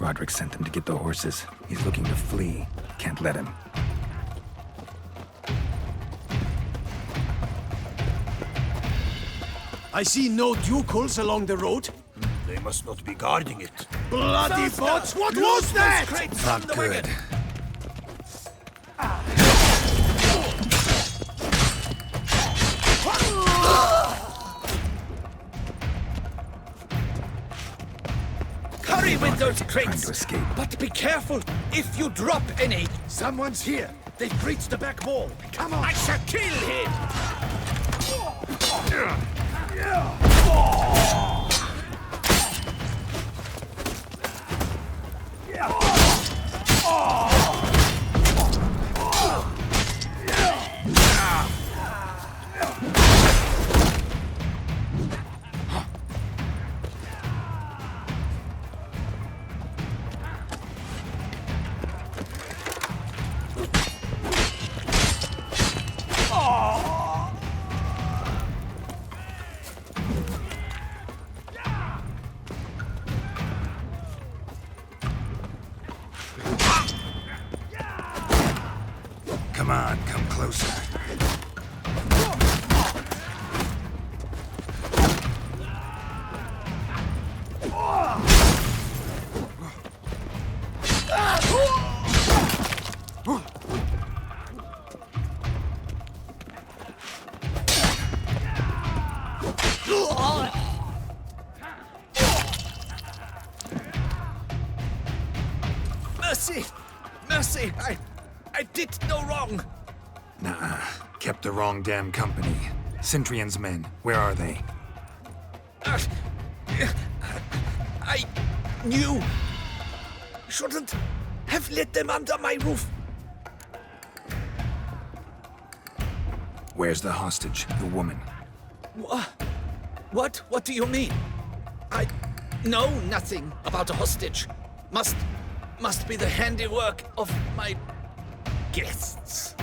Roderick sent them to get the horses. He's looking to flee. Can't let him. I see no ducals along the road. They must not be guarding it. Bloody bots! What was that? Not good. Hurry with those Trying crates! to escape. But be careful! If you drop any, someone's here! They've breached the back wall! Come on! I shall kill him! Mercy! Mercy! I did no wrong! Nuh-uh. Kept the wrong damn company. Centrion's men, where are they? I knew. Shouldn't have let them under my roof. Where's the hostage, the woman? What? What do you mean? I know nothing about a hostage. Must be the handiwork of my guests.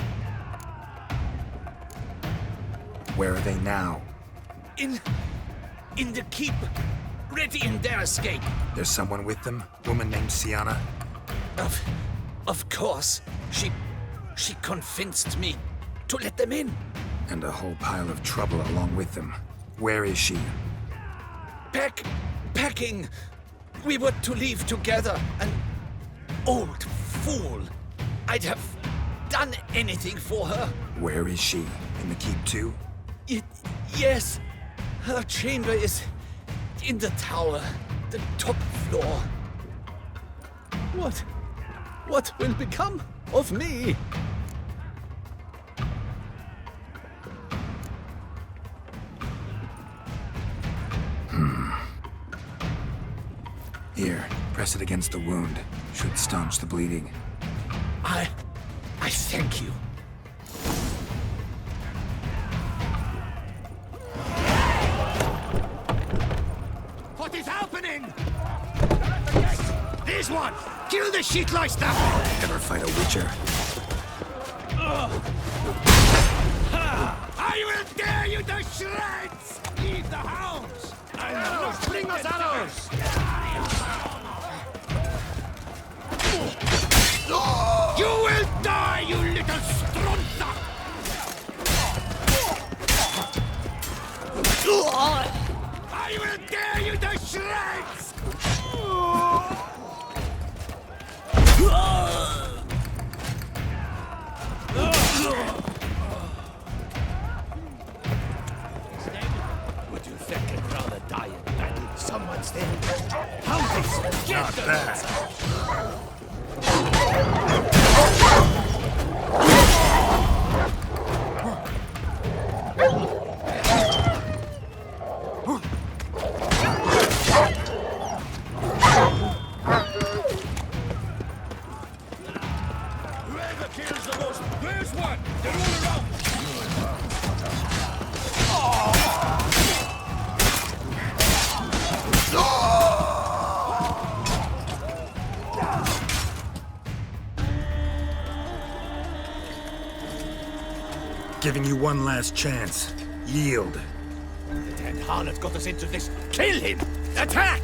Where are they now? In the keep, ready in their escape. There's someone with them? Woman named Sienna? Of course. She convinced me to let them in. And a whole pile of trouble along with them. Where is she? Packing. We were to leave together. An old fool. I'd have done anything for her. Where is she? In the keep too? Yes. Her chamber is in the tower, the top floor. What will become of me? Here, press it against the wound. Should staunch the bleeding. I thank you. What is happening? This one! Kill the shit like stuff! Ever fight a witcher? I will tear you to shreds! Leave the house! Arrows! Bring us arrows! You will die, you little strunza! I will tear you to shreds! Would you think I'd rather die in battle? Someone's there. How this? Get Not bad. Whoever kills the most, there's one! They're all around! Giving you one last chance. Yield. The damned harlot got us into this. Kill him! Attack!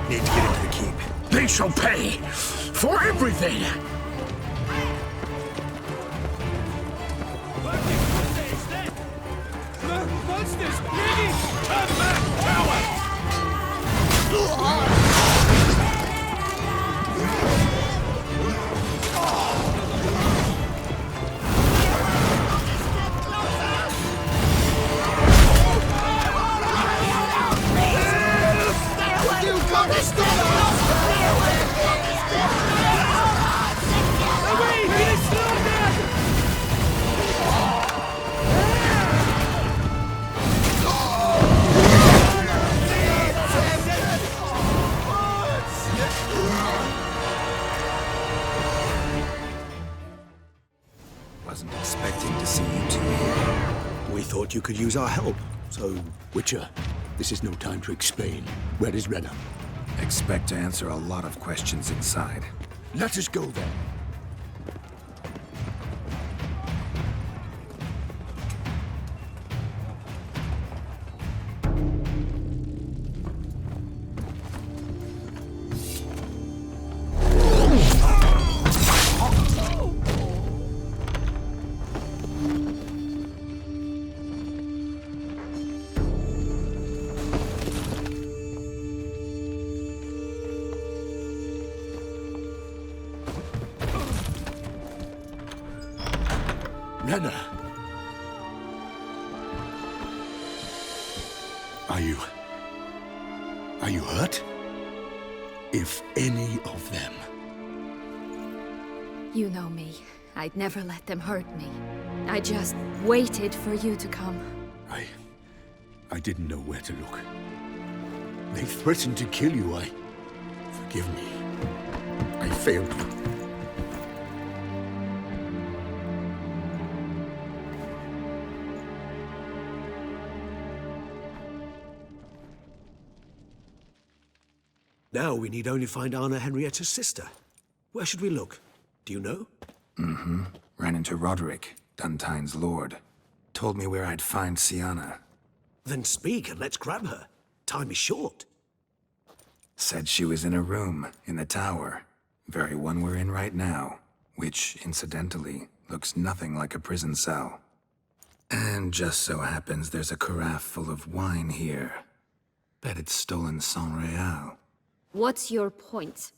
Need to get into the keep. They shall pay for everything! Monsters! Ready! Come back, coward! Wasn't expecting to see you two here. We thought you could use our help. So, Witcher, this is no time to explain. Where is Rena? Expect to answer a lot of questions inside. Let us go then. Renna! Are you hurt? If any of them... You know me. I'd never let them hurt me. I just waited for you to come. I didn't know where to look. They threatened to kill you. Forgive me. I failed you. Now we need only find Anna Henrietta's sister. Where should we look? Do you know? Mm-hmm. Ran into Roderick, Duntine's lord. Told me where I'd find Sienna. Then speak and let's grab her. Time is short. Said she was in a room in the tower. Very one we're in right now. Which, incidentally, looks nothing like a prison cell. And just so happens there's a carafe full of wine here. Bet it's stolen San Real. What's your point?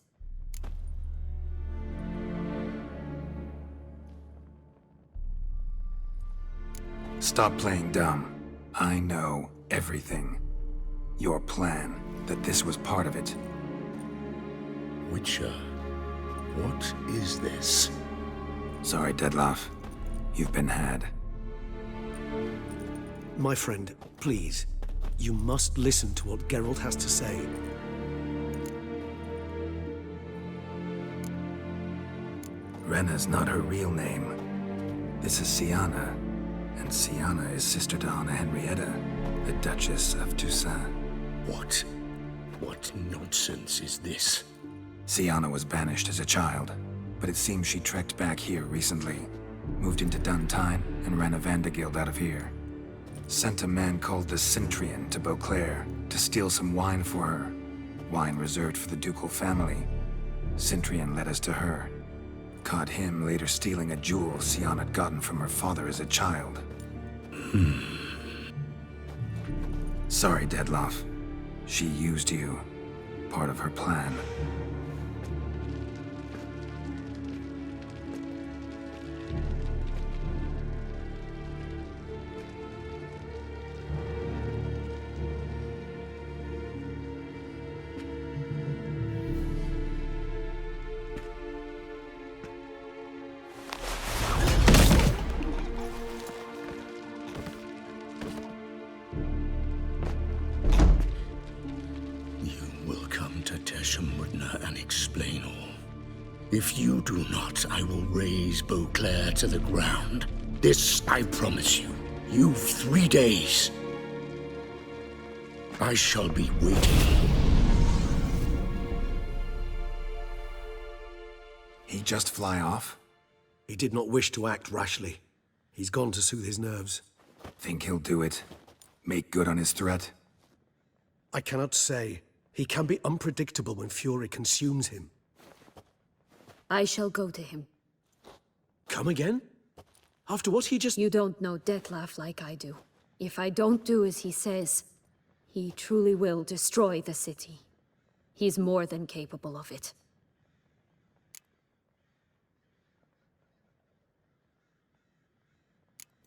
Stop playing dumb. I know everything. Your plan, that this was part of it. Witcher, what is this? Sorry, Dettlaff. You've been had. My friend, please. You must listen to what Geralt has to say. Renna's not her real name. This is Sienna. And Sienna is sister to Anna Henrietta, the Duchess of Toussaint. What nonsense is this? Sienna was banished as a child, but it seems she trekked back here recently. Moved into Duntine and ran a Vanderguild out of here. Sent a man called the Centrian to Beauclair to steal some wine for her. Wine reserved for the ducal family. Centrian led us to her. Caught him later stealing a jewel Sienna had gotten from her father as a child. Sorry, Dettlaff. She used you. Part of her plan. And explain all. If you do not, I will raise Beauclair to the ground. This I promise you. You've 3 days. I shall be waiting. He just fly off? He did not wish to act rashly. He's gone to soothe his nerves. Think he'll do it? Make good on his threat? I cannot say. He can be unpredictable when fury consumes him. I shall go to him. Come again? After what he just... You don't know Dettlaff like I do. If I don't do as he says, he truly will destroy the city. He's more than capable of it.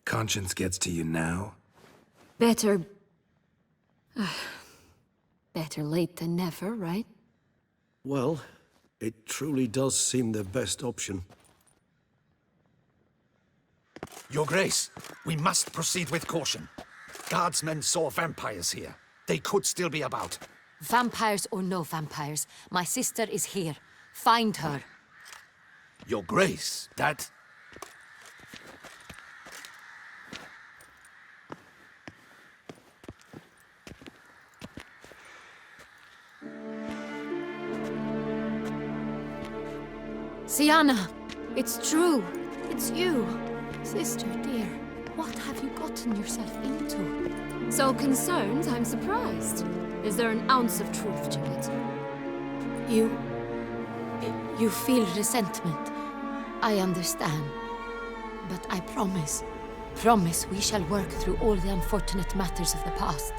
Conscience gets to you now? Better... Better late than never, right? Well, it truly does seem the best option. Your Grace, we must proceed with caution. Guardsmen saw vampires here. They could still be about. Vampires or no vampires, my sister is here. Find her. Your Grace, that... Sienna! It's true! It's you! Sister, dear, what have you gotten yourself into? So concerned, I'm surprised. Is there an ounce of truth to it? You feel resentment. I understand. But I promise we shall work through all the unfortunate matters of the past.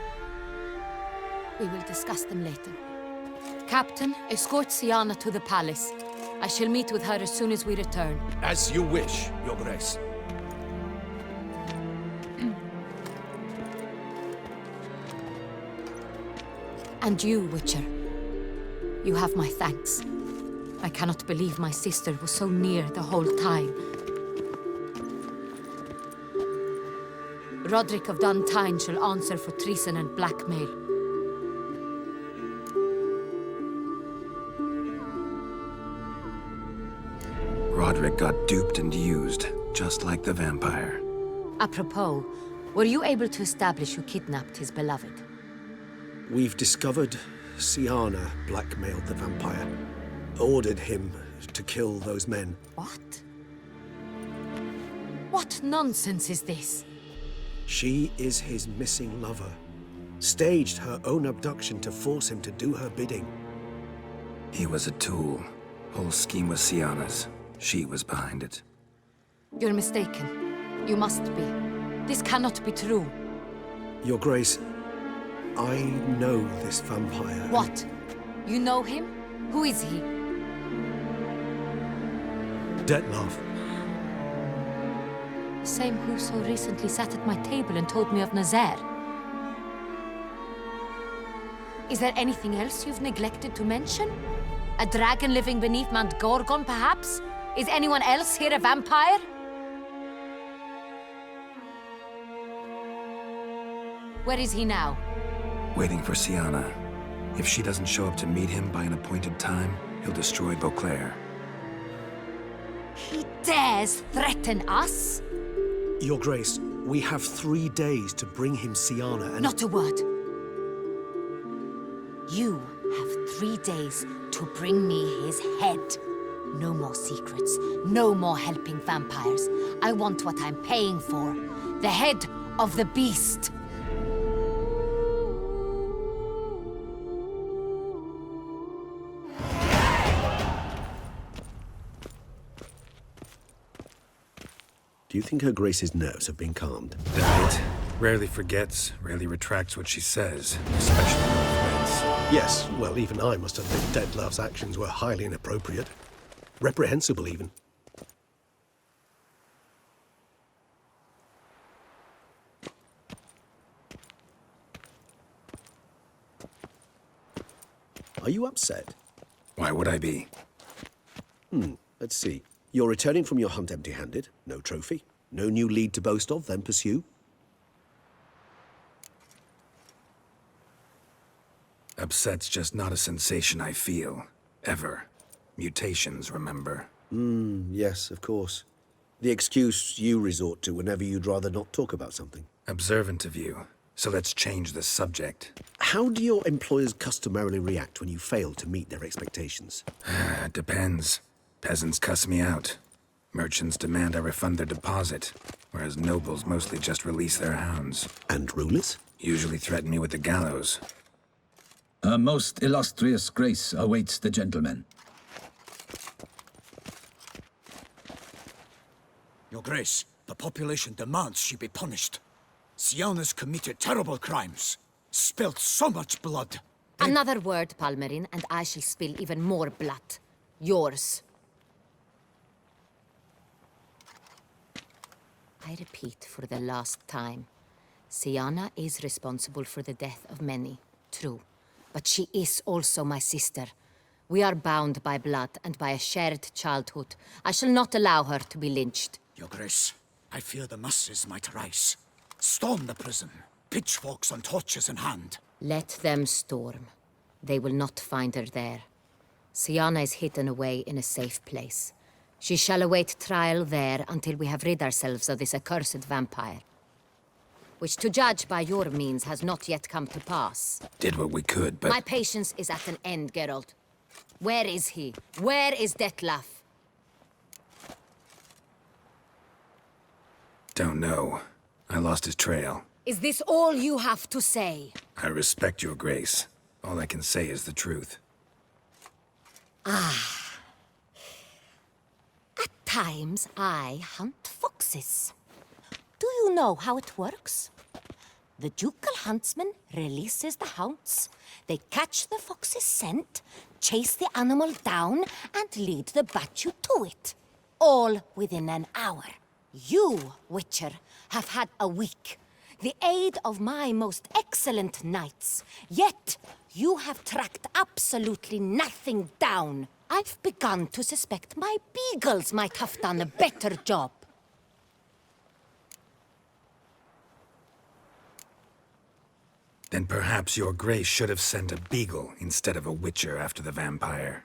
We will discuss them later. Captain, escort Sienna to the palace. I shall meet with her as soon as we return. As you wish, Your Grace. And you, Witcher. You have my thanks. I cannot believe my sister was so near the whole time. Roderick of Duntine shall answer for treason and blackmail. Roderick got duped and used, just like the vampire. Apropos, were you able to establish who kidnapped his beloved? We've discovered Sienna blackmailed the vampire. Ordered him to kill those men. What? What nonsense is this? She is his missing lover. Staged her own abduction to force him to do her bidding. He was a tool. Whole scheme was Sienna's. She was behind it. You're mistaken. You must be. This cannot be true. Your Grace, I know this vampire. What? You know him? Who is he? Detlef. Same who so recently sat at my table and told me of Nazaire. Is there anything else you've neglected to mention? A dragon living beneath Mount Gorgon, perhaps? Is anyone else here a vampire? Where is he now? Waiting for Sienna. If she doesn't show up to meet him by an appointed time, he'll destroy Beauclair. He dares threaten us? Your Grace, we have 3 days to bring him Sienna and— Not a word. You have 3 days to bring me his head. No more secrets. No more helping vampires. I want what I'm paying for. The head of the beast. Do you think Her Grace's nerves have been calmed? Doubt it. Rarely forgets, rarely retracts what she says, especially with friends. Yes, well, even I must admit Detlef's actions were highly inappropriate. Reprehensible, even. Are you upset? Why would I be? Let's see. You're returning from your hunt empty-handed. No trophy. No new lead to boast of, then pursue. Upset's just not a sensation I feel. Ever. Mutations, remember? Yes, of course. The excuse you resort to whenever you'd rather not talk about something. Observant of you. So let's change the subject. How do your employers customarily react when you fail to meet their expectations? Depends. Peasants cuss me out. Merchants demand I refund their deposit, whereas nobles mostly just release their hounds. And rulers? Usually threaten me with the gallows. A most illustrious grace awaits the gentleman. Your Grace, the population demands she be punished. Sienna's committed terrible crimes. Spilt so much blood. Another word, Palmerin, and I shall spill even more blood. Yours. I repeat for the last time. Sienna is responsible for the death of many, true. But she is also my sister. We are bound by blood and by a shared childhood. I shall not allow her to be lynched. Your Grace, I fear the masses might rise. Storm the prison, pitchforks and torches in hand. Let them storm. They will not find her there. Sienna is hidden away in a safe place. She shall await trial there until we have rid ourselves of this accursed vampire. Which, to judge by your means, has not yet come to pass. Did what we could, but— My patience is at an end, Geralt. Where is he? Where is Detlef? Don't know. I lost his trail. Is this all you have to say? I respect your grace. All I can say is the truth. Ah. At times, I hunt foxes. Do you know how it works? The ducal huntsman releases the hounds. They catch the fox's scent, chase the animal down, and lead the battue to it. All within an hour. You, Witcher, have had a week. the aid of my most excellent knights. Yet, you have tracked absolutely nothing down. I've begun to suspect my beagles might have done a better job. Then perhaps your grace should have sent a beagle instead of a witcher after the vampire.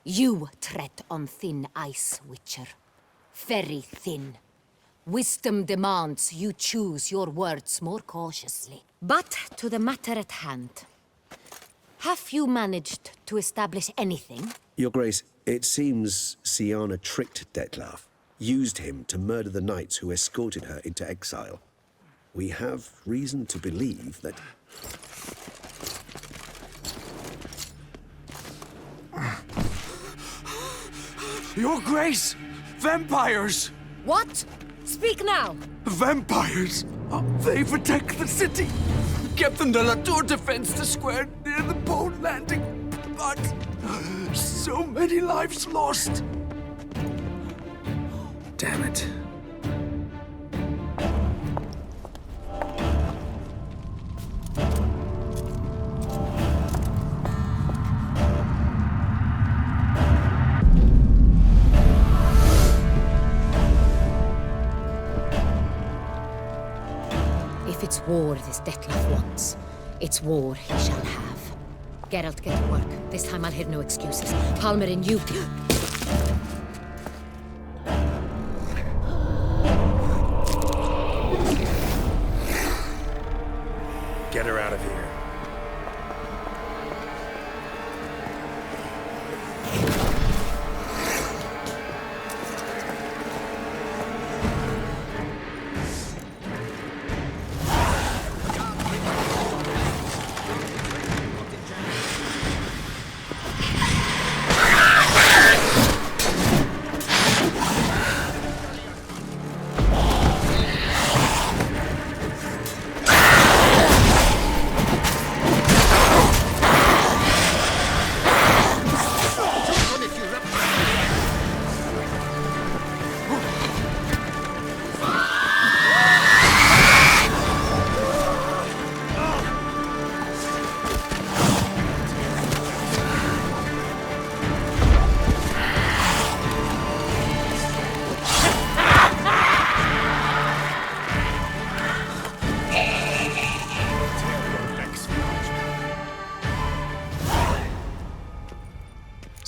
You tread on thin ice, Witcher. Very thin. Wisdom demands you choose your words more cautiously. But to the matter at hand. Have you managed to establish anything? Your Grace, it seems Siana tricked Detlaf, used him to murder the knights who escorted her into exile. We have reason to believe that... Your Grace! Vampires! What? Speak now! Vampires! They protect the city! Captain de la Tour defends the square near the boat landing, but so many lives lost! Damn it. If it's war this Detlaf wants, it's war he shall have. Geralt, get to work. This time I'll hear no excuses. Palmer and you... Get her out of here.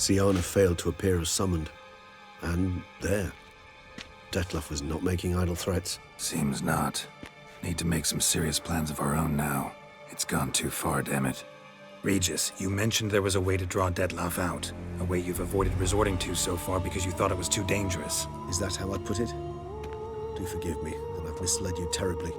Siana failed to appear as summoned. And there. Detlaf was not making idle threats. Seems not. Need to make some serious plans of our own now. It's gone too far, damn it. Regis, you mentioned there was a way to draw Detlaf out. A way you've avoided resorting to so far because you thought it was too dangerous. Is that how I'd put it? Do forgive me that I've misled you terribly.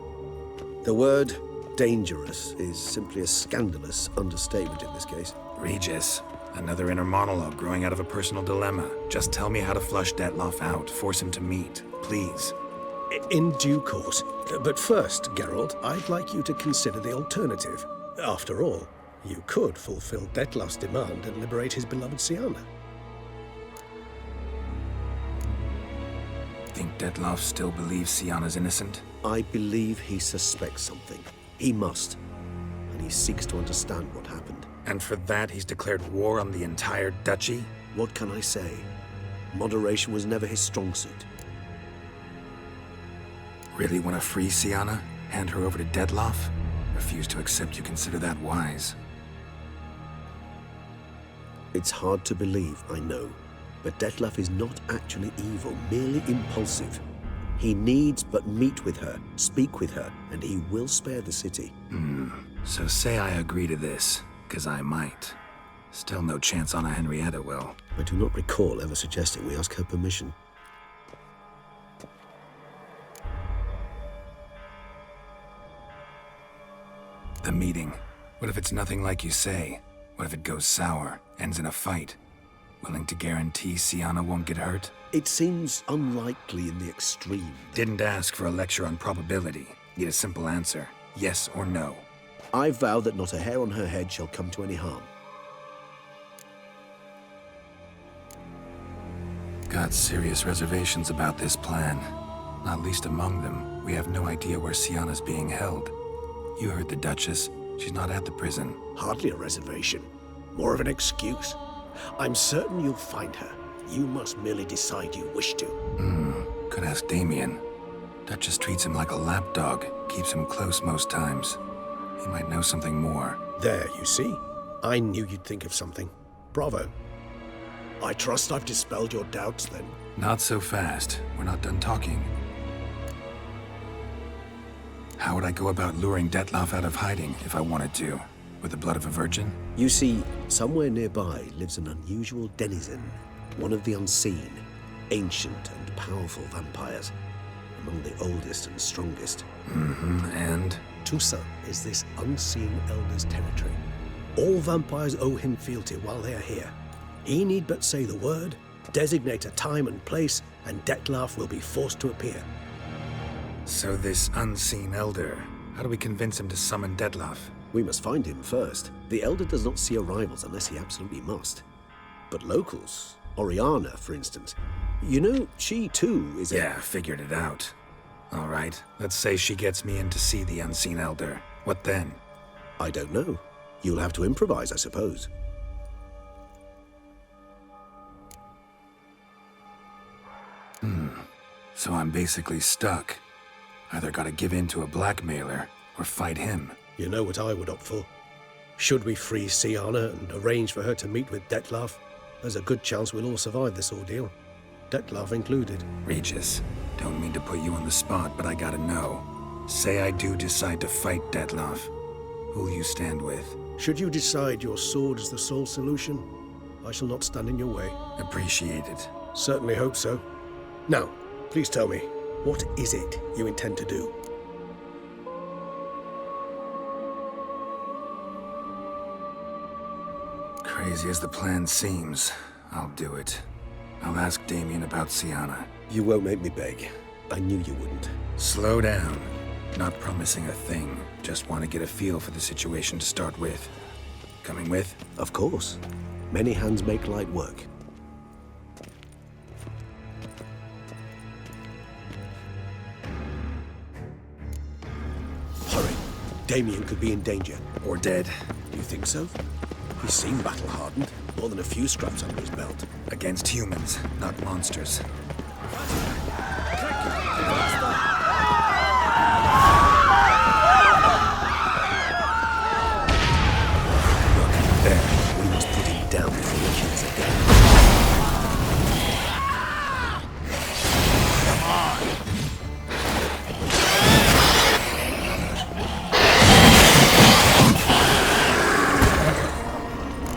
The word dangerous is simply a scandalous understatement in this case. Regis, another inner monologue growing out of a personal dilemma. Just tell me how to flush Detlaf out, force him to meet, please. In due course. But first, Geralt, I'd like you to consider the alternative. After all, you could fulfill Detlaf's demand and liberate his beloved Siana. Think Detlaf still believes Siana's innocent? I believe he suspects something. He must. And he seeks to understand what happened. And for that, he's declared war on the entire duchy? What can I say? Moderation was never his strong suit. Really want to free Siana? Hand her over to Detlaf? Refuse to accept you consider that wise. It's hard to believe, I know. But Detlaf is not actually evil, merely impulsive. He needs but meet with her, speak with her, and he will spare the city. So say I agree to this, 'cause I might. Still no chance Anna Henrietta will. I do not recall ever suggesting we ask her permission. The meeting. What if it's nothing like you say? What if it goes sour, ends in a fight? Willing to guarantee Siana won't get hurt? It seems unlikely in the extreme. Didn't ask for a lecture on probability. Need a simple answer. Yes or no. I vow that not a hair on her head shall come to any harm. got serious reservations about this plan. Not least among them, we have no idea where Sienna's being held. You heard the Duchess. She's not at the prison. Hardly a reservation. More of an excuse. I'm certain you'll find her. You must merely decide you wish to. Could ask Damien. Duchess treats him like a lapdog, keeps him close most times. He might know something more. There, you see? I knew you'd think of something. Bravo. I trust I've dispelled your doubts, then. Not so fast. We're not done talking. How would I go about luring Detloff out of hiding if I wanted to? With the blood of a virgin? You see, somewhere nearby lives an unusual denizen, one of the unseen, ancient and powerful vampires, among the oldest and strongest. And? Toussaint is this unseen elder's territory. All vampires owe him fealty while they are here. He need but say the word, designate a time and place, and Detloff will be forced to appear. So this unseen elder, how do we convince him to summon Detloff? We must find him first. The elder does not see arrivals unless he absolutely must. But locals, Oriana, for instance, you know, she too is Yeah, figured it out. All right, let's say she gets me in to see the unseen elder. What then? I don't know. You'll have to improvise, I suppose. So I'm basically stuck. Either gotta give in to a blackmailer, or fight him. You know what I would opt for. Should we free Sienna and arrange for her to meet with Detloff, there's a good chance we'll all survive this ordeal. Detloff included. Regis, don't mean to put you on the spot, but I gotta know. Say I do decide to fight Detloff. Who'll you stand with? Should you decide your sword is the sole solution, I shall not stand in your way. Appreciate it. Certainly hope so. Now, please tell me, what is it you intend to do? Crazy as the plan seems, I'll do it. I'll ask Damien about Sienna. You won't make me beg. I knew you wouldn't. Slow down. Not promising a thing. Just want to get a feel for the situation to start with. Coming with? Of course. Many hands make light work. Hurry. Damien could be in danger. Or dead. You think so? He seemed battle-hardened. More than a few scraps under his belt. Against humans, not monsters. There, we must put him down before he kills again. Come on!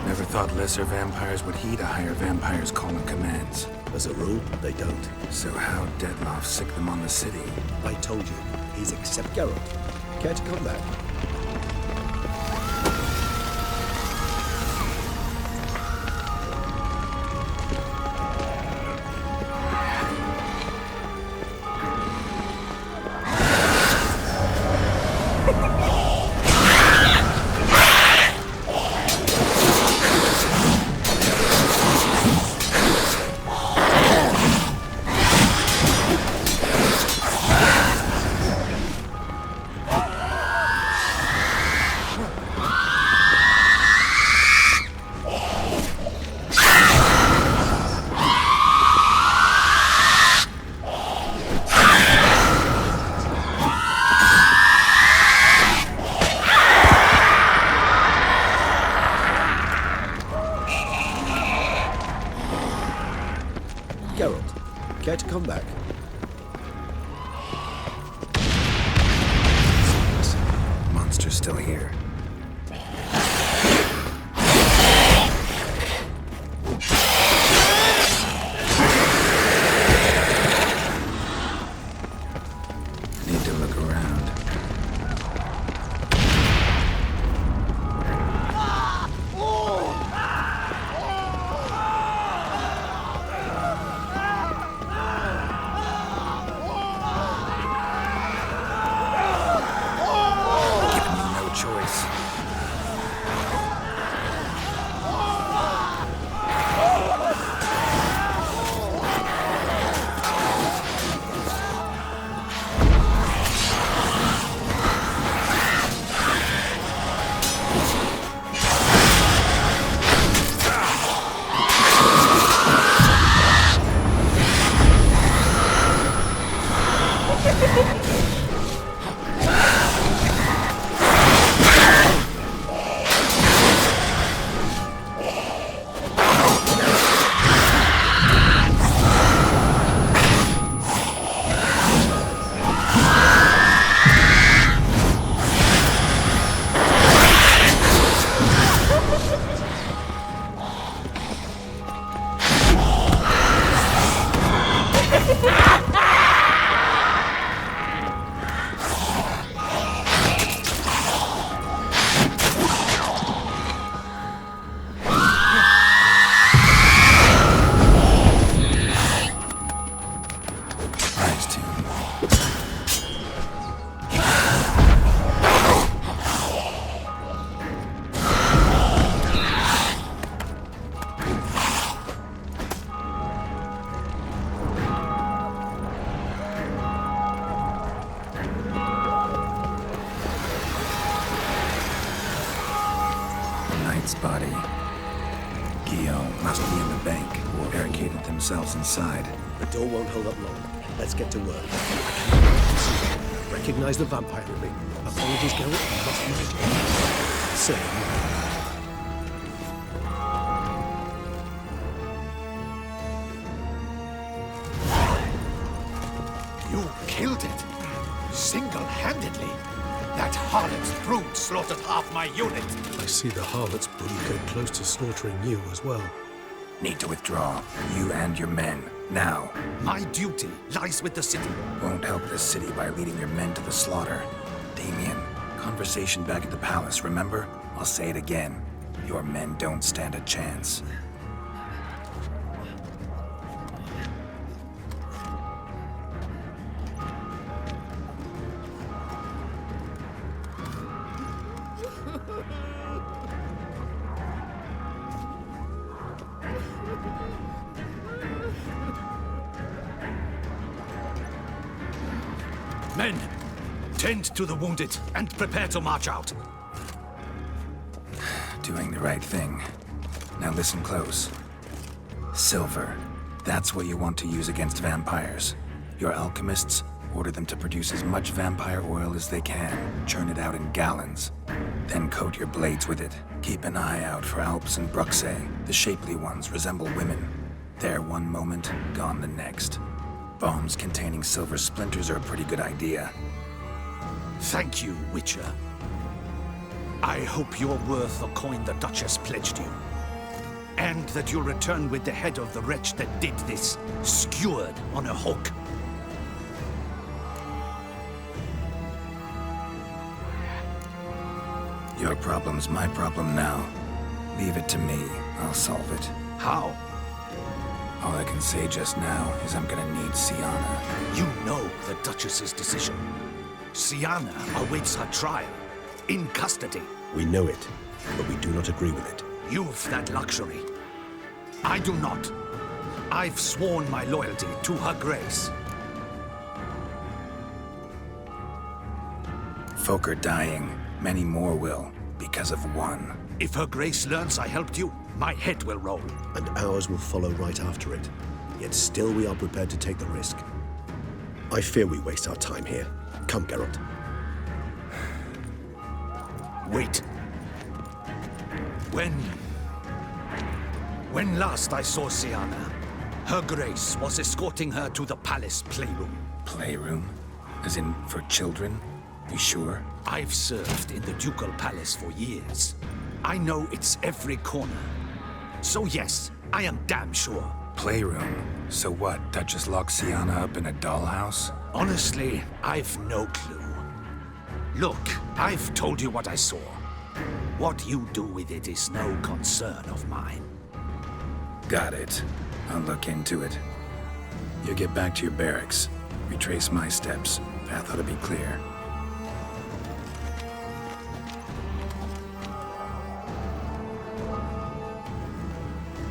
Never thought lesser vampires would heed a higher vampire's call and commands. As a rule, they don't. So how'd Detloff sick them on the city? I told you, he's except Geralt. Care to come back? Geralt, care to come back? Monster's still here. Need to look around. Knight's body. Guillaume must be in the bank, or barricaded themselves inside. The door won't hold up long. Let's get to work. Recognize the vampire in me. Apologies, Geralt. I must use it. Sir. You killed it. Single-handedly. That harlot's brood slaughtered half my unit. I see the harlot's brood get close to slaughtering you as well. Need to withdraw. You and your men. Now. My duty lies with the city. Won't help this city by leading your men to the slaughter. Damien, conversation back at the palace, remember? I'll say it again. Your men don't stand a chance. Men, tend to the wounded and prepare to march out. Doing the right thing. Now listen close. Silver. That's what you want to use against vampires. Your alchemists, order them to produce as much vampire oil as they can. Churn it out in gallons. Then coat your blades with it. Keep an eye out for Alps and Bruxae. The shapely ones resemble women. There one moment, gone the next. Bombs containing silver splinters are a pretty good idea. Thank you, Witcher. I hope you're worth the coin the Duchess pledged you. And that you'll return with the head of the wretch that did this, skewered on a hook. Your problem's my problem now. Leave it to me. I'll solve it. How? All I can say just now is I'm gonna need Sienna. You know the Duchess's decision. Sienna awaits her trial. In custody. We know it, but we do not agree with it. You've that luxury. I do not. I've sworn my loyalty to her grace. Folk are dying. Many more will, because of one. If her grace learns I helped you, my head will roll. And ours will follow right after it. Yet still we are prepared to take the risk. I fear we waste our time here. Come, Geralt. Wait. When last I saw Sienna, her grace was escorting her to the palace playroom. Playroom? As in, for children? You sure? I've served in the ducal palace for years. I know its every corner. So yes, I am damn sure. Playroom? So what, Duchess locks Sienna up in a dollhouse? Honestly, I've no clue. Look, I've told you what I saw. What you do with it is no concern of mine. Got it. I'll look into it. You get back to your barracks. Retrace my steps. Path ought to be clear.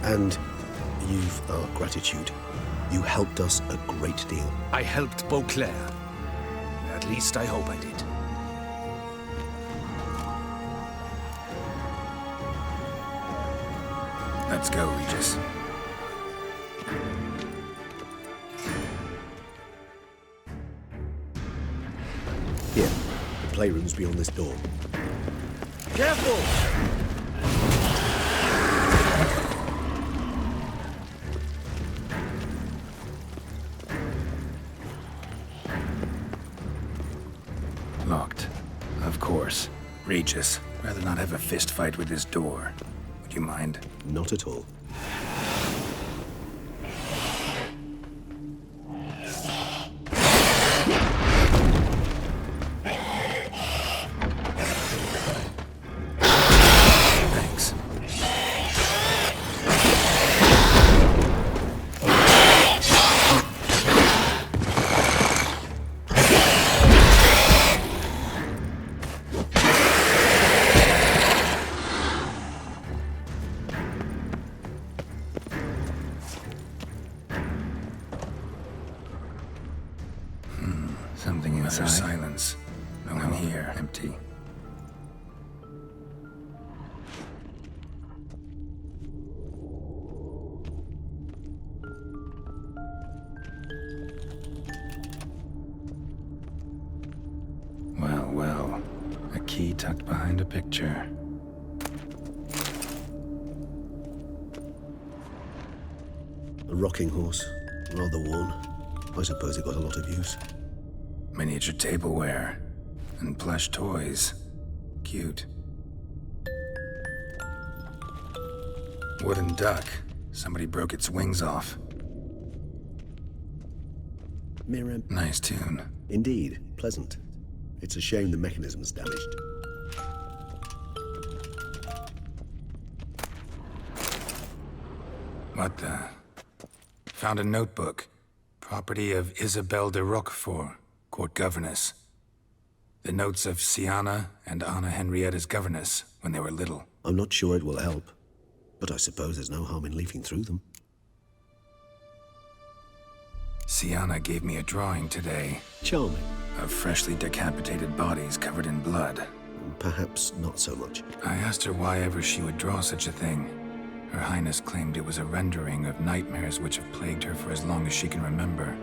And you've our gratitude. You helped us a great deal. I helped Beauclair. At least I hope I did. Let's go, Regis. Here, the playroom's beyond this door. Careful! Locked. Of course. Regis, rather not have a fist fight with this door. Would you mind? Not at all. Thanks. Something inside. Silence. No one here. Empty. tucked behind a picture. A rocking horse, rather worn. I suppose it got a lot of use. Miniature tableware and plush toys. Cute. Wooden duck. Somebody broke its wings off. Mirror. Nice tune. Indeed, pleasant. It's a shame the mechanism's damaged. What the? Found a notebook. Property of Isabelle de Roquefort, court governess. The notes of Siana and Anna Henrietta's governess when they were little. I'm not sure it will help, but I suppose there's no harm in leafing through them. Siana gave me a drawing today. Charming. Of freshly decapitated bodies covered in blood. Perhaps not so much. I asked her why ever she would draw such a thing. Her Highness claimed it was a rendering of nightmares which have plagued her for as long as she can remember.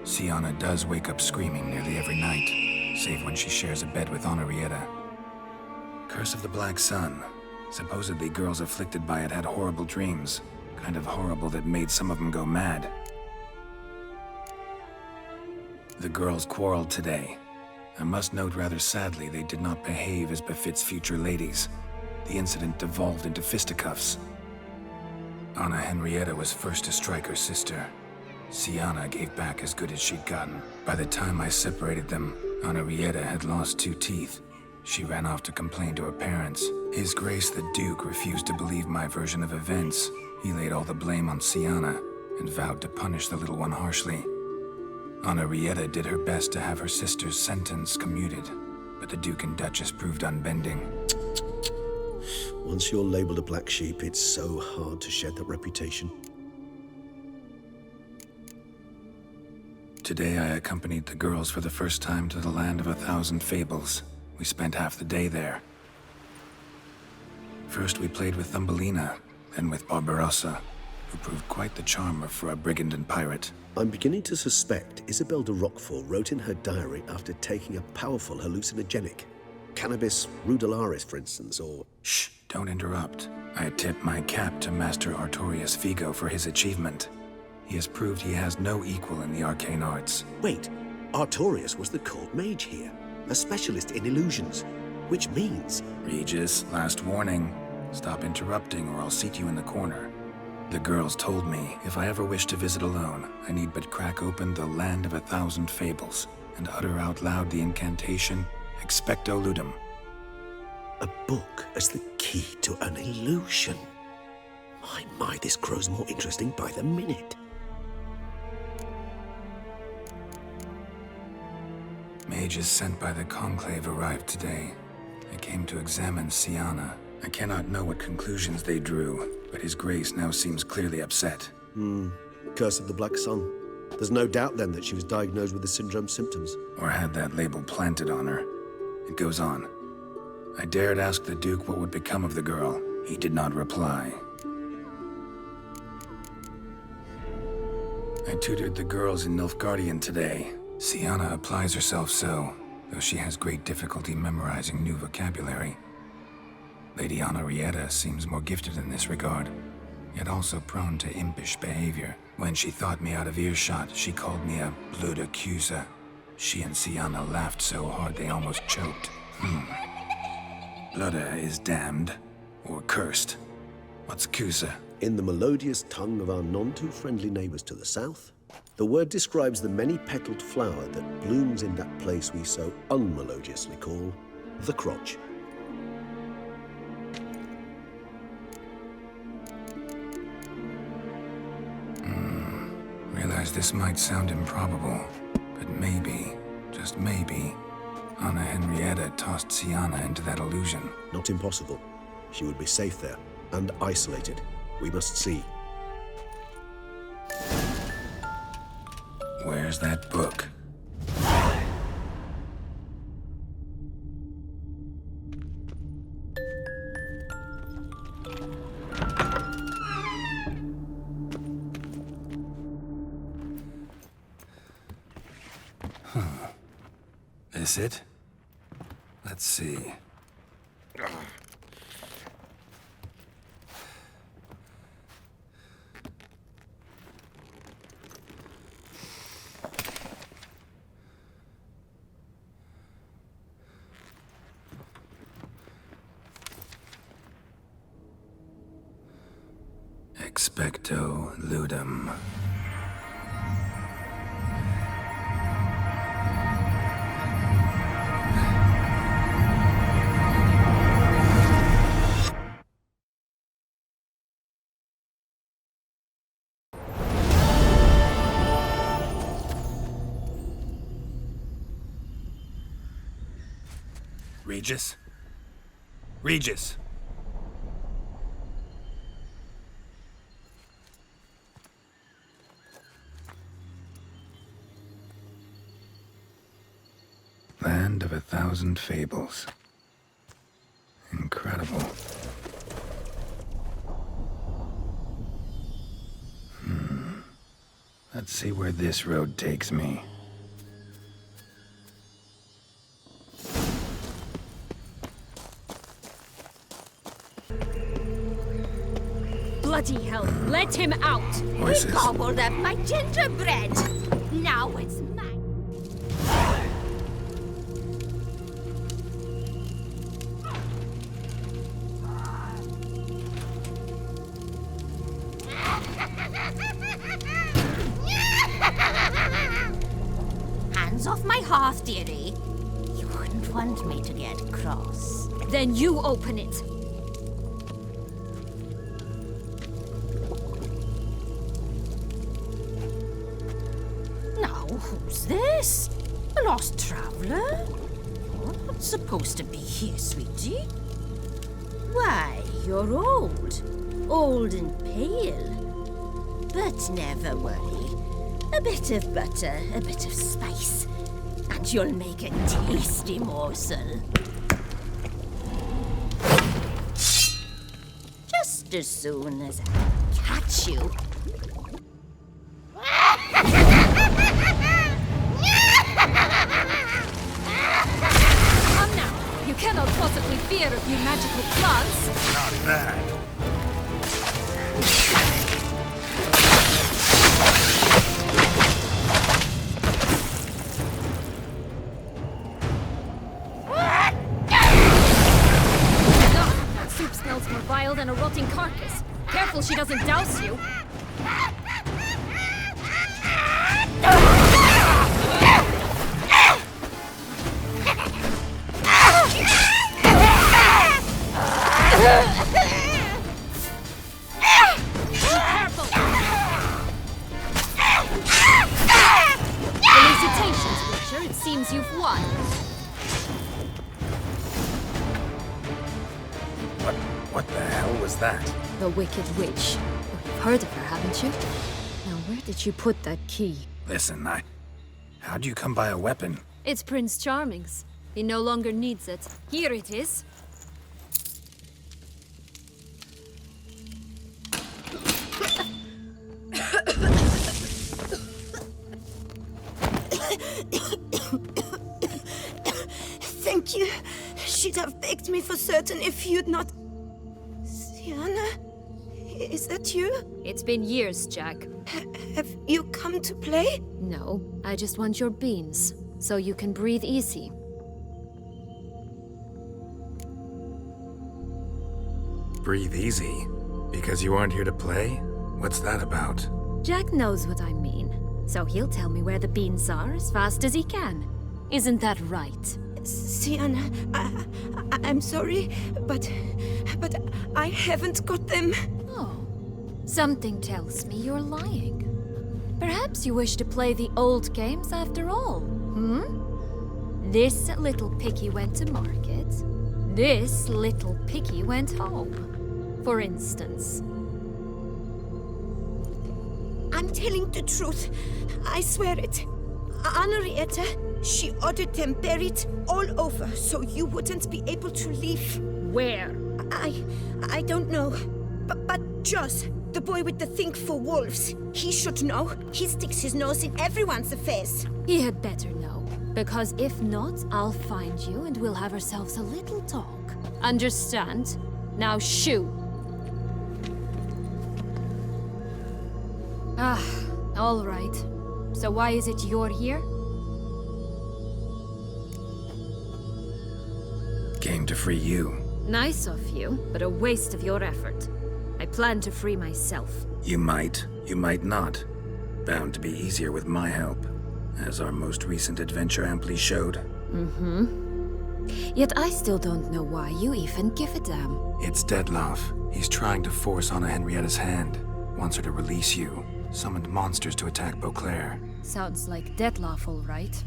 Siana does wake up screaming nearly every night, save when she shares a bed with Henrietta. Curse of the Black Sun. Supposedly girls afflicted by it had horrible dreams. Kind of horrible that made some of them go mad. The girls quarreled today. I must note rather sadly they did not behave as befits future ladies. The incident devolved into fisticuffs. Anna Henrietta was first to strike her sister. Siana gave back as good as she'd gotten. By the time I separated them, Henrietta had lost 2 teeth. She ran off to complain to her parents. His Grace the Duke refused to believe my version of events. He laid all the blame on Siana and vowed to punish the little one harshly. Henrietta did her best to have her sister's sentence commuted, but the Duke and Duchess proved unbending. Once you're labeled a black sheep, it's so hard to shed that reputation. Today I accompanied the girls for the first time to the land of 1,000 fables. We spent half the day there. First we played with Thumbelina, then with Barbarossa, who proved quite the charmer for a brigand and pirate. I'm beginning to suspect Isabelle de Roquefort wrote in her diary after taking a powerful hallucinogenic. Cannabis rudularis, for instance, or... Shh, don't interrupt. I tip my cap to Master Artorius Figo for his achievement. He has proved he has no equal in the arcane arts. Wait, Artorius was the court mage here, a specialist in illusions, which means... Regis, last warning. Stop interrupting or I'll seat you in the corner. The girls told me if I ever wish to visit alone, I need but crack open the land of 1,000 fables and utter out loud the incantation, Expecto Ludum. A book as the key to an illusion. My, this grows more interesting by the minute. Mages sent by the Conclave arrived today. They came to examine Siana. I cannot know what conclusions they drew, but His Grace now seems clearly upset. Curse of the Black Sun. There's no doubt then that she was diagnosed with the syndrome symptoms. Or had that label planted on her. It goes on. I dared ask the Duke what would become of the girl. He did not reply. I tutored the girls in Nilfgaardian today. Siana applies herself so, though she has great difficulty memorizing new vocabulary. Lady Henrietta seems more gifted in this regard, yet also prone to impish behavior. When she thought me out of earshot, she called me a blood accuser. She and Siana laughed so hard they almost choked. Blooda is damned, or cursed. What's Cusa? In the melodious tongue of our none-too-friendly neighbors to the south, the word describes the many-petaled flower that blooms in that place we so unmelodiously call the crotch. Realize this might sound improbable, but maybe, just maybe, Anna Henrietta tossed Siana into that illusion. Not impossible. She would be safe there, and isolated. We must see. Where's that book? This it? Let's see. Expecto ludum. Regis? Regis! Land of 1,000 fables. Incredible. Let's see where this road takes me. Bloody hell, let him out! Voices. He gobbled up my gingerbread! Now it's mine! Hands off my hearth, dearie. You wouldn't want me to get cross. Then you open it. Now, who's this? A lost traveler? Not supposed to be here, sweetie. Why, you're old. Old and pale. But never worry. A bit of butter, a bit of spice, and you'll make a tasty morsel. Just as soon as I catch you. Come now, you cannot possibly fear a few magical plants. Not bad. That soup smells more vile than a rotting carcass. Careful she doesn't douse you. Felicitations, Witcher. It seems you've won. What the hell was that? The Wicked Witch. You've heard of her, haven't you? Now, where did you put that key? Listen, how'd you come by a weapon? It's Prince Charming's. He no longer needs it. Here it is. Thank you. She'd have begged me for certain if you'd not... Sienna? Is that you? It's been years, Jack. Have you come to play? No, I just want your beans, so you can breathe easy. Breathe easy? Because you aren't here to play? What's that about? Jack knows what I mean, so he'll tell me where the beans are as fast as he can. Isn't that right? Sienna, I'm sorry, but I haven't got them. Oh, something tells me you're lying. Perhaps you wish to play the old games after all, This little piggy went to market. This little piggy went home, for instance. I'm telling the truth. I swear it. Henrietta, she ordered them buried all over so you wouldn't be able to leave. Where? I don't know. But Joss, the boy with the thing for wolves, he should know. He sticks his nose in everyone's affairs. He had better know, because if not, I'll find you and we'll have ourselves a little talk. Understand? Now shoo! Ah, all right. So why is it you're here? Came to free you. Nice of you, but a waste of your effort. I plan to free myself. You might not. Bound to be easier with my help, as our most recent adventure amply showed. Yet I still don't know why you even give a damn. It's Detloff. He's trying to force Anna Henrietta's hand. Wants her to release you. Summoned monsters to attack Beauclair. Sounds like Detloff, all right.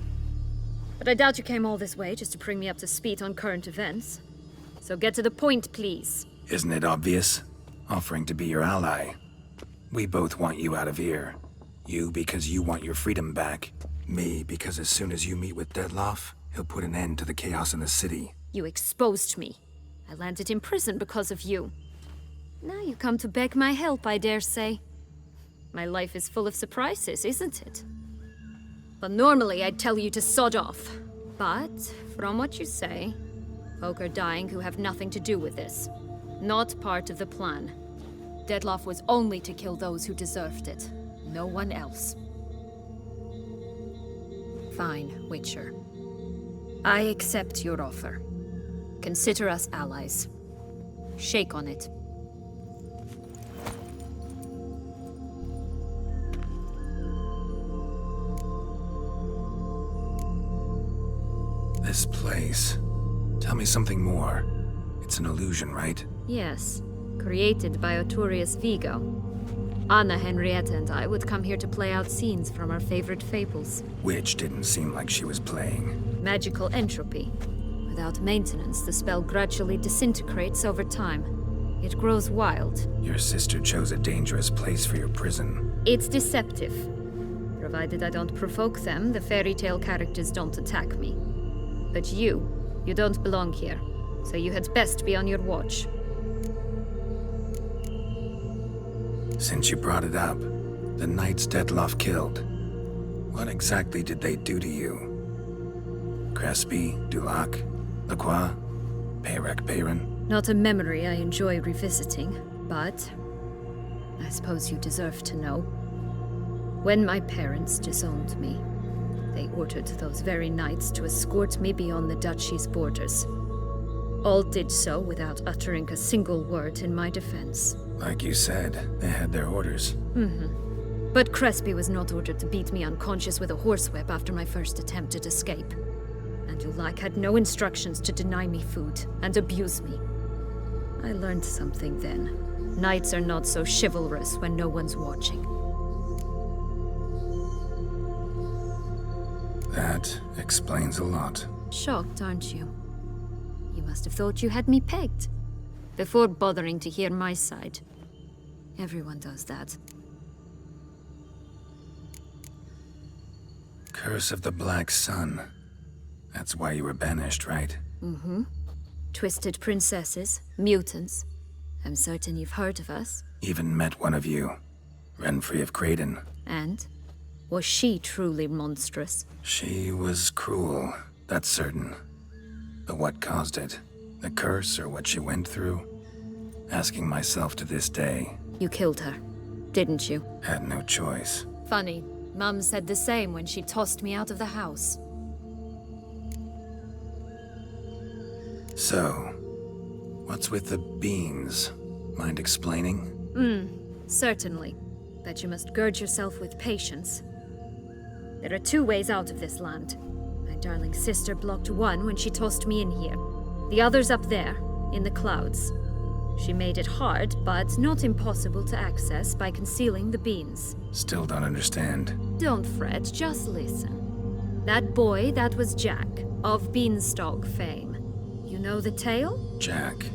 But I doubt you came all this way just to bring me up to speed on current events. So get to the point, please. Isn't it obvious? Offering to be your ally. We both want you out of here. You because you want your freedom back. Me because as soon as you meet with Detloff, he'll put an end to the chaos in the city. You exposed me. I landed in prison because of you. Now you come to beg my help, I dare say. My life is full of surprises, isn't it? But normally I'd tell you to sod off. But, from what you say, folk are dying who have nothing to do with this. Not part of the plan. Detloff was only to kill those who deserved it. No one else. Fine, Witcher. I accept your offer. Consider us allies. Shake on it. This place. Tell me something more. It's an illusion, right? Yes, created by Arturius Vigo. Anna Henrietta and I would come here to play out scenes from our favorite fables. Which didn't seem like she was playing. Magical entropy. Without maintenance, the spell gradually disintegrates over time. It grows wild. Your sister chose a dangerous place for your prison. It's deceptive. Provided I don't provoke them, the fairy tale characters don't attack me. But you don't belong here, so you had best be on your watch. Since you brought it up, the knights Detloff killed. What exactly did they do to you? Crespi, Dulac, Lacroix, Peyrac Peyran? Not a memory I enjoy revisiting, but I suppose you deserve to know. When my parents disowned me, they ordered those very knights to escort me beyond the duchy's borders. All did so without uttering a single word in my defense. Like you said, they had their orders. But Crespi was not ordered to beat me unconscious with a horsewhip after my first attempt at escape. And Dulac had no instructions to deny me food and abuse me. I learned something then. Knights are not so chivalrous when no one's watching. That explains a lot. Shocked, aren't you? You must have thought you had me pegged. Before bothering to hear my side. Everyone does that. Curse of the Black Sun. That's why you were banished, right? Twisted princesses, mutants. I'm certain you've heard of us. Even met one of you. Renfrey of Craden. And? Was she truly monstrous? She was cruel, that's certain. But what caused it? The curse or what she went through? Asking myself to this day. You killed her, didn't you? Had no choice. Funny. Mum said the same when she tossed me out of the house. So, what's with the beans? Mind explaining? Certainly. But you must gird yourself with patience. There are two ways out of this land. My darling sister blocked one when she tossed me in here. The other's up there, in the clouds. She made it hard, but not impossible to access by concealing the beans. Still don't understand. Don't fret, just listen. That boy, that was Jack, of Beanstalk fame. You know the tale? Jack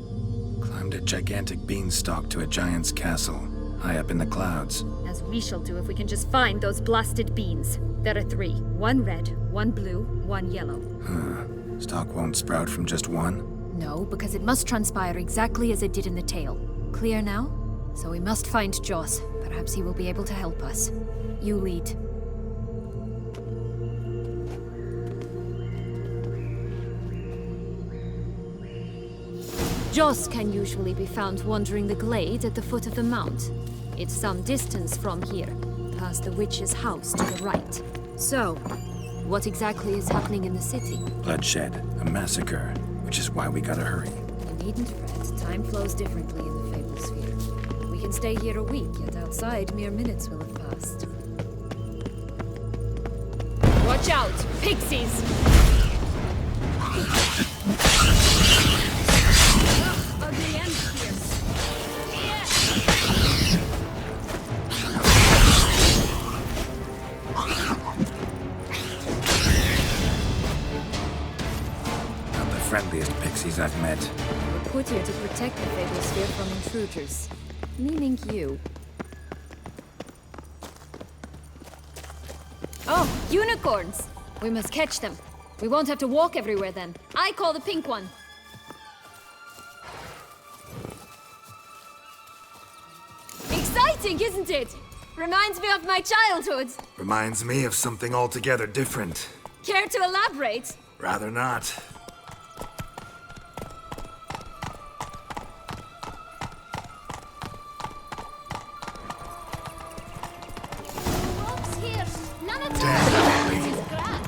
climbed a gigantic beanstalk to a giant's castle, high up in the clouds. As we shall do if we can just find those blasted beans. There are 3. 1 red, 1 blue, 1 yellow. Stalk won't sprout from just one? No, because it must transpire exactly as it did in the tale. Clear now? So we must find Joss. Perhaps he will be able to help us. You lead. Joss can usually be found wandering the glade at the foot of the mount. It's some distance from here, past the witch's house to the right. So, what exactly is happening in the city? Bloodshed, a massacre, which is why we gotta hurry. You needn't fret. Time flows differently in the Fable Sphere. can stay here a week, yet outside mere minutes will have passed. Watch out! Pixies! Ugly and fierce. Not the friendliest pixies I've met. We're put here to protect the Fable Sphere from intruders. Meaning you. Oh, unicorns! We must catch them. We won't have to walk everywhere then. I call the pink one. Exciting, isn't it? Reminds me of my childhood. Reminds me of something altogether different. Care to elaborate? Rather not. Wolves here. None at all. This is grand.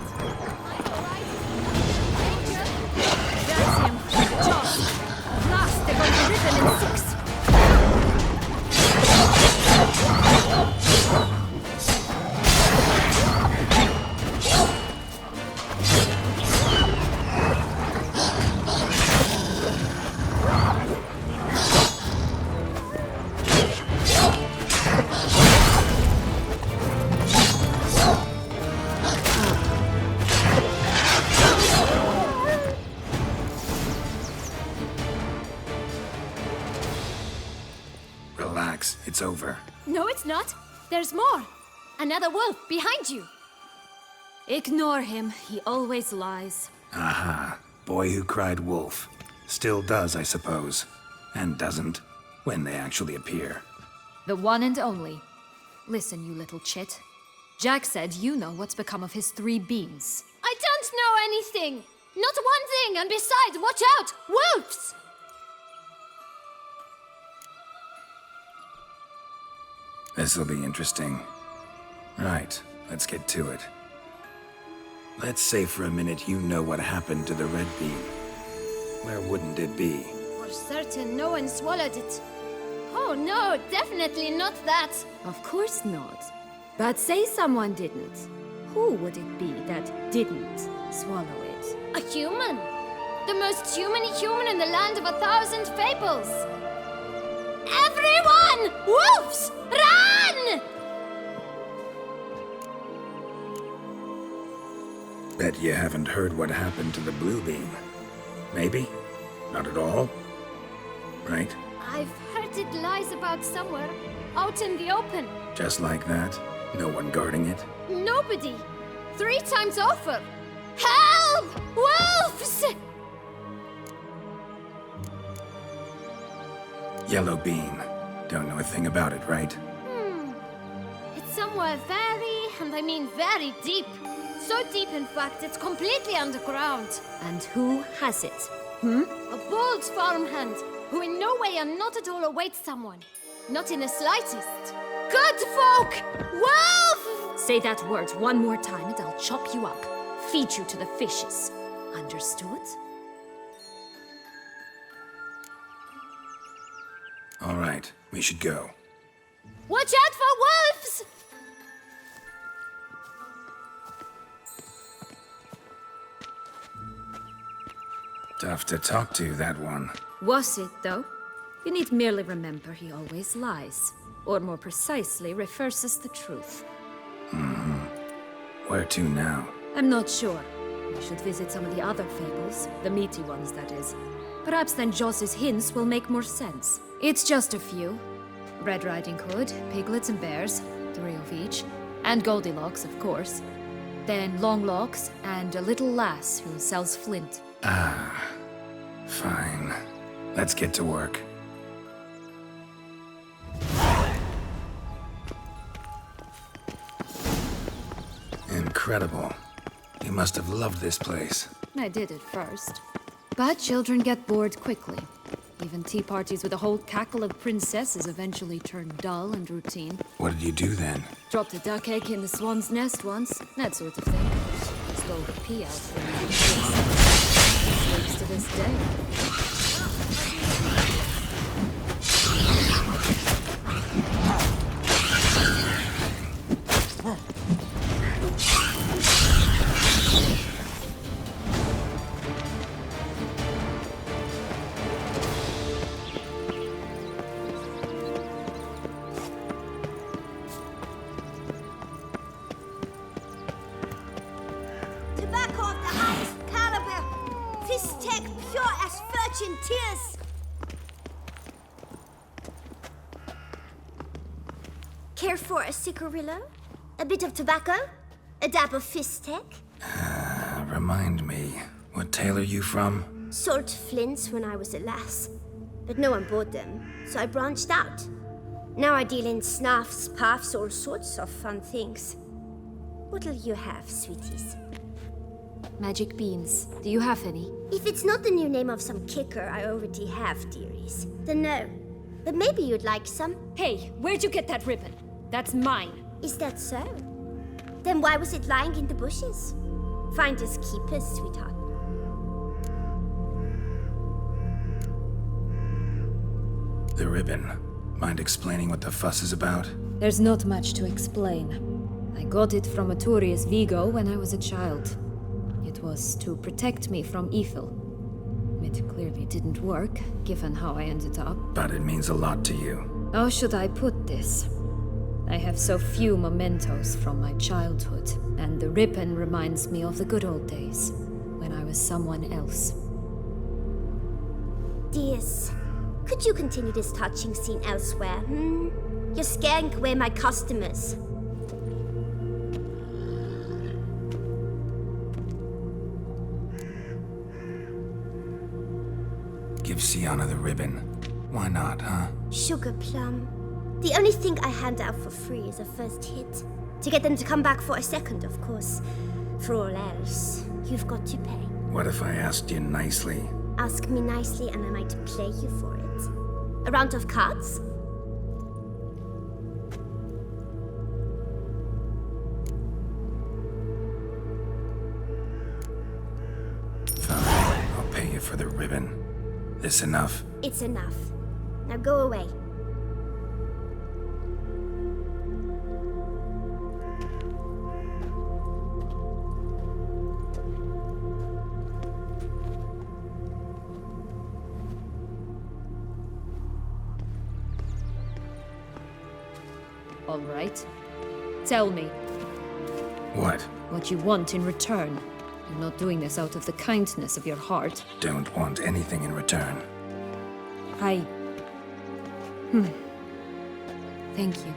I'm alright. Danger. That's him. Josh. Last, they're going to rip him in 6. Relax, it's over. No, it's not. There's more. Another wolf behind you. Ignore him. He always lies. Aha. Boy who cried wolf. Still does, I suppose. And doesn't, when they actually appear. The one and only. Listen, you little chit. Jack said you know what's become of his 3 beans. I don't know anything. Not one thing, and besides, watch out! Wolves! This'll be interesting. Right, let's get to it. Let's say for a minute you know what happened to the red bean. Where wouldn't it be? For certain, no one swallowed it. Oh no, definitely not that. Of course not. But say someone didn't. Who would it be that didn't swallow it? A human. The most humany human in the land of 1,000 fables. Everyone! Wolves! Run! Bet you haven't heard what happened to the blue bean. Maybe? Not at all? Right? I've heard it lies about somewhere, out in the open. Just like that? No one guarding it? Nobody. 3 times over. Help! Wolves! Yellow bean. Don't know a thing about it, right? It's somewhere very, and I mean very deep. So deep, in fact, it's completely underground. And who has it? A bold farmhand, who in no way and not at all awaits someone. Not in the slightest. Good folk! Wolf! Say that word one more time and I'll chop you up. Feed you to the fishes. Understood? All right, we should go. Watch out for wolves! Tough to talk to, that one. Was it, though? You need merely remember he always lies. Or more precisely, reverses the truth. Where to now? I'm not sure. We should visit some of the other fables. The meaty ones, that is. Perhaps then Joss's hints will make more sense. It's just a few. Red Riding Hood, piglets and bears, 3 of each. And Goldilocks, of course. Then Longlocks, and a little lass who sells flint. Ah, fine. Let's get to work. Incredible. You must have loved this place. I did at first. But children get bored quickly. Even tea parties with a whole cackle of princesses eventually turn dull and routine. What did you do then? Dropped a duck egg in the swan's nest once, that sort of thing. Stole the pee out from the sleeps to this day. Care for a cigarillo? A bit of tobacco? A dab of fistek? Remind me, what tale are you from? Sold flints when I was a lass, but no one bought them, so I branched out. Now I deal in snuffs, puffs, all sorts of fun things. What'll you have, sweeties? Magic beans. Do you have any? If it's not the new name of some kicker I already have, dearies, then no. But maybe you'd like some. Hey, where'd you get that ribbon? That's mine. Is that so? Then why was it lying in the bushes? Finders keepers, sweetheart. The ribbon. Mind explaining what the fuss is about? There's not much to explain. I got it from Aturius Vigo when I was a child. It was to protect me from evil. It clearly didn't work, given how I ended up. But it means a lot to you. How should I put this? I have so few mementos from my childhood, and the ribbon reminds me of the good old days, when I was someone else. Dears, could you continue this touching scene elsewhere, You're scaring away my customers. Give Sienna the ribbon. Why not, huh? Sugar plum. The only thing I hand out for free is a first hit. To get them to come back for a second, of course. For all else, you've got to pay. What if I asked you nicely? Ask me nicely and I might play you for it. A round of cards? Fine, I'll pay you for the ribbon. This enough? It's enough. Now go away. All right. Tell me. What? What you want in return. You're not doing this out of the kindness of your heart. Don't want anything in return. Thank you.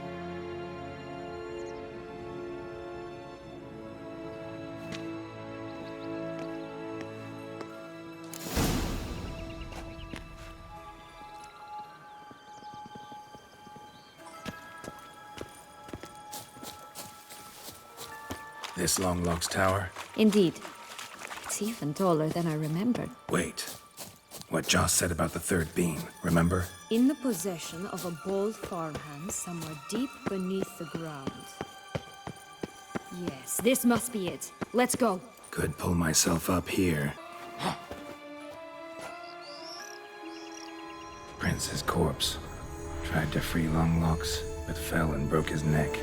This Longlock's tower? Indeed. It's even taller than I remembered. Wait. What Joss said about the third beam, remember? In the possession of a bold farmhand somewhere deep beneath the ground. Yes, this must be it. Let's go. Could pull myself up here. Prince's corpse. Tried to free Longlocks, but fell and broke his neck.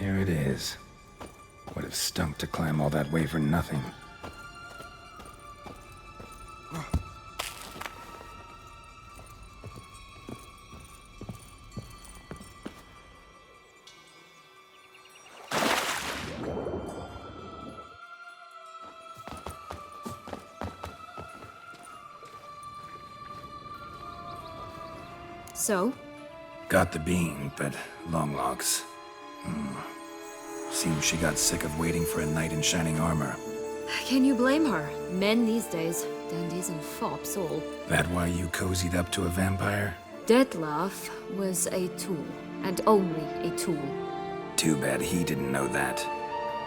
Here it is. Would have stunk to climb all that way for nothing. So? Got the bean, but long logs. Seems she got sick of waiting for a knight in shining armor. Can you blame her? Men these days, dandies and fops all. That why you cozied up to a vampire? Detlef was a tool, and only a tool. Too bad he didn't know that.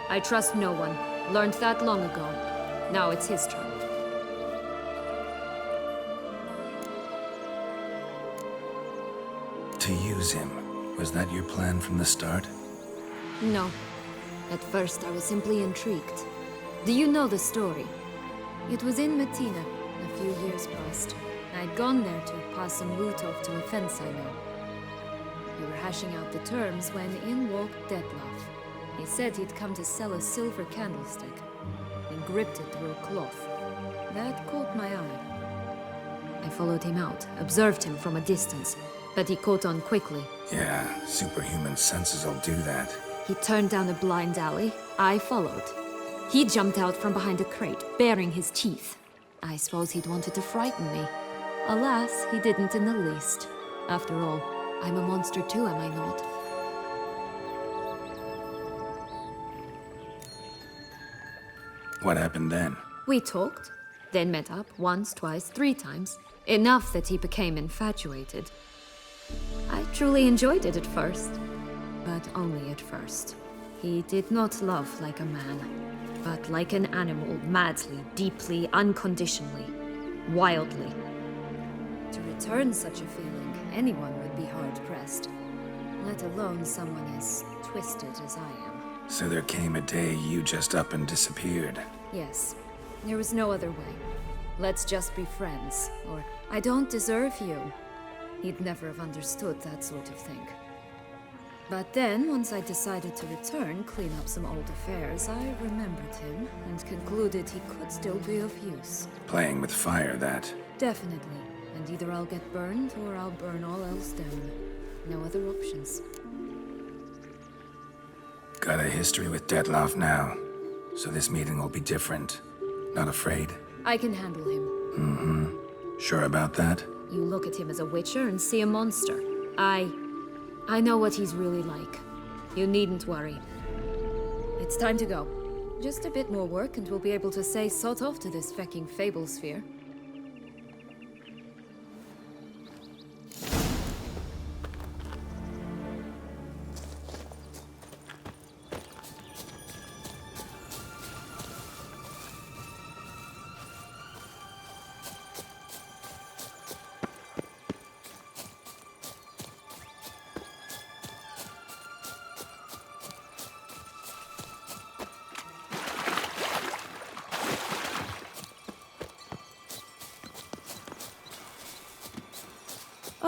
I trust no one. Learned that long ago. Now it's his turn. To use him, was that your plan from the start? No. At first, I was simply intrigued. Do you know the story? It was in Mettina, a few years past. I'd gone there to pass some loot off to a fence I know. We were hashing out the terms when in walked Detlef. He said he'd come to sell a silver candlestick. He gripped it through a cloth. That caught my eye. I followed him out, observed him from a distance, but he caught on quickly. Yeah, superhuman senses will do that. He turned down a blind alley. I followed. He jumped out from behind a crate, baring his teeth. I suppose he'd wanted to frighten me. Alas, he didn't in the least. After all, I'm a monster too, am I not? What happened then? We talked, then met up once, twice, 3 times. Enough that he became infatuated. I truly enjoyed it at first, but only at first. He did not love like a man, but like an animal, madly, deeply, unconditionally, wildly. To return such a feeling, anyone would be hard-pressed, let alone someone as twisted as I am. So there came a day you just up and disappeared. Yes, there was no other way. Let's just be friends, or I don't deserve you. He'd never have understood that sort of thing. But then, once I decided to return, clean up some old affairs, I remembered him and concluded he could still be of use. Playing with fire, that. Definitely. And either I'll get burned or I'll burn all else down. No other options. Got a history with Detlef now, so this meeting will be different. Not afraid? I can handle him. Mm-hmm. Sure about that? You look at him as a witcher and see a monster. I know what he's really like. You needn't worry. It's time to go. Just a bit more work and we'll be able to say sod off to this fecking fable sphere.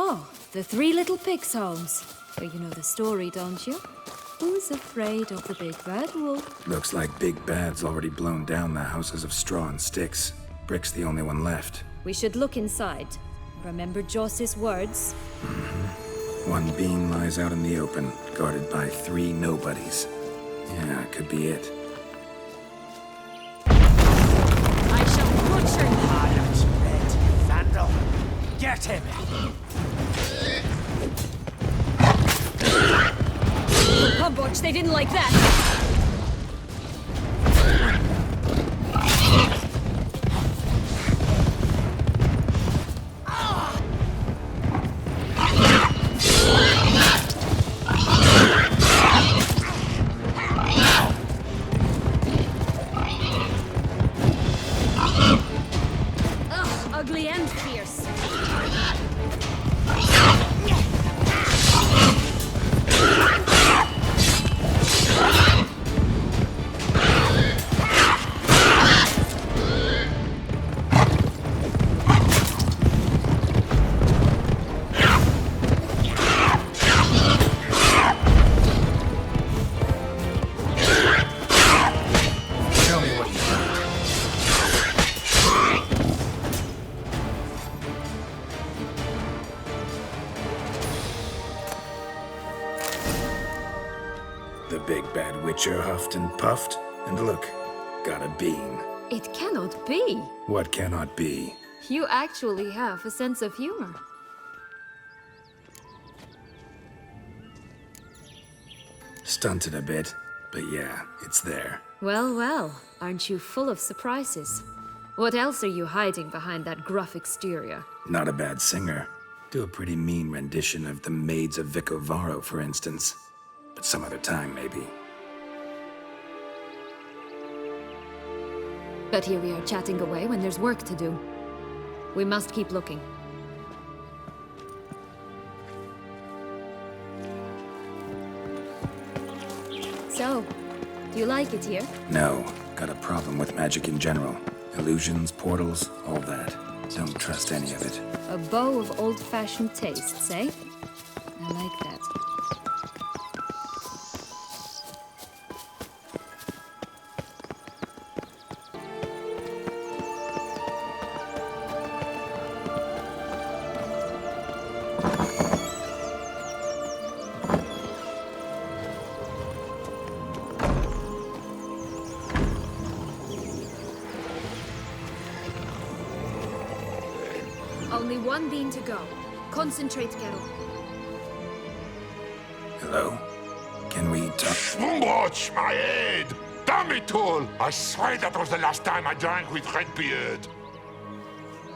Oh, the 3 little pigs' homes. Well, you know the story, don't you? Who's afraid of the big bad wolf? Looks like Big Bad's already blown down the houses of straw and sticks. Brick's the only one left. We should look inside. Remember Joss's words? Mm-hmm. One being lies out in the open, guarded by 3 nobodies. Yeah, could be it. I shall butcher you! Harlot, red, vandal. Get him! Humbug, they didn't like that! Ugh, ugly and fierce. The big bad witcher huffed and puffed, and look, got a bean. It cannot be. What cannot be? You actually have a sense of humor. Stunted a bit, but yeah, it's there. Well, well, aren't you full of surprises? What else are you hiding behind that gruff exterior? Not a bad singer. Do a pretty mean rendition of The Maids of Vicovaro, for instance. But some other time, maybe. But here we are chatting away when there's work to do. We must keep looking. So, do you like it here? No, got a problem with magic in general. Illusions, portals, all that. Don't trust any of it. A bow of old-fashioned tastes, eh? I like that. Only one bean to go. Concentrate, Geralt. Hello? Can we talk? Watch my head! Damn it all! I swear that was the last time I drank with Redbeard.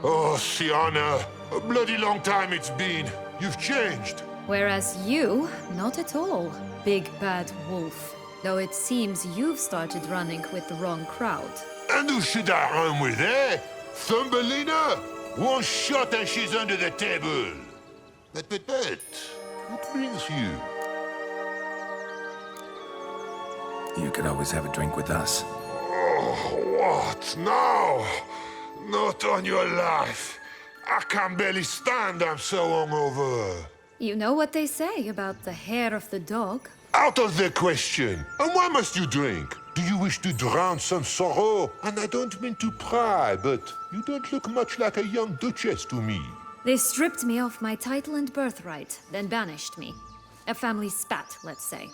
Oh, Sienna, a bloody long time it's been. You've changed. Whereas you, not at all, big bad wolf. Though it seems you've started running with the wrong crowd. And who should I run with, eh? Thumbelina? One shot and she's under the table. But, what brings you? You could always have a drink with us. Oh, what now? Not on your life. I can barely stand, I'm so hungover. You know what they say about the hair of the dog? Out of the question. And why must you drink? Do you wish to drown some sorrow? And I don't mean to pry, but you don't look much like a young duchess to me. They stripped me of my title and birthright, then banished me. A family spat, let's say.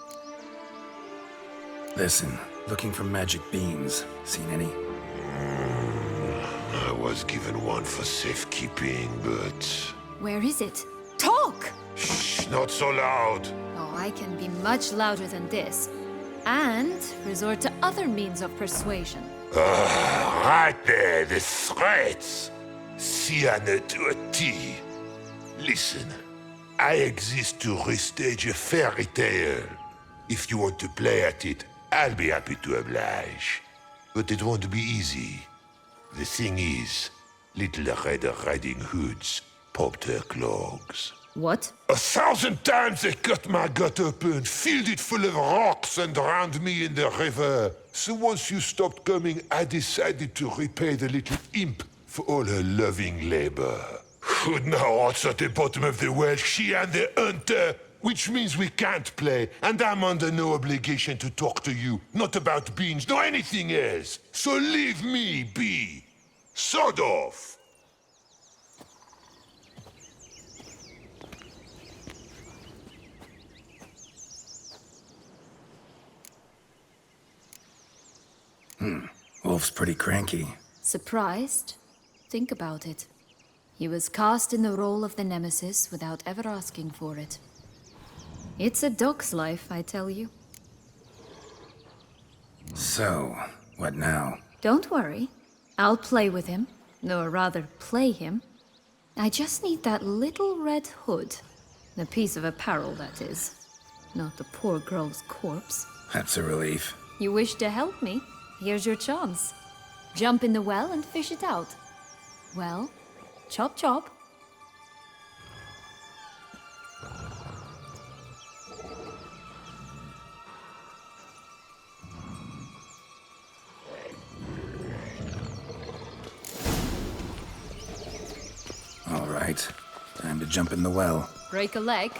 Listen, looking for magic beans. Seen any? I was given one for safekeeping, but... Where is it? Talk! Shh, not so loud. Oh, I can be much louder than this. And resort to other means of persuasion. Right there, the threats. Sienna to a T. Listen, I exist to restage a fairy tale. If you want to play at it, I'll be happy to oblige. But it won't be easy. The thing is, little Red Riding Hoods popped her clogs. What? 1,000 times they cut my gut open, filled it full of rocks and drowned me in the river. So once you stopped coming, I decided to repay the little imp for all her loving labor. Now heart's at the bottom of the well, she and the hunter, which means we can't play, and I'm under no obligation to talk to you, not about beans, nor anything else. So leave me be. Sod off. Wolf's pretty cranky. Surprised? Think about it. He was cast in the role of the Nemesis without ever asking for it. It's a dog's life, I tell you. So, what now? Don't worry. I'll play with him. Or rather, play him. I just need that little red hood. The piece of apparel, that is. Not the poor girl's corpse. That's a relief. You wish to help me? Here's your chance. Jump in the well and fish it out. Well, chop chop. All right. Time to jump in the well. Break a leg.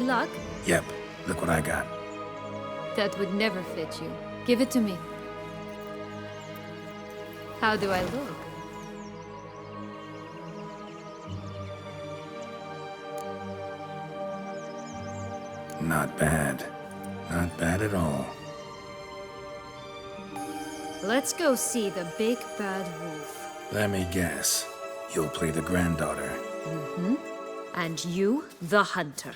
luck? Yep, look what I got. That would never fit you. Give it to me. How do I look? Not bad. Not bad at all. Let's go see the big bad wolf. Let me guess. You'll play the granddaughter. Mm-hmm. And you, the hunter.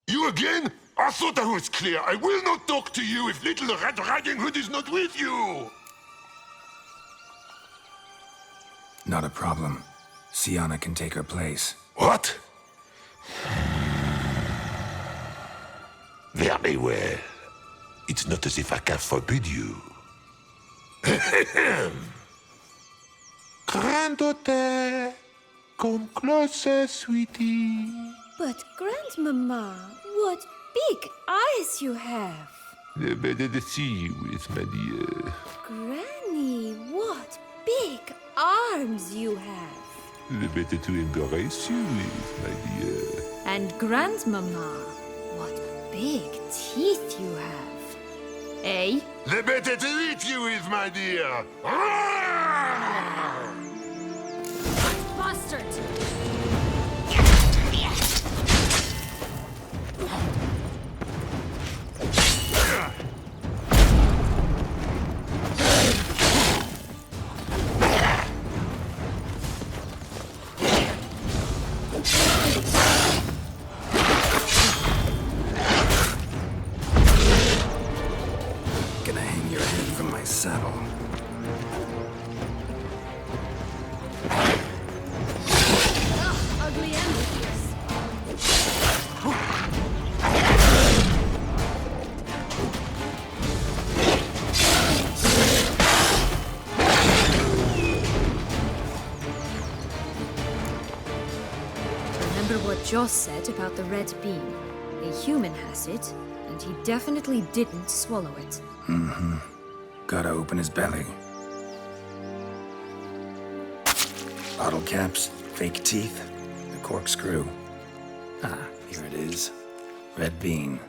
You again? I thought I was clear. I will not talk to you if little Red Riding Hood is not with you! Not a problem. Sienna can take her place. What? Very well. It's not as if I can forbid you. Granddaughter, come closer, sweetie. But, Grandmama, what big eyes you have! Better to see you with, my dear. Granny, what big arms you have! The better to embrace you with, my dear. And Grandmama, what big teeth you have. Eh? The better to eat you with, my dear. Bastard! Gonna hang your head from my saddle. Ugly and fierce. Remember what Joss said about the red bean? A human has it, and he definitely didn't swallow it. Mm-hmm. Gotta open his belly. Bottle caps, fake teeth, the corkscrew. Ah, here it is. Red bean.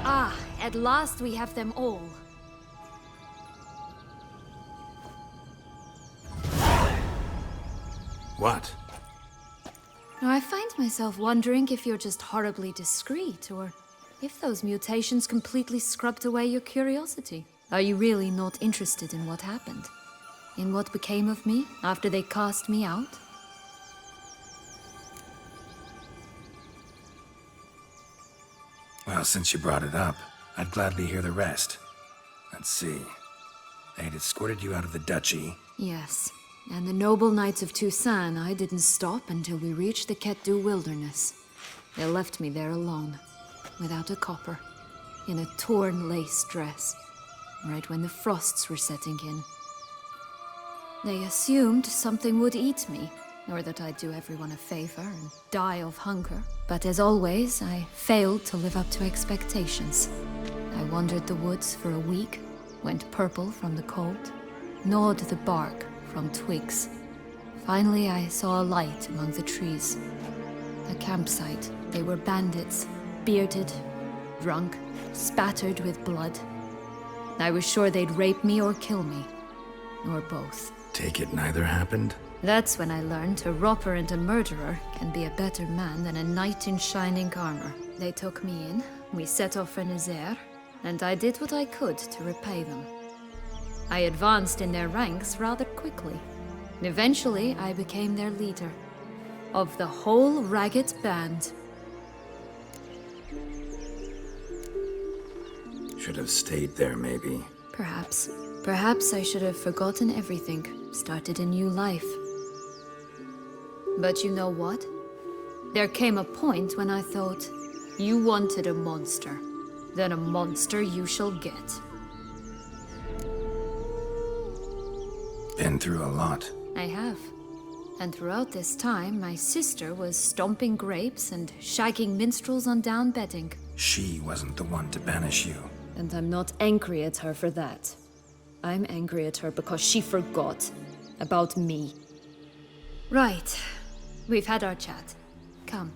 Ah, at last we have them all. What? Now, I find myself wondering if you're just horribly discreet, or if those mutations completely scrubbed away your curiosity. Are you really not interested in what happened? In what became of me after they cast me out? Well, since you brought it up, I'd gladly hear the rest. Let's see. They'd escorted you out of the duchy. Yes. And the noble knights of Toussaint, I didn't stop until we reached the Ketdu wilderness. They left me there alone, without a copper, in a torn lace dress, right when the frosts were setting in. They assumed something would eat me, or that I'd do everyone a favor and die of hunger. But as always, I failed to live up to expectations. I wandered the woods for a week, went purple from the cold, gnawed the bark from twigs. Finally, I saw a light among the trees. A campsite. They were bandits, bearded, drunk, spattered with blood. I was sure they'd rape me or kill me, or both. Take it neither happened? That's when I learned a robber and a murderer can be a better man than a knight in shining armor. They took me in, we set off for Nazaire, and I did what I could to repay them. I advanced in their ranks rather quickly. Eventually, I became their leader. Of the whole ragged band. Should have stayed there, maybe. Perhaps. Perhaps I should have forgotten everything, started a new life. But you know what? There came a point when I thought, you wanted a monster. Then a monster you shall get. Been through a lot. I have. And throughout this time, my sister was stomping grapes and shagging minstrels on down bedding. She wasn't the one to banish you. And I'm not angry at her for that. I'm angry at her because she forgot about me. Right. We've had our chat. Come.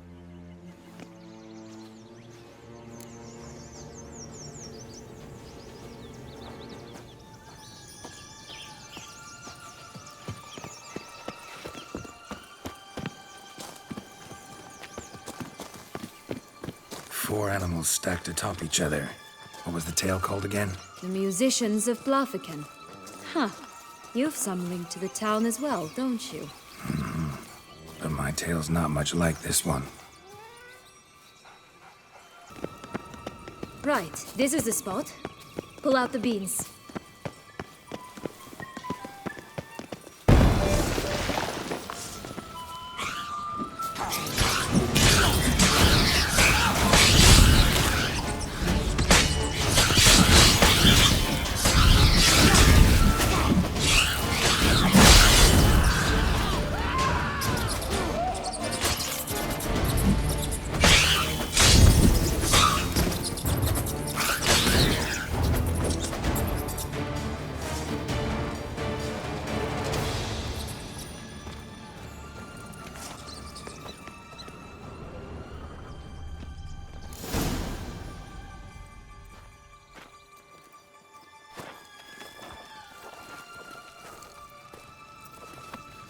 Four animals stacked atop each other. What was the tale called again? The musicians of Blaviken. Huh. You've some link to the town as well, don't you? But my tale's not much like this one. Right, this is the spot. Pull out the beans.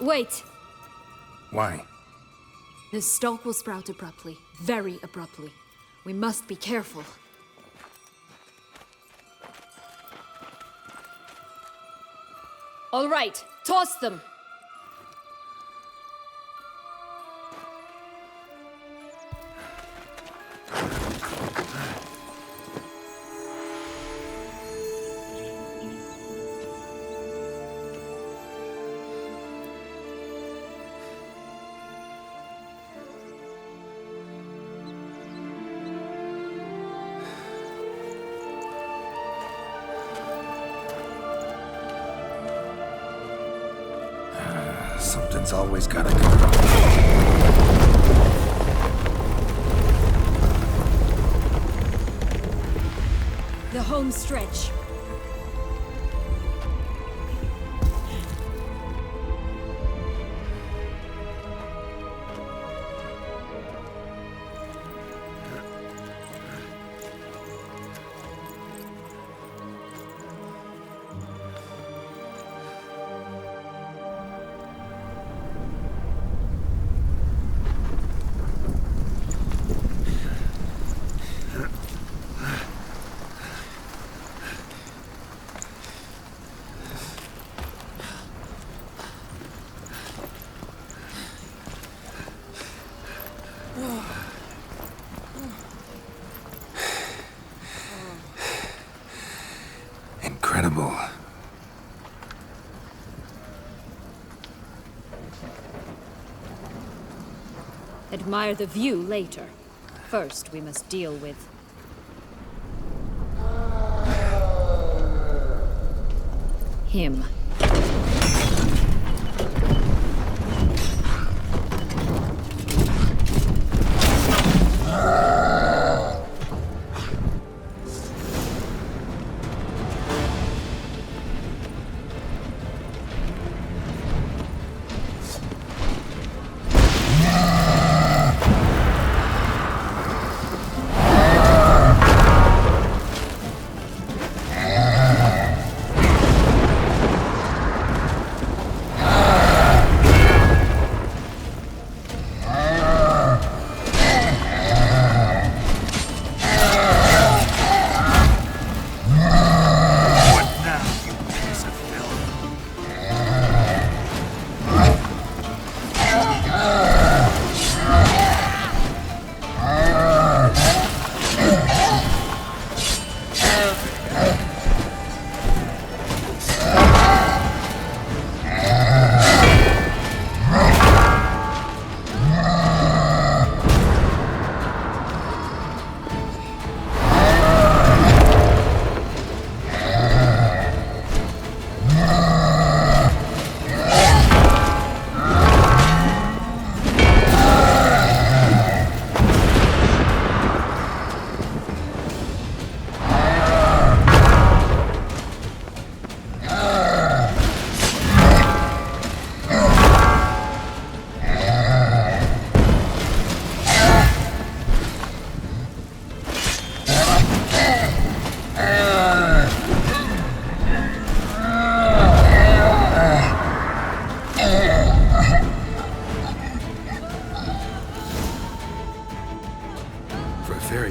Wait! Why? The stalk will sprout abruptly. Very abruptly. We must be careful. All right, toss them! Something's always gotta go wrong. The home stretch. Incredible. Admire the view later. First, we must deal with... him.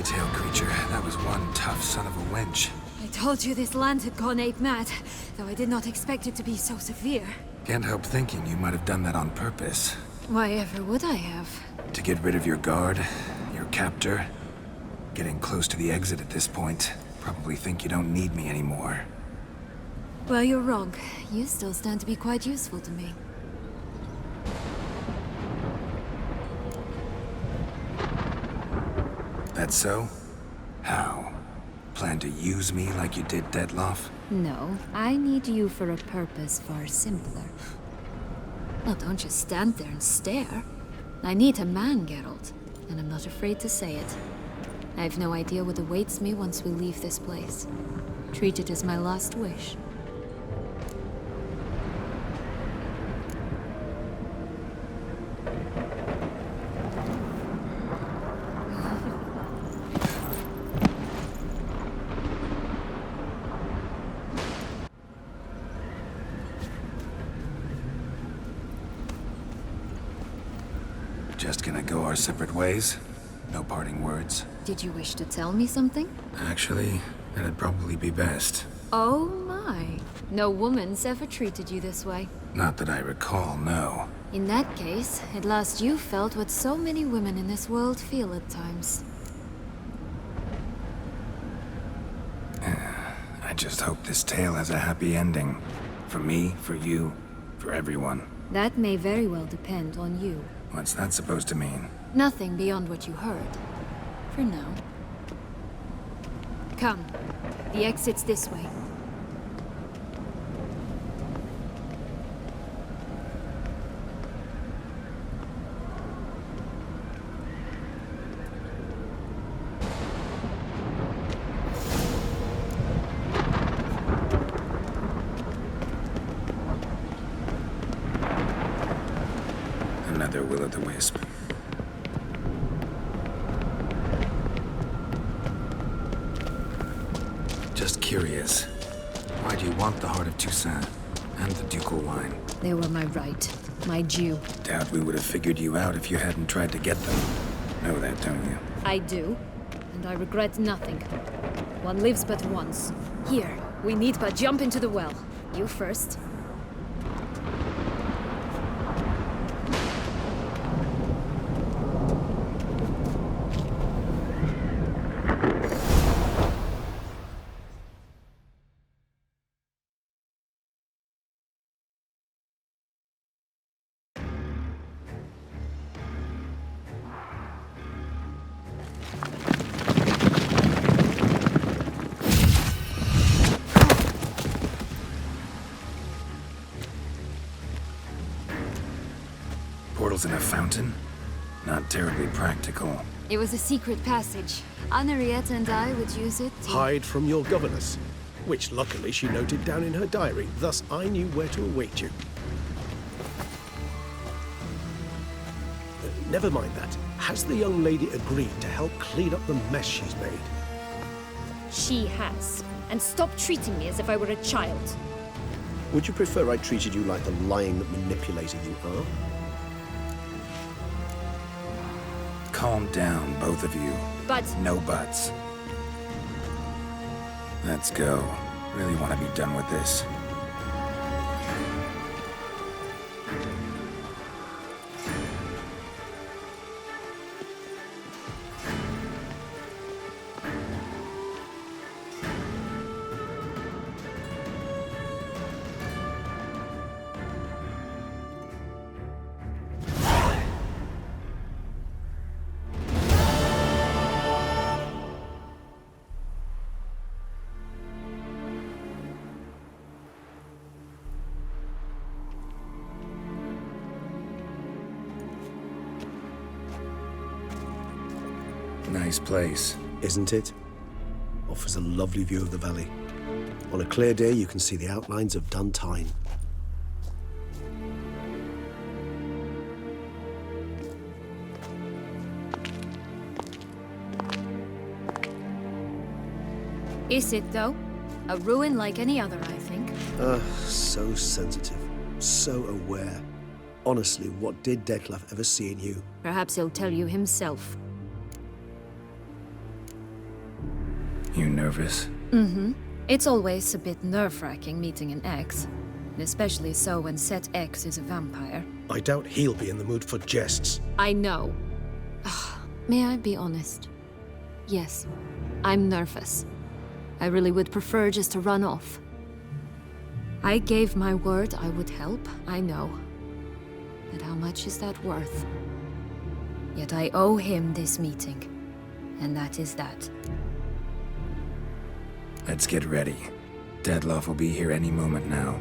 tail creature. That was one tough son of a wench. I told you this land had gone ape mad, though I did not expect it to be so severe. Can't help thinking you might have done that on purpose. Why ever would I have? To get rid of your guard, your captor. Getting close to the exit at this point. Probably think you don't need me anymore. Well, you're wrong. You still stand to be quite useful to me. That so? How? Plan to use me like you did Detloff? No, I need you for a purpose far simpler. Well, don't just stand there and stare. I need a man, Geralt, and I'm not afraid to say it. I have no idea what awaits me once we leave this place. Treat it as my last wish. Just gonna go our separate ways? No parting words? Did you wish to tell me something? Actually, that'd probably be best. Oh my. No woman's ever treated you this way. Not that I recall, no. In that case, at last you felt what so many women in this world feel at times. I just hope this tale has a happy ending. For me, for you, for everyone. That may very well depend on you. What's that supposed to mean? Nothing beyond what you heard. For now. Come. The exit's this way. Another will-o'-the-wisp. Just curious. Why do you want the heart of Toussaint and the ducal wine? They were my right. My due. Doubt we would have figured you out if you hadn't tried to get them. Know that, don't you? I do. And I regret nothing. One lives but once. Here, we need but jump into the well. You first. Portals in a fountain? Not terribly practical. It was a secret passage. Henriette and I would use it to... Hide from your governess, which luckily she noted down in her diary. Thus, I knew where to await you. Never mind that. Has the young lady agreed to help clean up the mess she's made? She has. And stop treating me as if I were a child. Would you prefer I treated you like the lion that manipulated you are? Calm down, both of you. But... No buts. Let's go. Really want to be done with this. Nice place. Isn't it? Offers a lovely view of the valley. On a clear day, you can see the outlines of Duntine. Is it, though? A ruin like any other, I think. So sensitive. So aware. Honestly, what did Detloff ever see in you? Perhaps he'll tell you himself. You nervous? Mm-hmm. It's always a bit nerve-wracking meeting an ex. Especially so when said ex is a vampire. I doubt he'll be in the mood for jests. I know. May I be honest? Yes, I'm nervous. I really would prefer just to run off. I gave my word I would help, I know. But how much is that worth? Yet I owe him this meeting. And that is that. Let's get ready. Deadloff will be here any moment now.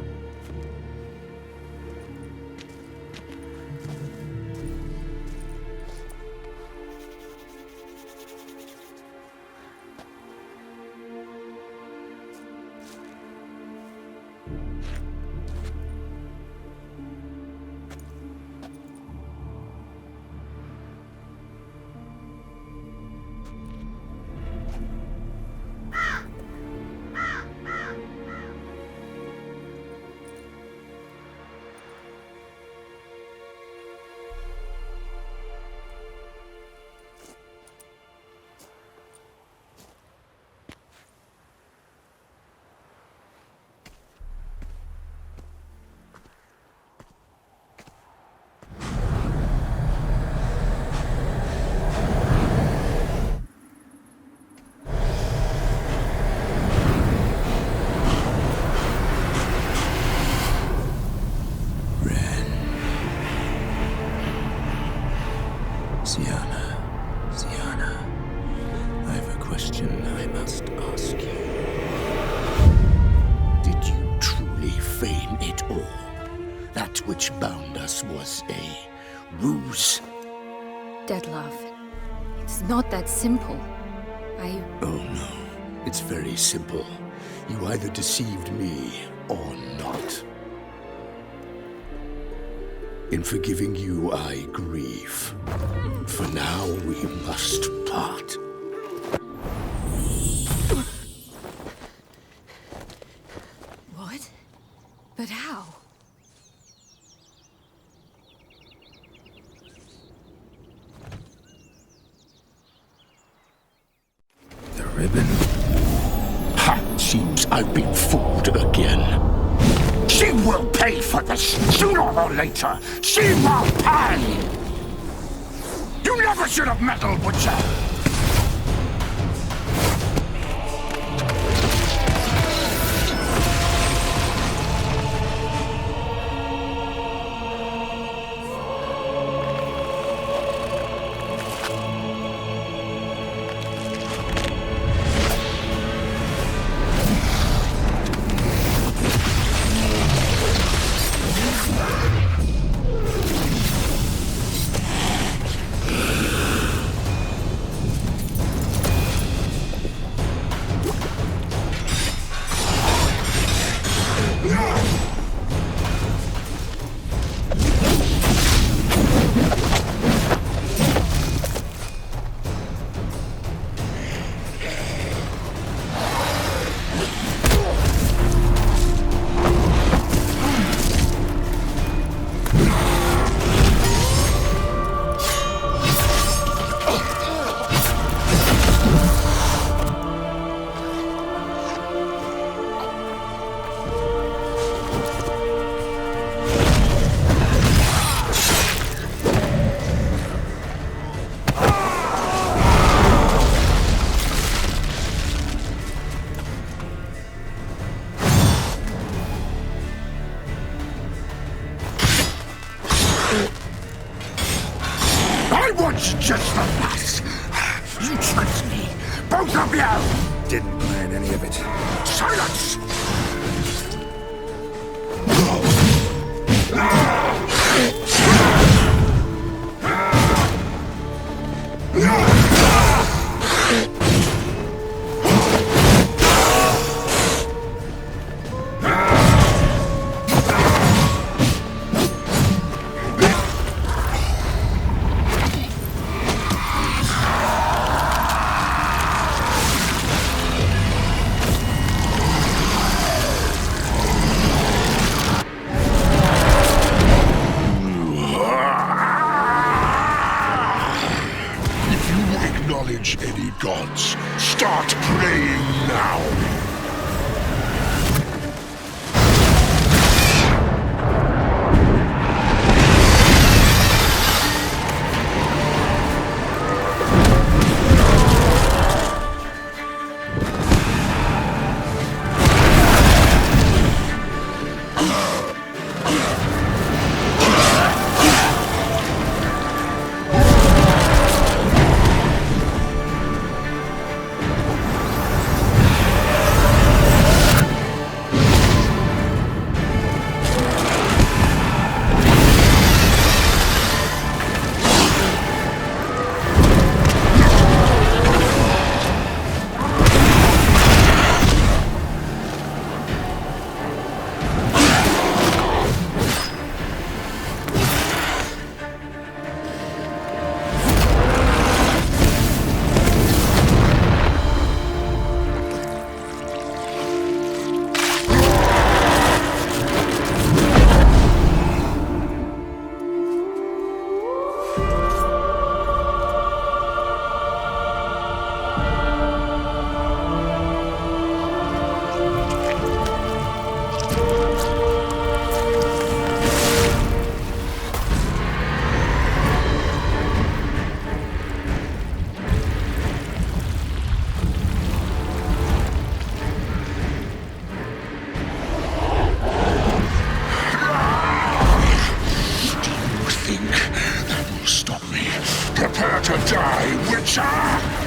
Sienna, I have a question I must ask you. Did you truly feign it all? That which bound us was a ruse? Deadloff, it's not that simple. Oh no, it's very simple. You either deceived me or not. In forgiving you, I grieve. For now, we must part. What? But how? The ribbon. Ha! Seems I've been fooled again. She will pay for this, sooner or later! She will pay! You never should have meddled, Butcher! Just the last. You tricked me. Both of you! Didn't plan any of it. Silence! Die, Witcher!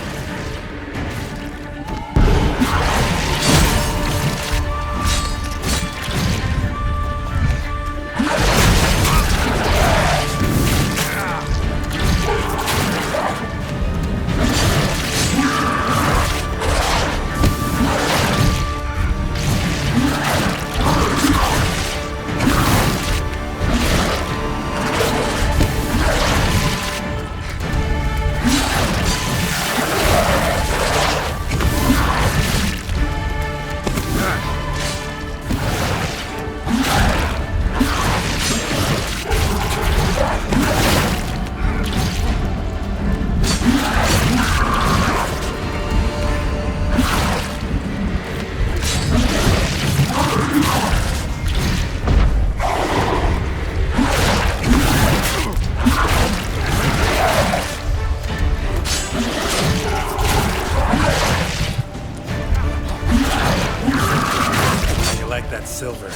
Silver.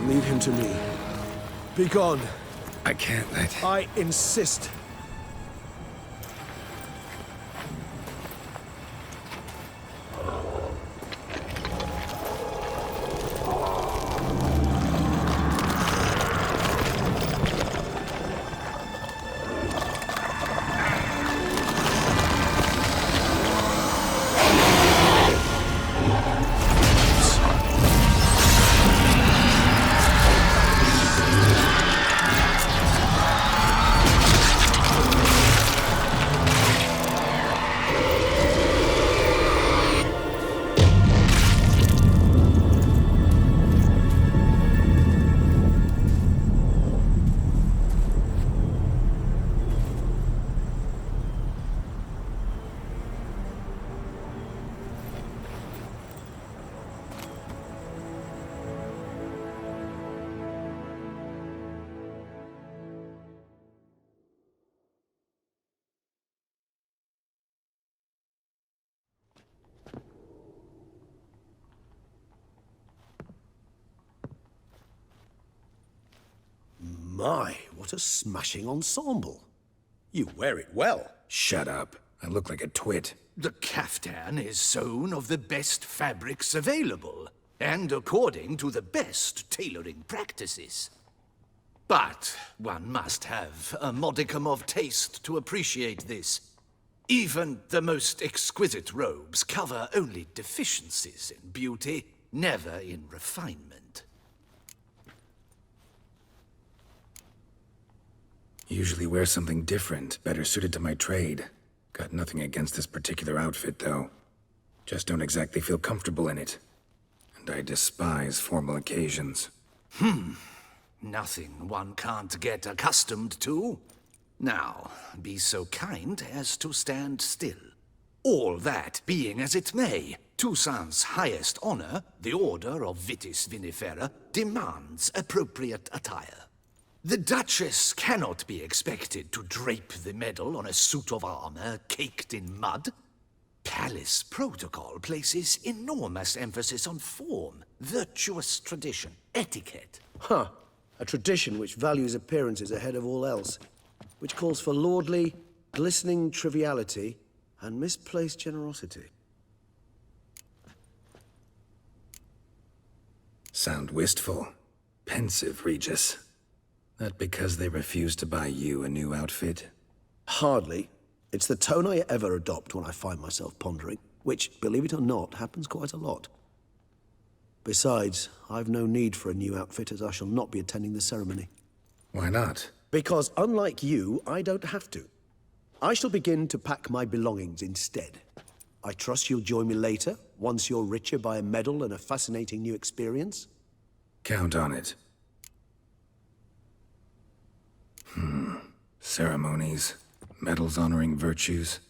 Leave him to me. Be gone. I can't let... I insist. My, what a smashing ensemble. You wear it well. Shut up. I look like a twit. The caftan is sewn of the best fabrics available, and according to the best tailoring practices. But one must have a modicum of taste to appreciate this. Even the most exquisite robes cover only deficiencies in beauty, never in refinement. Usually wear something different, better suited to my trade. Got nothing against this particular outfit, though. Just don't exactly feel comfortable in it. And I despise formal occasions. Nothing one can't get accustomed to. Now, be so kind as to stand still. All that being as it may, Toussaint's highest honor, the Order of Vitis Vinifera, demands appropriate attire. The Duchess cannot be expected to drape the medal on a suit of armor caked in mud. Palace protocol places enormous emphasis on form, virtuous tradition, etiquette. Huh. A tradition which values appearances ahead of all else. Which calls for lordly, glistening triviality and misplaced generosity. Sound wistful. Pensive, Regis. That because they refused to buy you a new outfit? Hardly. It's the tone I ever adopt when I find myself pondering, which, believe it or not, happens quite a lot. Besides, I've no need for a new outfit as I shall not be attending the ceremony. Why not? Because unlike you, I don't have to. I shall begin to pack my belongings instead. I trust you'll join me later, once you're richer by a medal and a fascinating new experience? Count on it. Ceremonies, medals honoring virtues,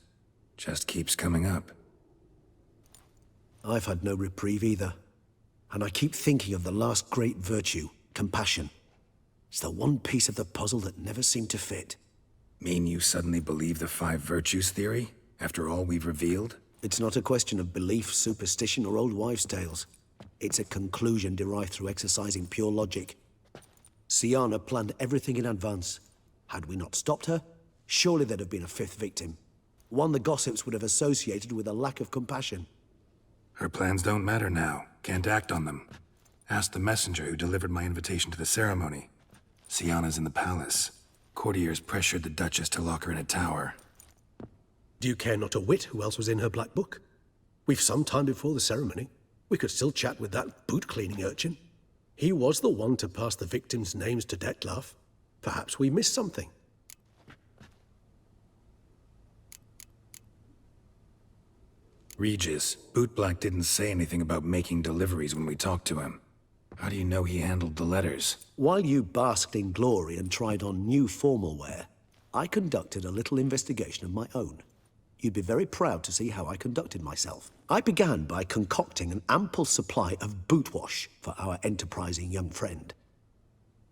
just keeps coming up. I've had no reprieve either. And I keep thinking of the last great virtue, compassion. It's the one piece of the puzzle that never seemed to fit. Mean you suddenly believe the 5 virtues theory, after all we've revealed? It's not a question of belief, superstition, or old wives' tales. It's a conclusion derived through exercising pure logic. Sienna planned everything in advance. Had we not stopped her, surely there'd have been a 5th victim. One the gossips would have associated with a lack of compassion. Her plans don't matter now. Can't act on them. Ask the messenger who delivered my invitation to the ceremony. Sienna's in the palace. Courtiers pressured the Duchess to lock her in a tower. Do you care not a whit who else was in her black book? We've some time before the ceremony. We could still chat with that boot-cleaning urchin. He was the one to pass the victims' names to Detlef. Perhaps we missed something. Regis, Bootblack didn't say anything about making deliveries when we talked to him. How do you know he handled the letters? While you basked in glory and tried on new formal wear, I conducted a little investigation of my own. You'd be very proud to see how I conducted myself. I began by concocting an ample supply of boot wash for our enterprising young friend.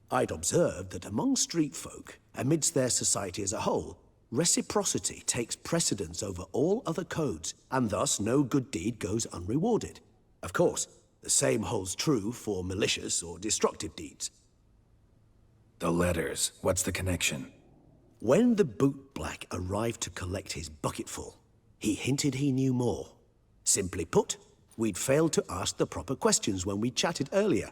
I'd observed that among street folk, amidst their society as a whole, reciprocity takes precedence over all other codes, and thus no good deed goes unrewarded. Of course, the same holds true for malicious or destructive deeds. The letters, what's the connection? When the bootblack arrived to collect his bucketful, he hinted he knew more. Simply put, we'd failed to ask the proper questions when we chatted earlier.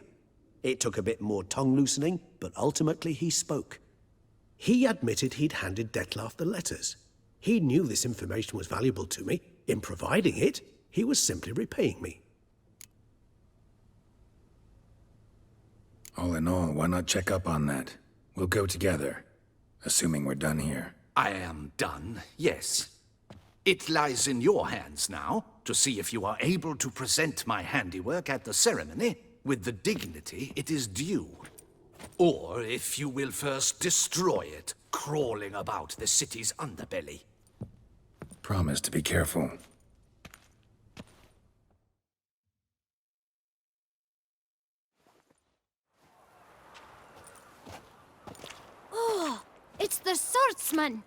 It took a bit more tongue-loosening, but ultimately he spoke. He admitted he'd handed Detlef the letters. He knew this information was valuable to me. In providing it, he was simply repaying me. All in all, why not check up on that? We'll go together, assuming we're done here. I am done, yes. It lies in your hands now to see if you are able to present my handiwork at the ceremony with the dignity it is due. Or if you will first destroy it, crawling about the city's underbelly. Promise to be careful. Oh, it's the swordsman.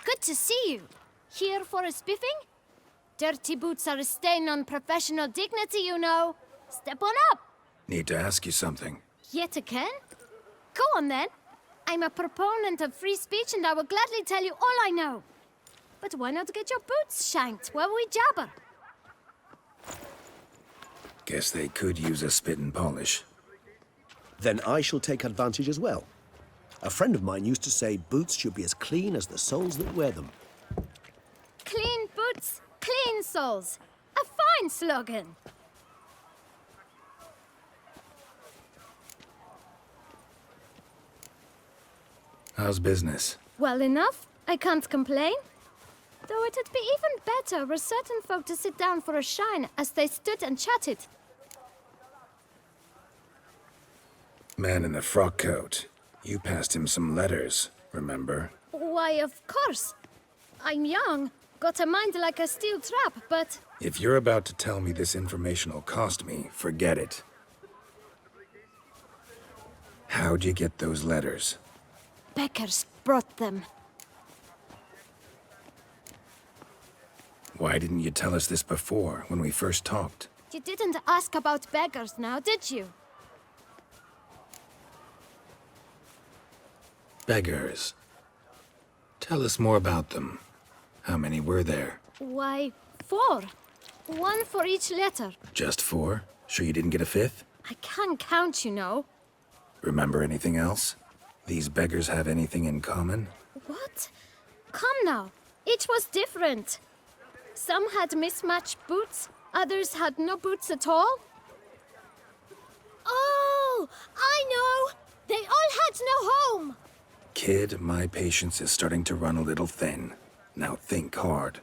Good to see you. Here for a spiffing? Dirty boots are a stain on professional dignity, you know. Step on up. Need to ask you something. Yet again? Go on then. I'm a proponent of free speech and I will gladly tell you all I know. But why not get your boots shanked while we jabber? Guess they could use a spit and polish. Then I shall take advantage as well. A friend of mine used to say boots should be as clean as the soles that wear them. Clean boots, clean soles. A fine slogan. How's business? Well enough. I can't complain. Though it'd be even better were certain folk to sit down for a shine as they stood and chatted. Man in the frock coat. You passed him some letters, remember? Why, of course. I'm young, got a mind like a steel trap, but... If you're about to tell me this information will cost me, forget it. How'd you get those letters? Beggars brought them. Why didn't you tell us this before, when we first talked? You didn't ask about beggars now, did you? Beggars. Tell us more about them. How many were there? Why, 4. 1 for each letter. Just 4? Sure you didn't get a 5th? I can't count, you know. Remember anything else? These beggars have anything in common? What? Come now. Each was different. Some had mismatched boots, others had no boots at all. Oh, I know! They all had no home! Kid, my patience is starting to run a little thin. Now think hard.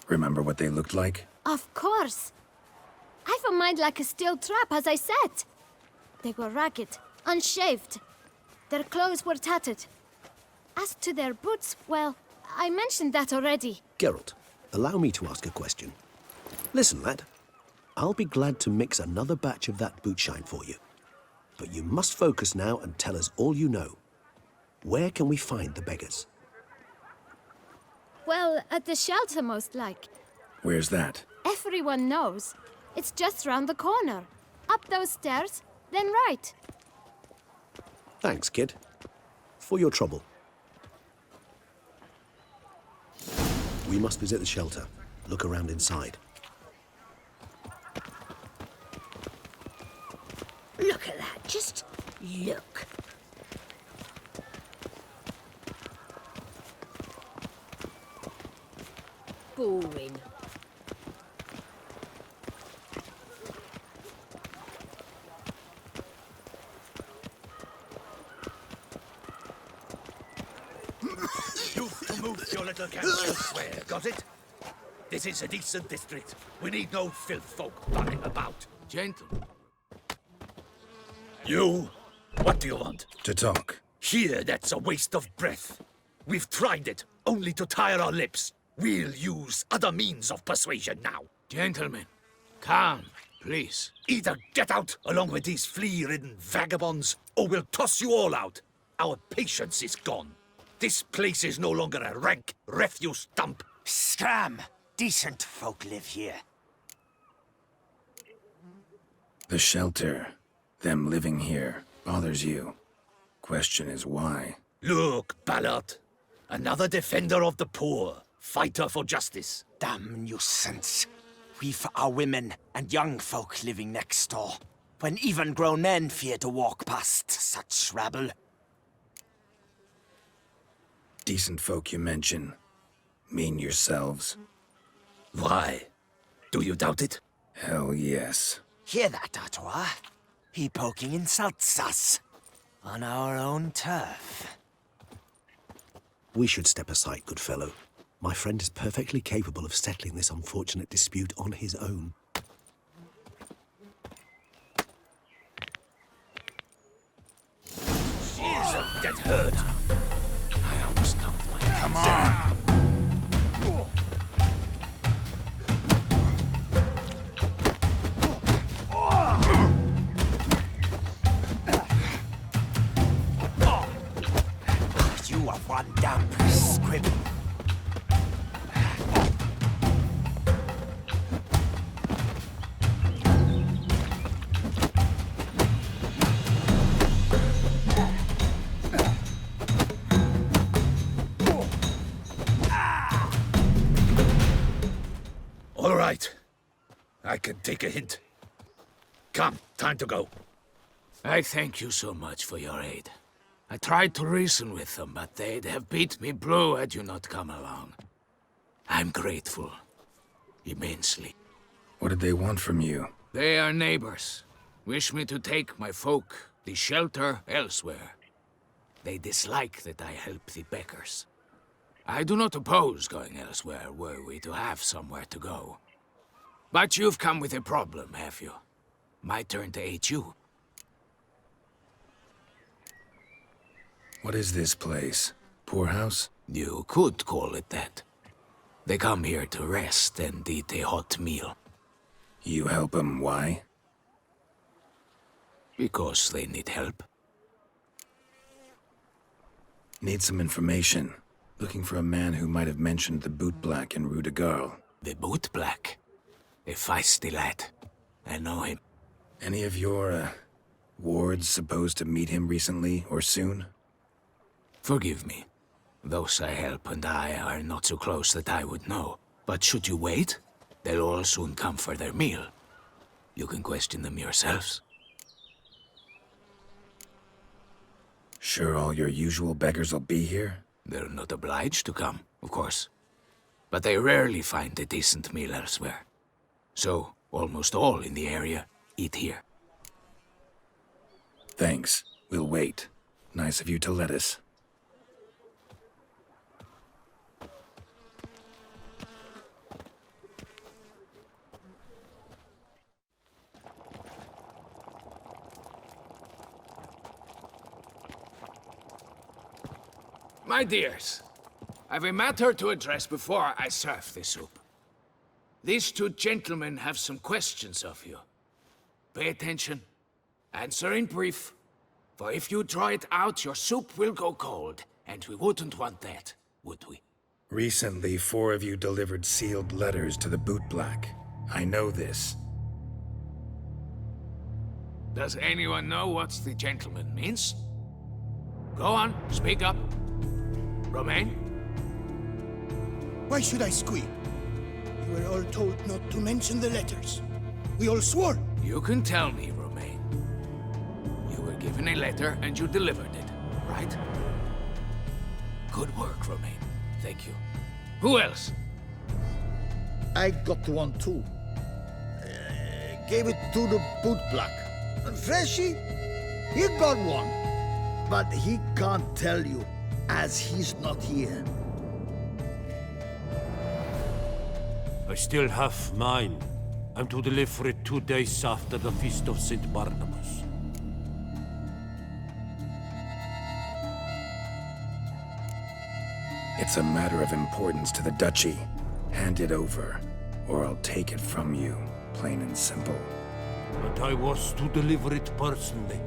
Remember what they looked like? Of course. I've a mind like a steel trap, as I said. They were ragged, unshaved. Their clothes were tattered. As to their boots, well, I mentioned that already. Geralt, allow me to ask a question. Listen, lad. I'll be glad to mix another batch of that boot shine for you. But you must focus now and tell us all you know. Where can we find the beggars? Well, at the shelter, most like. Where's that? Everyone knows. It's just round the corner. Up those stairs, then right. Thanks, kid. For your trouble. We must visit the shelter. Look around inside. Look at that. Just look. Boring. You've removed your little camp elsewhere, got it? This is a decent district. We need no filth folk bugging about. Gentlemen. You? What do you want? To talk. Here, that's a waste of breath. We've tried it, only to tire our lips. We'll use other means of persuasion now. Gentlemen, calm, please. Either get out along with these flea-ridden vagabonds, or we'll toss you all out. Our patience is gone. This place is no longer a rank refuse dump. Scram! Decent folk live here. The shelter, them living here, bothers you. Question is why? Look, Ballard. Another defender of the poor. Fighter for justice. Damn nuisance. We've our women and young folk living next door, when even grown men fear to walk past such rabble. Decent folk you mention. Mean yourselves. Why? Do you doubt it? Hell yes. Hear that, Artois? He poking insults us. On our own turf. We should step aside, good fellow. My friend is perfectly capable of settling this unfortunate dispute on his own. She's a dead herd. I almost knocked my Come on! You are one damn squib. All right. I can take a hint. Come, time to go. I thank you so much for your aid. I tried to reason with them, but they'd have beat me blue had you not come along. I'm grateful. Immensely. What did they want from you? They are neighbors. Wish me to take my folk The shelter elsewhere. They dislike that I help the beggars. I do not oppose going elsewhere were we to have somewhere to go. But you've come with a problem, have you? My turn to aid you. What is this place? Poorhouse? You could call it that. They come here to rest and eat a hot meal. You help them, why? Because they need help. Need some information. Looking for a man who might have mentioned the bootblack in Rue de Garl. The bootblack? A feisty lad. I know him. Any of your, wards supposed to meet him recently or soon? Forgive me. Those I help and I are not so close that I would know. But should you wait, they'll all soon come for their meal. You can question them yourselves. Sure all your usual beggars will be here? They're not obliged to come, of course. But they rarely find a decent meal elsewhere. So, almost all in the area eat here. Thanks. We'll wait. Nice of you to let us. My dears, I've a matter to address before I serve the soup. These two gentlemen have some questions of you. Pay attention. Answer in brief. For if you draw it out, your soup will go cold. And we wouldn't want that, would we? Recently, 4 of you delivered sealed letters to the bootblack. I know this. Does anyone know what the gentleman means? Go on, speak up. Romain? Why should I squeal? We were all told not to mention the letters. We all swore. You can tell me, Romain. You were given a letter and you delivered it, right? Good work, Romain. Thank you. Who else? I got one too. Gave it to the bootblack. Freshy, he got one. But he can't tell you, as he's not here. I still have mine. I'm to deliver it 2 days after the Feast of St. Barnabas. It's a matter of importance to the Duchy. Hand it over, or I'll take it from you, plain and simple. But I was to deliver it personally.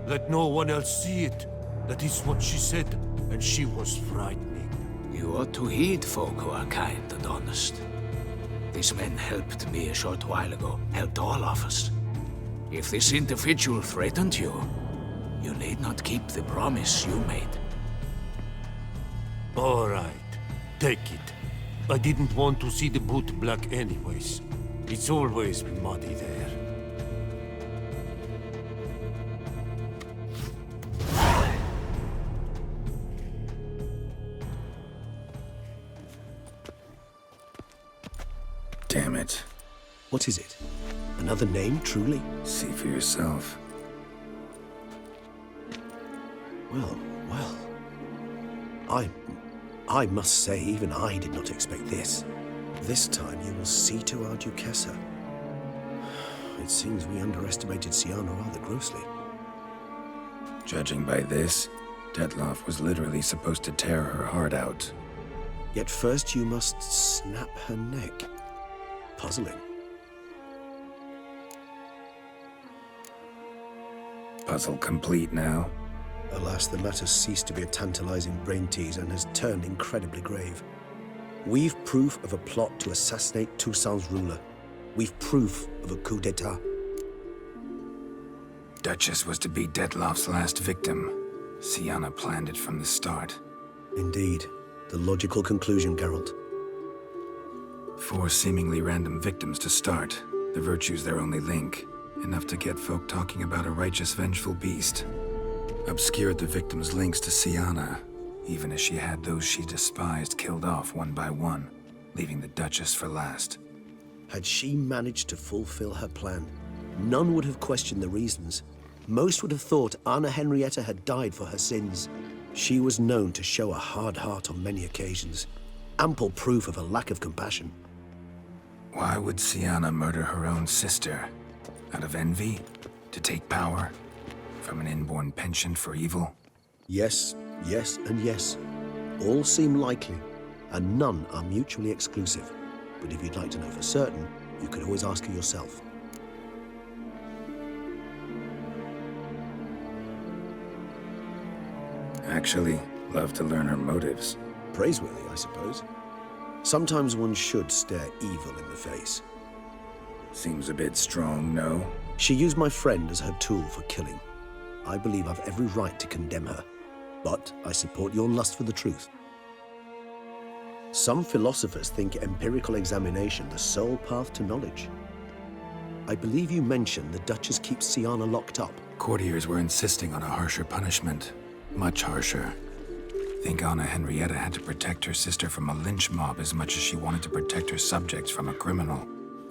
Let no one else see it. That is what she said, and she was frightening. You ought to heed folk who are kind and honest. These men helped me a short while ago, helped all of us. If this individual threatened you, you need not keep the promise you made. All right, take it. I didn't want to see the bootblack anyways. It's always muddy there. Damn it. What is it? Another name, truly? See for yourself. Well. I must say, even I did not expect this. This time you will see to our duchessa. It seems we underestimated Sienna rather grossly. Judging by this, Detloff was literally supposed to tear her heart out. Yet first you must snap her neck. Puzzling. Puzzle complete now? Alas, the matter ceased to be a tantalizing brain tease and has turned incredibly grave. We've proof of a plot to assassinate Toussaint's ruler. We've proof of a coup d'etat. Duchess was to be Detloff's last victim. Sienna planned it from the start. Indeed. The logical conclusion, Geralt. 4 seemingly random victims to start. The virtue's their only link. Enough to get folk talking about a righteous, vengeful beast. Obscured the victims' links to Sienna, even as she had those she despised killed off one by one, leaving the Duchess for last. Had she managed to fulfill her plan, none would have questioned the reasons. Most would have thought Anna Henrietta had died for her sins. She was known to show a hard heart on many occasions. Ample proof of a lack of compassion. Why would Sienna murder her own sister? Out of envy? To take power? From an inborn penchant for evil? Yes, yes, and yes. All seem likely, and none are mutually exclusive. But if you'd like to know for certain, you could always ask her yourself. Actually, love to learn her motives. Praiseworthy, I suppose. Sometimes one should stare evil in the face. Seems a bit strong, no? She used my friend as her tool for killing. I believe I've every right to condemn her, but I support your lust for the truth. Some philosophers think empirical examination the sole path to knowledge. I believe you mentioned the Duchess keeps Sienna locked up. Courtiers were insisting on a harsher punishment. Much harsher. Think Anna Henrietta had to protect her sister from a lynch mob as much as she wanted to protect her subjects from a criminal.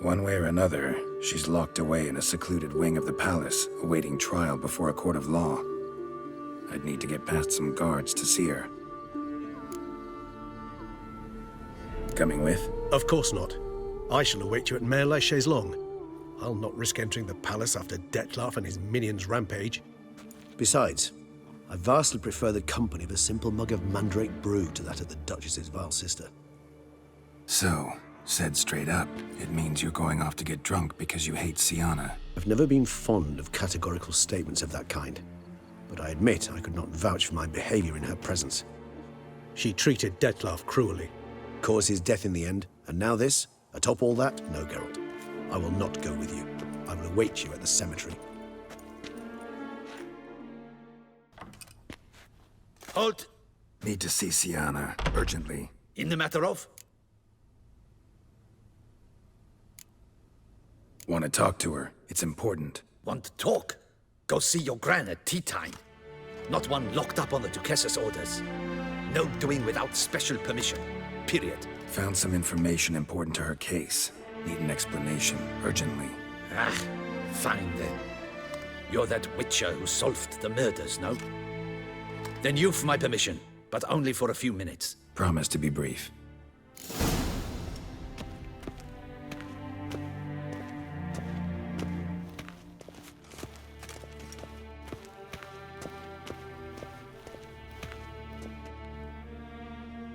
One way or another, she's locked away in a secluded wing of the palace, awaiting trial before a court of law. I'd need to get past some guards to see her. Coming with? Of course not. I shall await you at Mare la Chaise-Longue. I'll not risk entering the palace after Dettlaff and his minions rampage. Besides, I vastly prefer the company of a simple mug of mandrake brew to that of the Duchess's vile sister. So, said straight up, it means you're going off to get drunk because you hate Sienna. I've never been fond of categorical statements of that kind, but I admit I could not vouch for my behavior in her presence. She treated Dettlaff cruelly, caused his death in the end, and now this? Atop all that, no, Geralt. I will not go with you. I will await you at the cemetery. Halt! Need to see Sienna, urgently. In the matter of? Want to talk to her. It's important. Want to talk? Go see your gran at tea time. Not one locked up on the Duchess's orders. No doing without special permission. Period. Found some information important to her case. Need an explanation, urgently. Ah, fine then. You're that witcher who solved the murders, no? Then you've my permission, but only for a few minutes. Promise to be brief.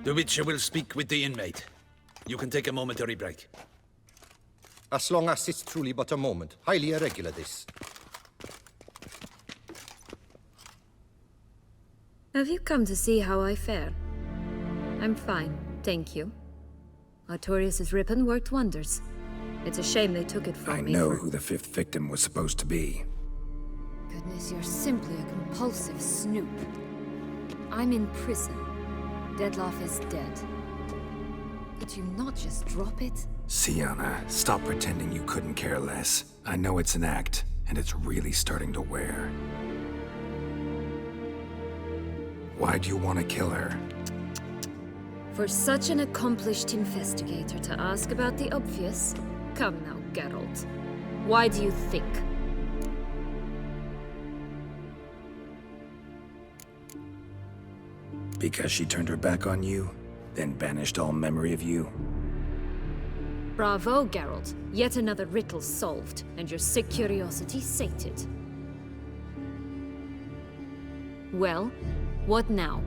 The witcher will speak with the inmate. You can take a momentary break. As long as it's truly but a moment. Highly irregular, this. Have you come to see how I fare? I'm fine, thank you. Artorius' ribbon worked wonders. It's a shame they took it from me. I know who the fifth victim was supposed to be. Goodness, you're simply a compulsive snoop. I'm in prison. Dettlaff is dead. Could you not just drop it? Sienna, stop pretending you couldn't care less. I know it's an act, and it's really starting to wear. Why do you want to kill her? For such an accomplished investigator to ask about the obvious? Come now, Geralt. Why do you think? Because she turned her back on you, then banished all memory of you? Bravo, Geralt. Yet another riddle solved, and your sick curiosity sated. Well, what now?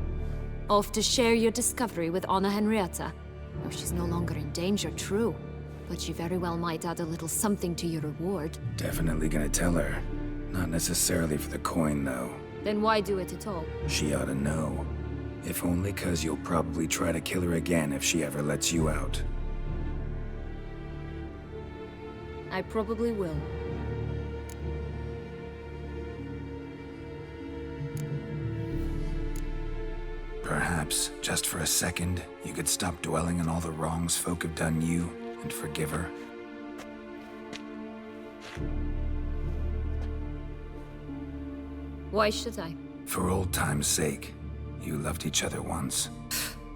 Off to share your discovery with Anna Henrietta? Oh, she's no longer in danger, true. But she very well might add a little something to your reward. Definitely gonna tell her. Not necessarily for the coin, though. Then why do it at all? She ought to know. If only 'cause you'll probably try to kill her again if she ever lets you out. I probably will. Perhaps, just for a second, you could stop dwelling on all the wrongs folk have done you and forgive her. Why should I? For old time's sake. You loved each other once.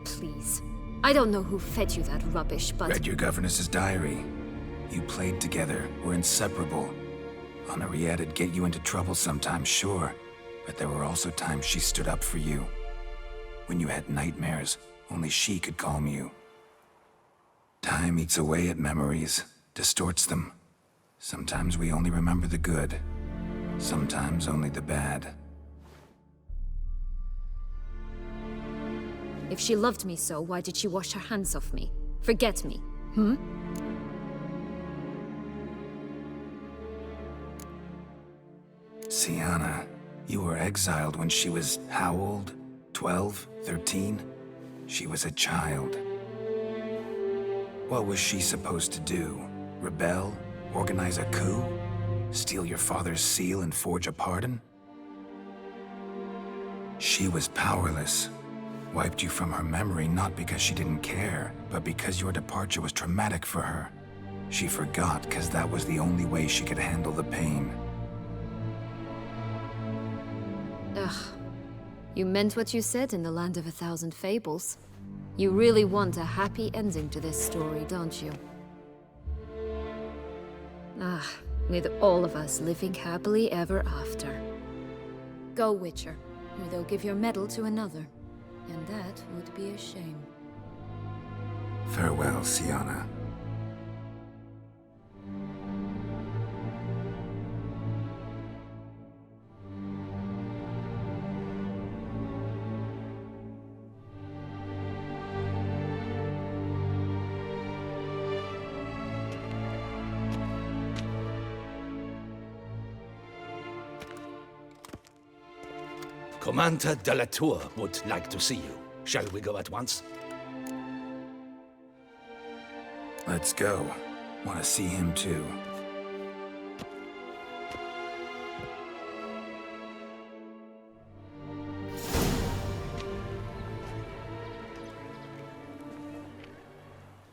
Please. I don't know who fed you that rubbish, but... Read your governess's diary. You played together, were inseparable. Henriette'd get you into trouble sometimes, sure. But there were also times she stood up for you. When you had nightmares, only she could calm you. Time eats away at memories, distorts them. Sometimes we only remember the good. Sometimes only the bad. If she loved me so, why did she wash her hands off me? Forget me, hmm? Sienna, you were exiled when she was how old? 12? 13? She was a child. What was she supposed to do? Rebel? Organize a coup? Steal your father's seal and forge a pardon? She was powerless. Wiped you from her memory not because she didn't care, but because your departure was traumatic for her. She forgot because that was the only way she could handle the pain. Ugh. You meant what you said in the Land of 1,000 Fables. You really want a happy ending to this story, don't you? Ah, with all of us living happily ever after. Go, Witcher, or they'll give your medal to another. And that would be a shame. Farewell, Sienna. Commander de la Tour would like to see you. Shall we go at once? Let's go. Want to see him too.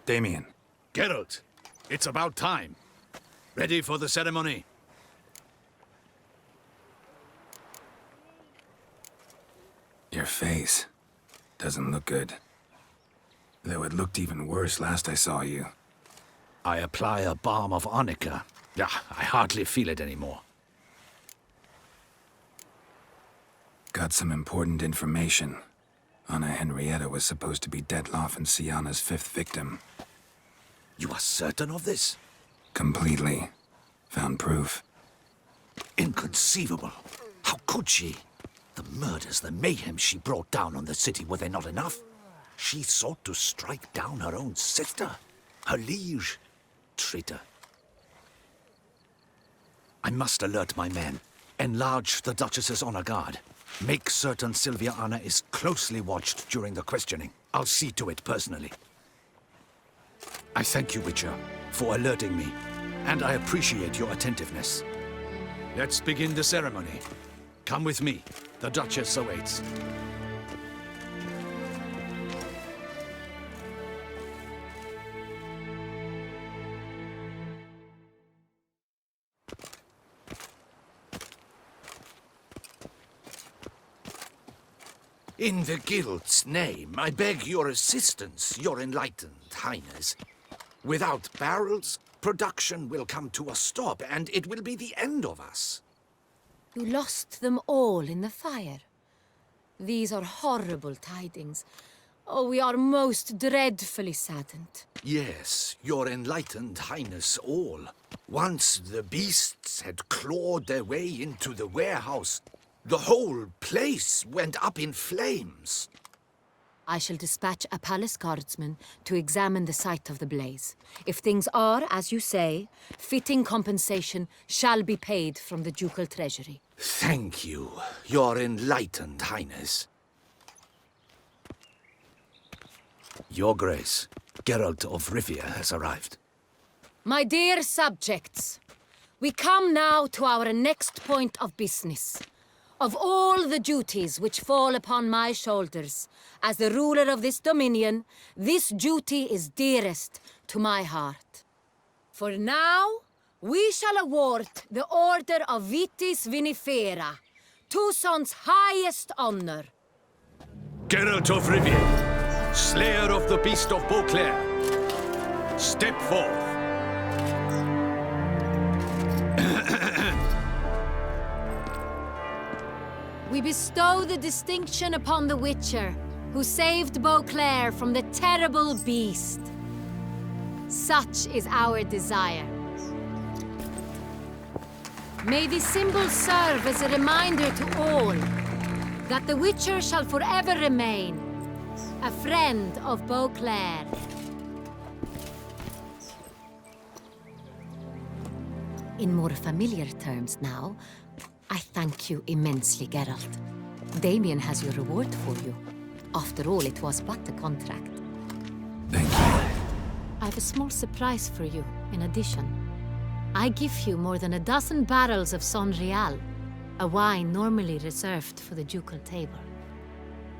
Damien. Geralt, it's about time. Ready for the ceremony? Your face doesn't look good. Though it looked even worse last I saw you. I apply a balm of arnica. Yeah, I hardly feel it anymore. Got some important information. Anna Henrietta was supposed to be Detloff and Sienna's 5th victim. You are certain of this? Completely. Found proof. Inconceivable. How could she? The murders, the mayhem she brought down on the city, were they not enough? She sought to strike down her own sister, her liege. Traitor. I must alert my men. Enlarge the Duchess's honor guard. Make certain Sylvia Anna is closely watched during the questioning. I'll see to it personally. I thank you, Witcher, for alerting me, and I appreciate your attentiveness. Let's begin the ceremony. Come with me. The Duchess awaits. In the Guild's name, I beg your assistance, your enlightened highness. Without barrels, production will come to a stop, and it will be the end of us. You lost them all in the fire. These are horrible tidings. Oh, we are most dreadfully saddened. Yes, your enlightened highness all. Once the beasts had clawed their way into the warehouse, the whole place went up in flames. I shall dispatch a palace guardsman to examine the site of the blaze. If things are, as you say, fitting compensation shall be paid from the ducal treasury. Thank you, your enlightened highness. Your Grace, Geralt of Rivia has arrived. My dear subjects, we come now to our next point of business. Of all the duties which fall upon my shoulders, as the ruler of this dominion, this duty is dearest to my heart. For now, we shall award the Order of Vitis Vinifera, Toussaint's highest honor. Geralt of Rivia, slayer of the beast of Beauclair, step forth. We bestow the distinction upon the Witcher, who saved Beauclair from the terrible beast. Such is our desire. May this symbol serve as a reminder to all that the Witcher shall forever remain a friend of Beauclair. In more familiar terms now, I thank you immensely, Geralt. Damien has your reward for you. After all, it was but a contract. Thank you. I have a small surprise for you, in addition. I give you more than a dozen barrels of Sonreal, a wine normally reserved for the ducal table.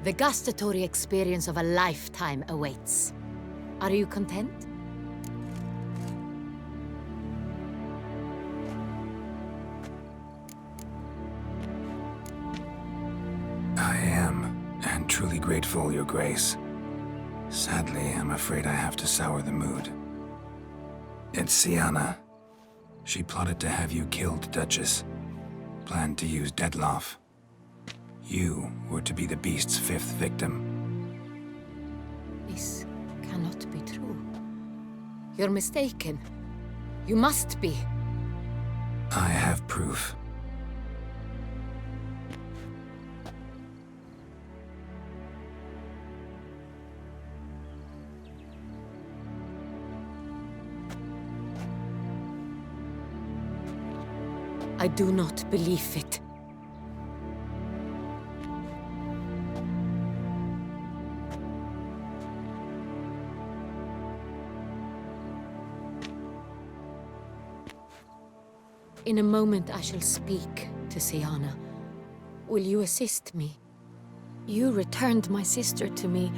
The gustatory experience of a lifetime awaits. Are you content? I am, and truly grateful, Your Grace. Sadly, I'm afraid I have to sour the mood. It's Syanna. She plotted to have you killed, Duchess. Planned to use Detloff. You were to be the beast's 5th victim. This cannot be true. You're mistaken. You must be. I have proof. I do not believe it. In a moment I shall speak to Syanna. Will you assist me? You returned my sister to me,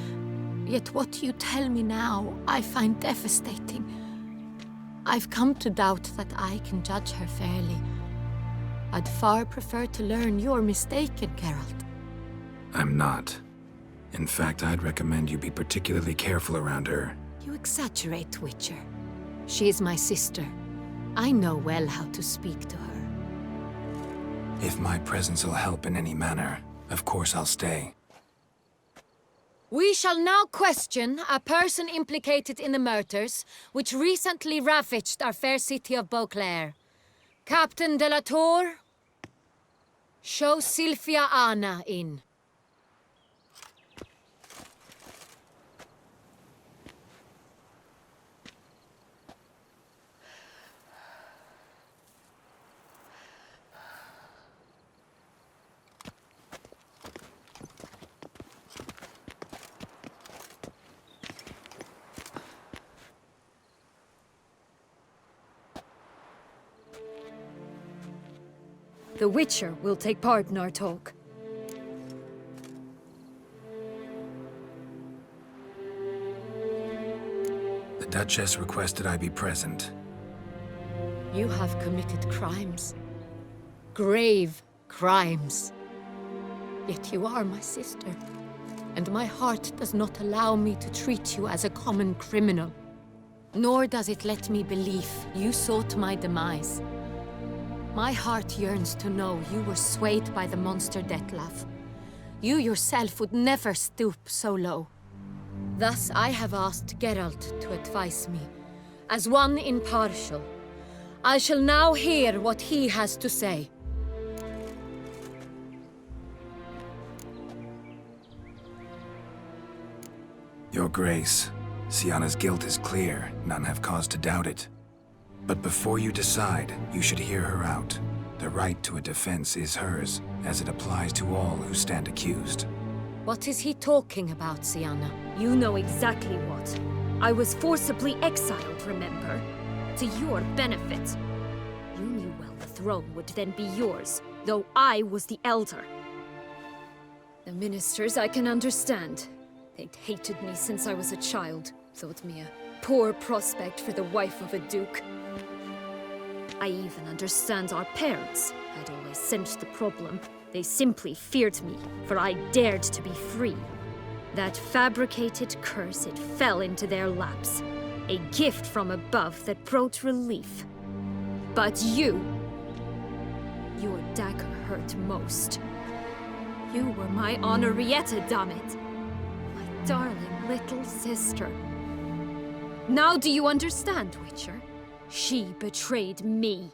yet what you tell me now I find devastating. I've come to doubt that I can judge her fairly. I'd far prefer to learn you're mistaken, Geralt. I'm not. In fact, I'd recommend you be particularly careful around her. You exaggerate, Witcher. She is my sister. I know well how to speak to her. If my presence will help in any manner, of course I'll stay. We shall now question a person implicated in the murders which recently ravaged our fair city of Beauclair. Captain de la Tour, show Sylvia Anna in. The Witcher will take part in our talk. The Duchess requested I be present. You have committed crimes. Grave crimes. Yet you are my sister, and my heart does not allow me to treat you as a common criminal. Nor does it let me believe you sought my demise. My heart yearns to know you were swayed by the monster Detlaff. You yourself would never stoop so low. Thus I have asked Geralt to advise me, as one impartial. I shall now hear what he has to say. Your Grace, Syanna's guilt is clear. None have cause to doubt it. But before you decide, you should hear her out. The right to a defense is hers, as it applies to all who stand accused. What is he talking about, Syanna? You know exactly what. I was forcibly exiled, remember? To your benefit. You knew well the throne would then be yours, though I was the elder. The ministers I can understand. They'd hated me since I was a child, thought me a poor prospect for the wife of a duke. I even understand our parents had always sensed the problem. They simply feared me, for I dared to be free. That fabricated curse, it fell into their laps. A gift from above that brought relief. But you... your dagger hurt most. You were my Henrietta, damn it! My darling little sister. Now do you understand, Witcher? She betrayed me.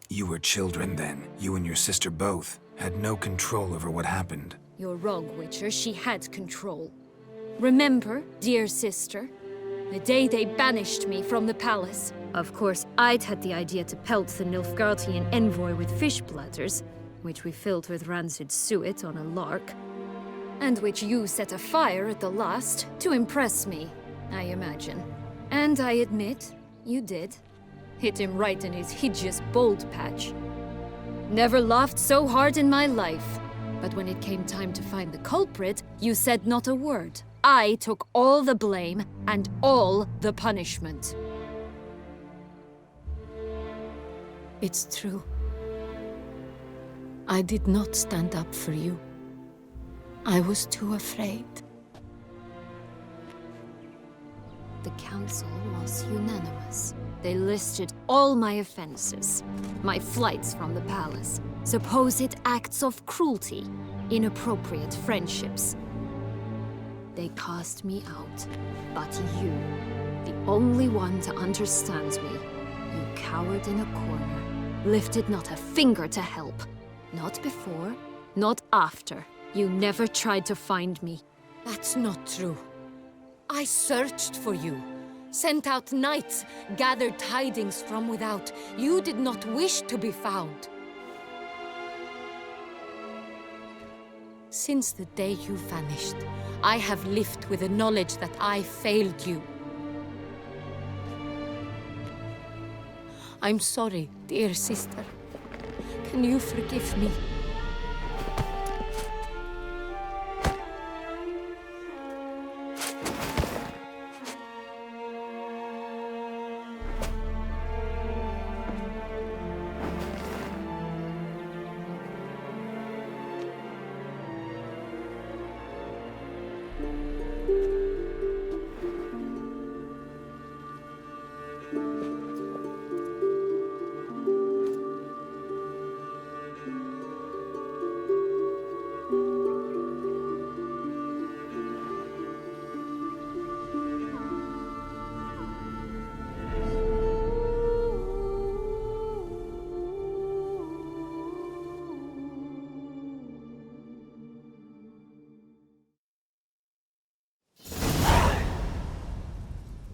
You were children then. You and your sister both had no control over what happened. You're wrong, Witcher. She had control. Remember, dear sister, the day they banished me from the palace. Of course, I'd had the idea to pelt the Nilfgaardian envoy with fish bladders, which we filled with rancid suet on a lark, and which you set afire at the last to impress me, I imagine. And I admit, you did. Hit him right in his hideous bald patch. Never laughed so hard in my life. But when it came time to find the culprit, you said not a word. I took all the blame and all the punishment. It's true. I did not stand up for you. I was too afraid. The council was unanimous. They listed all my offenses. My flights from the palace, supposed acts of cruelty, inappropriate friendships. They cast me out. But you, the only one to understand me, you cowered in a corner, lifted not a finger to help. Not before, not after. You never tried to find me. That's not true. I searched for you, sent out knights, gathered tidings from without. You did not wish to be found. Since the day you vanished, I have lived with the knowledge that I failed you. I'm sorry, dear sister. Can you forgive me?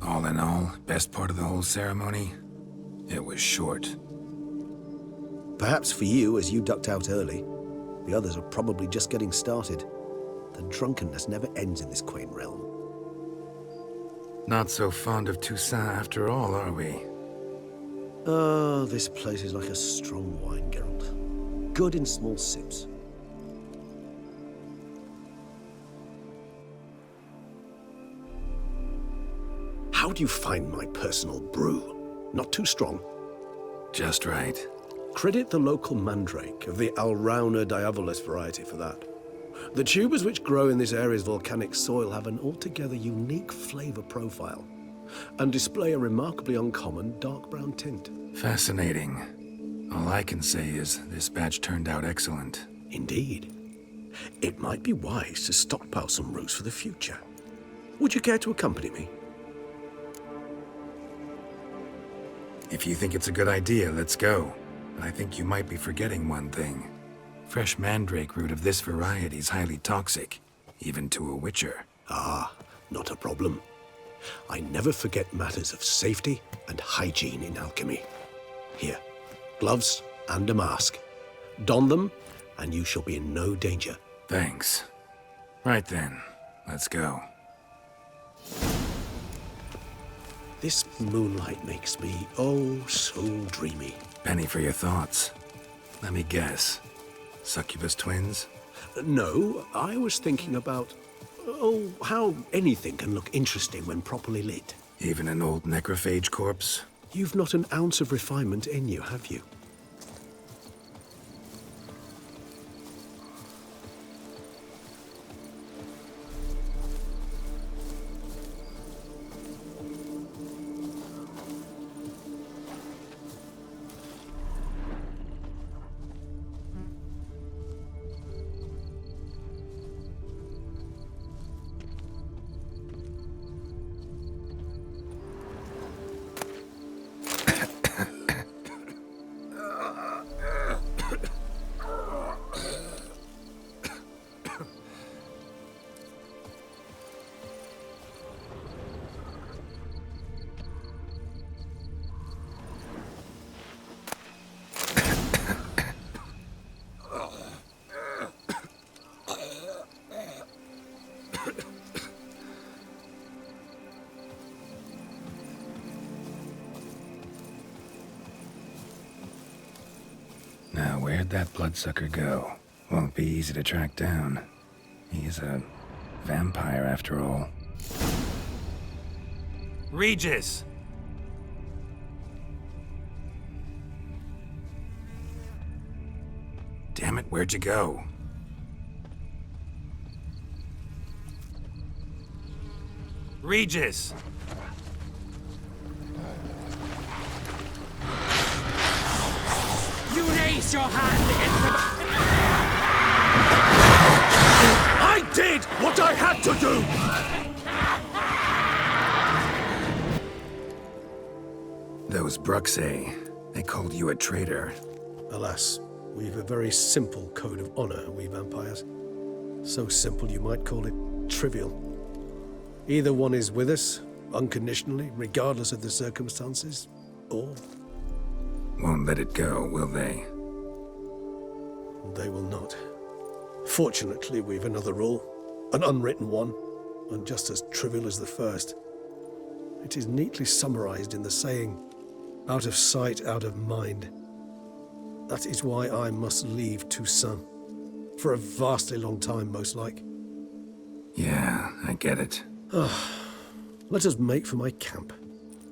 All in all, best part of the whole ceremony? It was short. Perhaps for you, as you ducked out early. The others are probably just getting started. The drunkenness never ends in this quaint realm. Not so fond of Toussaint after all, are we? Oh, this place is like a strong wine, Geralt. Good in small sips. How do you find my personal brew? Not too strong? Just right. Credit the local mandrake of the Alrauna diavolis variety for that. The tubers which grow in this area's volcanic soil have an altogether unique flavor profile and display a remarkably uncommon dark brown tint. Fascinating. All I can say is this batch turned out excellent. Indeed. It might be wise to stockpile some roots for the future. Would you care to accompany me? If you think it's a good idea, let's go. But I think you might be forgetting one thing. Fresh mandrake root of this variety is highly toxic, even to a witcher. Ah, not a problem. I never forget matters of safety and hygiene in alchemy. Here, gloves and a mask. Don them, and you shall be in no danger. Thanks. Right then, let's go. This moonlight makes me, oh, so dreamy. Penny for your thoughts. Let me guess. Succubus twins? No, I was thinking about, oh, how anything can look interesting when properly lit. Even an old necrophage corpse? You've not an ounce of refinement in you, have you? Now, where'd that bloodsucker go? Won't be easy to track down. He's a vampire, after all. Regis! Damn it, where'd you go? Regis! You raise your hand into I did what I had to do! Those Bruxay, they called you a traitor. Alas, we've a very simple code of honor, we vampires. So simple you might call it trivial. Either one is with us, unconditionally, regardless of the circumstances, or... Won't let it go, will they? They will not. Fortunately, we've another rule, an unwritten one, and just as trivial as the first. It is neatly summarized in the saying, out of sight, out of mind. That is why I must leave Toussaint. For a vastly long time, most like. Yeah, I get it. Let us make for my camp.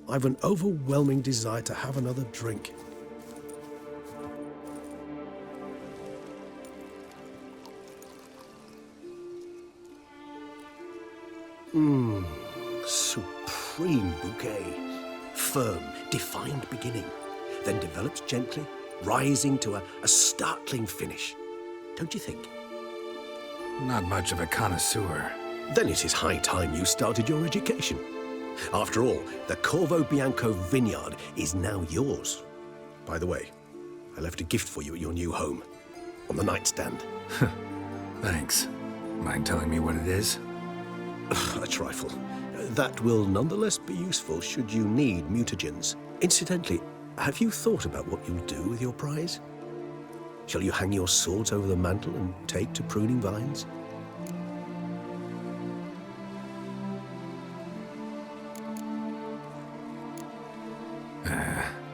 I've an overwhelming desire to have another drink. Supreme bouquet. Firm, defined beginning, then develops gently, rising to a startling finish. Don't you think? Not much of a connoisseur. Then it is high time you started your education. After all, the Corvo Bianco vineyard is now yours. By the way, I left a gift for you at your new home, on the nightstand. Thanks. Mind telling me what it is? A trifle. That will nonetheless be useful should you need mutagens. Incidentally, have you thought about what you'll do with your prize? Shall you hang your swords over the mantle and take to pruning vines?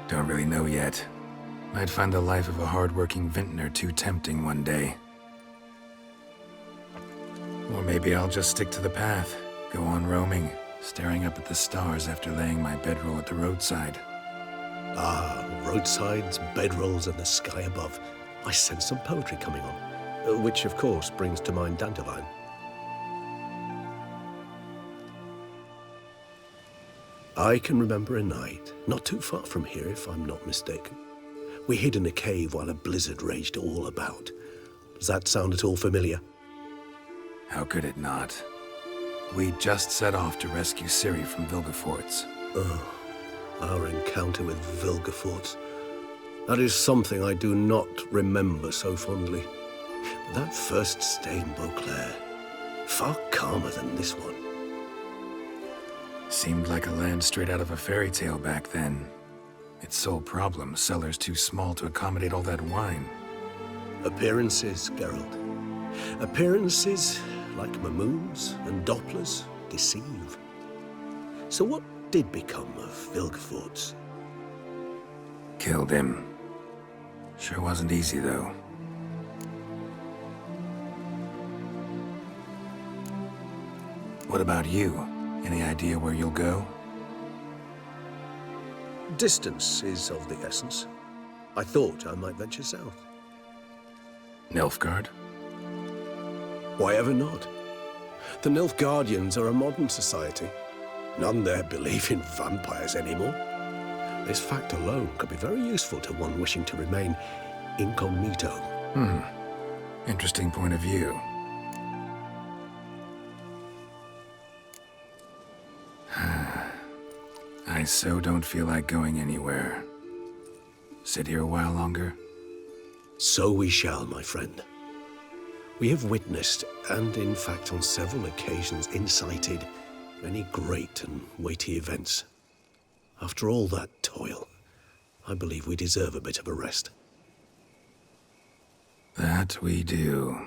Don't really know yet. Might find the life of a hard-working vintner too tempting one day. Or maybe I'll just stick to the path, go on roaming, staring up at the stars after laying my bedroll at the roadside. Ah, roadsides, bedrolls, and the sky above. I sense some poetry coming on, which of course brings to mind Dandelion. I can remember a night, not too far from here if I'm not mistaken. We hid in a cave while a blizzard raged all about. Does that sound at all familiar? How could it not? We just set off to rescue Ciri from Vilgefortz. Oh, our encounter with Vilgefortz. That is something I do not remember so fondly. But that first stay in Beauclair, far calmer than this one. Seemed like a land straight out of a fairy tale back then. Its sole problem, cellars too small to accommodate all that wine. Appearances, Geralt. Appearances, like Mamoons and Dopplers, deceive. So what did become of Vilgefortz? Killed him. Sure wasn't easy, though. What about you? Any idea where you'll go? Distance is of the essence. I thought I might venture south. Nilfgaard? Why ever not? The Nilfgaardians are a modern society. None there believe in vampires anymore. This fact alone could be very useful to one wishing to remain incognito. Interesting point of view. I so don't feel like going anywhere. Sit here a while longer? So we shall, my friend. We have witnessed, and in fact on several occasions incited, many great and weighty events. After all that toil, I believe we deserve a bit of a rest. That we do.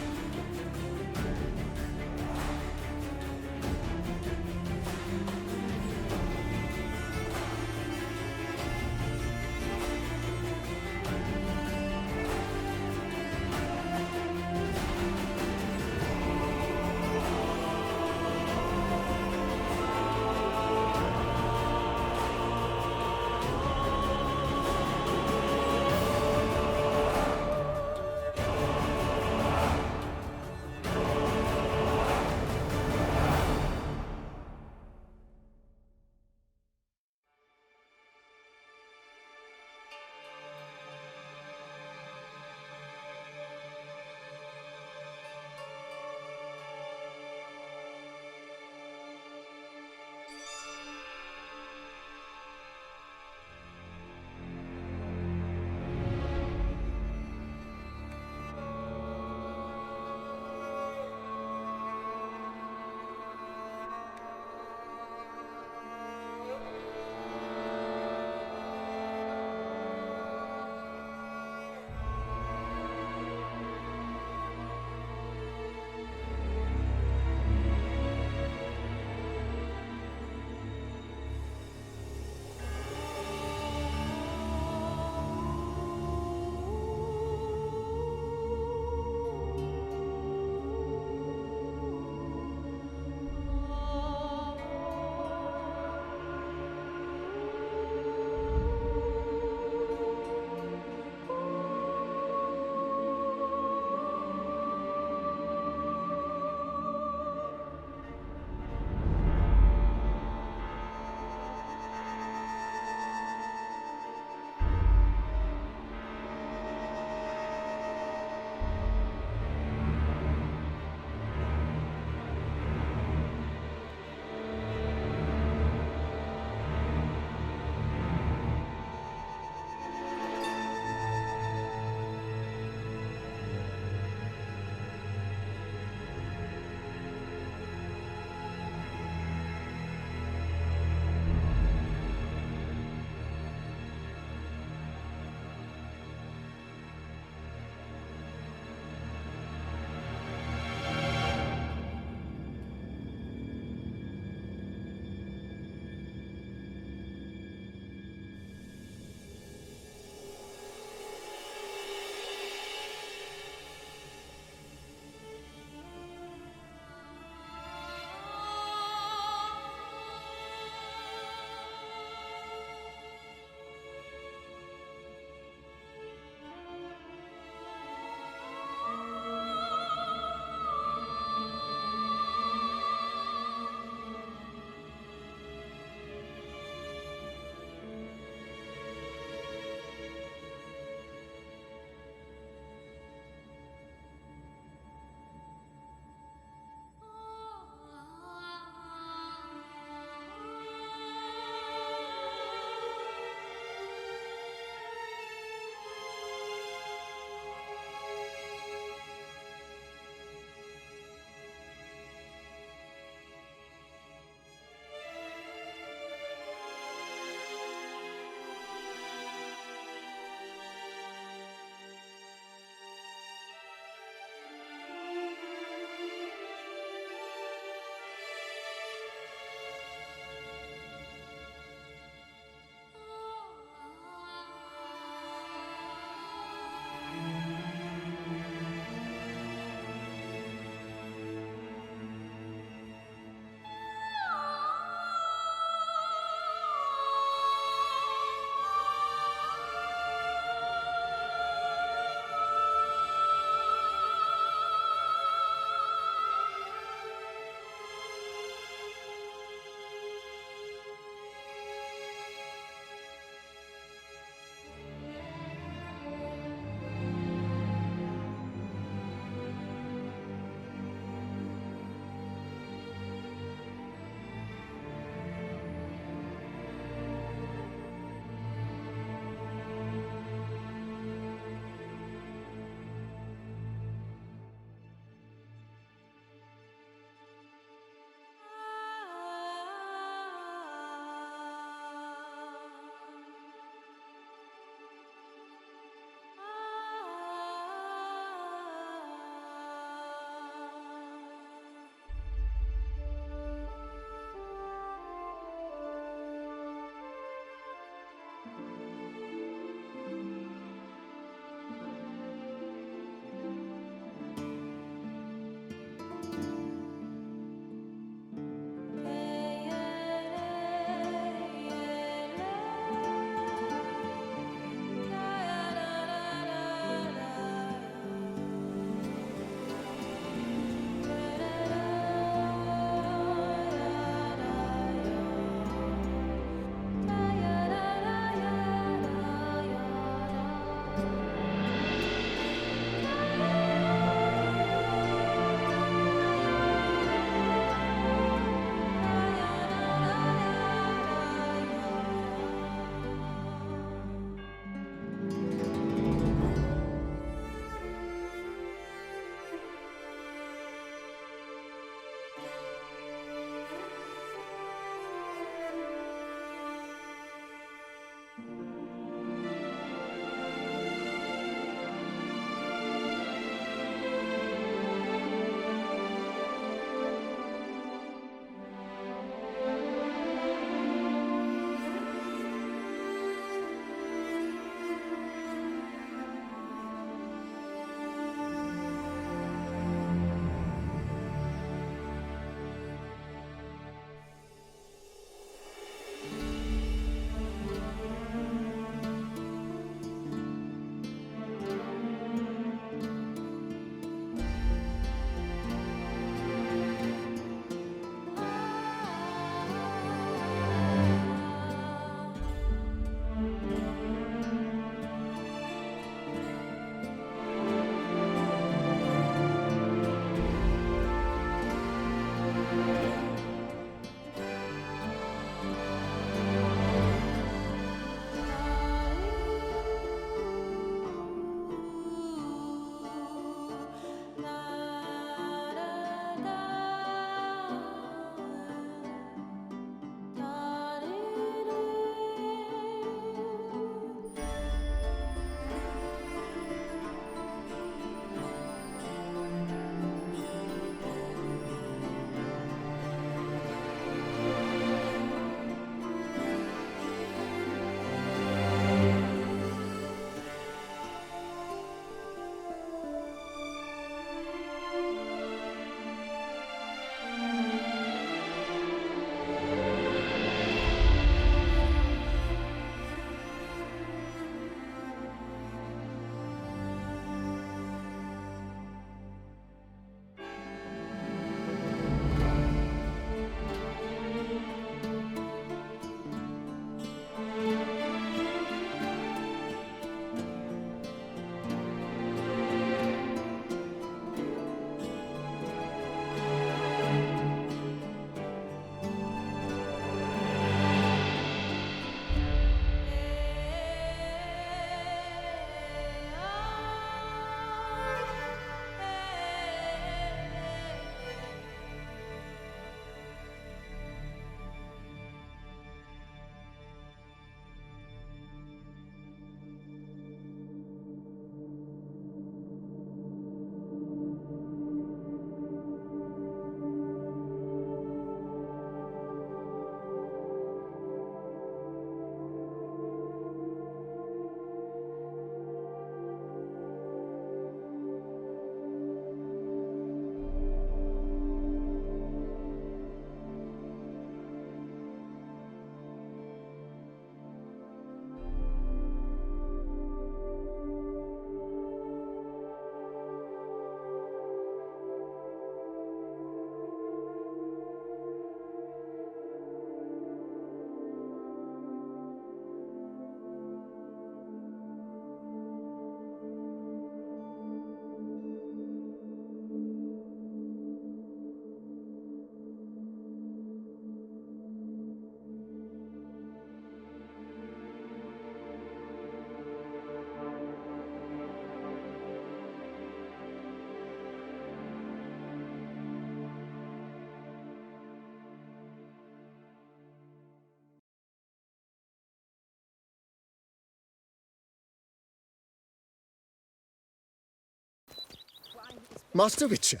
Master Witcher,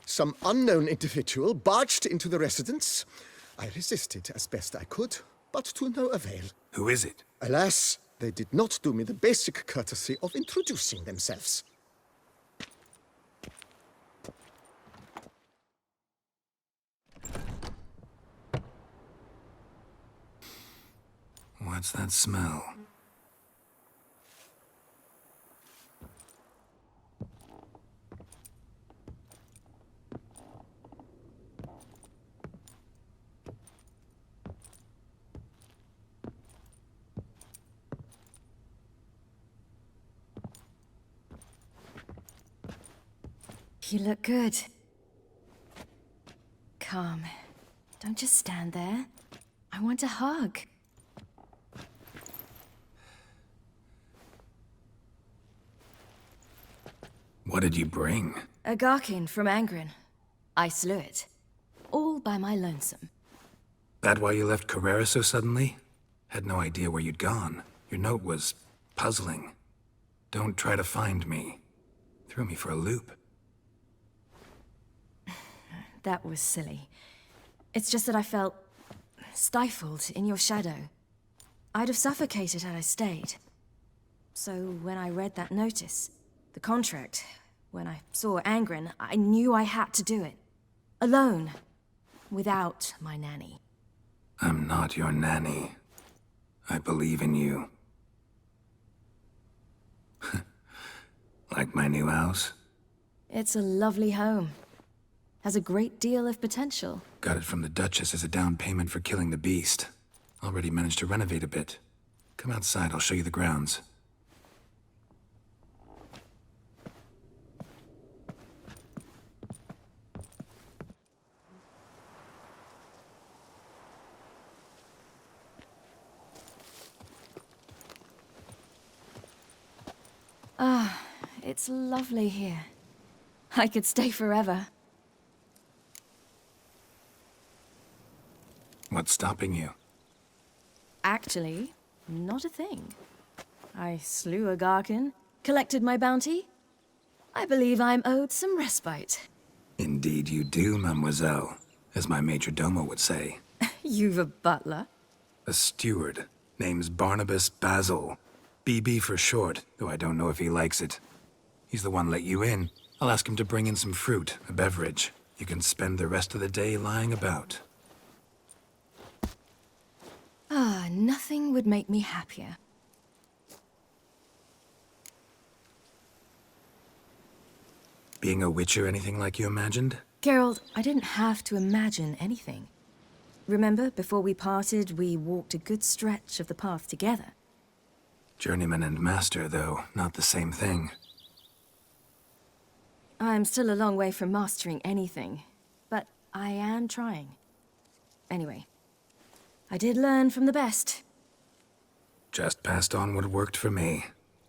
some unknown individual barged into the residence. I resisted as best I could, but to no avail. Who is it? Alas, they did not do me the basic courtesy of introducing themselves. What's that smell? You look good. Come. Don't just stand there. I want a hug. What did you bring? A Garkin from Angren. I slew it. All by my lonesome. That why you left Carrera so suddenly? Had no idea where you'd gone. Your note was puzzling. Don't try to find me. Threw me for a loop. That was silly. It's just that I felt stifled in your shadow. I'd have suffocated had I stayed. So when I read that notice, the contract, when I saw Angren, I knew I had to do it. Alone. Without my nanny. I'm not your nanny. I believe in you. Like my new house? It's a lovely home. Has a great deal of potential. Got it from the Duchess as a down payment for killing the beast. Already managed to renovate a bit. Come outside, I'll show you the grounds. Ah, it's lovely here. I could stay forever. What's stopping you? Actually, not a thing. I slew a Garkin, collected my bounty. I believe I'm owed some respite. Indeed you do, mademoiselle, as my major domo would say. You've a butler? A steward. Name's Barnabas Basil. BB for short, though I don't know if he likes it. He's the one let you in. I'll ask him to bring in some fruit, a beverage. You can spend the rest of the day lying about. Ah, nothing would make me happier. Being a witcher anything like you imagined? Geralt, I didn't have to imagine anything. Remember, before we parted, we walked a good stretch of the path together. Journeyman and master, though, not the same thing. I'm still a long way from mastering anything, but I am trying. Anyway, I did learn from the best. Just passed on what worked for me.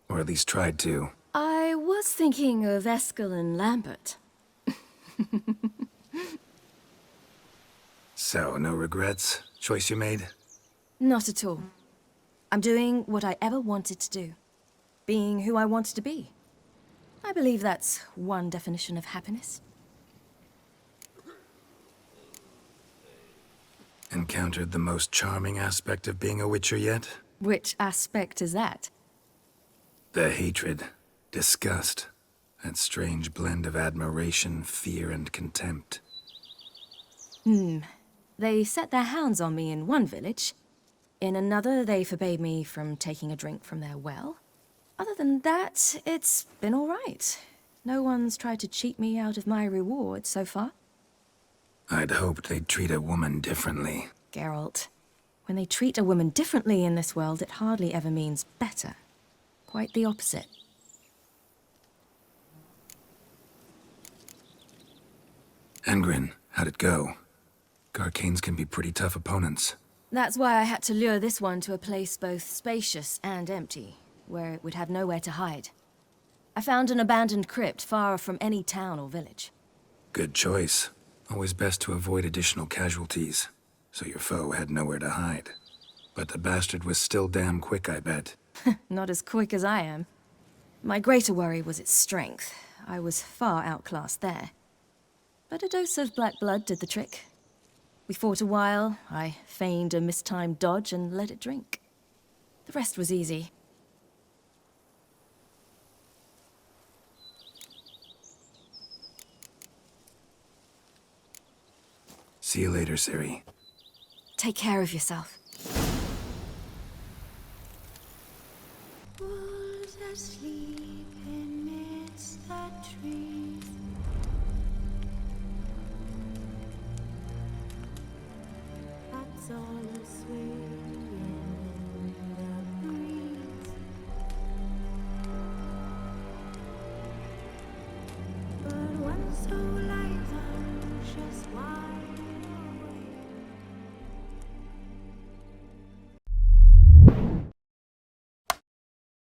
Or at least tried to. I was thinking of Eskel and Lambert. So, no regrets? Choice you made? Not at all. I'm doing what I ever wanted to do. Being who I wanted to be. I believe that's one definition of happiness. Encountered the most charming aspect of being a witcher yet? Which aspect is that? The hatred, disgust, that strange blend of admiration, fear, and contempt. They set their hounds on me in one village. In another, they forbade me from taking a drink from their well. Other than that, it's been all right. No one's tried to cheat me out of my reward so far. I'd hoped they'd treat a woman differently. Geralt, when they treat a woman differently in this world, it hardly ever means better. Quite the opposite. Angren, how'd it go? Garcanes can be pretty tough opponents. That's why I had to lure this one to a place both spacious and empty, where it would have nowhere to hide. I found an abandoned crypt far from any town or village. Good choice. Always best to avoid additional casualties, so your foe had nowhere to hide. But the bastard was still damn quick, I bet. Not as quick as I am. My greater worry was its strength. I was far outclassed there. But a dose of black blood did the trick. We fought a while, I feigned a mistimed dodge and let it drink. The rest was easy. See you later, Ciri. Take care of yourself. Wolves asleep amidst the trees. Bats all a-swaying in the breeze. But one soul